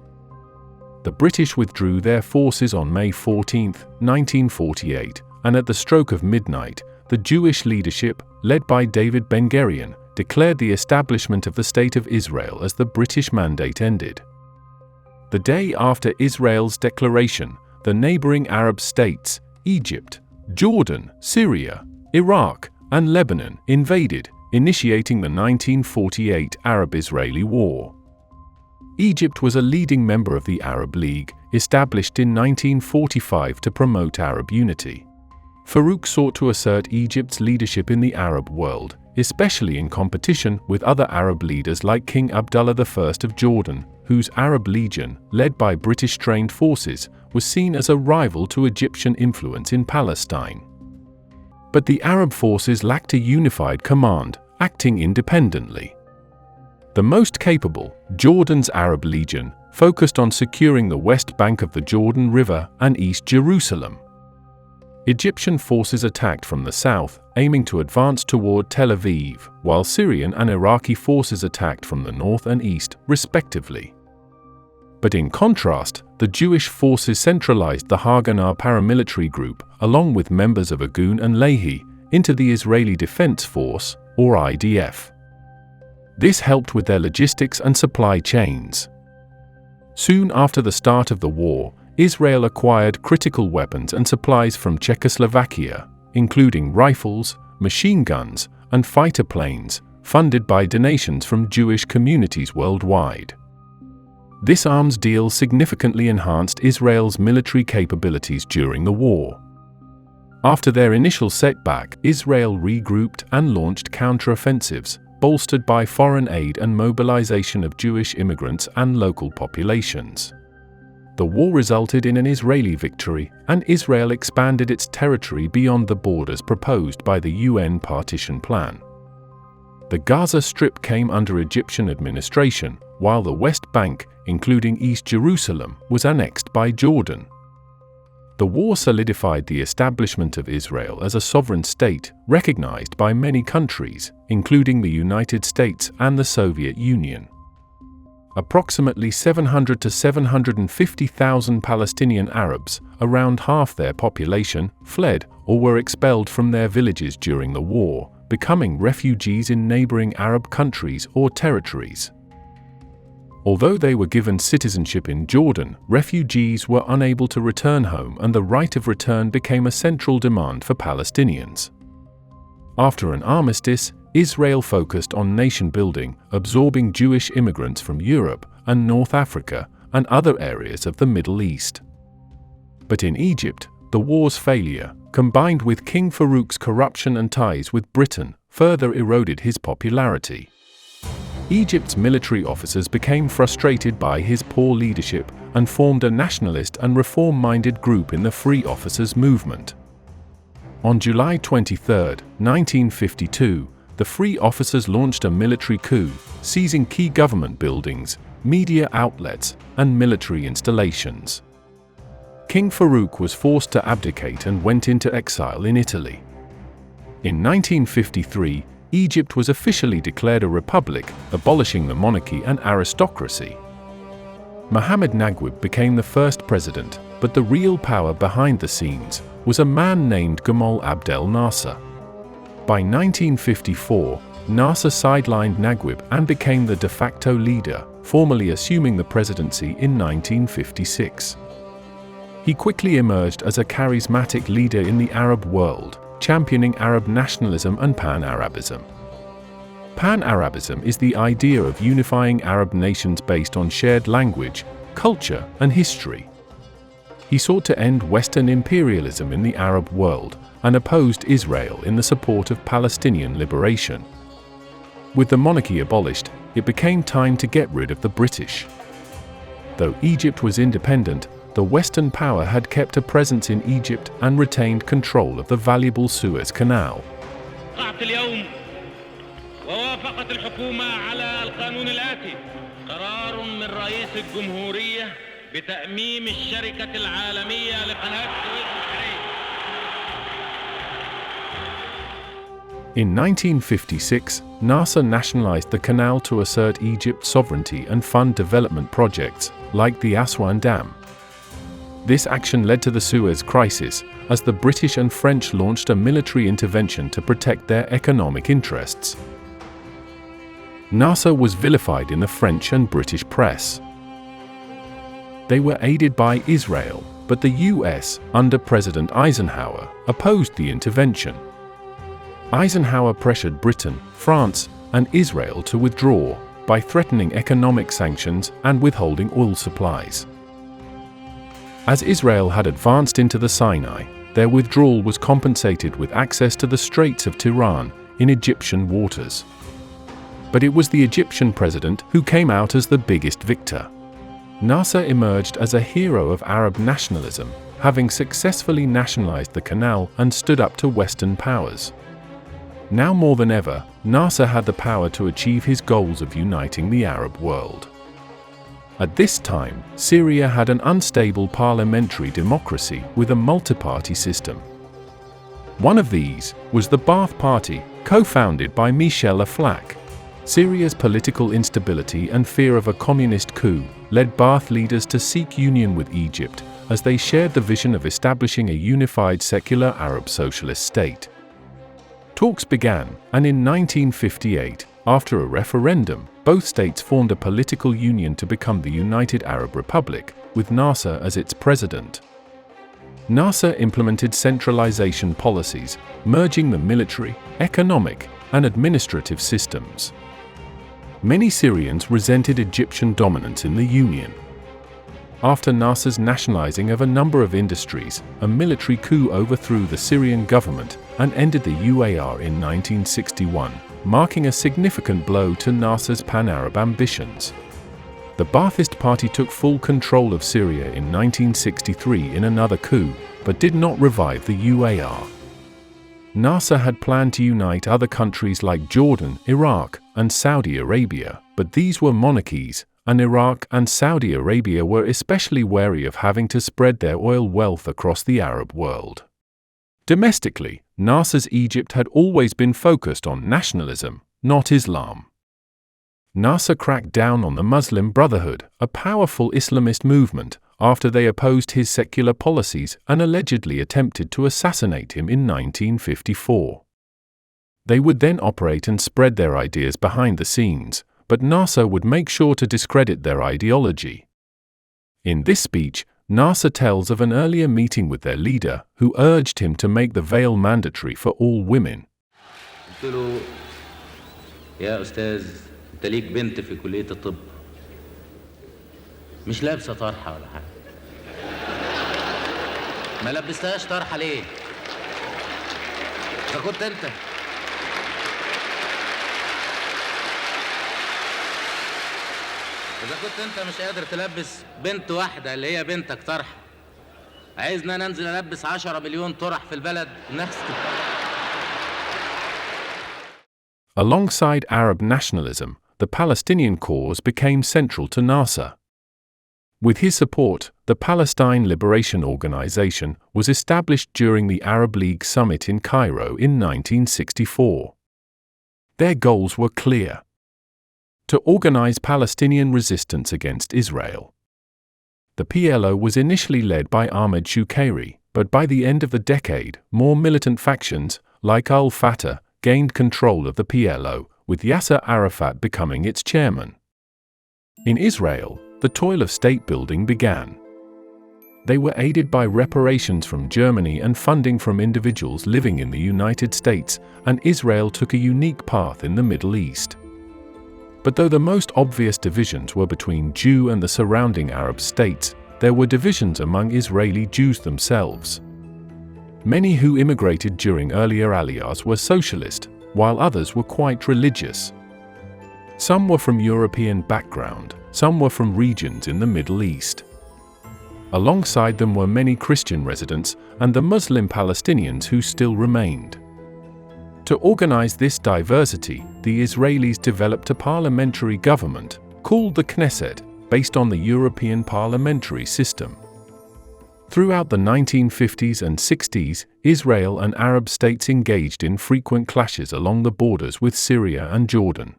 The British withdrew their forces on May 14, 1948, and at the stroke of midnight, the Jewish leadership, led by David Ben-Gurion, declared the establishment of the State of Israel as the British mandate ended. The day after Israel's declaration, the neighboring Arab states, Egypt, Jordan, Syria, Iraq, and Lebanon invaded, initiating the 1948 Arab-Israeli War. Egypt was a leading member of the Arab League, established in 1945 to promote Arab unity. Farouk sought to assert Egypt's leadership in the Arab world, especially in competition with other Arab leaders like King Abdullah I of Jordan, whose Arab Legion, led by British-trained forces, was seen as a rival to Egyptian influence in Palestine. But the Arab forces lacked a unified command, acting independently. The most capable, Jordan's Arab Legion, focused on securing the west bank of the Jordan River and East Jerusalem. Egyptian forces attacked from the south, aiming to advance toward Tel Aviv, while Syrian and Iraqi forces attacked from the north and east, respectively. But in contrast, the Jewish forces centralized the Haganah paramilitary group, along with members of Irgun and Leahy, into the Israeli Defense Force, or IDF. This helped with their logistics and supply chains. Soon after the start of the war, Israel acquired critical weapons and supplies from Czechoslovakia, including rifles, machine guns, and fighter planes, funded by donations from Jewish communities worldwide. This arms deal significantly enhanced Israel's military capabilities during the war. After their initial setback, Israel regrouped and launched counteroffensives, bolstered by foreign aid and mobilization of Jewish immigrants and local populations. The war resulted in an Israeli victory, and Israel expanded its territory beyond the borders proposed by the UN partition plan. The Gaza Strip came under Egyptian administration, while the West Bank, including East Jerusalem, was annexed by Jordan. The war solidified the establishment of Israel as a sovereign state, recognized by many countries, including the United States and the Soviet Union. approximately 700 to 750,000 Palestinian Arabs, around half their population, fled or were expelled from their villages during the war, becoming refugees in neighboring Arab countries or territories. Although they were given citizenship in Jordan, refugees were unable to return home, and the right of return became a central demand for Palestinians. After an armistice, Israel focused on nation building, absorbing Jewish immigrants from Europe and North Africa and other areas of the Middle East. But in Egypt, the war's failure, combined with King Farouk's corruption and ties with Britain, further eroded his popularity. Egypt's military officers became frustrated by his poor leadership and formed a nationalist and reform-minded group in the Free Officers Movement. On July 23, 1952, the Free Officers launched a military coup, seizing key government buildings, media outlets, and military installations. King Farouk was forced to abdicate and went into exile in Italy. In 1953, Egypt was officially declared a republic, abolishing the monarchy and aristocracy. Mohammed Naguib became the first president, but the real power behind the scenes was a man named Gamal Abdel Nasser. By 1954, Nasser sidelined Naguib and became the de facto leader, formally assuming the presidency in 1956. He quickly emerged as a charismatic leader in the Arab world, championing Arab nationalism and Pan-Arabism. Pan-Arabism is the idea of unifying Arab nations based on shared language, culture, and history. He sought to end Western imperialism in the Arab world and opposed Israel in the support of Palestinian liberation. With the monarchy abolished, it became time to get rid of the British. Though Egypt was independent, the Western power had kept a presence in Egypt and retained control of the valuable Suez Canal. ووافقت الحكومة على القانون الآتي قرار من رئيس الجمهورية بتأميم الشركة العالمية لقناة السويس البحرية. In 1956, Nasser nationalized the canal to assert Egypt's sovereignty and fund development projects, like the Aswan Dam. This action led to the Suez Crisis, as the British and French launched a military intervention to protect their economic interests. Nasser was vilified in the French and British press. They were aided by Israel, but the US, under President Eisenhower, opposed the intervention. Eisenhower pressured Britain, France, and Israel to withdraw by threatening economic sanctions and withholding oil supplies. As Israel had advanced into the Sinai, their withdrawal was compensated with access to the Straits of Tiran in Egyptian waters. But it was the Egyptian president who came out as the biggest victor. Nasser emerged as a hero of Arab nationalism, having successfully nationalized the canal and stood up to Western powers. Now more than ever, Nasser had the power to achieve his goals of uniting the Arab world. At this time, Syria had an unstable parliamentary democracy with a multi-party system. One of these was the Ba'ath Party, co-founded by Michel Aflaq. Syria's political instability and fear of a communist coup led Ba'ath leaders to seek union with Egypt, as they shared the vision of establishing a unified secular Arab socialist state. Talks began, and in 1958, after a referendum, both states formed a political union to become the United Arab Republic, with Nasser as its president. Nasser implemented centralization policies, merging the military, economic, and administrative systems. Many Syrians resented Egyptian dominance in the Union. After Nasser's nationalizing of a number of industries, a military coup overthrew the Syrian government and ended the UAR in 1961, marking a significant blow to Nasser's pan-Arab ambitions. The Ba'athist Party took full control of Syria in 1963 in another coup, but did not revive the UAR. Nasser had planned to unite other countries like Jordan, Iraq, and Saudi Arabia, but these were monarchies, and Iraq and Saudi Arabia were especially wary of having to spread their oil wealth across the Arab world. Domestically, Nasser's Egypt had always been focused on nationalism, not Islam. Nasser cracked down on the Muslim Brotherhood, a powerful Islamist movement, after they opposed his secular policies and allegedly attempted to assassinate him in 1954. They would then operate and spread their ideas behind the scenes, but Nasser would make sure to discredit their ideology. In this speech, Nasser tells of an earlier meeting with their leader, who urged him to make the veil mandatory for all women. يا أستاذ أنت ليك بنت في كلية الطب مش لابسة طرحة ولا حاجة ما لبستهاش طرحة ليه؟ إذا كنت أنت مش قادر تلبس بنت واحدة اللي هي بنتك طرحة عايزنا ننزل ألبس 10 مليون طرح في البلد نفس Alongside Arab nationalism, the Palestinian cause became central to Nasser. With his support, the Palestine Liberation Organization was established during the Arab League Summit in Cairo in 1964. Their goals were clear: to organize Palestinian resistance against Israel. The PLO was initially led by Ahmed Shukayri, but by the end of the decade, more militant factions, like al-Fatah, gained control of the PLO, with Yasser Arafat becoming its chairman. In Israel, the toil of state-building began. They were aided by reparations from Germany and funding from individuals living in the United States, and Israel took a unique path in the Middle East. But though the most obvious divisions were between Jew and the surrounding Arab states, there were divisions among Israeli Jews themselves. Many who immigrated during earlier aliyahs were socialist, while others were quite religious. Some were from European background, some were from regions in the Middle East. Alongside them were many Christian residents and the Muslim Palestinians who still remained. To organize this diversity, the Israelis developed a parliamentary government, called the Knesset, based on the European parliamentary system. Throughout the 1950s and 60s, Israel and Arab states engaged in frequent clashes along the borders with Syria and Jordan.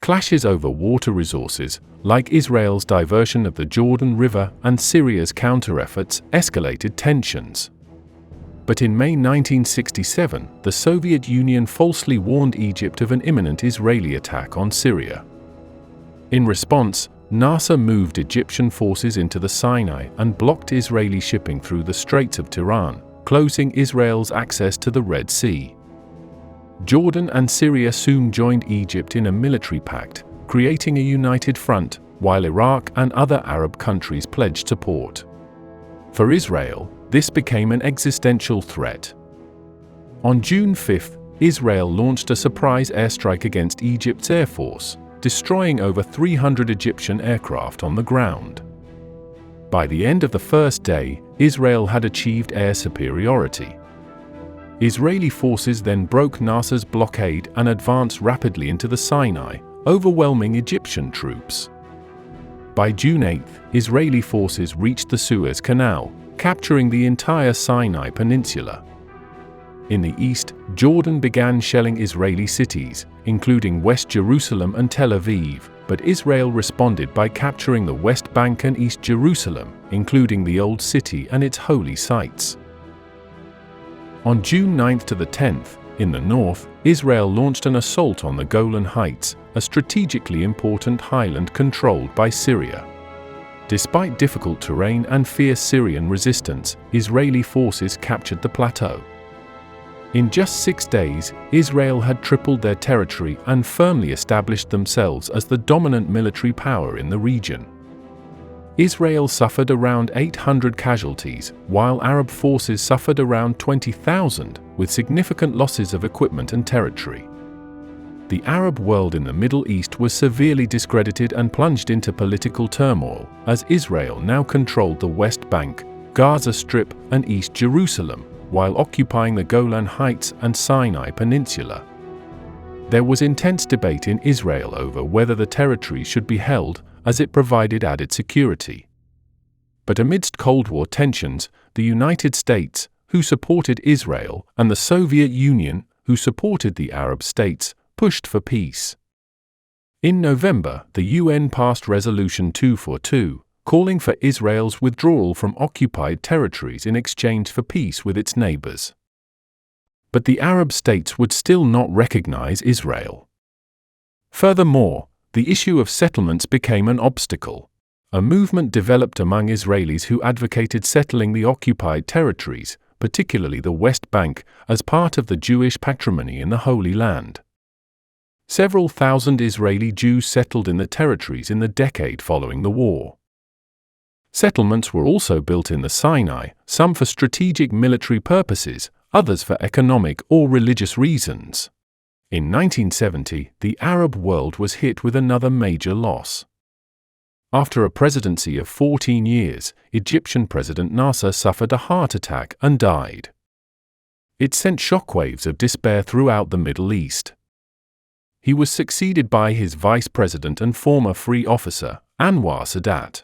Clashes over water resources, like Israel's diversion of the Jordan River and Syria's counter-efforts, escalated tensions. But in May 1967, the Soviet Union falsely warned Egypt of an imminent Israeli attack on Syria. In response, Nasser moved Egyptian forces into the Sinai and blocked Israeli shipping through the Straits of Tiran, closing Israel's access to the Red Sea. Jordan and Syria soon joined Egypt in a military pact, creating a united front, while Iraq and other Arab countries pledged support. For Israel, this became an existential threat. On June 5, Israel launched a surprise airstrike against Egypt's Air Force, destroying over 300 Egyptian aircraft on the ground. By the end of the first day, Israel had achieved air superiority. Israeli forces then broke Nasser's blockade and advanced rapidly into the Sinai, overwhelming Egyptian troops. By June 8, Israeli forces reached the Suez Canal, capturing the entire Sinai Peninsula. In the east, Jordan began shelling Israeli cities, including West Jerusalem and Tel Aviv, but Israel responded by capturing the West Bank and East Jerusalem, including the Old City and its holy sites. On June 9 to the 10th, in the north, Israel launched an assault on the Golan Heights, a strategically important highland controlled by Syria. Despite difficult terrain and fierce Syrian resistance, Israeli forces captured the plateau. In just 6 days, Israel had tripled their territory and firmly established themselves as the dominant military power in the region. Israel suffered around 800 casualties, while Arab forces suffered around 20,000, with significant losses of equipment and territory. The Arab world in the Middle East was severely discredited and plunged into political turmoil, as Israel now controlled the West Bank, Gaza Strip, and East Jerusalem, while occupying the Golan Heights and Sinai Peninsula. There was intense debate in Israel over whether the territory should be held, as it provided added security. But amidst Cold War tensions, the United States, who supported Israel, and the Soviet Union, who supported the Arab states, pushed for peace. In November, the UN passed Resolution 242, calling for Israel's withdrawal from occupied territories in exchange for peace with its neighbors. But the Arab states would still not recognize Israel. Furthermore, the issue of settlements became an obstacle. A movement developed among Israelis who advocated settling the occupied territories, particularly the West Bank, as part of the Jewish patrimony in the Holy Land. Several thousand Israeli Jews settled in the territories in the decade following the war. Settlements were also built in the Sinai, some for strategic military purposes, others for economic or religious reasons. In 1970, the Arab world was hit with another major loss. After a presidency of 14 years, Egyptian President Nasser suffered a heart attack and died. It sent shockwaves of despair throughout the Middle East. He was succeeded by his vice president and former free officer, Anwar Sadat.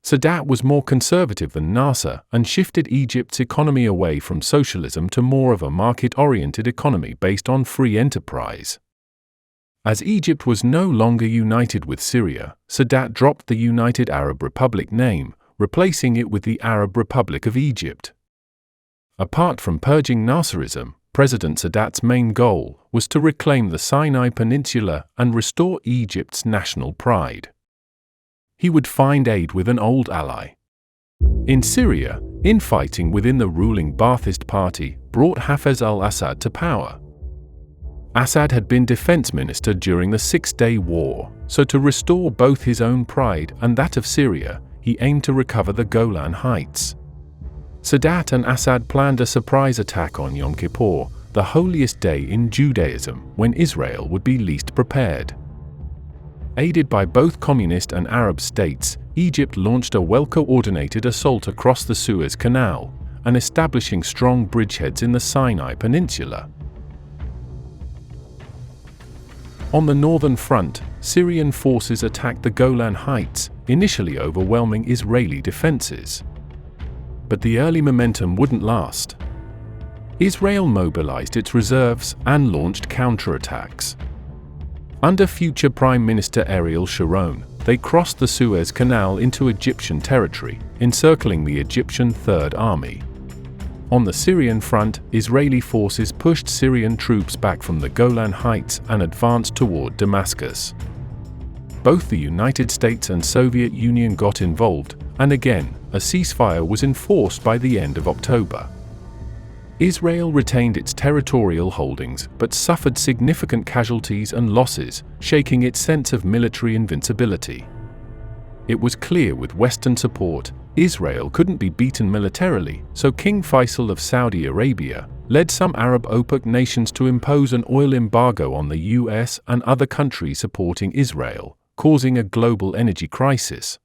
Sadat was more conservative than Nasser and shifted Egypt's economy away from socialism to more of a market-oriented economy based on free enterprise. As Egypt was no longer united with Syria, Sadat dropped the United Arab Republic name, replacing it with the Arab Republic of Egypt. Apart from purging Nasserism, President Sadat's main goal was to reclaim the Sinai Peninsula and restore Egypt's national pride. He would find aid with an old ally. In Syria, infighting within the ruling Ba'athist party brought Hafez al-Assad to power. Assad had been defense minister during the Six-Day War, so to restore both his own pride and that of Syria, he aimed to recover the Golan Heights. Sadat and Assad planned a surprise attack on Yom Kippur, the holiest day in Judaism, when Israel would be least prepared. Aided by both communist and Arab states, Egypt launched a well-coordinated assault across the Suez Canal, and establishing strong bridgeheads in the Sinai Peninsula. On the northern front, Syrian forces attacked the Golan Heights, initially overwhelming Israeli defenses. But the early momentum wouldn't last. Israel mobilized its reserves and launched counterattacks. Under future Prime Minister Ariel Sharon, they crossed the Suez Canal into Egyptian territory, encircling the Egyptian Third Army. On the Syrian front, Israeli forces pushed Syrian troops back from the Golan Heights and advanced toward Damascus. Both the United States and Soviet Union got involved, and again, a ceasefire was enforced by the end of October. Israel retained its territorial holdings but suffered significant casualties and losses, shaking its sense of military invincibility. It was clear with Western support, Israel couldn't be beaten militarily, so King Faisal of Saudi Arabia led some Arab OPEC nations to impose an oil embargo on the US and other countries supporting Israel, causing a global energy crisis.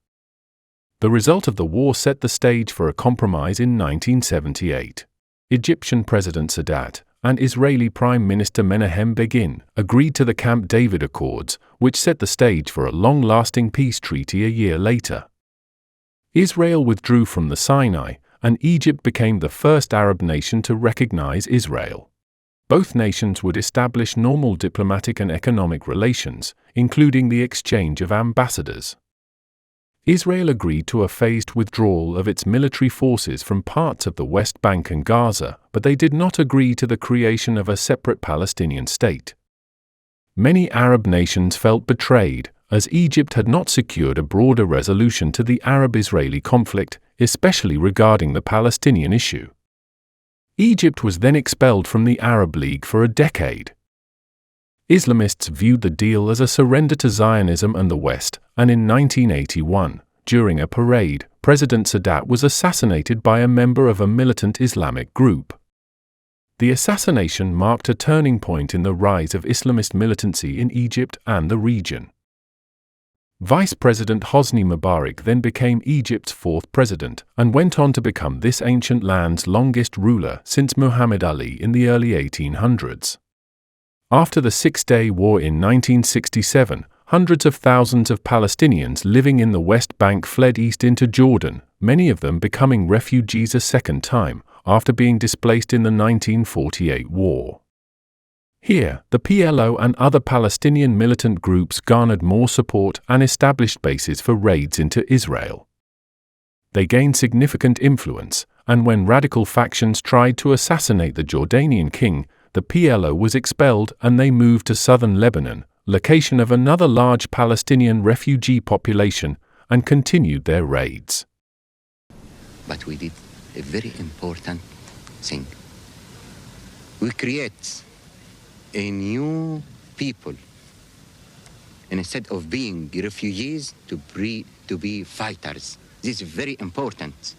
The result of the war set the stage for a compromise in 1978. Egyptian President Sadat and Israeli Prime Minister Menahem Begin agreed to the Camp David Accords, which set the stage for a long-lasting peace treaty a year later. Israel withdrew from the Sinai, and Egypt became the first Arab nation to recognize Israel. Both nations would establish normal diplomatic and economic relations, including the exchange of ambassadors. Israel agreed to a phased withdrawal of its military forces from parts of the West Bank and Gaza, but they did not agree to the creation of a separate Palestinian state. Many Arab nations felt betrayed, as Egypt had not secured a broader resolution to the Arab-Israeli conflict, especially regarding the Palestinian issue. Egypt was then expelled from the Arab League for a decade. Islamists viewed the deal as a surrender to Zionism and the West, and in 1981, during a parade, President Sadat was assassinated by a member of a militant Islamic group. The assassination marked a turning point in the rise of Islamist militancy in Egypt and the region. Vice President Hosni Mubarak then became Egypt's fourth president and went on to become this ancient land's longest ruler since Muhammad Ali in the early 1800s. After the Six-Day War in 1967, hundreds of thousands of Palestinians living in the West Bank fled east into Jordan, many of them becoming refugees a second time, after being displaced in the 1948 war. Here, the PLO and other Palestinian militant groups garnered more support and established bases for raids into Israel. They gained significant influence, and when radical factions tried to assassinate the Jordanian king, the PLO was expelled and they moved to southern Lebanon, location of another large Palestinian refugee population, and continued their raids. But we did a very important thing. We create a new people. And instead of being refugees, to be fighters. This is very important.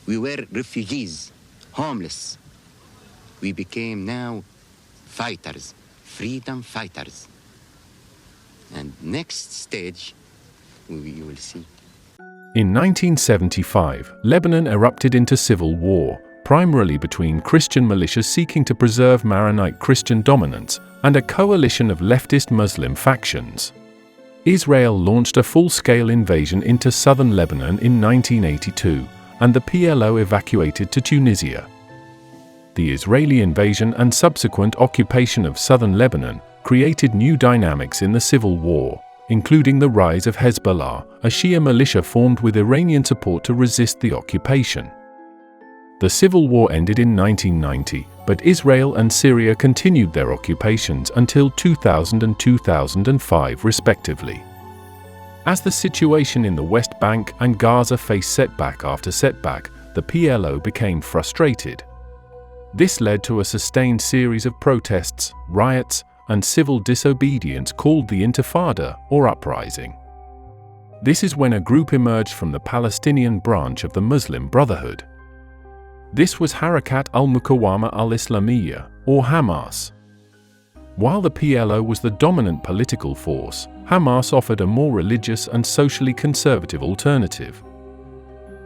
We were refugees, homeless. We became now fighters, freedom fighters. And next stage, you will see. In 1975, Lebanon erupted into civil war, primarily between Christian militias seeking to preserve Maronite Christian dominance and a coalition of leftist Muslim factions. Israel launched a full-scale invasion into southern Lebanon in 1982, and the PLO evacuated to Tunisia. The Israeli invasion and subsequent occupation of southern Lebanon created new dynamics in the civil war, including the rise of Hezbollah, a Shia militia formed with Iranian support to resist the occupation. The civil war ended in 1990, but Israel and Syria continued their occupations until 2000 and 2005 respectively. As the situation in the West Bank and Gaza faced setback after setback, the PLO became frustrated. This led to a sustained series of protests, riots, and civil disobedience called the Intifada, or uprising. This is when a group emerged from the Palestinian branch of the Muslim Brotherhood. This was Harakat al-Muqawama al-Islamiyya, or Hamas. While the PLO was the dominant political force, Hamas offered a more religious and socially conservative alternative.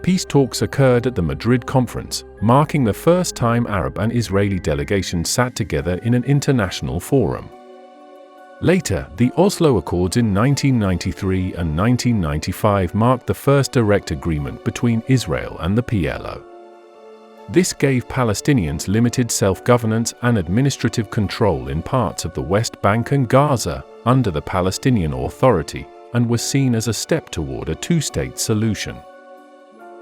Peace talks occurred at the Madrid conference, marking the first time Arab and Israeli delegations sat together in an international forum. Later, the Oslo Accords in 1993 and 1995 marked the first direct agreement between Israel and the PLO. This gave Palestinians limited self-governance and administrative control in parts of the West Bank and Gaza under the Palestinian Authority, and was seen as a step toward a two-state solution.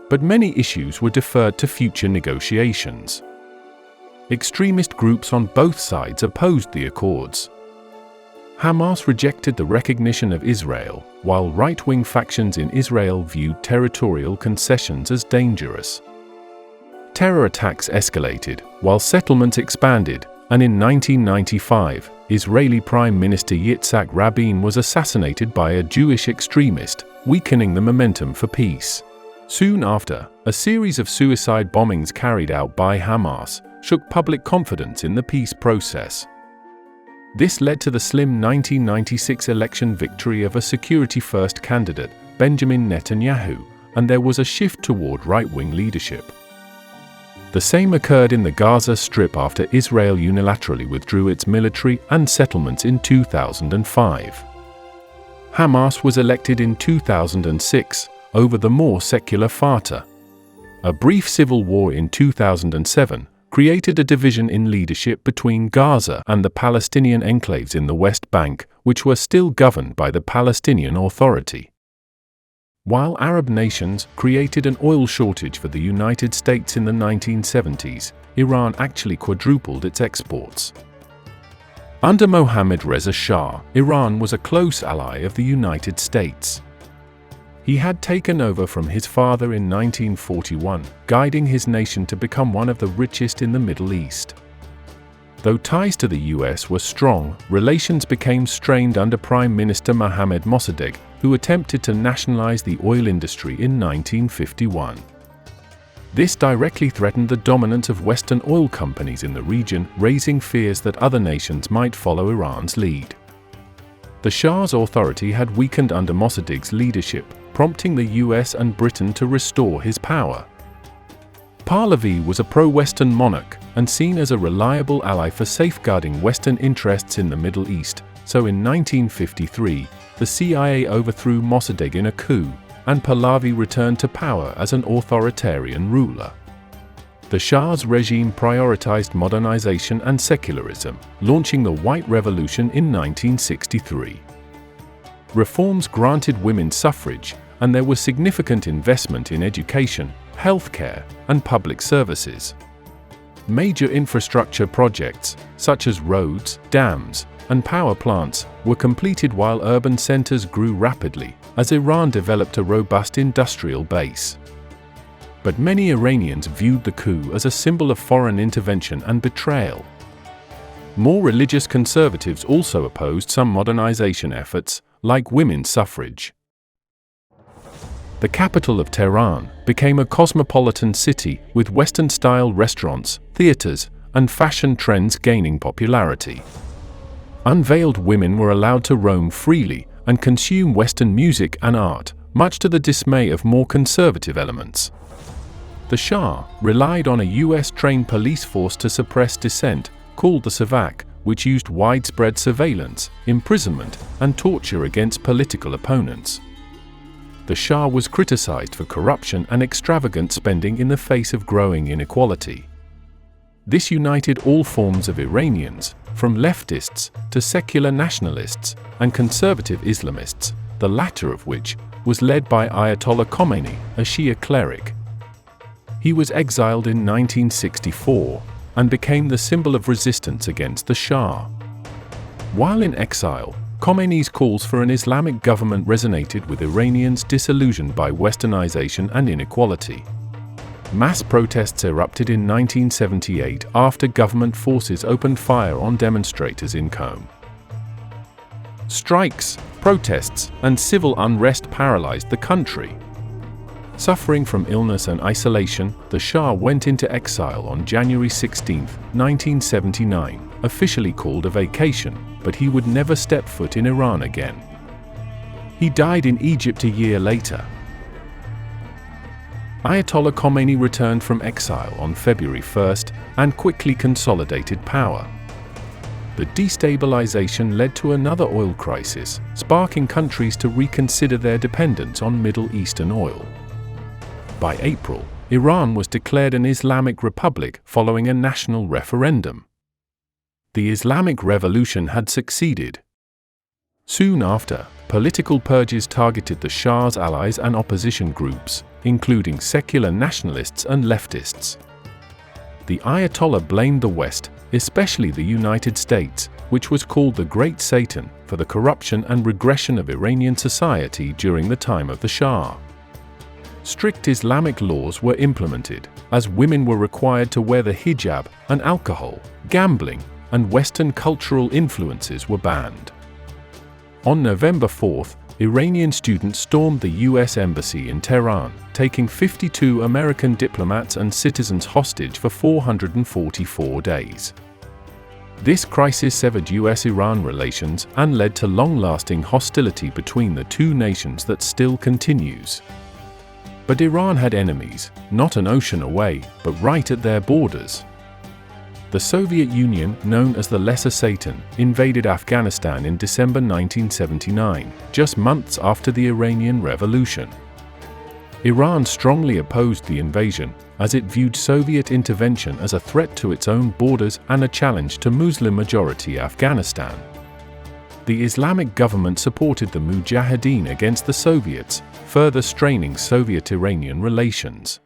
But many issues were deferred to future negotiations. Extremist groups on both sides opposed the accords. Hamas rejected the recognition of Israel, while right-wing factions in Israel viewed territorial concessions as dangerous. Terror attacks escalated, while settlements expanded, and in 1995, Israeli Prime Minister Yitzhak Rabin was assassinated by a Jewish extremist, weakening the momentum for peace. Soon after, a series of suicide bombings carried out by Hamas shook public confidence in the peace process. This led to the slim 1996 election victory of a security-first candidate, Benjamin Netanyahu, and there was a shift toward right-wing leadership. The same occurred in the Gaza Strip after Israel unilaterally withdrew its military and settlements in 2005. Hamas was elected in 2006 over the more secular Fatah. A brief civil war in 2007 created a division in leadership between Gaza and the Palestinian enclaves in the West Bank, which were still governed by the Palestinian Authority. While Arab nations created an oil shortage for the United States in the 1970s, Iran actually quadrupled its exports. Under Mohammad Reza Shah, Iran was a close ally of the United States. He had taken over from his father in 1941, guiding his nation to become one of the richest in the Middle East. Though ties to the US were strong, relations became strained under Prime Minister Mohammad Mossadegh, who attempted to nationalize the oil industry in 1951. This directly threatened the dominance of Western oil companies in the region, raising fears that other nations might follow Iran's lead. The Shah's authority had weakened under Mossadegh's leadership, prompting the US and Britain to restore his power. Pahlavi was a pro-Western monarch and seen as a reliable ally for safeguarding Western interests in the Middle East, so in 1953, the CIA overthrew Mossadegh in a coup, and Pahlavi returned to power as an authoritarian ruler. The Shah's regime prioritized modernization and secularism, launching the White Revolution in 1963. Reforms granted women suffrage, and there was significant investment in education, healthcare, and public services. Major infrastructure projects, such as roads, dams, and power plants, were completed while urban centers grew rapidly, as Iran developed a robust industrial base. But many Iranians viewed the coup as a symbol of foreign intervention and betrayal. More religious conservatives also opposed some modernization efforts, like women's suffrage. The capital of Tehran became a cosmopolitan city with Western-style restaurants, theaters, and fashion trends gaining popularity. Unveiled women were allowed to roam freely and consume Western music and art, much to the dismay of more conservative elements. The Shah relied on a US-trained police force to suppress dissent, called the Savak, which used widespread surveillance, imprisonment, and torture against political opponents. The Shah was criticized for corruption and extravagant spending in the face of growing inequality. This united all forms of Iranians, from leftists to secular nationalists and conservative Islamists, the latter of which was led by Ayatollah Khomeini, a Shia cleric. He was exiled in 1964 and became the symbol of resistance against the Shah. While in exile, Khomeini's calls for an Islamic government resonated with Iranians disillusioned by westernization and inequality. Mass protests erupted in 1978 after government forces opened fire on demonstrators in Qom. Strikes, protests, and civil unrest paralyzed the country. Suffering from illness and isolation, the Shah went into exile on January 16, 1979, officially called a vacation, but he would never step foot in Iran again. He died in Egypt a year later. Ayatollah Khomeini returned from exile on February 1 and quickly consolidated power. The destabilization led to another oil crisis, sparking countries to reconsider their dependence on Middle Eastern oil. By April, Iran was declared an Islamic republic following a national referendum. The Islamic Revolution had succeeded. Soon after, political purges targeted the Shah's allies and opposition groups, including secular nationalists and leftists. The Ayatollah blamed the West, especially the United States, which was called the Great Satan, for the corruption and regression of Iranian society during the time of the Shah. Strict Islamic laws were implemented, as women were required to wear the hijab, and alcohol, gambling, and Western cultural influences were banned. On November 4, Iranian students stormed the U.S. Embassy in Tehran, taking 52 American diplomats and citizens hostage for 444 days. This crisis severed U.S.-Iran relations and led to long-lasting hostility between the two nations that still continues. But Iran had enemies, not an ocean away, but right at their borders. The Soviet Union, known as the Lesser Satan, invaded Afghanistan in December 1979, just months after the Iranian Revolution. Iran strongly opposed the invasion, as it viewed Soviet intervention as a threat to its own borders and a challenge to Muslim-majority Afghanistan. The Islamic government supported the Mujahideen against the Soviets, further straining Soviet-Iranian relations.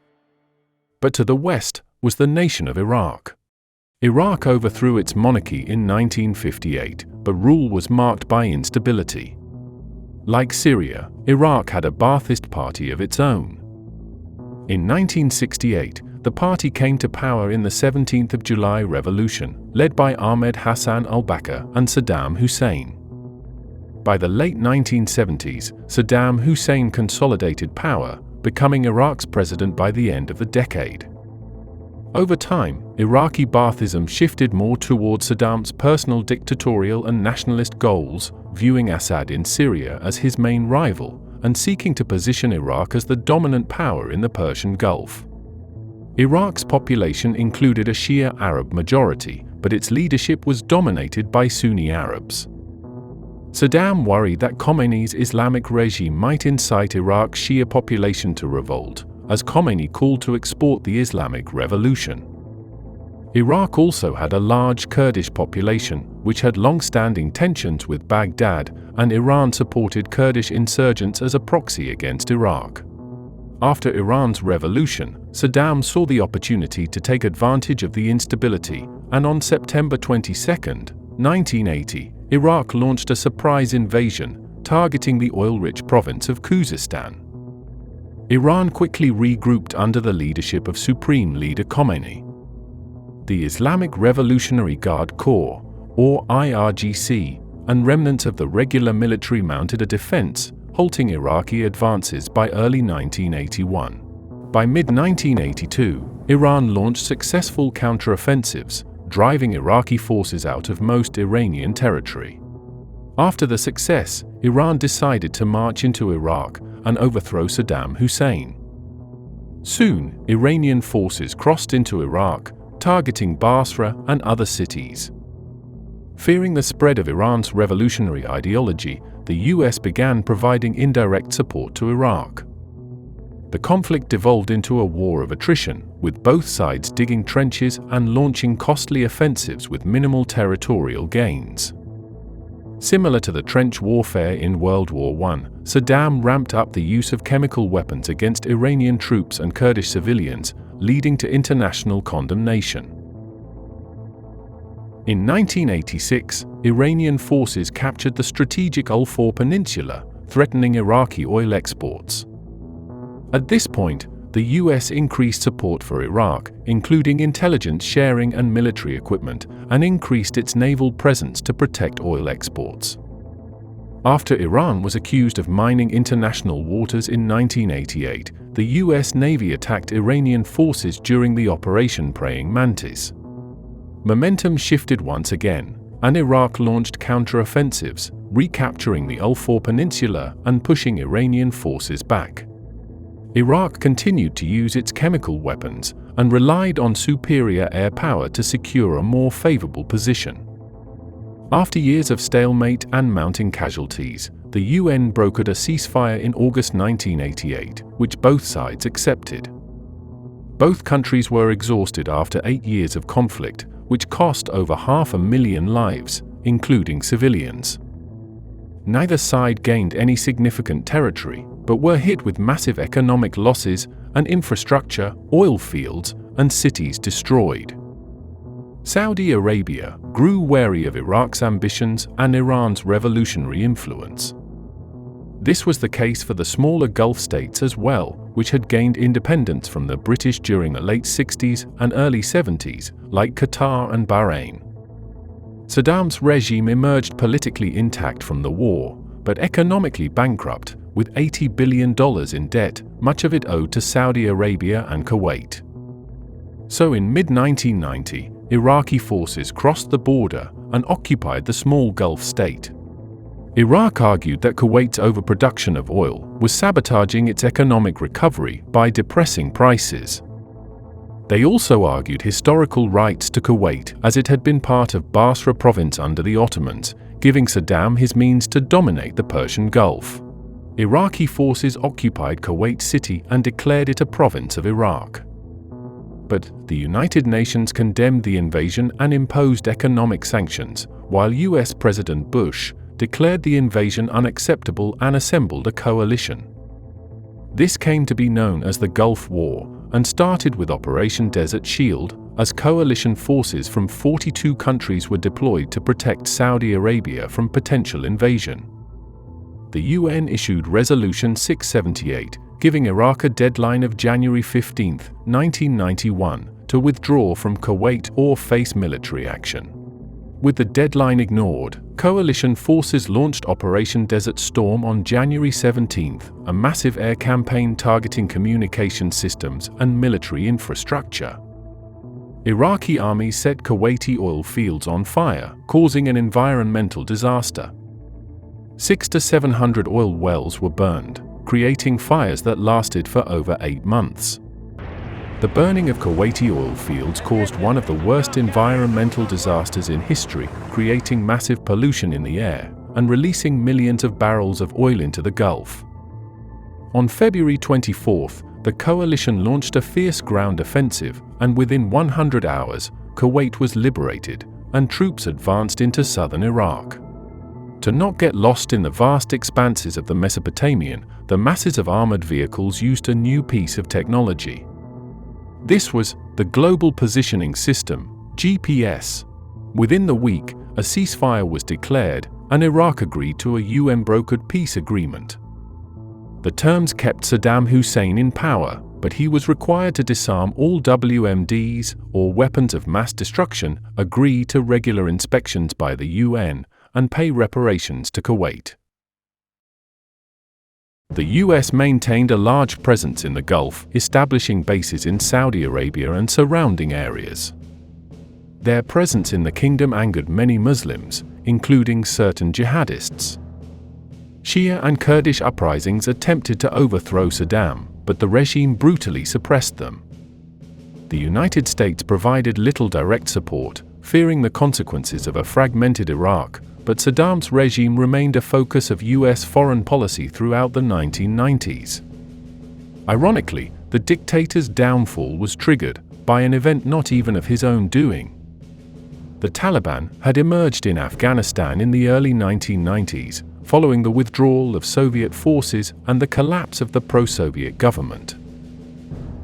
But to the west was the nation of Iraq. Iraq overthrew its monarchy in 1958, but rule was marked by instability. Like Syria, Iraq had a Ba'athist party of its own. In 1968, the party came to power in the 17th of July Revolution, led by Ahmed Hassan al-Bakr and Saddam Hussein. By the late 1970s, Saddam Hussein consolidated power, becoming Iraq's president by the end of the decade. Over time, Iraqi Baathism shifted more toward Saddam's personal dictatorial and nationalist goals, viewing Assad in Syria as his main rival, and seeking to position Iraq as the dominant power in the Persian Gulf. Iraq's population included a Shia Arab majority, but its leadership was dominated by Sunni Arabs. Saddam worried that Khomeini's Islamic regime might incite Iraq's Shia population to revolt, as Khomeini called to export the Islamic Revolution. Iraq also had a large Kurdish population, which had long-standing tensions with Baghdad, and Iran supported Kurdish insurgents as a proxy against Iraq. After Iran's revolution, Saddam saw the opportunity to take advantage of the instability, and on September 22, 1980, Iraq launched a surprise invasion, targeting the oil-rich province of Khuzestan. Iran quickly regrouped under the leadership of Supreme Leader Khomeini. The Islamic Revolutionary Guard Corps, or IRGC, and remnants of the regular military mounted a defense, halting Iraqi advances by early 1981. By mid-1982, Iran launched successful counteroffensives, driving Iraqi forces out of most Iranian territory. After the success, Iran decided to march into Iraq and overthrow Saddam Hussein. Soon, Iranian forces crossed into Iraq, targeting Basra and other cities. Fearing the spread of Iran's revolutionary ideology, the US began providing indirect support to Iraq. The conflict devolved into a war of attrition, with both sides digging trenches and launching costly offensives with minimal territorial gains. Similar to the trench warfare in World War I, Saddam ramped up the use of chemical weapons against Iranian troops and Kurdish civilians, leading to international condemnation. In 1986, Iranian forces captured the strategic Ulfar Peninsula, threatening Iraqi oil exports. At this point, the US increased support for Iraq, including intelligence sharing and military equipment, and increased its naval presence to protect oil exports. After Iran was accused of mining international waters in 1988, the US Navy attacked Iranian forces during the Operation Praying Mantis. Momentum shifted once again, and Iraq launched counteroffensives, recapturing the Ulfar Peninsula and pushing Iranian forces back. Iraq continued to use its chemical weapons and relied on superior air power to secure a more favorable position. After years of stalemate and mounting casualties, the UN brokered a ceasefire in August 1988, which both sides accepted. Both countries were exhausted after 8 years of conflict, which cost over 500,000 lives, including civilians. Neither side gained any significant territory, but were hit with massive economic losses and infrastructure, oil fields, and cities destroyed. Saudi Arabia grew wary of Iraq's ambitions and Iran's revolutionary influence. This was the case for the smaller Gulf states as well, which had gained independence from the British during the late 60s and early 70s, like Qatar and Bahrain. Saddam's regime emerged politically intact from the war, but economically bankrupt, with $80 billion in debt, much of it owed to Saudi Arabia and Kuwait. So in mid-1990, Iraqi forces crossed the border and occupied the small Gulf state. Iraq argued that Kuwait's overproduction of oil was sabotaging its economic recovery by depressing prices. They also argued historical rights to Kuwait, as it had been part of Basra province under the Ottomans, giving Saddam his means to dominate the Persian Gulf. Iraqi forces occupied Kuwait City and declared it a province of Iraq. But the United Nations condemned the invasion and imposed economic sanctions, while US President Bush declared the invasion unacceptable and assembled a coalition. This came to be known as the Gulf War and started with Operation Desert Shield, as coalition forces from 42 countries were deployed to protect Saudi Arabia from potential invasion. The UN issued Resolution 678, giving Iraq a deadline of January 15, 1991, to withdraw from Kuwait or face military action. With the deadline ignored, coalition forces launched Operation Desert Storm on January 17, a massive air campaign targeting communication systems and military infrastructure. Iraqi armies set Kuwaiti oil fields on fire, causing an environmental disaster. 600 to 700 oil wells were burned, creating fires that lasted for over 8 months. The burning of Kuwaiti oil fields caused one of the worst environmental disasters in history, creating massive pollution in the air and releasing millions of barrels of oil into the Gulf. On February 24, the coalition launched a fierce ground offensive, and within 100 hours, Kuwait was liberated, and troops advanced into southern Iraq. To not get lost in the vast expanses of the Mesopotamian, the masses of armored vehicles used a new piece of technology. This was the Global Positioning System, GPS. Within the week, a ceasefire was declared, and Iraq agreed to a UN-brokered peace agreement. The terms kept Saddam Hussein in power, but he was required to disarm all WMDs, or weapons of mass destruction, agree to regular inspections by the UN, and pay reparations to Kuwait. The US maintained a large presence in the Gulf, establishing bases in Saudi Arabia and surrounding areas. Their presence in the kingdom angered many Muslims, including certain jihadists. Shia and Kurdish uprisings attempted to overthrow Saddam, but the regime brutally suppressed them. The United States provided little direct support, fearing the consequences of a fragmented Iraq, but Saddam's regime remained a focus of US foreign policy throughout the 1990s. Ironically, the dictator's downfall was triggered by an event not even of his own doing. The Taliban had emerged in Afghanistan in the early 1990s, following the withdrawal of Soviet forces and the collapse of the pro-Soviet government.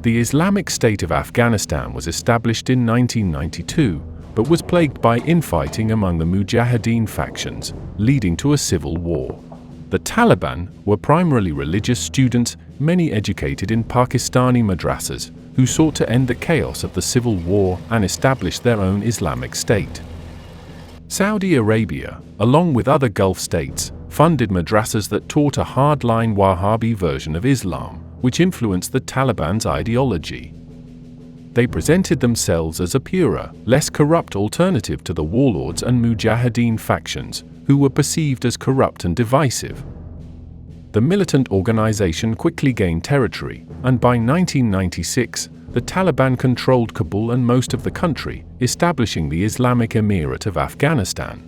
The Islamic State of Afghanistan was established in 1992, but was plagued by infighting among the Mujahideen factions, leading to a civil war. The Taliban were primarily religious students, many educated in Pakistani madrasas, who sought to end the chaos of the civil war and establish their own Islamic state. Saudi Arabia, along with other Gulf states, funded madrasas that taught a hardline Wahhabi version of Islam, which influenced the Taliban's ideology. They presented themselves as a purer, less corrupt alternative to the warlords and Mujahideen factions, who were perceived as corrupt and divisive. The militant organization quickly gained territory, and by 1996, the Taliban controlled Kabul and most of the country, establishing the Islamic Emirate of Afghanistan.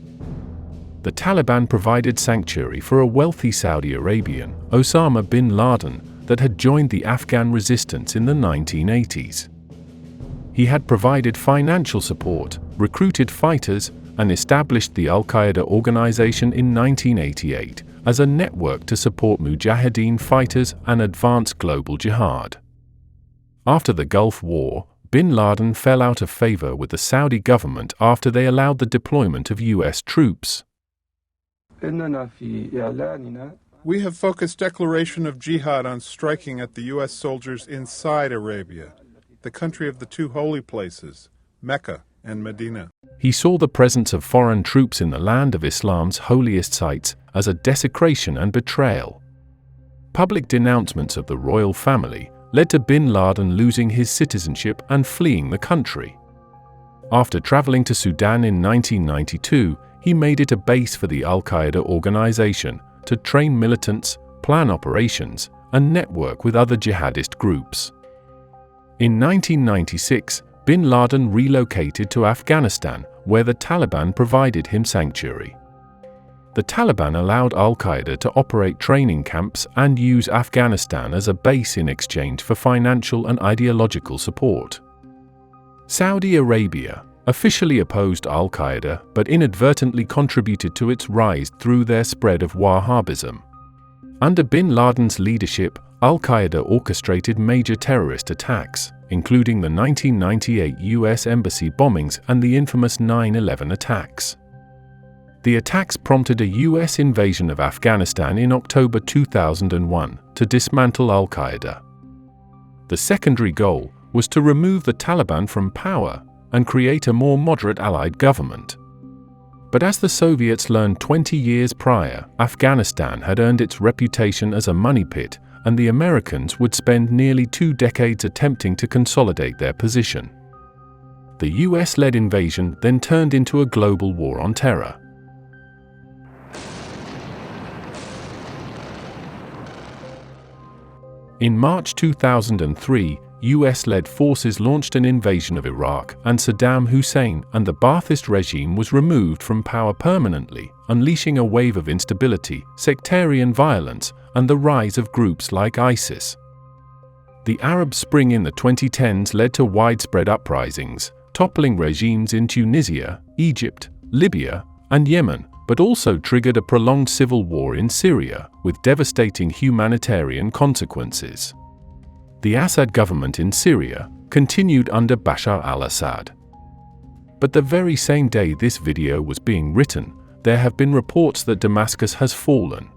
The Taliban provided sanctuary for a wealthy Saudi Arabian, Osama bin Laden, that had joined the Afghan resistance in the 1980s. He had provided financial support, recruited fighters, and established the Al-Qaeda organization in 1988 as a network to support Mujahideen fighters and advance global jihad. After the Gulf War, bin Laden fell out of favor with the Saudi government after they allowed the deployment of US troops. We have focused declaration of jihad on striking at the U.S. soldiers inside Arabia, the country of the two holy places, Mecca and Medina. He saw the presence of foreign troops in the land of Islam's holiest sites as a desecration and betrayal. Public denouncements of the royal family led to bin Laden losing his citizenship and fleeing the country. After traveling to Sudan in 1992, he made it a base for the Al-Qaeda organization to train militants, plan operations, and network with other jihadist groups. In 1996, bin Laden relocated to Afghanistan, where the Taliban provided him sanctuary. The Taliban allowed Al-Qaeda to operate training camps and use Afghanistan as a base in exchange for financial and ideological support. Saudi Arabia officially opposed Al-Qaeda but inadvertently contributed to its rise through their spread of Wahhabism. Under bin Laden's leadership, Al-Qaeda orchestrated major terrorist attacks, including the 1998 US embassy bombings and the infamous 9/11 attacks. The attacks prompted a US invasion of Afghanistan in October 2001 to dismantle Al-Qaeda. The secondary goal was to remove the Taliban from power and create a more moderate allied government. But as the Soviets learned 20 years prior, Afghanistan had earned its reputation as a money pit, and the Americans would spend nearly 2 decades attempting to consolidate their position. The US-led invasion then turned into a global war on terror. In March 2003, US-led forces launched an invasion of Iraq, and Saddam Hussein and the Ba'athist regime was removed from power permanently, unleashing a wave of instability, sectarian violence, and the rise of groups like ISIS. The The Arab Spring in the 2010s led to widespread uprisings, toppling regimes in Tunisia, Egypt, Libya, and Yemen, but also triggered a prolonged civil war in Syria, with devastating humanitarian consequences. The Assad government in Syria continued under Bashar al-Assad. But the very same day this video was being written, there have been reports that Damascus has fallen.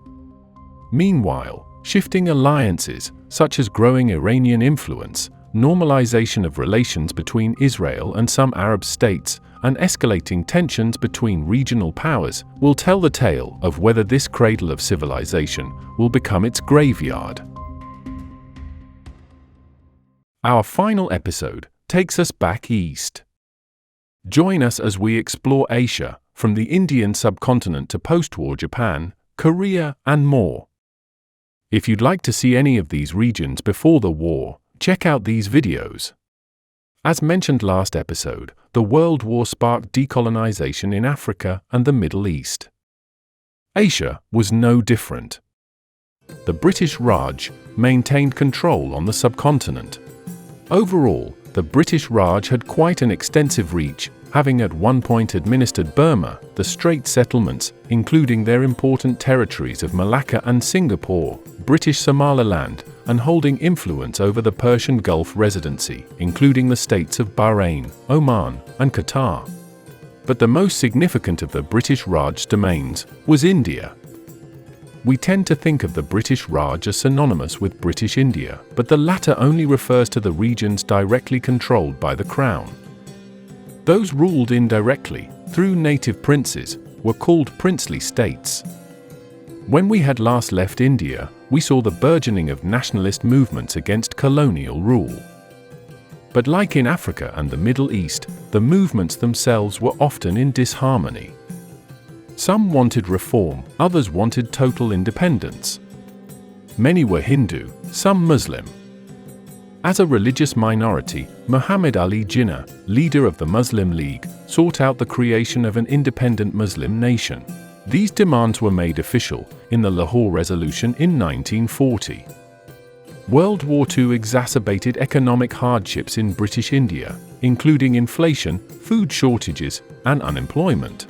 Meanwhile, shifting alliances, such as growing Iranian influence, normalization of relations between Israel and some Arab states, and escalating tensions between regional powers, will tell the tale of whether this cradle of civilization will become its graveyard. Our final episode takes us back east. Join us as we explore Asia, from the Indian subcontinent to post-war Japan, Korea, and more. If you'd like to see any of these regions before the war, check out these videos. As mentioned last episode, the World War sparked decolonization in Africa and the Middle East. Asia was no different. The British Raj maintained control on the subcontinent. Overall, the British Raj had quite an extensive reach, having at one point administered Burma, the Strait settlements, including their important territories of Malacca and Singapore, British Somaliland, and holding influence over the Persian Gulf Residency, including the states of Bahrain, Oman, and Qatar. But the most significant of the British Raj domains was India. We tend to think of the British Raj as synonymous with British India, but the latter only refers to the regions directly controlled by the Crown. Those ruled indirectly, through native princes, were called princely states. When we had last left India, we saw the burgeoning of nationalist movements against colonial rule. But like in Africa and the Middle East, the movements themselves were often in disharmony. Some wanted reform, others wanted total independence. Many were Hindu, some Muslim. As a religious minority, Muhammad Ali Jinnah, leader of the Muslim League, sought out the creation of an independent Muslim nation. These demands were made official in the Lahore Resolution in 1940. World War II exacerbated economic hardships in British India, including inflation, food shortages, and unemployment.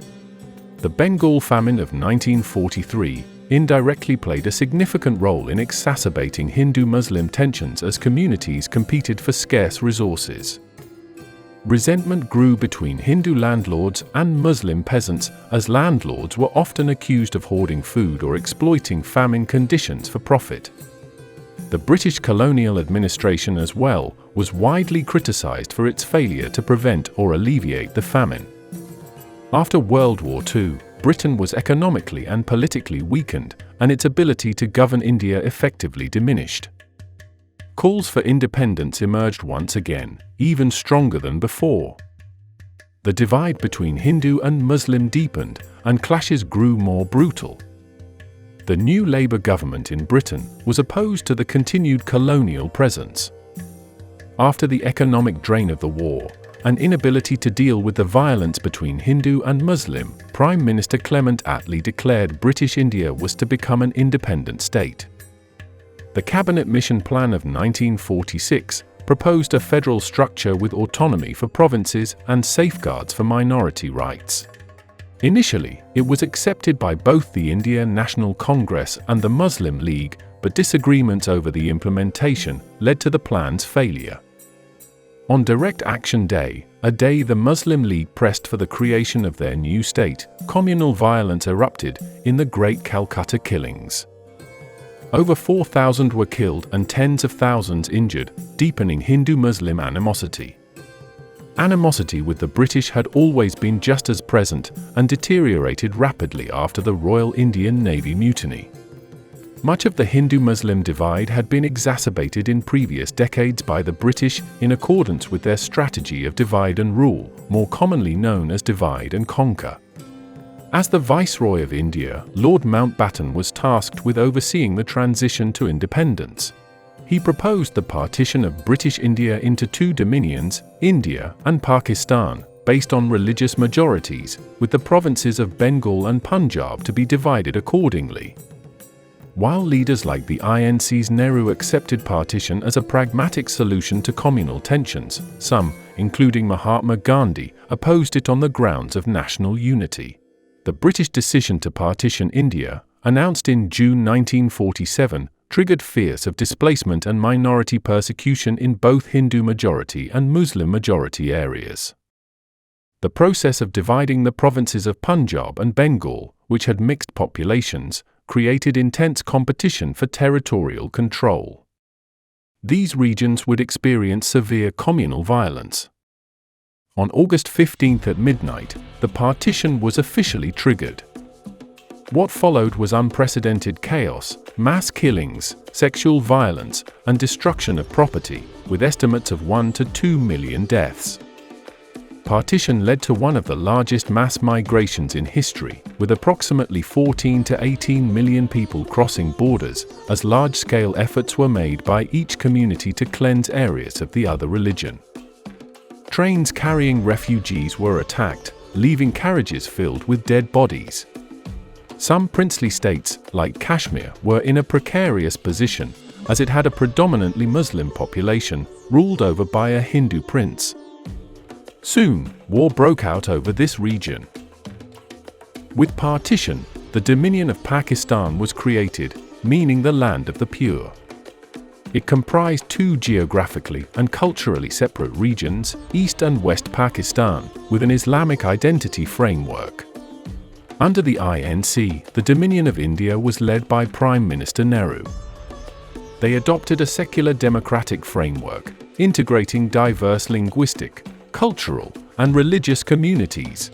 The Bengal famine of 1943 indirectly played a significant role in exacerbating Hindu-Muslim tensions as communities competed for scarce resources. Resentment grew between Hindu landlords and Muslim peasants, as landlords were often accused of hoarding food or exploiting famine conditions for profit. The British colonial administration as well was widely criticised for its failure to prevent or alleviate the famine. After World War II, Britain was economically and politically weakened, and its ability to govern India effectively diminished. Calls for independence emerged once again, even stronger than before. The divide between Hindu and Muslim deepened, and clashes grew more brutal. The new Labour government in Britain was opposed to the continued colonial presence. After the economic drain of the war, an inability to deal with the violence between Hindu and Muslim, Prime Minister Clement Attlee declared British India was to become an independent state. The Cabinet Mission Plan of 1946 proposed a federal structure with autonomy for provinces and safeguards for minority rights. Initially, it was accepted by both the Indian National Congress and the Muslim League, but disagreements over the implementation led to the plan's failure. On Direct Action Day, a day the Muslim League pressed for the creation of their new state, communal violence erupted in the Great Calcutta Killings. Over 4,000 were killed and tens of thousands injured, deepening Hindu-Muslim animosity. Animosity with the British had always been just as present and deteriorated rapidly after the Royal Indian Navy mutiny. Much of the Hindu-Muslim divide had been exacerbated in previous decades by the British in accordance with their strategy of divide and rule, more commonly known as divide and conquer. As the Viceroy of India, Lord Mountbatten was tasked with overseeing the transition to independence. He proposed the partition of British India into two dominions, India and Pakistan, based on religious majorities, with the provinces of Bengal and Punjab to be divided accordingly. While leaders like the INC's Nehru accepted partition as a pragmatic solution to communal tensions, some, including Mahatma Gandhi, opposed it on the grounds of national unity. The British decision to partition India, announced in June 1947, triggered fears of displacement and minority persecution in both Hindu-majority and Muslim-majority areas. The process of dividing the provinces of Punjab and Bengal, which had mixed populations, created intense competition for territorial control. These regions would experience severe communal violence. On August 15th at midnight, the partition was officially triggered. What followed was unprecedented chaos, mass killings, sexual violence, and destruction of property, with estimates of 1 to 2 million deaths. Partition led to one of the largest mass migrations in history, with approximately 14 to 18 million people crossing borders, as large-scale efforts were made by each community to cleanse areas of the other religion. Trains carrying refugees were attacked, leaving carriages filled with dead bodies. Some princely states, like Kashmir, were in a precarious position, as it had a predominantly Muslim population, ruled over by a Hindu prince. Soon, war broke out over this region. With partition, the Dominion of Pakistan was created, meaning the land of the pure. It comprised two geographically and culturally separate regions, East and West Pakistan, with an Islamic identity framework. Under the INC, the Dominion of India was led by Prime Minister Nehru. They adopted a secular democratic framework, integrating diverse linguistic, cultural, and religious communities.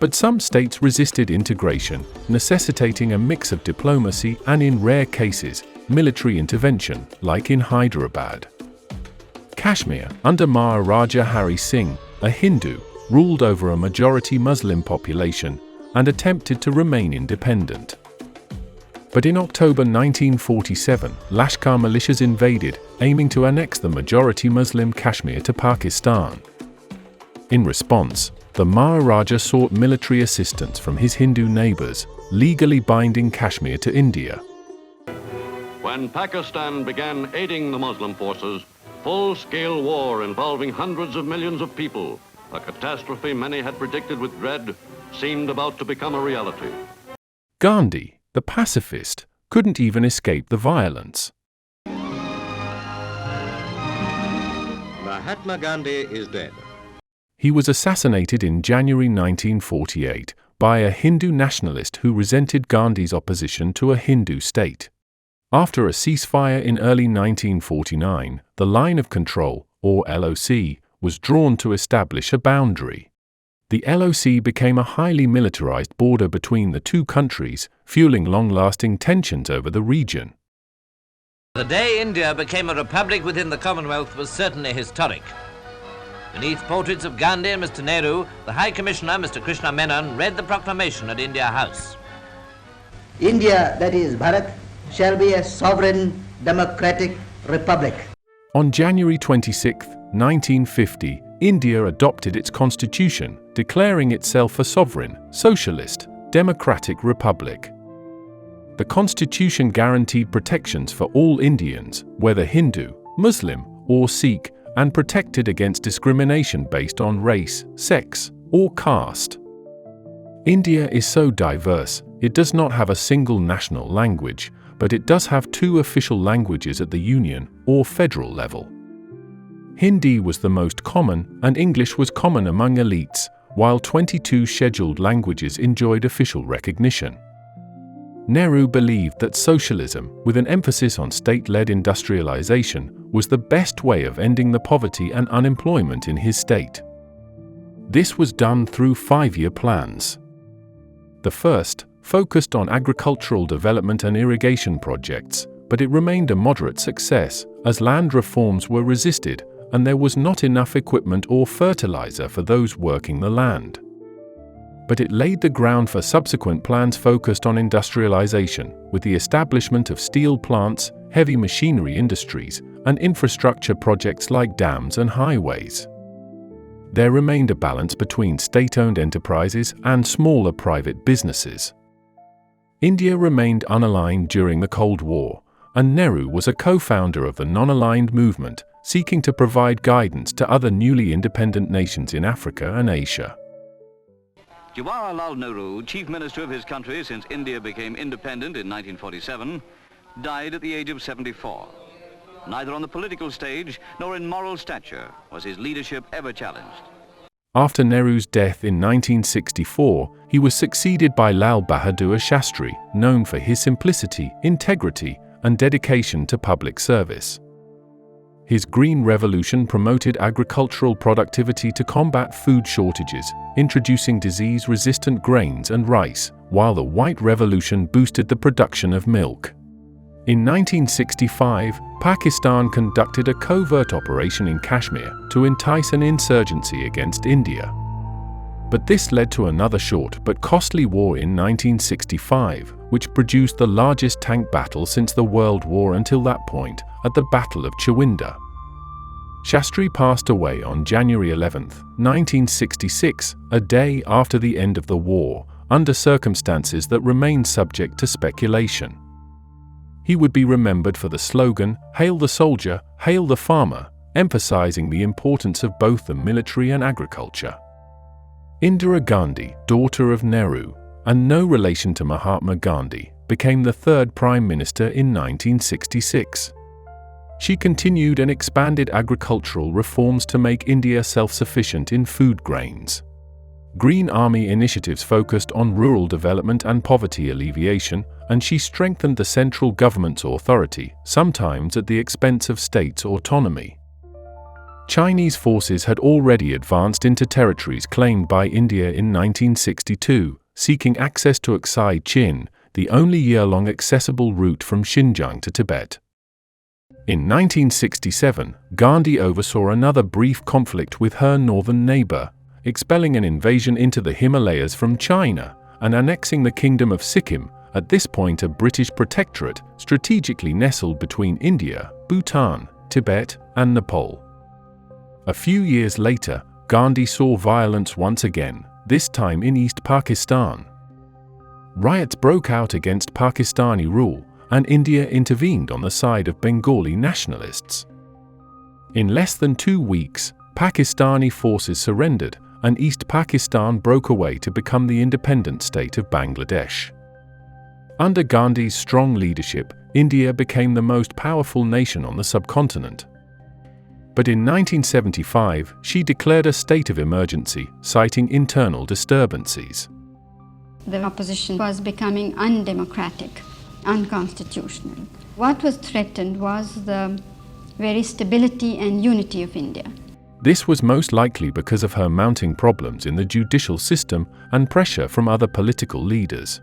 But some states resisted integration, necessitating a mix of diplomacy and, in rare cases, military intervention, like in Hyderabad. Kashmir, under Maharaja Hari Singh, a Hindu, ruled over a majority Muslim population and attempted to remain independent. But in October 1947, Lashkar militias invaded, aiming to annex the majority Muslim Kashmir to Pakistan. In response, the Maharaja sought military assistance from his Hindu neighbors, legally binding Kashmir to India. When Pakistan began aiding the Muslim forces, full-scale war involving hundreds of millions of people, a catastrophe many had predicted with dread, seemed about to become a reality. Gandhi, the pacifist, couldn't even escape the violence. Mahatma Gandhi is dead. He was assassinated in January 1948 by a Hindu nationalist who resented Gandhi's opposition to a Hindu state. After a ceasefire in early 1949, the line of control, or LOC, was drawn to establish a boundary. The LOC became a highly militarized border between the two countries, fueling long-lasting tensions over the region. The day India became a republic within the Commonwealth was certainly historic. Beneath portraits of Gandhi and Mr. Nehru, the High Commissioner, Mr. Krishna Menon, read the proclamation at India House. India, that is Bharat, shall be a sovereign democratic republic. On January 26, 1950, India adopted its constitution, declaring itself a sovereign, socialist, democratic republic. The constitution guaranteed protections for all Indians, whether Hindu, Muslim, or Sikh, and protected against discrimination based on race, sex, or caste. India is so diverse, it does not have a single national language, but it does have two official languages at the union or federal level. Hindi was the most common, and English was common among elites, while 22 scheduled languages enjoyed official recognition. Nehru believed that socialism, with an emphasis on state-led industrialization, was the best way of ending the poverty and unemployment in his state. This was done through 5-year plans. The first focused on agricultural development and irrigation projects, but it remained a moderate success, as land reforms were resisted and there was not enough equipment or fertilizer for those working the land. But it laid the ground for subsequent plans focused on industrialization, with the establishment of steel plants, heavy machinery industries, and infrastructure projects like dams and highways. There remained a balance between state-owned enterprises and smaller private businesses. India remained unaligned during the Cold War, and Nehru was a co-founder of the non-aligned movement, seeking to provide guidance to other newly independent nations in Africa and Asia. Jawaharlal Nehru, chief minister of his country since India became independent in 1947, died at the age of 74. Neither on the political stage nor in moral stature was his leadership ever challenged. After Nehru's death in 1964, he was succeeded by Lal Bahadur Shastri, known for his simplicity, integrity, and dedication to public service. His Green Revolution promoted agricultural productivity to combat food shortages, introducing disease-resistant grains and rice, while the White Revolution boosted the production of milk. In 1965, Pakistan conducted a covert operation in Kashmir to entice an insurgency against India. But this led to another short but costly war in 1965, which produced the largest tank battle since the World War until that point, at the Battle of Chawinda. Shastri passed away on January 11, 1966, a day after the end of the war, under circumstances that remain subject to speculation. He would be remembered for the slogan, "Hail the soldier, hail the farmer," emphasizing the importance of both the military and agriculture. Indira Gandhi, daughter of Nehru, and no relation to Mahatma Gandhi, became the third Prime Minister in 1966. She continued and expanded agricultural reforms to make India self-sufficient in food grains. Green Army initiatives focused on rural development and poverty alleviation, and she strengthened the central government's authority, sometimes at the expense of states' autonomy. Chinese forces had already advanced into territories claimed by India in 1962, seeking access to Aksai Chin, the only year-long accessible route from Xinjiang to Tibet. In 1967, Gandhi oversaw another brief conflict with her northern neighbor, expelling an invasion into the Himalayas from China and annexing the Kingdom of Sikkim, at this point a British protectorate strategically nestled between India, Bhutan, Tibet, and Nepal. A few years later, Gandhi saw violence once again, this time in East Pakistan. Riots broke out against Pakistani rule, and India intervened on the side of Bengali nationalists. In less than 2 weeks, Pakistani forces surrendered, and East Pakistan broke away to become the independent state of Bangladesh. Under Gandhi's strong leadership, India became the most powerful nation on the subcontinent. But in 1975, she declared a state of emergency, citing internal disturbances. The opposition was becoming undemocratic, unconstitutional. What was threatened was the very stability and unity of India. This was most likely because of her mounting problems in the judicial system and pressure from other political leaders.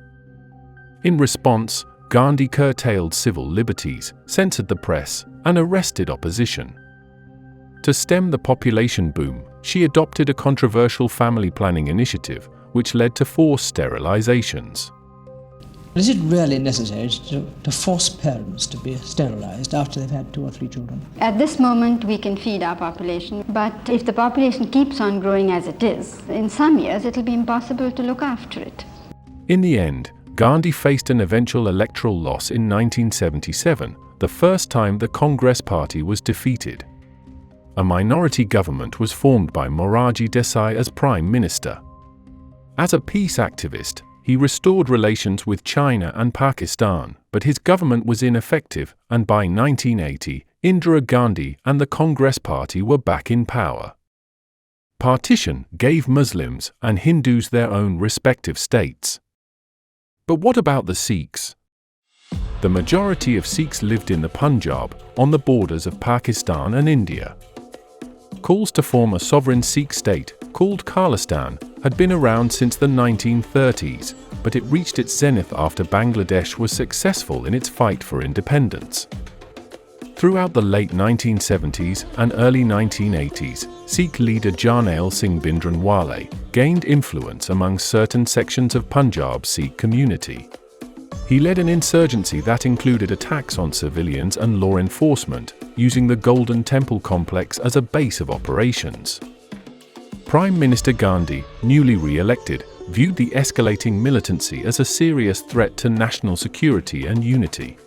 In response, Gandhi curtailed civil liberties, censored the press, and arrested opposition. To stem the population boom, she adopted a controversial family planning initiative, which led to forced sterilizations. Is it really necessary to force parents to be sterilized after they've had 2 or 3 children? At this moment, we can feed our population, but if the population keeps on growing as it is, in some years it will be impossible to look after it. In the end, Gandhi faced an eventual electoral loss in 1977, the first time the Congress Party was defeated. A minority government was formed by Morarji Desai as Prime Minister. As a peace activist, he restored relations with China and Pakistan, but his government was ineffective, and by 1980, Indira Gandhi and the Congress Party were back in power. Partition gave Muslims and Hindus their own respective states. But what about the Sikhs? The majority of Sikhs lived in the Punjab, on the borders of Pakistan and India. Calls to form a sovereign Sikh state, called Khalistan, had been around since the 1930s, but it reached its zenith after Bangladesh was successful in its fight for independence. Throughout the late 1970s and early 1980s, Sikh leader Jarnail Singh Bhindranwale gained influence among certain sections of Punjab's Sikh community. He led an insurgency that included attacks on civilians and law enforcement, using the Golden Temple complex as a base of operations. Prime Minister Gandhi, newly re-elected, viewed the escalating militancy as a serious threat to national security and unity.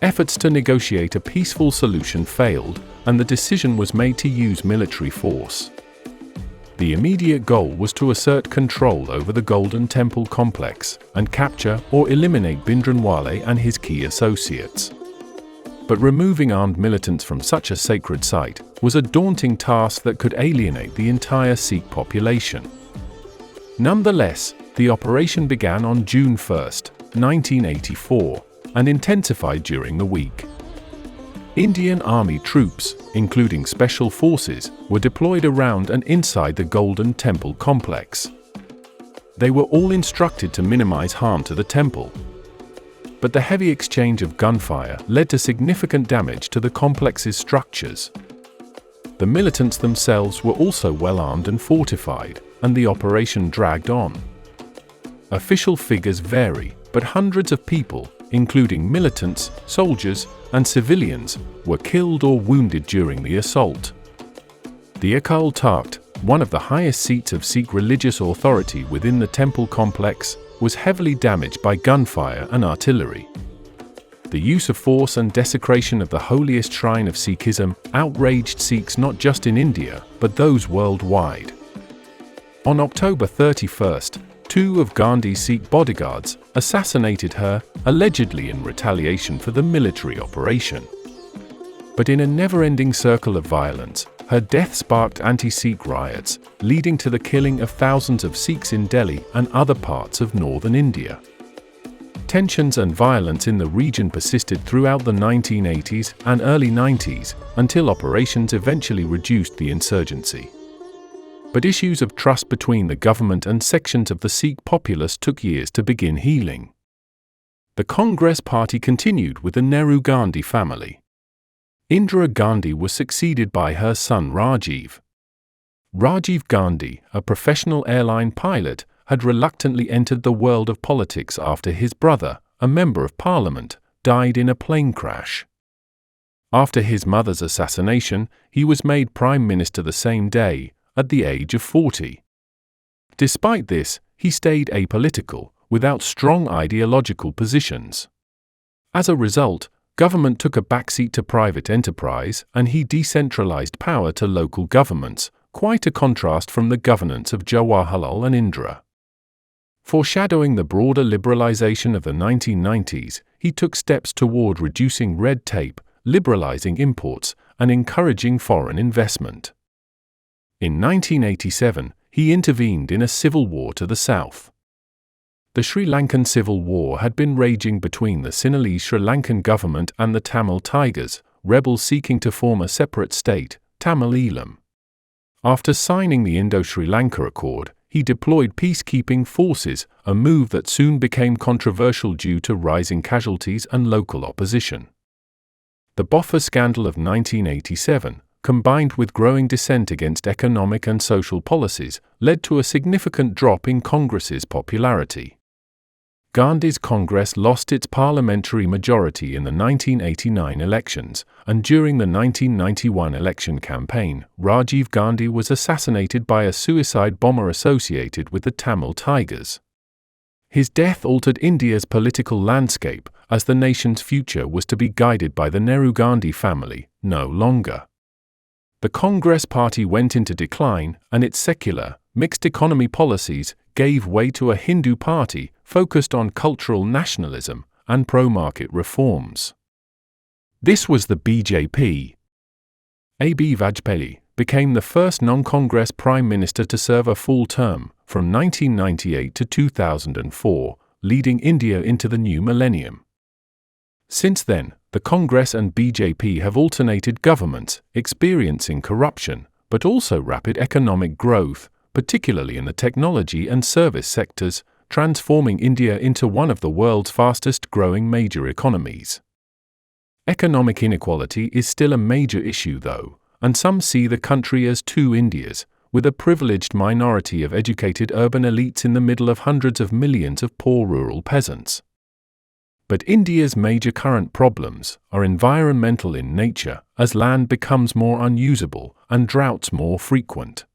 Efforts to negotiate a peaceful solution failed, and the decision was made to use military force. The immediate goal was to assert control over the Golden Temple complex and capture or eliminate Bhindranwale and his key associates. But removing armed militants from such a sacred site was a daunting task that could alienate the entire Sikh population. Nonetheless, the operation began on June 1, 1984, and intensified during the week. Indian Army troops, including special forces, were deployed around and inside the Golden Temple complex. They were all instructed to minimize harm to the temple. But the heavy exchange of gunfire led to significant damage to the complex's structures. The militants themselves were also well armed and fortified, and the operation dragged on. Official figures vary, but hundreds of people, including militants, soldiers, and civilians, were killed or wounded during the assault. The Akal Takht, one of the highest seats of Sikh religious authority within the temple complex, was heavily damaged by gunfire and artillery. The use of force and desecration of the holiest shrine of Sikhism outraged Sikhs not just in India, but those worldwide. On October 31st, 2 of Gandhi's Sikh bodyguards assassinated her, allegedly in retaliation for the military operation. But in a never-ending circle of violence, her death sparked anti-Sikh riots, leading to the killing of thousands of Sikhs in Delhi and other parts of northern India. Tensions and violence in the region persisted throughout the 1980s and early 90s, until operations eventually reduced the insurgency. But issues of trust between the government and sections of the Sikh populace took years to begin healing. The Congress Party continued with the Nehru-Gandhi family. Indira Gandhi was succeeded by her son Rajiv. Rajiv Gandhi, a professional airline pilot, had reluctantly entered the world of politics after his brother, a member of parliament, died in a plane crash. After his mother's assassination, he was made prime minister the same day, at the age of 40. Despite this, he stayed apolitical, without strong ideological positions. As a result, government took a backseat to private enterprise, and he decentralized power to local governments, quite a contrast from the governance of Jawaharlal and Indira. Foreshadowing the broader liberalization of the 1990s, he took steps toward reducing red tape, liberalizing imports, and encouraging foreign investment. In 1987, he intervened in a civil war to the south. The Sri Lankan Civil War had been raging between the Sinhalese Sri Lankan government and the Tamil Tigers, rebels seeking to form a separate state, Tamil Eelam. After signing the Indo-Sri Lanka Accord, he deployed peacekeeping forces, a move that soon became controversial due to rising casualties and local opposition. The Boffa scandal of 1987, combined with growing dissent against economic and social policies, led to a significant drop in Congress's popularity. Gandhi's Congress lost its parliamentary majority in the 1989 elections, and during the 1991 election campaign, Rajiv Gandhi was assassinated by a suicide bomber associated with the Tamil Tigers. His death altered India's political landscape, as the nation's future was to be guided by the Nehru-Gandhi family, no longer. The Congress Party went into decline, and its secular, mixed economy policies gave way to a Hindu party focused on cultural nationalism and pro-market reforms. This was the BJP. A.B. Vajpayee became the first non-Congress prime minister to serve a full term, from 1998 to 2004, leading India into the new millennium. Since then, the Congress and BJP have alternated governments, experiencing corruption, but also rapid economic growth, particularly in the technology and service sectors, transforming India into one of the world's fastest-growing major economies. Economic inequality is still a major issue, though, and some see the country as two Indias, with a privileged minority of educated urban elites in the middle of hundreds of millions of poor rural peasants. But India's major current problems are environmental in nature, as land becomes more unusable and droughts more frequent.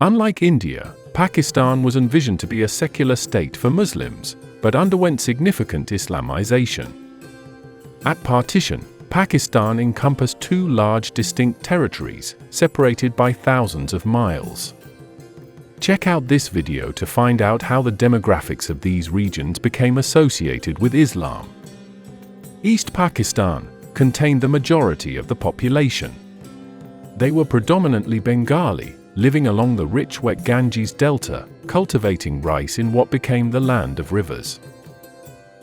Unlike India, Pakistan was envisioned to be a secular state for Muslims, but underwent significant Islamization. At partition, Pakistan encompassed two large distinct territories, separated by thousands of miles. Check out this video to find out how the demographics of these regions became associated with Islam. East Pakistan contained the majority of the population. They were predominantly Bengali, living along the rich wet Ganges Delta, cultivating rice in what became the land of rivers.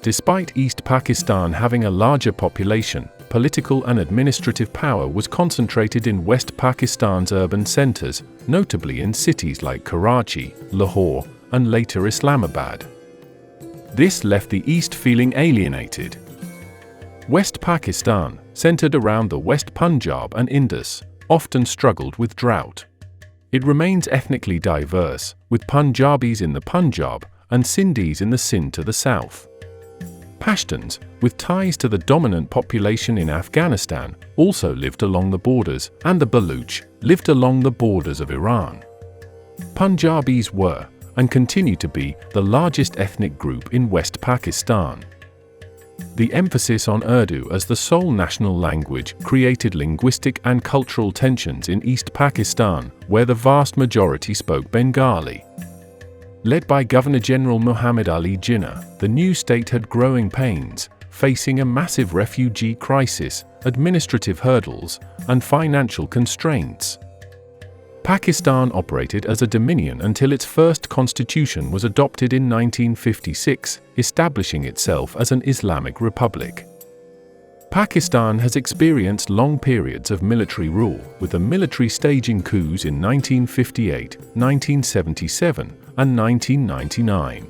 Despite East Pakistan having a larger population, political and administrative power was concentrated in West Pakistan's urban centers, notably in cities like Karachi, Lahore, and later Islamabad. This left the East feeling alienated. West Pakistan, centered around the West Punjab and Indus, often struggled with drought. It remains ethnically diverse, with Punjabis in the Punjab and Sindhis in the Sindh to the south. Pashtuns, with ties to the dominant population in Afghanistan, also lived along the borders, and the Baluch lived along the borders of Iran. Punjabis were, and continue to be, the largest ethnic group in West Pakistan. The emphasis on Urdu as the sole national language created linguistic and cultural tensions in East Pakistan, where the vast majority spoke Bengali. Led by Governor-General Muhammad Ali Jinnah, the new state had growing pains, facing a massive refugee crisis, administrative hurdles, and financial constraints. Pakistan operated as a dominion until its first constitution was adopted in 1956, establishing itself as an Islamic republic. Pakistan has experienced long periods of military rule, with the military staging coups in 1958, 1977, and 1999.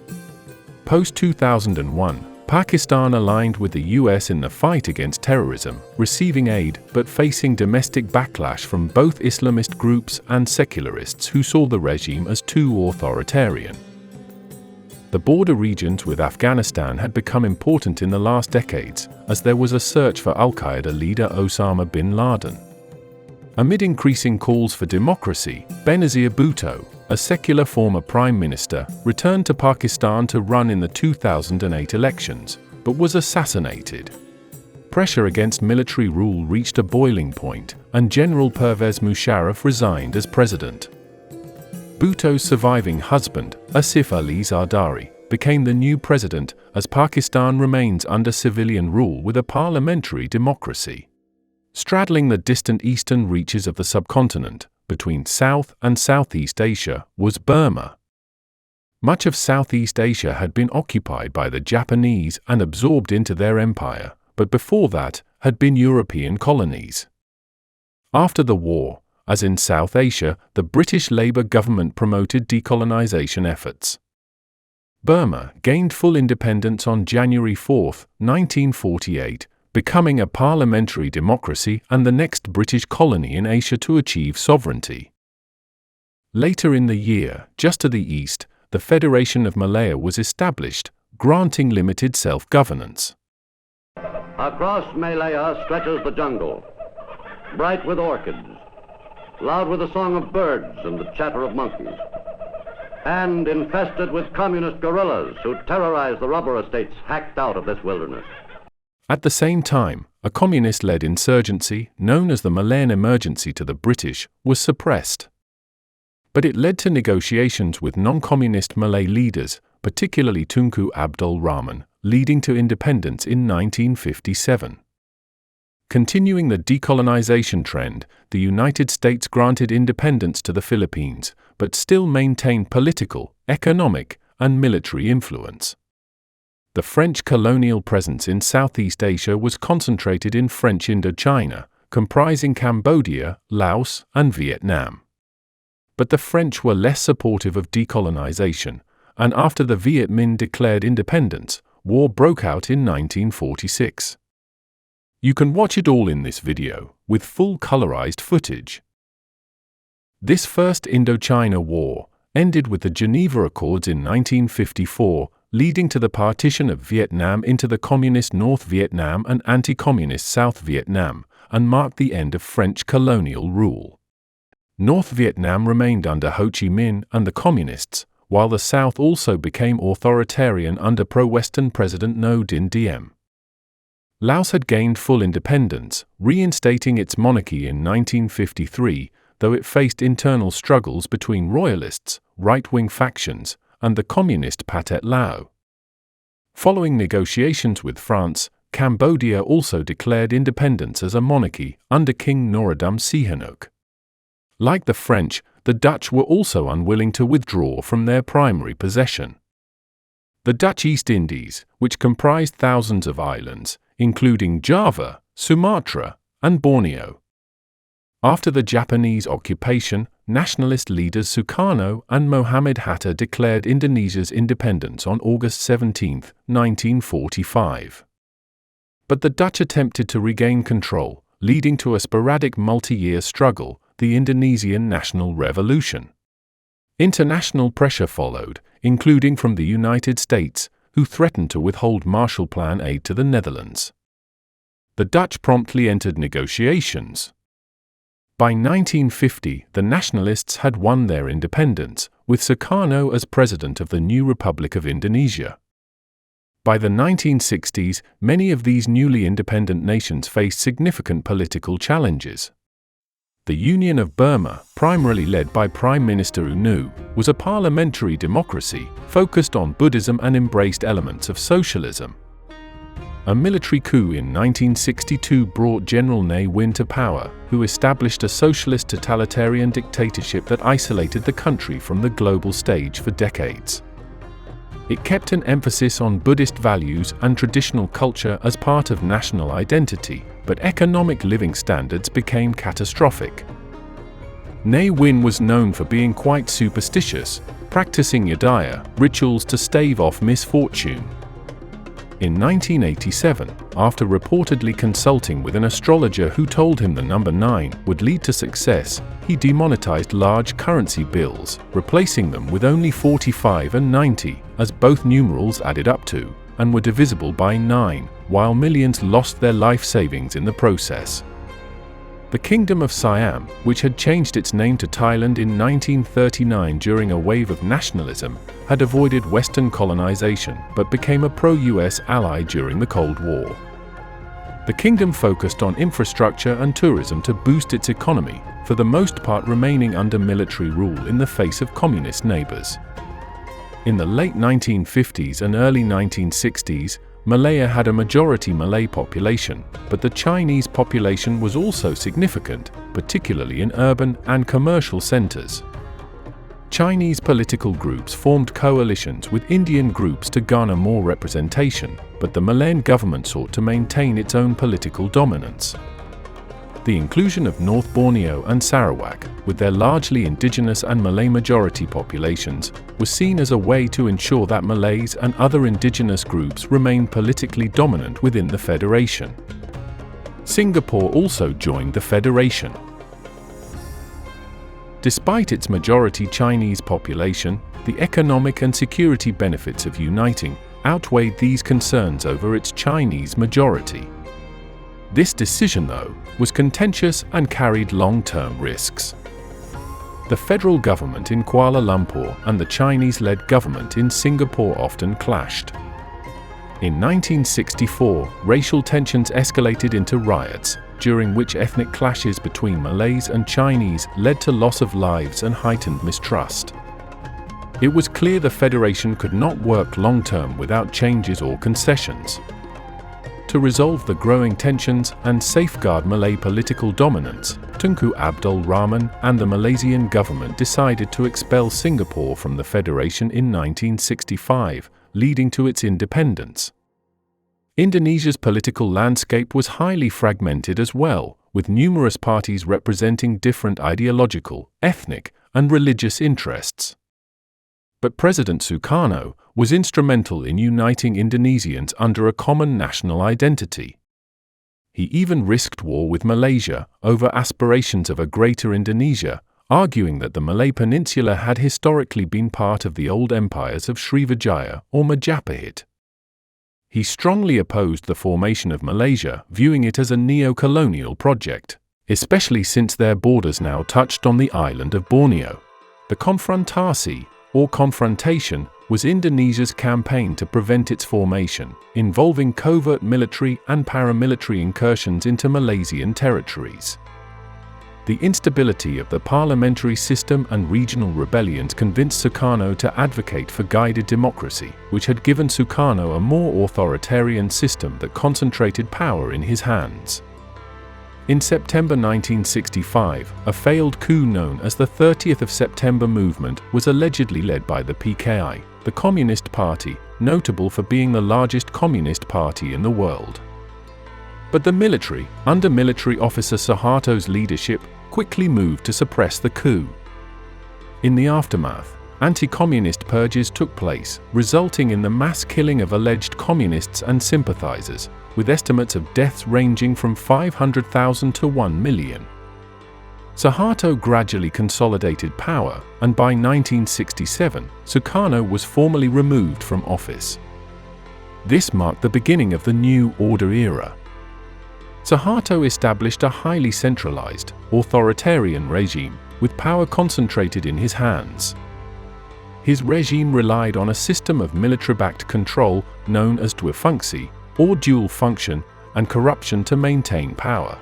Post-2001, Pakistan aligned with the US in the fight against terrorism, receiving aid but facing domestic backlash from both Islamist groups and secularists who saw the regime as too authoritarian. The border regions with Afghanistan had become important in the last decades, as there was a search for Al-Qaeda leader Osama bin Laden. Amid increasing calls for democracy, Benazir Bhutto, a secular former prime minister, returned to Pakistan to run in the 2008 elections, but was assassinated. Pressure against military rule reached a boiling point, and General Pervez Musharraf resigned as president. Bhutto's surviving husband, Asif Ali Zardari, became the new president, as Pakistan remains under civilian rule with a parliamentary democracy. Straddling the distant eastern reaches of the subcontinent, between South and Southeast Asia, was Burma. Much of Southeast Asia had been occupied by the Japanese and absorbed into their empire, but before that, had been European colonies. After the war, as in South Asia, the British Labour government promoted decolonization efforts. Burma gained full independence on January 4, 1948, becoming a parliamentary democracy and the next British colony in Asia to achieve sovereignty. Later in the year, just to the east, the Federation of Malaya was established, granting limited self-governance. Across Malaya stretches the jungle, bright with orchids, loud with the song of birds and the chatter of monkeys, and infested with communist guerrillas who terrorize the rubber estates hacked out of this wilderness. At the same time, a communist-led insurgency, known as the Malayan Emergency to the British, was suppressed. But it led to negotiations with non-communist Malay leaders, particularly Tunku Abdul Rahman, leading to independence in 1957. Continuing the decolonization trend, the United States granted independence to the Philippines, but still maintained political, economic, and military influence. The French colonial presence in Southeast Asia was concentrated in French Indochina, comprising Cambodia, Laos, and Vietnam. But the French were less supportive of decolonization, and after the Viet Minh declared independence, war broke out in 1946. You can watch it all in this video, with full colorized footage. This First Indochina War ended with the Geneva Accords in 1954, leading to the partition of Vietnam into the Communist North Vietnam and anti-Communist South Vietnam, and marked the end of French colonial rule. North Vietnam remained under Ho Chi Minh and the Communists, while the South also became authoritarian under pro-Western President Ngo Dinh Diem. Laos had gained full independence, reinstating its monarchy in 1953, though it faced internal struggles between royalists, right-wing factions, and the communist Pathet Lao. Following negotiations with France, Cambodia also declared independence as a monarchy under King Norodom Sihanouk. Like the French, the Dutch were also unwilling to withdraw from their primary possession. The Dutch East Indies, which comprised thousands of islands, including Java, Sumatra, and Borneo. After the Japanese occupation, nationalist leaders Sukarno and Mohammed Hatta declared Indonesia's independence on August 17, 1945. But the Dutch attempted to regain control, leading to a sporadic multi-year struggle, the Indonesian National Revolution. International pressure followed, including from the United States, who threatened to withhold Marshall Plan aid to the Netherlands. The Dutch promptly entered negotiations. By 1950, the nationalists had won their independence, with Sukarno as president of the new Republic of Indonesia. By the 1960s, many of these newly independent nations faced significant political challenges. The Union of Burma, primarily led by Prime Minister U Nu, was a parliamentary democracy focused on Buddhism and embraced elements of socialism. A military coup in 1962 brought General Ne Win to power, who established a socialist totalitarian dictatorship that isolated the country from the global stage for decades. It kept an emphasis on Buddhist values and traditional culture as part of national identity, but economic living standards became catastrophic. Ne Win was known for being quite superstitious, practicing yadaya, rituals to stave off misfortune. In 1987, after reportedly consulting with an astrologer who told him the number 9 would lead to success, he demonetized large currency bills, replacing them with only 45 and 90, as both numerals added up to, and were divisible by 9, while millions lost their life savings in the process. The Kingdom of Siam, which had changed its name to Thailand in 1939 during a wave of nationalism, had avoided Western colonization but became a pro-US ally during the Cold War. The kingdom focused on infrastructure and tourism to boost its economy, for the most part remaining under military rule in the face of communist neighbors. In the late 1950s and early 1960s, Malaya had a majority Malay population, but the Chinese population was also significant, particularly in urban and commercial centers. Chinese political groups formed coalitions with Indian groups to garner more representation, but the Malayan government sought to maintain its own political dominance. The inclusion of North Borneo and Sarawak, with their largely indigenous and Malay majority populations, was seen as a way to ensure that Malays and other indigenous groups remained politically dominant within the Federation. Singapore also joined the Federation. Despite its majority Chinese population, the economic and security benefits of uniting outweighed these concerns over its Chinese majority. This decision, though, was contentious and carried long-term risks. The federal government in Kuala Lumpur and the Chinese-led government in Singapore often clashed. In 1964, racial tensions escalated into riots, during which ethnic clashes between Malays and Chinese led to loss of lives and heightened mistrust. It was clear the Federation could not work long-term without changes or concessions. To resolve the growing tensions and safeguard Malay political dominance, Tunku Abdul Rahman and the Malaysian government decided to expel Singapore from the Federation in 1965, leading to its independence. Indonesia's political landscape was highly fragmented as well, with numerous parties representing different ideological, ethnic, and religious interests. But President Sukarno was instrumental in uniting Indonesians under a common national identity. He even risked war with Malaysia over aspirations of a greater Indonesia, arguing that the Malay Peninsula had historically been part of the old empires of Srivijaya or Majapahit. He strongly opposed the formation of Malaysia, viewing it as a neo-colonial project. especially since their borders now touched on the island of Borneo. The Konfrontasi, or confrontation, was Indonesia's campaign to prevent its formation, involving covert military and paramilitary incursions into Malaysian territories. The instability of the parliamentary system and regional rebellions convinced Sukarno to advocate for guided democracy, which had given Sukarno a more authoritarian system that concentrated power in his hands. In September 1965, a failed coup known as the 30th of September movement was allegedly led by the PKI, the Communist Party, notable for being the largest communist party in the world. But the military, under military officer Suharto's leadership, quickly moved to suppress the coup. In the aftermath, anti-communist purges took place, resulting in the mass killing of alleged communists and sympathizers, with estimates of deaths ranging from 500,000 to 1 million. Suharto gradually consolidated power, and by 1967, Sukarno was formally removed from office. This marked the beginning of the New Order era. Suharto established a highly centralized, authoritarian regime, with power concentrated in his hands. His regime relied on a system of military-backed control known as dwefungsi, or dual function, and corruption to maintain power.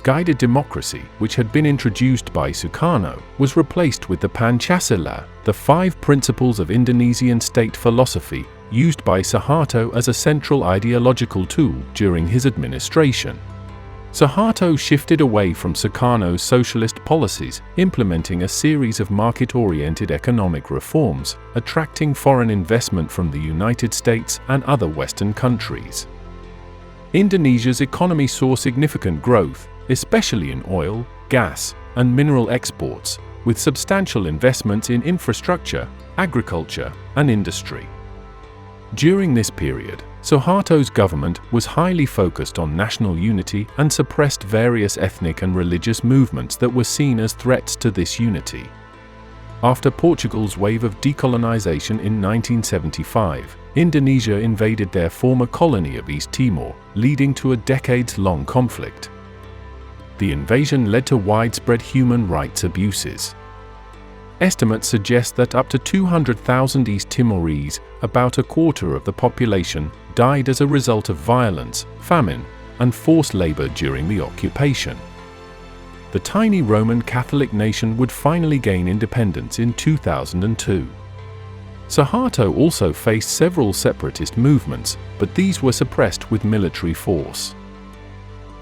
Guided democracy, which had been introduced by Sukarno, was replaced with the Pancasila, the 5 principles of Indonesian state philosophy, used by Suharto as a central ideological tool during his administration. Suharto shifted away from Sukarno's socialist policies, implementing a series of market-oriented economic reforms, attracting foreign investment from the United States and other Western countries. Indonesia's economy saw significant growth, especially in oil, gas, and mineral exports, with substantial investments in infrastructure, agriculture, and industry. During this period, Suharto's government was highly focused on national unity and suppressed various ethnic and religious movements that were seen as threats to this unity. After Portugal's wave of decolonization in 1975, Indonesia invaded their former colony of East Timor, leading to a decades-long conflict. The invasion led to widespread human rights abuses. Estimates suggest that up to 200,000 East Timorese, about a quarter of the population, died as a result of violence, famine, and forced labor during the occupation. The tiny Roman Catholic nation would finally gain independence in 2002. Suharto also faced several separatist movements, but these were suppressed with military force.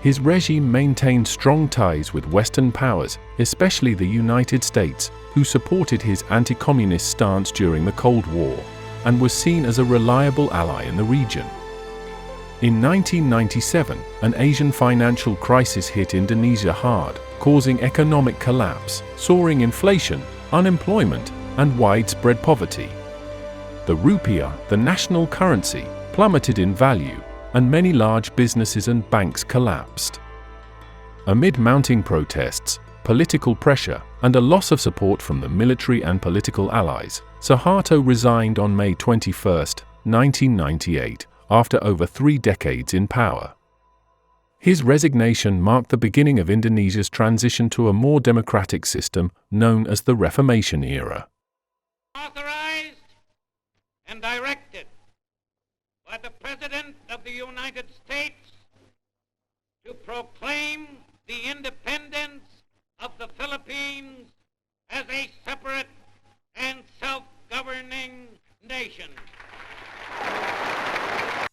His regime maintained strong ties with Western powers, especially the United States, who supported his anti-communist stance during the Cold War, and was seen as a reliable ally in the region. In 1997, an Asian financial crisis hit Indonesia hard, causing economic collapse, soaring inflation, unemployment, and widespread poverty. The rupiah, the national currency, plummeted in value, and many large businesses and banks collapsed. Amid mounting protests, political pressure, and a loss of support from the military and political allies, Suharto resigned on May 21, 1998, after over 3 decades in power. His resignation marked the beginning of Indonesia's transition to a more democratic system known as the Reformation era. Authorized and directed by the President of the United States to proclaim the independence of the Philippines as a separate and self-governing nation.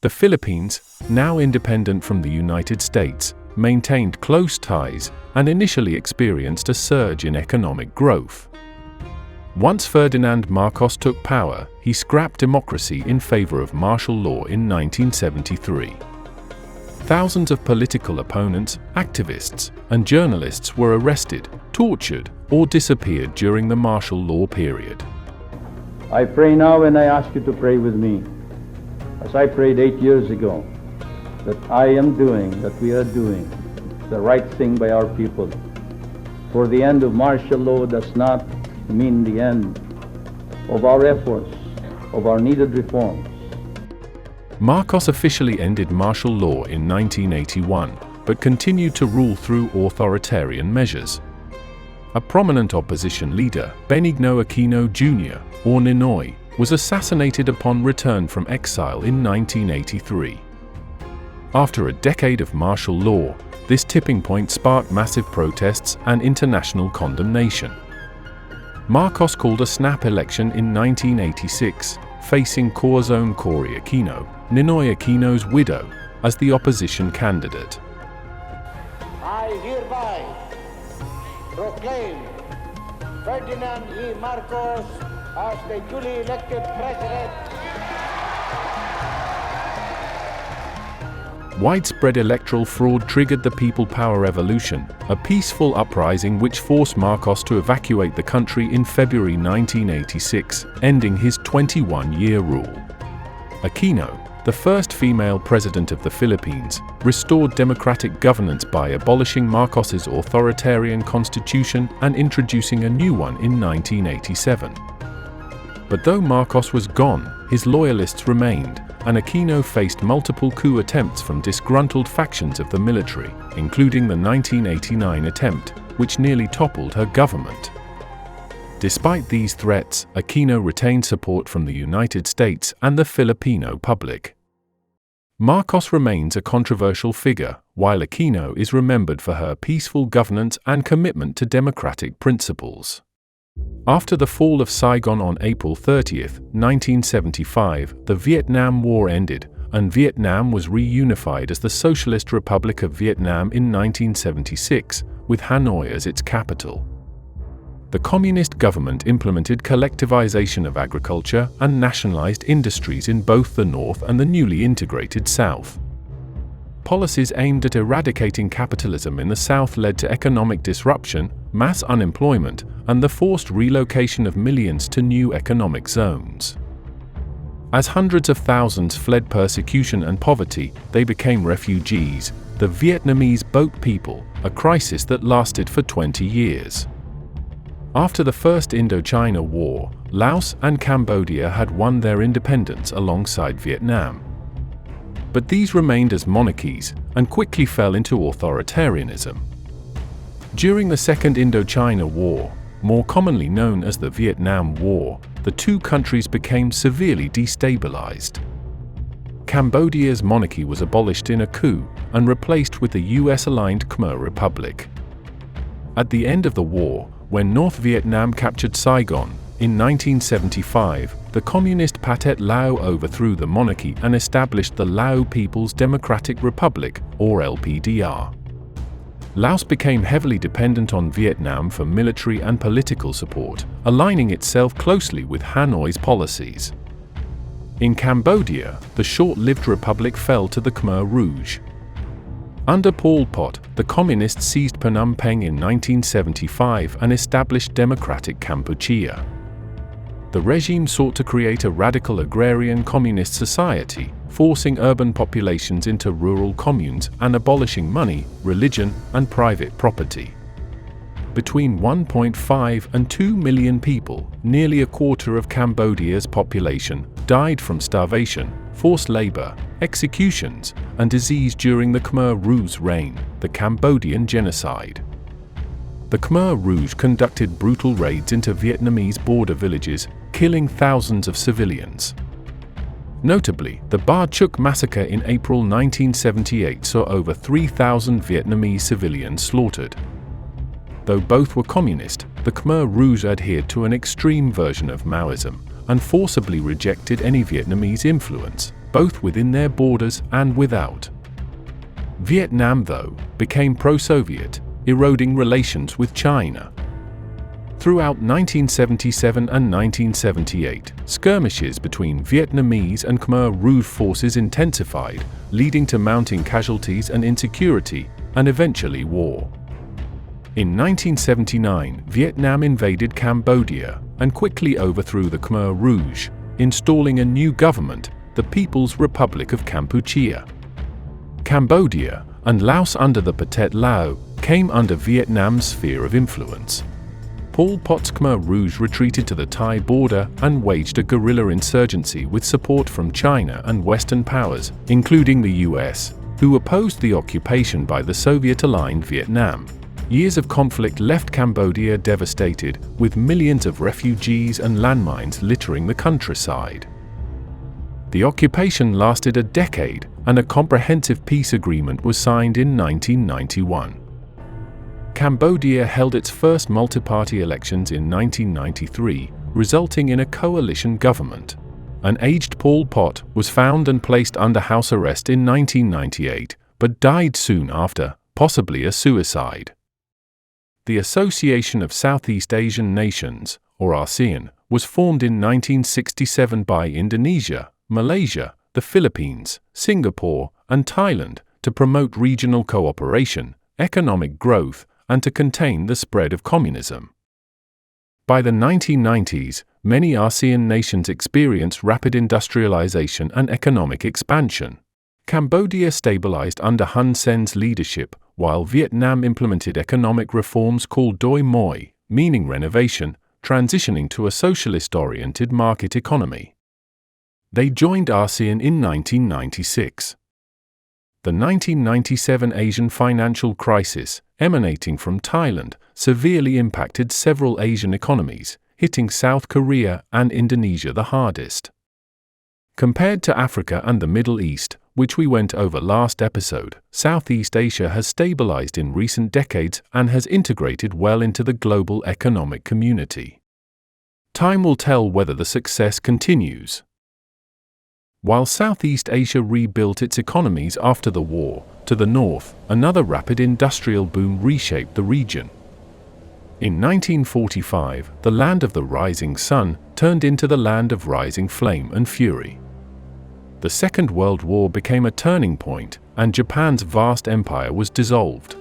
The Philippines, now independent from the United States, maintained close ties and initially experienced a surge in economic growth. Once Ferdinand Marcos took power, he scrapped democracy in favor of martial law in 1973. Thousands of political opponents, activists, and journalists were arrested, tortured, or disappeared during the martial law period. I pray now and I ask you to pray with me, as I prayed 8 years ago, that we are doing the right thing by our people. For the end of martial law does not mean the end of our efforts, of our needed reforms. Marcos officially ended martial law in 1981, but continued to rule through authoritarian measures. A prominent opposition leader, Benigno Aquino Jr., or Ninoy, was assassinated upon return from exile in 1983. After a decade of martial law, this tipping point sparked massive protests and international condemnation. Marcos called a snap election in 1986, facing Corazon Cory Aquino, Ninoy Aquino's widow, as the opposition candidate. I hereby proclaim Ferdinand E. Marcos as the duly elected president. Widespread electoral fraud triggered the People Power Revolution, a peaceful uprising which forced Marcos to evacuate the country in February 1986, ending his 21-year rule. Aquino, the first female president of the Philippines, restored democratic governance by abolishing Marcos's authoritarian constitution and introducing a new one in 1987. But though Marcos was gone, his loyalists remained, and Aquino faced multiple coup attempts from disgruntled factions of the military, including the 1989 attempt, which nearly toppled her government. Despite these threats, Aquino retained support from the United States and the Filipino public. Marcos remains a controversial figure, while Aquino is remembered for her peaceful governance and commitment to democratic principles. After the fall of Saigon on April 30, 1975, the Vietnam War ended, and Vietnam was reunified as the Socialist Republic of Vietnam in 1976, with Hanoi as its capital. The communist government implemented collectivization of agriculture and nationalized industries in both the North and the newly integrated South. Policies aimed at eradicating capitalism in the South led to economic disruption, mass unemployment, and the forced relocation of millions to new economic zones. As hundreds of thousands fled persecution and poverty, they became refugees, the Vietnamese boat people, a crisis that lasted for 20 years. After the First Indochina War, Laos and Cambodia had won their independence alongside Vietnam. But these remained as monarchies and quickly fell into authoritarianism. During the Second Indochina War, more commonly known as the Vietnam War, the two countries became severely destabilized. Cambodia's monarchy was abolished in a coup and replaced with the US-aligned Khmer Republic. At the end of the war, when North Vietnam captured Saigon, in 1975, the communist Pathet Lao overthrew the monarchy and established the Lao People's Democratic Republic, or LPDR. Laos became heavily dependent on Vietnam for military and political support, aligning itself closely with Hanoi's policies. In Cambodia, the short-lived republic fell to the Khmer Rouge. Under Pol Pot, the communists seized Phnom Penh in 1975 and established democratic Kampuchea. The regime sought to create a radical agrarian communist society, forcing urban populations into rural communes and abolishing money, religion, and private property. Between 1.5 and 2 million people, nearly a quarter of Cambodia's population, died from starvation, forced labor, executions, and disease during the Khmer Rouge's reign, the Cambodian genocide. The Khmer Rouge conducted brutal raids into Vietnamese border villages, killing thousands of civilians. Notably, the Ba Chuk massacre in April 1978 saw over 3,000 Vietnamese civilians slaughtered. Though both were communist, the Khmer Rouge adhered to an extreme version of Maoism and forcibly rejected any Vietnamese influence, both within their borders and without. Vietnam, though, became pro-Soviet, eroding relations with China. Throughout 1977 and 1978, skirmishes between Vietnamese and Khmer Rouge forces intensified, leading to mounting casualties and insecurity, and eventually war. In 1979, Vietnam invaded Cambodia and quickly overthrew the Khmer Rouge, installing a new government, the People's Republic of Kampuchea. Cambodia and Laos under the Pathet Lao came under Vietnam's sphere of influence. Pol Pot's Khmer Rouge retreated to the Thai border and waged a guerrilla insurgency with support from China and Western powers, including the US, who opposed the occupation by the Soviet-aligned Vietnam. Years of conflict left Cambodia devastated, with millions of refugees and landmines littering the countryside. The occupation lasted a decade, and a comprehensive peace agreement was signed in 1991. Cambodia held its first multi-party elections in 1993, resulting in a coalition government. An aged Pol Pot was found and placed under house arrest in 1998, but died soon after, possibly a suicide. The Association of Southeast Asian Nations, or ASEAN, was formed in 1967 by Indonesia, Malaysia, the Philippines, Singapore, and Thailand to promote regional cooperation, economic growth, and to contain the spread of communism. By the 1990s, many ASEAN nations experienced rapid industrialization and economic expansion. Cambodia stabilized under Hun Sen's leadership, while Vietnam implemented economic reforms called Doi Moi, meaning renovation, transitioning to a socialist-oriented market economy. They joined ASEAN in 1996. The 1997 Asian financial crisis, emanating from Thailand, severely impacted several Asian economies, hitting South Korea and Indonesia the hardest. Compared to Africa and the Middle East, which we went over last episode, Southeast Asia has stabilized in recent decades and has integrated well into the global economic community. Time will tell whether the success continues. While Southeast Asia rebuilt its economies after the war, to the north, another rapid industrial boom reshaped the region. In 1945, the land of the rising sun turned into the land of rising flame and fury. The Second World War became a turning point, and Japan's vast empire was dissolved.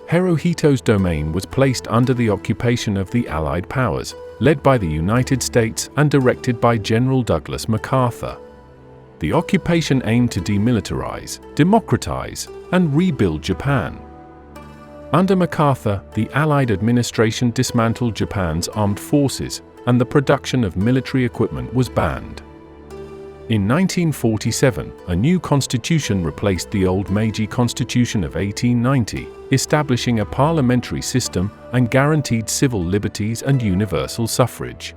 Hirohito's domain was placed under the occupation of the Allied powers, led by the United States and directed by General Douglas MacArthur. The occupation aimed to demilitarize, democratize, and rebuild Japan. Under MacArthur, the Allied administration dismantled Japan's armed forces, and the production of military equipment was banned. In 1947, a new constitution replaced the old Meiji Constitution of 1890, establishing a parliamentary system and guaranteed civil liberties and universal suffrage.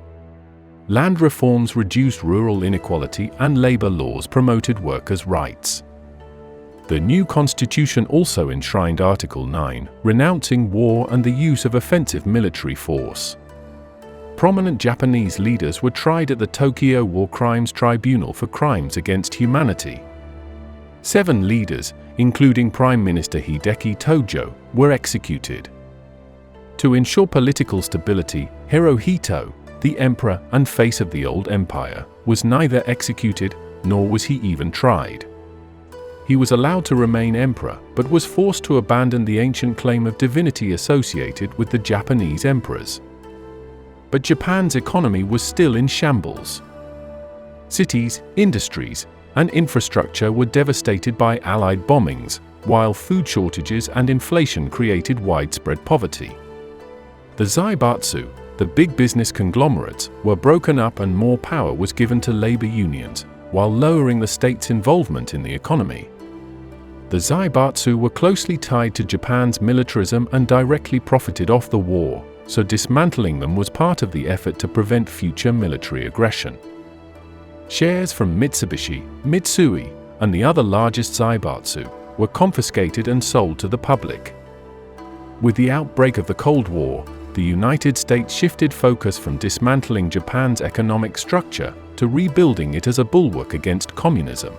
Land reforms reduced rural inequality and labor laws promoted workers' rights. The new constitution also enshrined Article 9, renouncing war and the use of offensive military force. Prominent Japanese leaders were tried at the Tokyo War Crimes Tribunal for crimes against humanity. 7 leaders, including Prime Minister Hideki Tojo, were executed. To ensure political stability, Hirohito, the emperor and face of the old empire, was neither executed nor was he even tried. He was allowed to remain emperor, but was forced to abandon the ancient claim of divinity associated with the Japanese emperors. But Japan's economy was still in shambles. Cities, industries, and infrastructure were devastated by Allied bombings, while food shortages and inflation created widespread poverty. The zaibatsu, the big business conglomerates, were broken up and more power was given to labor unions, while lowering the state's involvement in the economy. The zaibatsu were closely tied to Japan's militarism and directly profited off the war, so dismantling them was part of the effort to prevent future military aggression. Shares from Mitsubishi, Mitsui, and the other largest zaibatsu were confiscated and sold to the public. With the outbreak of the Cold War, the United States shifted focus from dismantling Japan's economic structure to rebuilding it as a bulwark against communism.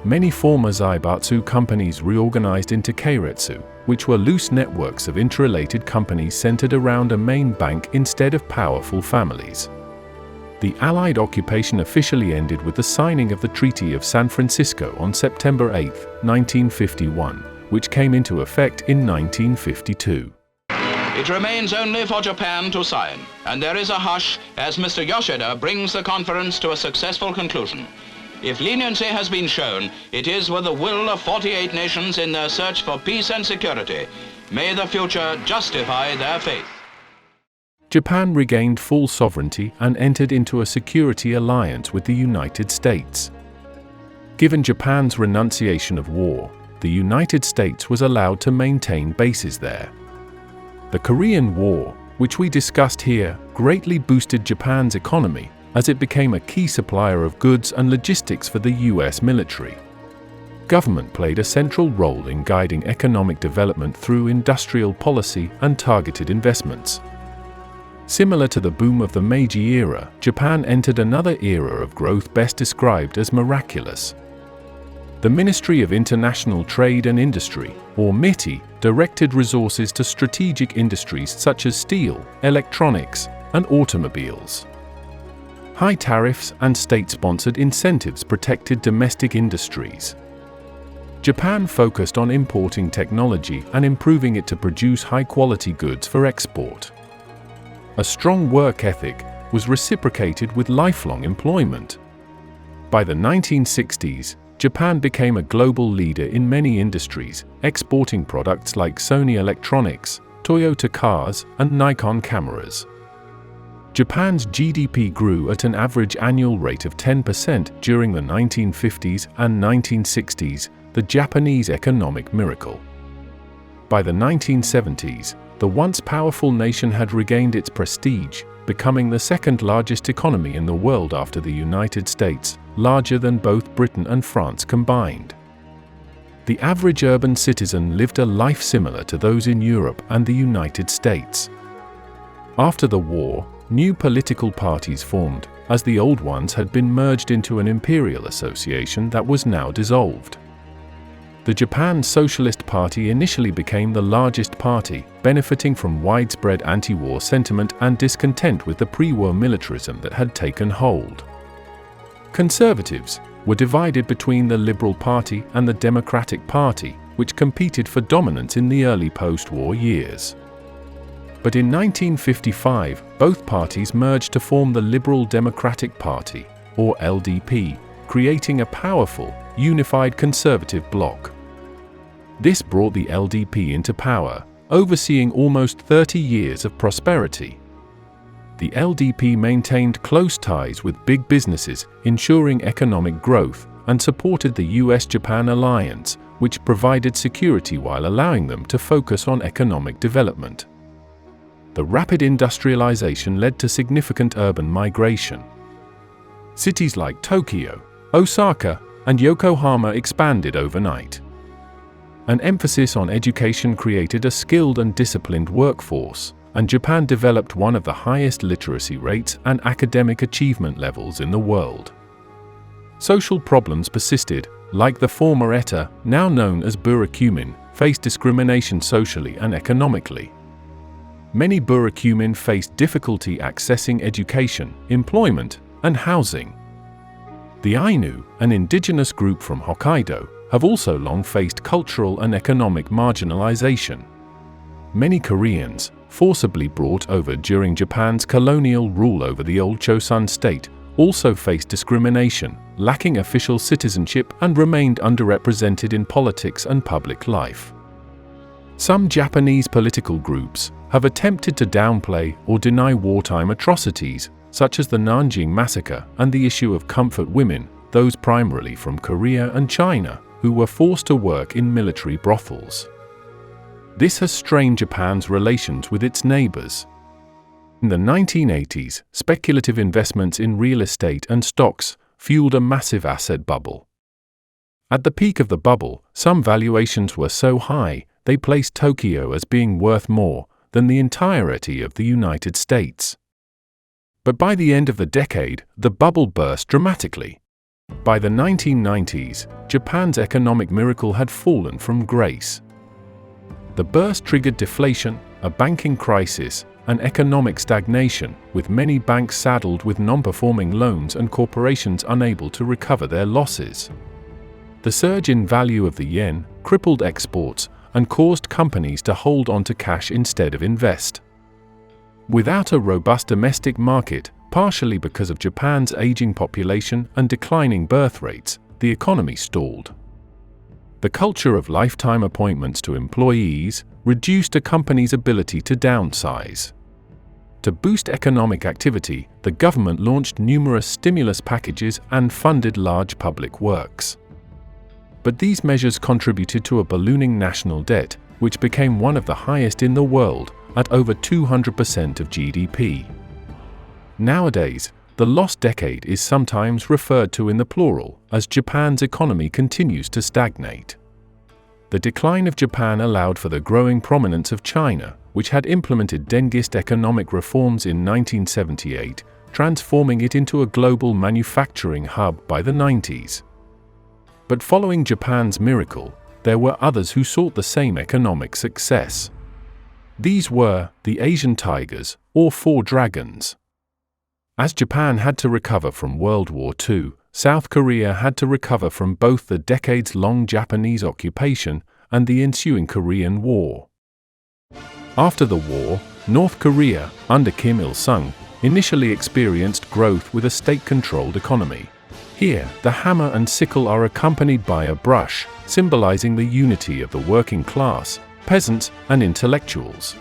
Many former zaibatsu companies reorganized into keiretsu, which were loose networks of interrelated companies centered around a main bank instead of powerful families. The Allied occupation officially ended with the signing of the Treaty of San Francisco on September 8, 1951, which came into effect in 1952. It remains only for Japan to sign, and there is a hush as Mr. Yoshida brings the conference to a successful conclusion. If leniency has been shown, it is with the will of 48 nations in their search for peace and security. May the future justify their faith. Japan regained full sovereignty and entered into a security alliance with the United States. Given Japan's renunciation of war, the United States was allowed to maintain bases there. The Korean War, which we discussed here, greatly boosted Japan's economy as it became a key supplier of goods and logistics for the US military. Government played a central role in guiding economic development through industrial policy and targeted investments. Similar to the boom of the Meiji era, Japan entered another era of growth best described as miraculous. The Ministry of International Trade and Industry, or MITI, directed resources to strategic industries such as steel, electronics, and automobiles. High tariffs and state-sponsored incentives protected domestic industries. Japan focused on importing technology and improving it to produce high-quality goods for export. A strong work ethic was reciprocated with lifelong employment. By the 1960s, Japan became a global leader in many industries, exporting products like Sony Electronics, Toyota cars, and Nikon cameras. Japan's GDP grew at an average annual rate of 10% during the 1950s and 1960s, the Japanese economic miracle. By the 1970s, the once powerful nation had regained its prestige, becoming the second largest economy in the world after the United States, larger than both Britain and France combined. The average urban citizen lived a life similar to those in Europe and the United States. After the war, new political parties formed, as the old ones had been merged into an imperial association that was now dissolved. The Japan Socialist Party initially became the largest party, benefiting from widespread anti-war sentiment and discontent with the pre-war militarism that had taken hold. Conservatives were divided between the Liberal Party and the Democratic Party, which competed for dominance in the early post-war years. But in 1955, both parties merged to form the Liberal Democratic Party, or LDP, creating a powerful, unified conservative bloc. This brought the LDP into power, overseeing almost 30 years of prosperity. The LDP maintained close ties with big businesses, ensuring economic growth, and supported the US-Japan alliance, which provided security while allowing them to focus on economic development. The rapid industrialization led to significant urban migration. Cities like Tokyo, Osaka, and Yokohama expanded overnight. An emphasis on education created a skilled and disciplined workforce, and Japan developed one of the highest literacy rates and academic achievement levels in the world. Social problems persisted, like the former ETA, now known as Burakumin, faced discrimination socially and economically. Many Burakumin faced difficulty accessing education, employment, and housing. The Ainu, an indigenous group from Hokkaido, have also long faced cultural and economic marginalization. Many Koreans, forcibly brought over during Japan's colonial rule over the old Chosun state, also faced discrimination, lacking official citizenship, and remained underrepresented in politics and public life. Some Japanese political groups have attempted to downplay or deny wartime atrocities, such as the Nanjing massacre and the issue of comfort women, those primarily from Korea and China, who were forced to work in military brothels. This has strained Japan's relations with its neighbors. In the 1980s, speculative investments in real estate and stocks fueled a massive asset bubble. At the peak of the bubble, some valuations were so high, they placed Tokyo as being worth more than the entirety of the United States. But by the end of the decade, the bubble burst dramatically. By the 1990s, Japan's economic miracle had fallen from grace. The burst triggered deflation, a banking crisis, and economic stagnation, with many banks saddled with non-performing loans and corporations unable to recover their losses. The surge in value of the yen crippled exports and caused companies to hold on to cash instead of invest. Without a robust domestic market, partially because of Japan's aging population and declining birth rates, the economy stalled. The culture of lifetime appointments to employees reduced a company's ability to downsize. To boost economic activity, the government launched numerous stimulus packages and funded large public works. but these measures contributed to a ballooning national debt, which became one of the highest in the world, at over 200% of GDP. Nowadays, the lost decade is sometimes referred to in the plural, as Japan's economy continues to stagnate. The decline of Japan allowed for the growing prominence of China, which had implemented Dengist economic reforms in 1978, transforming it into a global manufacturing hub by the 90s. But following Japan's miracle, there were others who sought the same economic success. These were the Asian Tigers, or Four Dragons. As Japan had to recover from World War II, South Korea had to recover from both the decades-long Japanese occupation and the ensuing Korean War. After the war, North Korea, under Kim Il-sung, initially experienced growth with a state-controlled economy. Here, the hammer and sickle are accompanied by a brush, symbolizing the unity of the working class, peasants, and intellectuals.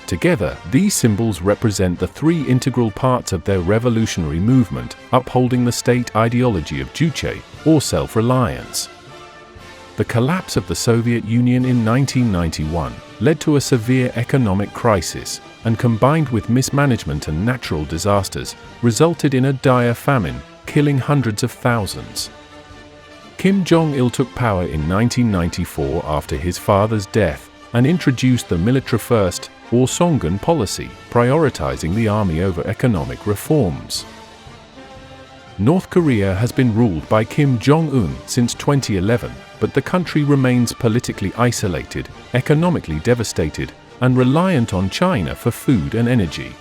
Together, these symbols represent the three integral parts of their revolutionary movement, upholding the state ideology of Juche, or self-reliance. The collapse of the Soviet Union in 1991 led to a severe economic crisis, and combined with mismanagement and natural disasters, resulted in a dire famine, killing hundreds of thousands. Kim Jong-il took power in 1994 after his father's death, and introduced the military-first, or Songun policy, prioritizing the army over economic reforms. North Korea has been ruled by Kim Jong-un since 2011, but the country remains politically isolated, economically devastated, and reliant on China for food and energy.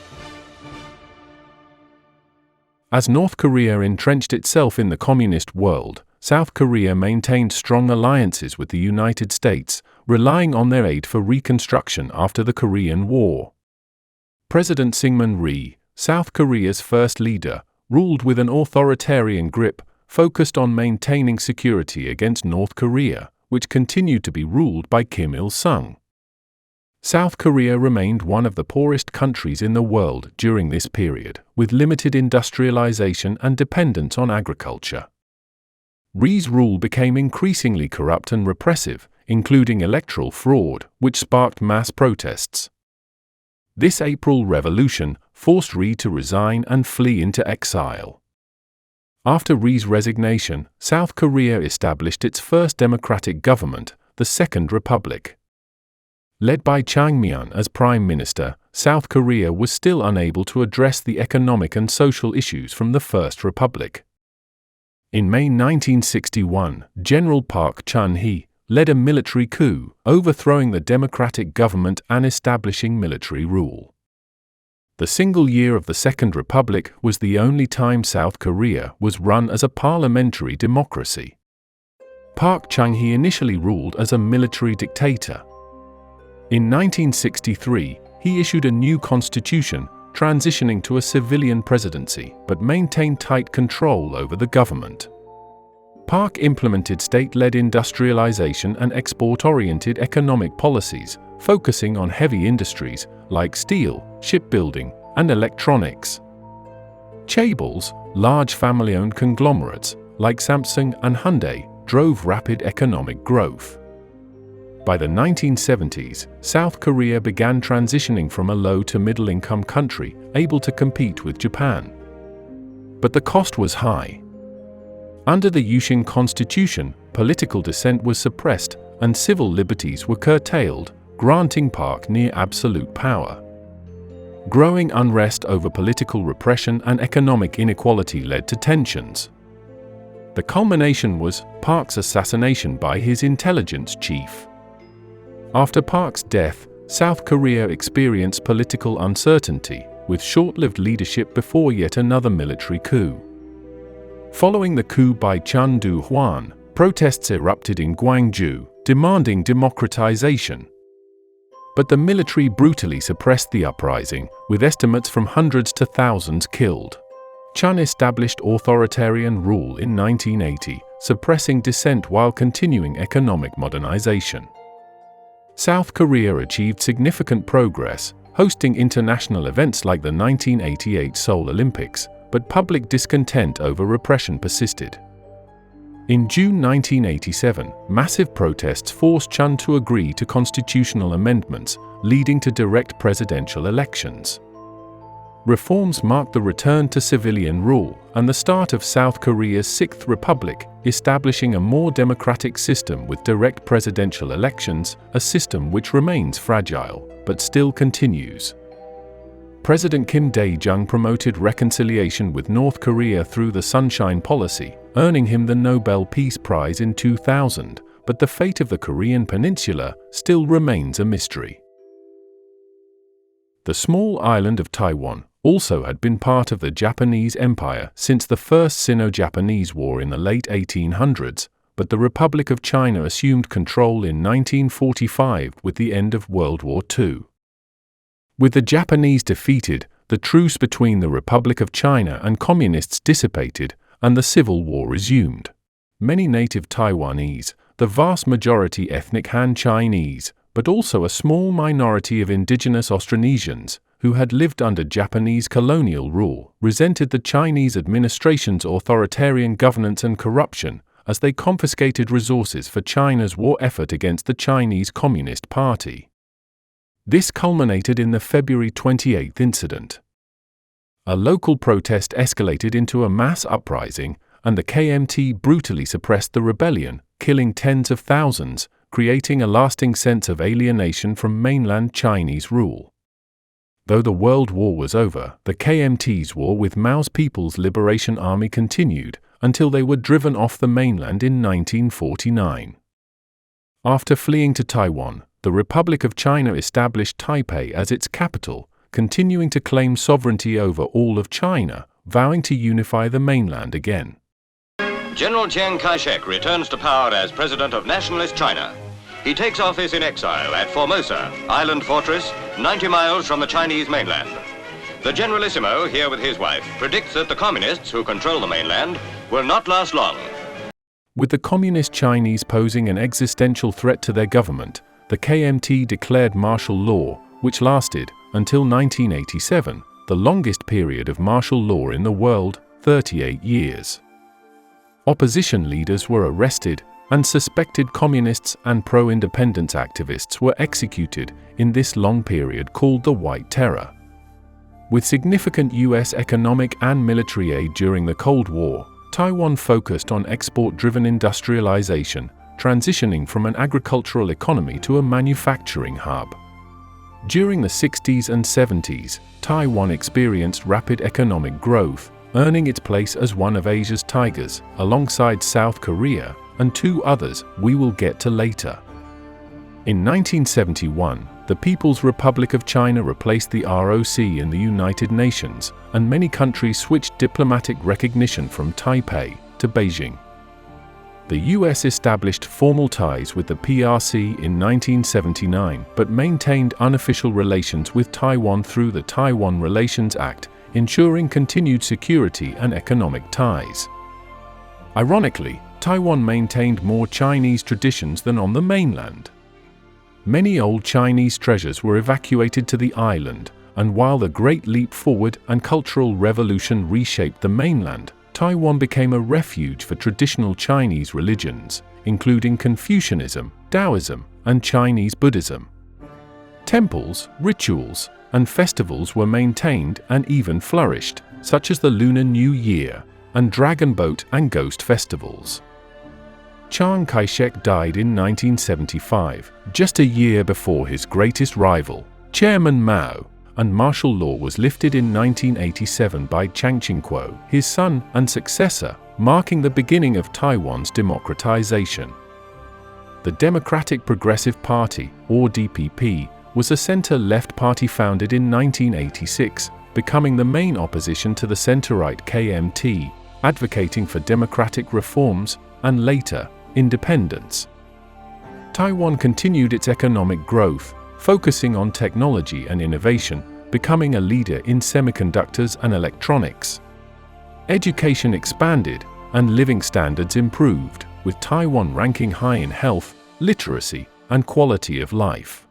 As North Korea entrenched itself in the communist world, South Korea maintained strong alliances with the United States, relying on their aid for reconstruction after the Korean War. President Syngman Rhee, South Korea's first leader, ruled with an authoritarian grip, focused on maintaining security against North Korea, which continued to be ruled by Kim Il-sung. South Korea remained one of the poorest countries in the world during this period, with limited industrialization and dependence on agriculture. Rhee's rule became increasingly corrupt and repressive, including electoral fraud, which sparked mass protests. This April Revolution forced Rhee to resign and flee into exile. After Rhee's resignation, South Korea established its first democratic government, the Second Republic. Led by Chang Myon as Prime Minister, South Korea was still unable to address the economic and social issues from the First Republic. In May 1961, General Park Chung-hee led a military coup, overthrowing the democratic government and establishing military rule. The single year of the Second Republic was the only time South Korea was run as a parliamentary democracy. Park Chung-hee initially ruled as a military dictator. In 1963, he issued a new constitution, transitioning to a civilian presidency, but maintained tight control over the government. Park implemented state-led industrialization and export-oriented economic policies, focusing on heavy industries like steel, shipbuilding, and electronics. Chaebols, large family-owned conglomerates like Samsung and Hyundai, drove rapid economic growth. By the 1970s, South Korea began transitioning from a low to middle-income country, able to compete with Japan. But the cost was high. Under the Yushin Constitution, political dissent was suppressed and civil liberties were curtailed, granting Park near absolute power. Growing unrest over political repression and economic inequality led to tensions. The culmination was Park's assassination by his intelligence chief. After Park's death, South Korea experienced political uncertainty, with short-lived leadership before yet another military coup. Following the coup by Chun Doo-hwan, protests erupted in Gwangju, demanding democratization. But the military brutally suppressed the uprising, with estimates from hundreds to thousands killed. Chun established authoritarian rule in 1980, suppressing dissent while continuing economic modernization. South Korea achieved significant progress, hosting international events like the 1988 Seoul Olympics, but public discontent over repression persisted. In June 1987, massive protests forced Chun to agree to constitutional amendments, leading to direct presidential elections. Reforms marked the return to civilian rule and the start of South Korea's Sixth Republic, establishing a more democratic system with direct presidential elections, a system which remains fragile, but still continues. President Kim Dae-jung promoted reconciliation with North Korea through the Sunshine Policy, earning him the Nobel Peace Prize in 2000, but the fate of the Korean peninsula still remains a mystery. The small island of Taiwan also had been part of the Japanese Empire since the First Sino-Japanese War in the late 1800s, but the Republic of China assumed control in 1945 with the end of World War II. With the Japanese defeated, the truce between the Republic of China and communists dissipated, and the Civil War resumed. Many native Taiwanese, the vast majority ethnic Han Chinese, but also a small minority of indigenous Austronesians, who had lived under Japanese colonial rule, resented the Chinese administration's authoritarian governance and corruption, as they confiscated resources for China's war effort against the Chinese Communist Party. This culminated in the February 28 incident. A local protest escalated into a mass uprising, and the KMT brutally suppressed the rebellion, killing tens of thousands, creating a lasting sense of alienation from mainland Chinese rule. Though the World War was over, the KMT's war with Mao's People's Liberation Army continued until they were driven off the mainland in 1949. After fleeing to Taiwan, the Republic of China established Taipei as its capital, continuing to claim sovereignty over all of China, vowing to unify the mainland again. General Chiang Kai-shek returns to power as president of nationalist China. He takes office in exile at Formosa, island fortress 90 miles from the Chinese mainland. The Generalissimo, here with his wife, predicts that the communists who control the mainland will not last long. With the communist Chinese posing an existential threat to their government, the KMT declared martial law, which lasted until 1987, the longest period of martial law in the world, 38 years. Opposition leaders were arrested, and suspected communists and pro-independence activists were executed in this long period called the White Terror. With significant US economic and military aid during the Cold War, Taiwan focused on export-driven industrialization, transitioning from an agricultural economy to a manufacturing hub. During the 60s and 70s, Taiwan experienced rapid economic growth, earning its place as one of Asia's tigers, alongside South Korea and two others we will get to later. In 1971, the People's Republic of China replaced the ROC in the United Nations, and many countries switched diplomatic recognition from Taipei to Beijing. The US established formal ties with the PRC in 1979, but maintained unofficial relations with Taiwan through the Taiwan Relations Act, ensuring continued security and economic ties. Ironically, Taiwan maintained more Chinese traditions than on the mainland. Many old Chinese treasures were evacuated to the island, and while the Great Leap Forward and Cultural Revolution reshaped the mainland, Taiwan became a refuge for traditional Chinese religions, including Confucianism, Taoism, and Chinese Buddhism. Temples, rituals, and festivals were maintained and even flourished, such as the Lunar New Year and Dragon Boat and Ghost festivals. Chiang Kai-shek died in 1975, just a year before his greatest rival, Chairman Mao, and martial law was lifted in 1987 by Chiang Ching-kuo, his son and successor, marking the beginning of Taiwan's democratization. The Democratic Progressive Party, or DPP, was a center-left party founded in 1986, becoming the main opposition to the center-right KMT, advocating for democratic reforms and, later, independence. Taiwan continued its economic growth, focusing on technology and innovation, becoming a leader in semiconductors and electronics. Education expanded, and living standards improved, with Taiwan ranking high in health, literacy, and quality of life.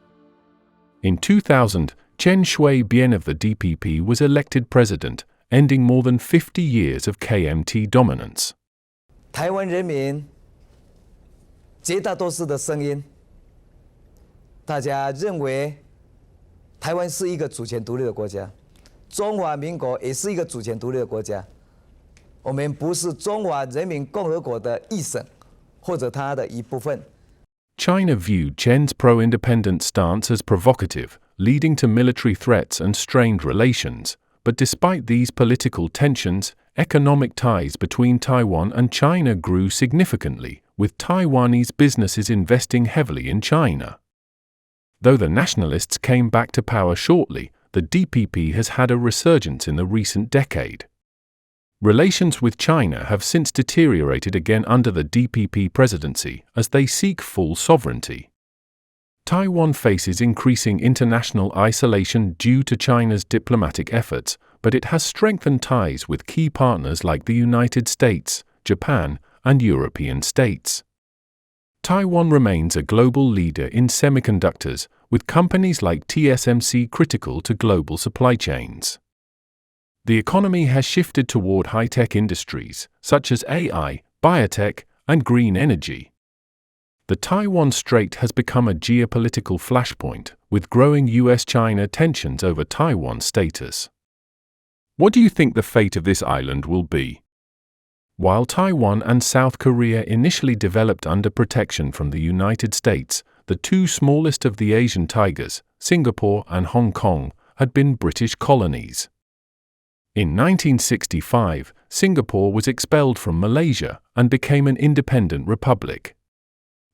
In 2000, Chen Shui-bian of the DPP was elected president, ending more than 50 years of KMT dominance. 台湾人民绝大多数的声音，大家认为台湾是一个主权独立的国家，中华民国也是一个主权独立的国家。我们不是中华人民共和国的一省，或者它的一部分。China viewed Chen's pro-independence stance as provocative, leading to military threats and strained relations. But despite these political tensions, economic ties between Taiwan and China grew significantly, with Taiwanese businesses investing heavily in China. Though the nationalists came back to power shortly, the DPP has had a resurgence in the recent decade. Relations with China have since deteriorated again under the DPP presidency as they seek full sovereignty. Taiwan faces increasing international isolation due to China's diplomatic efforts, but it has strengthened ties with key partners like the United States, Japan, and European states. Taiwan remains a global leader in semiconductors, with companies like TSMC critical to global supply chains. The economy has shifted toward high-tech industries, such as AI, biotech, and green energy. The Taiwan Strait has become a geopolitical flashpoint, with growing US-China tensions over Taiwan's status. What do you think the fate of this island will be? While Taiwan and South Korea initially developed under protection from the United States, the two smallest of the Asian tigers, Singapore and Hong Kong, had been British colonies. In 1965, Singapore was expelled from Malaysia and became an independent republic.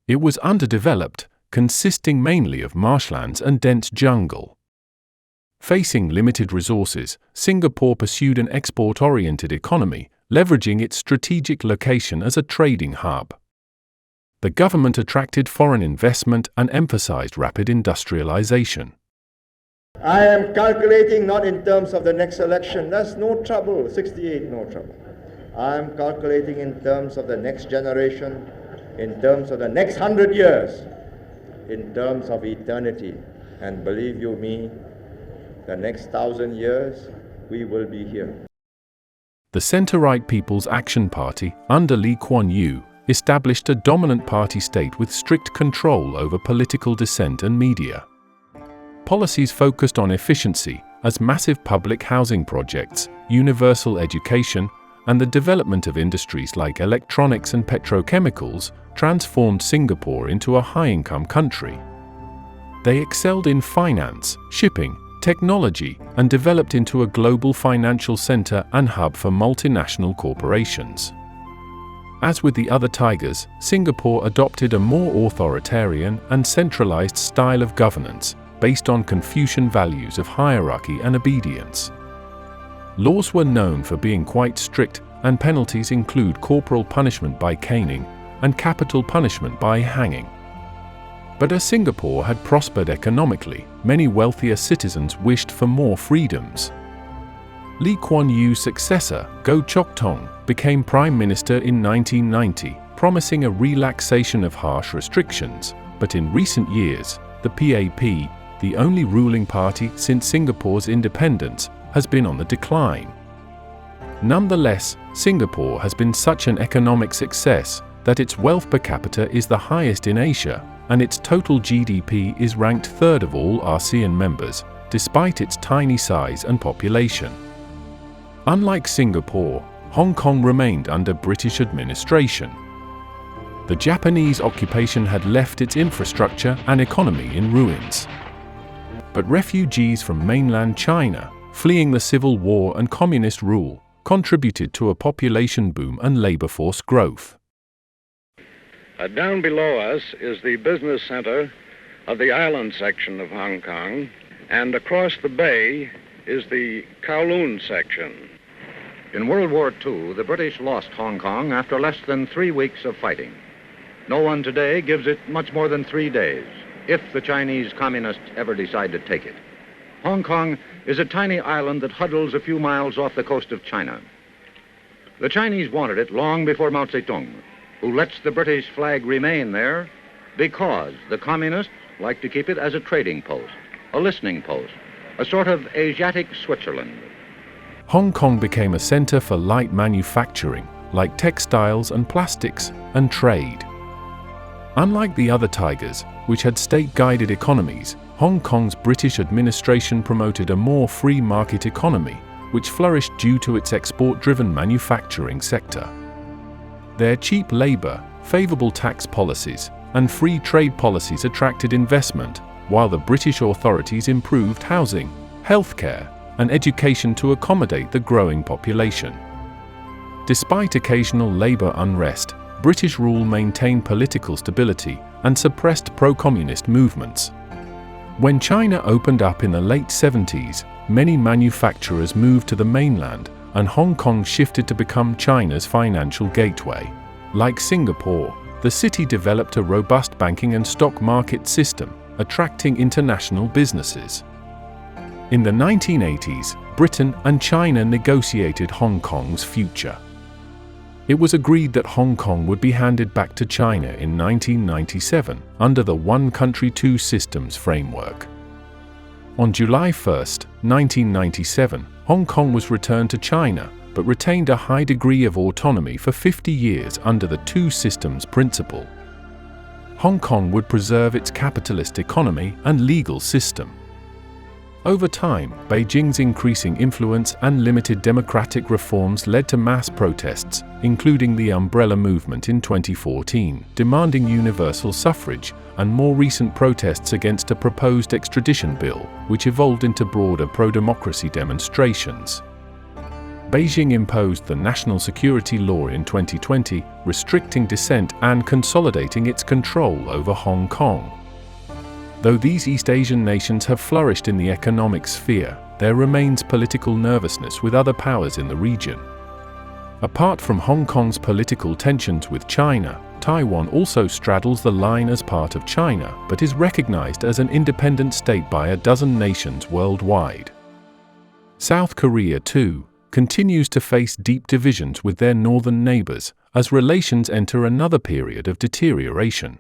It was underdeveloped, consisting mainly of marshlands and dense jungle. Facing limited resources, Singapore pursued an export-oriented economy, leveraging its strategic location as a trading hub. The government attracted foreign investment and emphasized rapid industrialization. I am calculating not in terms of the next election, that's no trouble, 68, no trouble. I am calculating in terms of the next generation, in terms of the next 100 years, in terms of eternity. And believe you me, the next 1,000 years, we will be here. The Centre-Right People's Action Party, under Lee Kuan Yew, established a dominant party state with strict control over political dissent and media. Policies focused on efficiency, as massive public housing projects, universal education, and the development of industries like electronics and petrochemicals, transformed Singapore into a high-income country. They excelled in finance, shipping, technology, and developed into a global financial center and hub for multinational corporations. As with the other tigers, Singapore adopted a more authoritarian and centralized style of governance, based on Confucian values of hierarchy and obedience. Laws were known for being quite strict, and penalties include corporal punishment by caning and capital punishment by hanging. But as Singapore had prospered economically, many wealthier citizens wished for more freedoms. Lee Kuan Yew's successor, Goh Chok Tong, became Prime Minister in 1990, promising a relaxation of harsh restrictions, but in recent years, the PAP, the only ruling party since Singapore's independence, has been on the decline. Nonetheless, Singapore has been such an economic success that its wealth per capita is the highest in Asia, and its total GDP is ranked third of all ASEAN members, despite its tiny size and population. Unlike Singapore, Hong Kong remained under British administration. The Japanese occupation had left its infrastructure and economy in ruins. But refugees from mainland China, fleeing the civil war and communist rule, contributed to a population boom and labor force growth. Down below us is the business center of the island section of Hong Kong, and across the bay is the Kowloon section. In World War II, the British lost Hong Kong after less than 3 weeks of fighting. No one today gives it much more than 3 days, if the Chinese communists ever decide to take it. Hong Kong is a tiny island that huddles a few miles off the coast of China. The Chinese wanted it long before Mao Zedong, who lets the British flag remain there because the communists like to keep it as a trading post, a listening post, a sort of Asiatic Switzerland. Hong Kong became a center for light manufacturing, like textiles and plastics, and trade. Unlike the other tigers, which had state-guided economies, Hong Kong's British administration promoted a more free market economy, which flourished due to its export-driven manufacturing sector. Their cheap labor, favorable tax policies, and free trade policies attracted investment, while the British authorities improved housing, healthcare, and education to accommodate the growing population. Despite occasional labor unrest, British rule maintained political stability and suppressed pro-communist movements. When China opened up in the late 70s, many manufacturers moved to the mainland, and Hong Kong shifted to become China's financial gateway. Like Singapore, the city developed a robust banking and stock market system, attracting international businesses. In the 1980s, Britain and China negotiated Hong Kong's future. It was agreed that Hong Kong would be handed back to China in 1997 under the One Country, Two Systems framework. On July 1, 1997, Hong Kong was returned to China, but retained a high degree of autonomy for 50 years under the Two Systems principle. Hong Kong would preserve its capitalist economy and legal system. Over time, Beijing's increasing influence and limited democratic reforms led to mass protests, including the Umbrella Movement in 2014, demanding universal suffrage, and more recent protests against a proposed extradition bill, which evolved into broader pro-democracy demonstrations. Beijing imposed the national security law in 2020, restricting dissent and consolidating its control over Hong Kong. Though these East Asian nations have flourished in the economic sphere, there remains political nervousness with other powers in the region. Apart from Hong Kong's political tensions with China, Taiwan also straddles the line as part of China, but is recognized as an independent state by a dozen nations worldwide. South Korea, too, continues to face deep divisions with their northern neighbors, as relations enter another period of deterioration.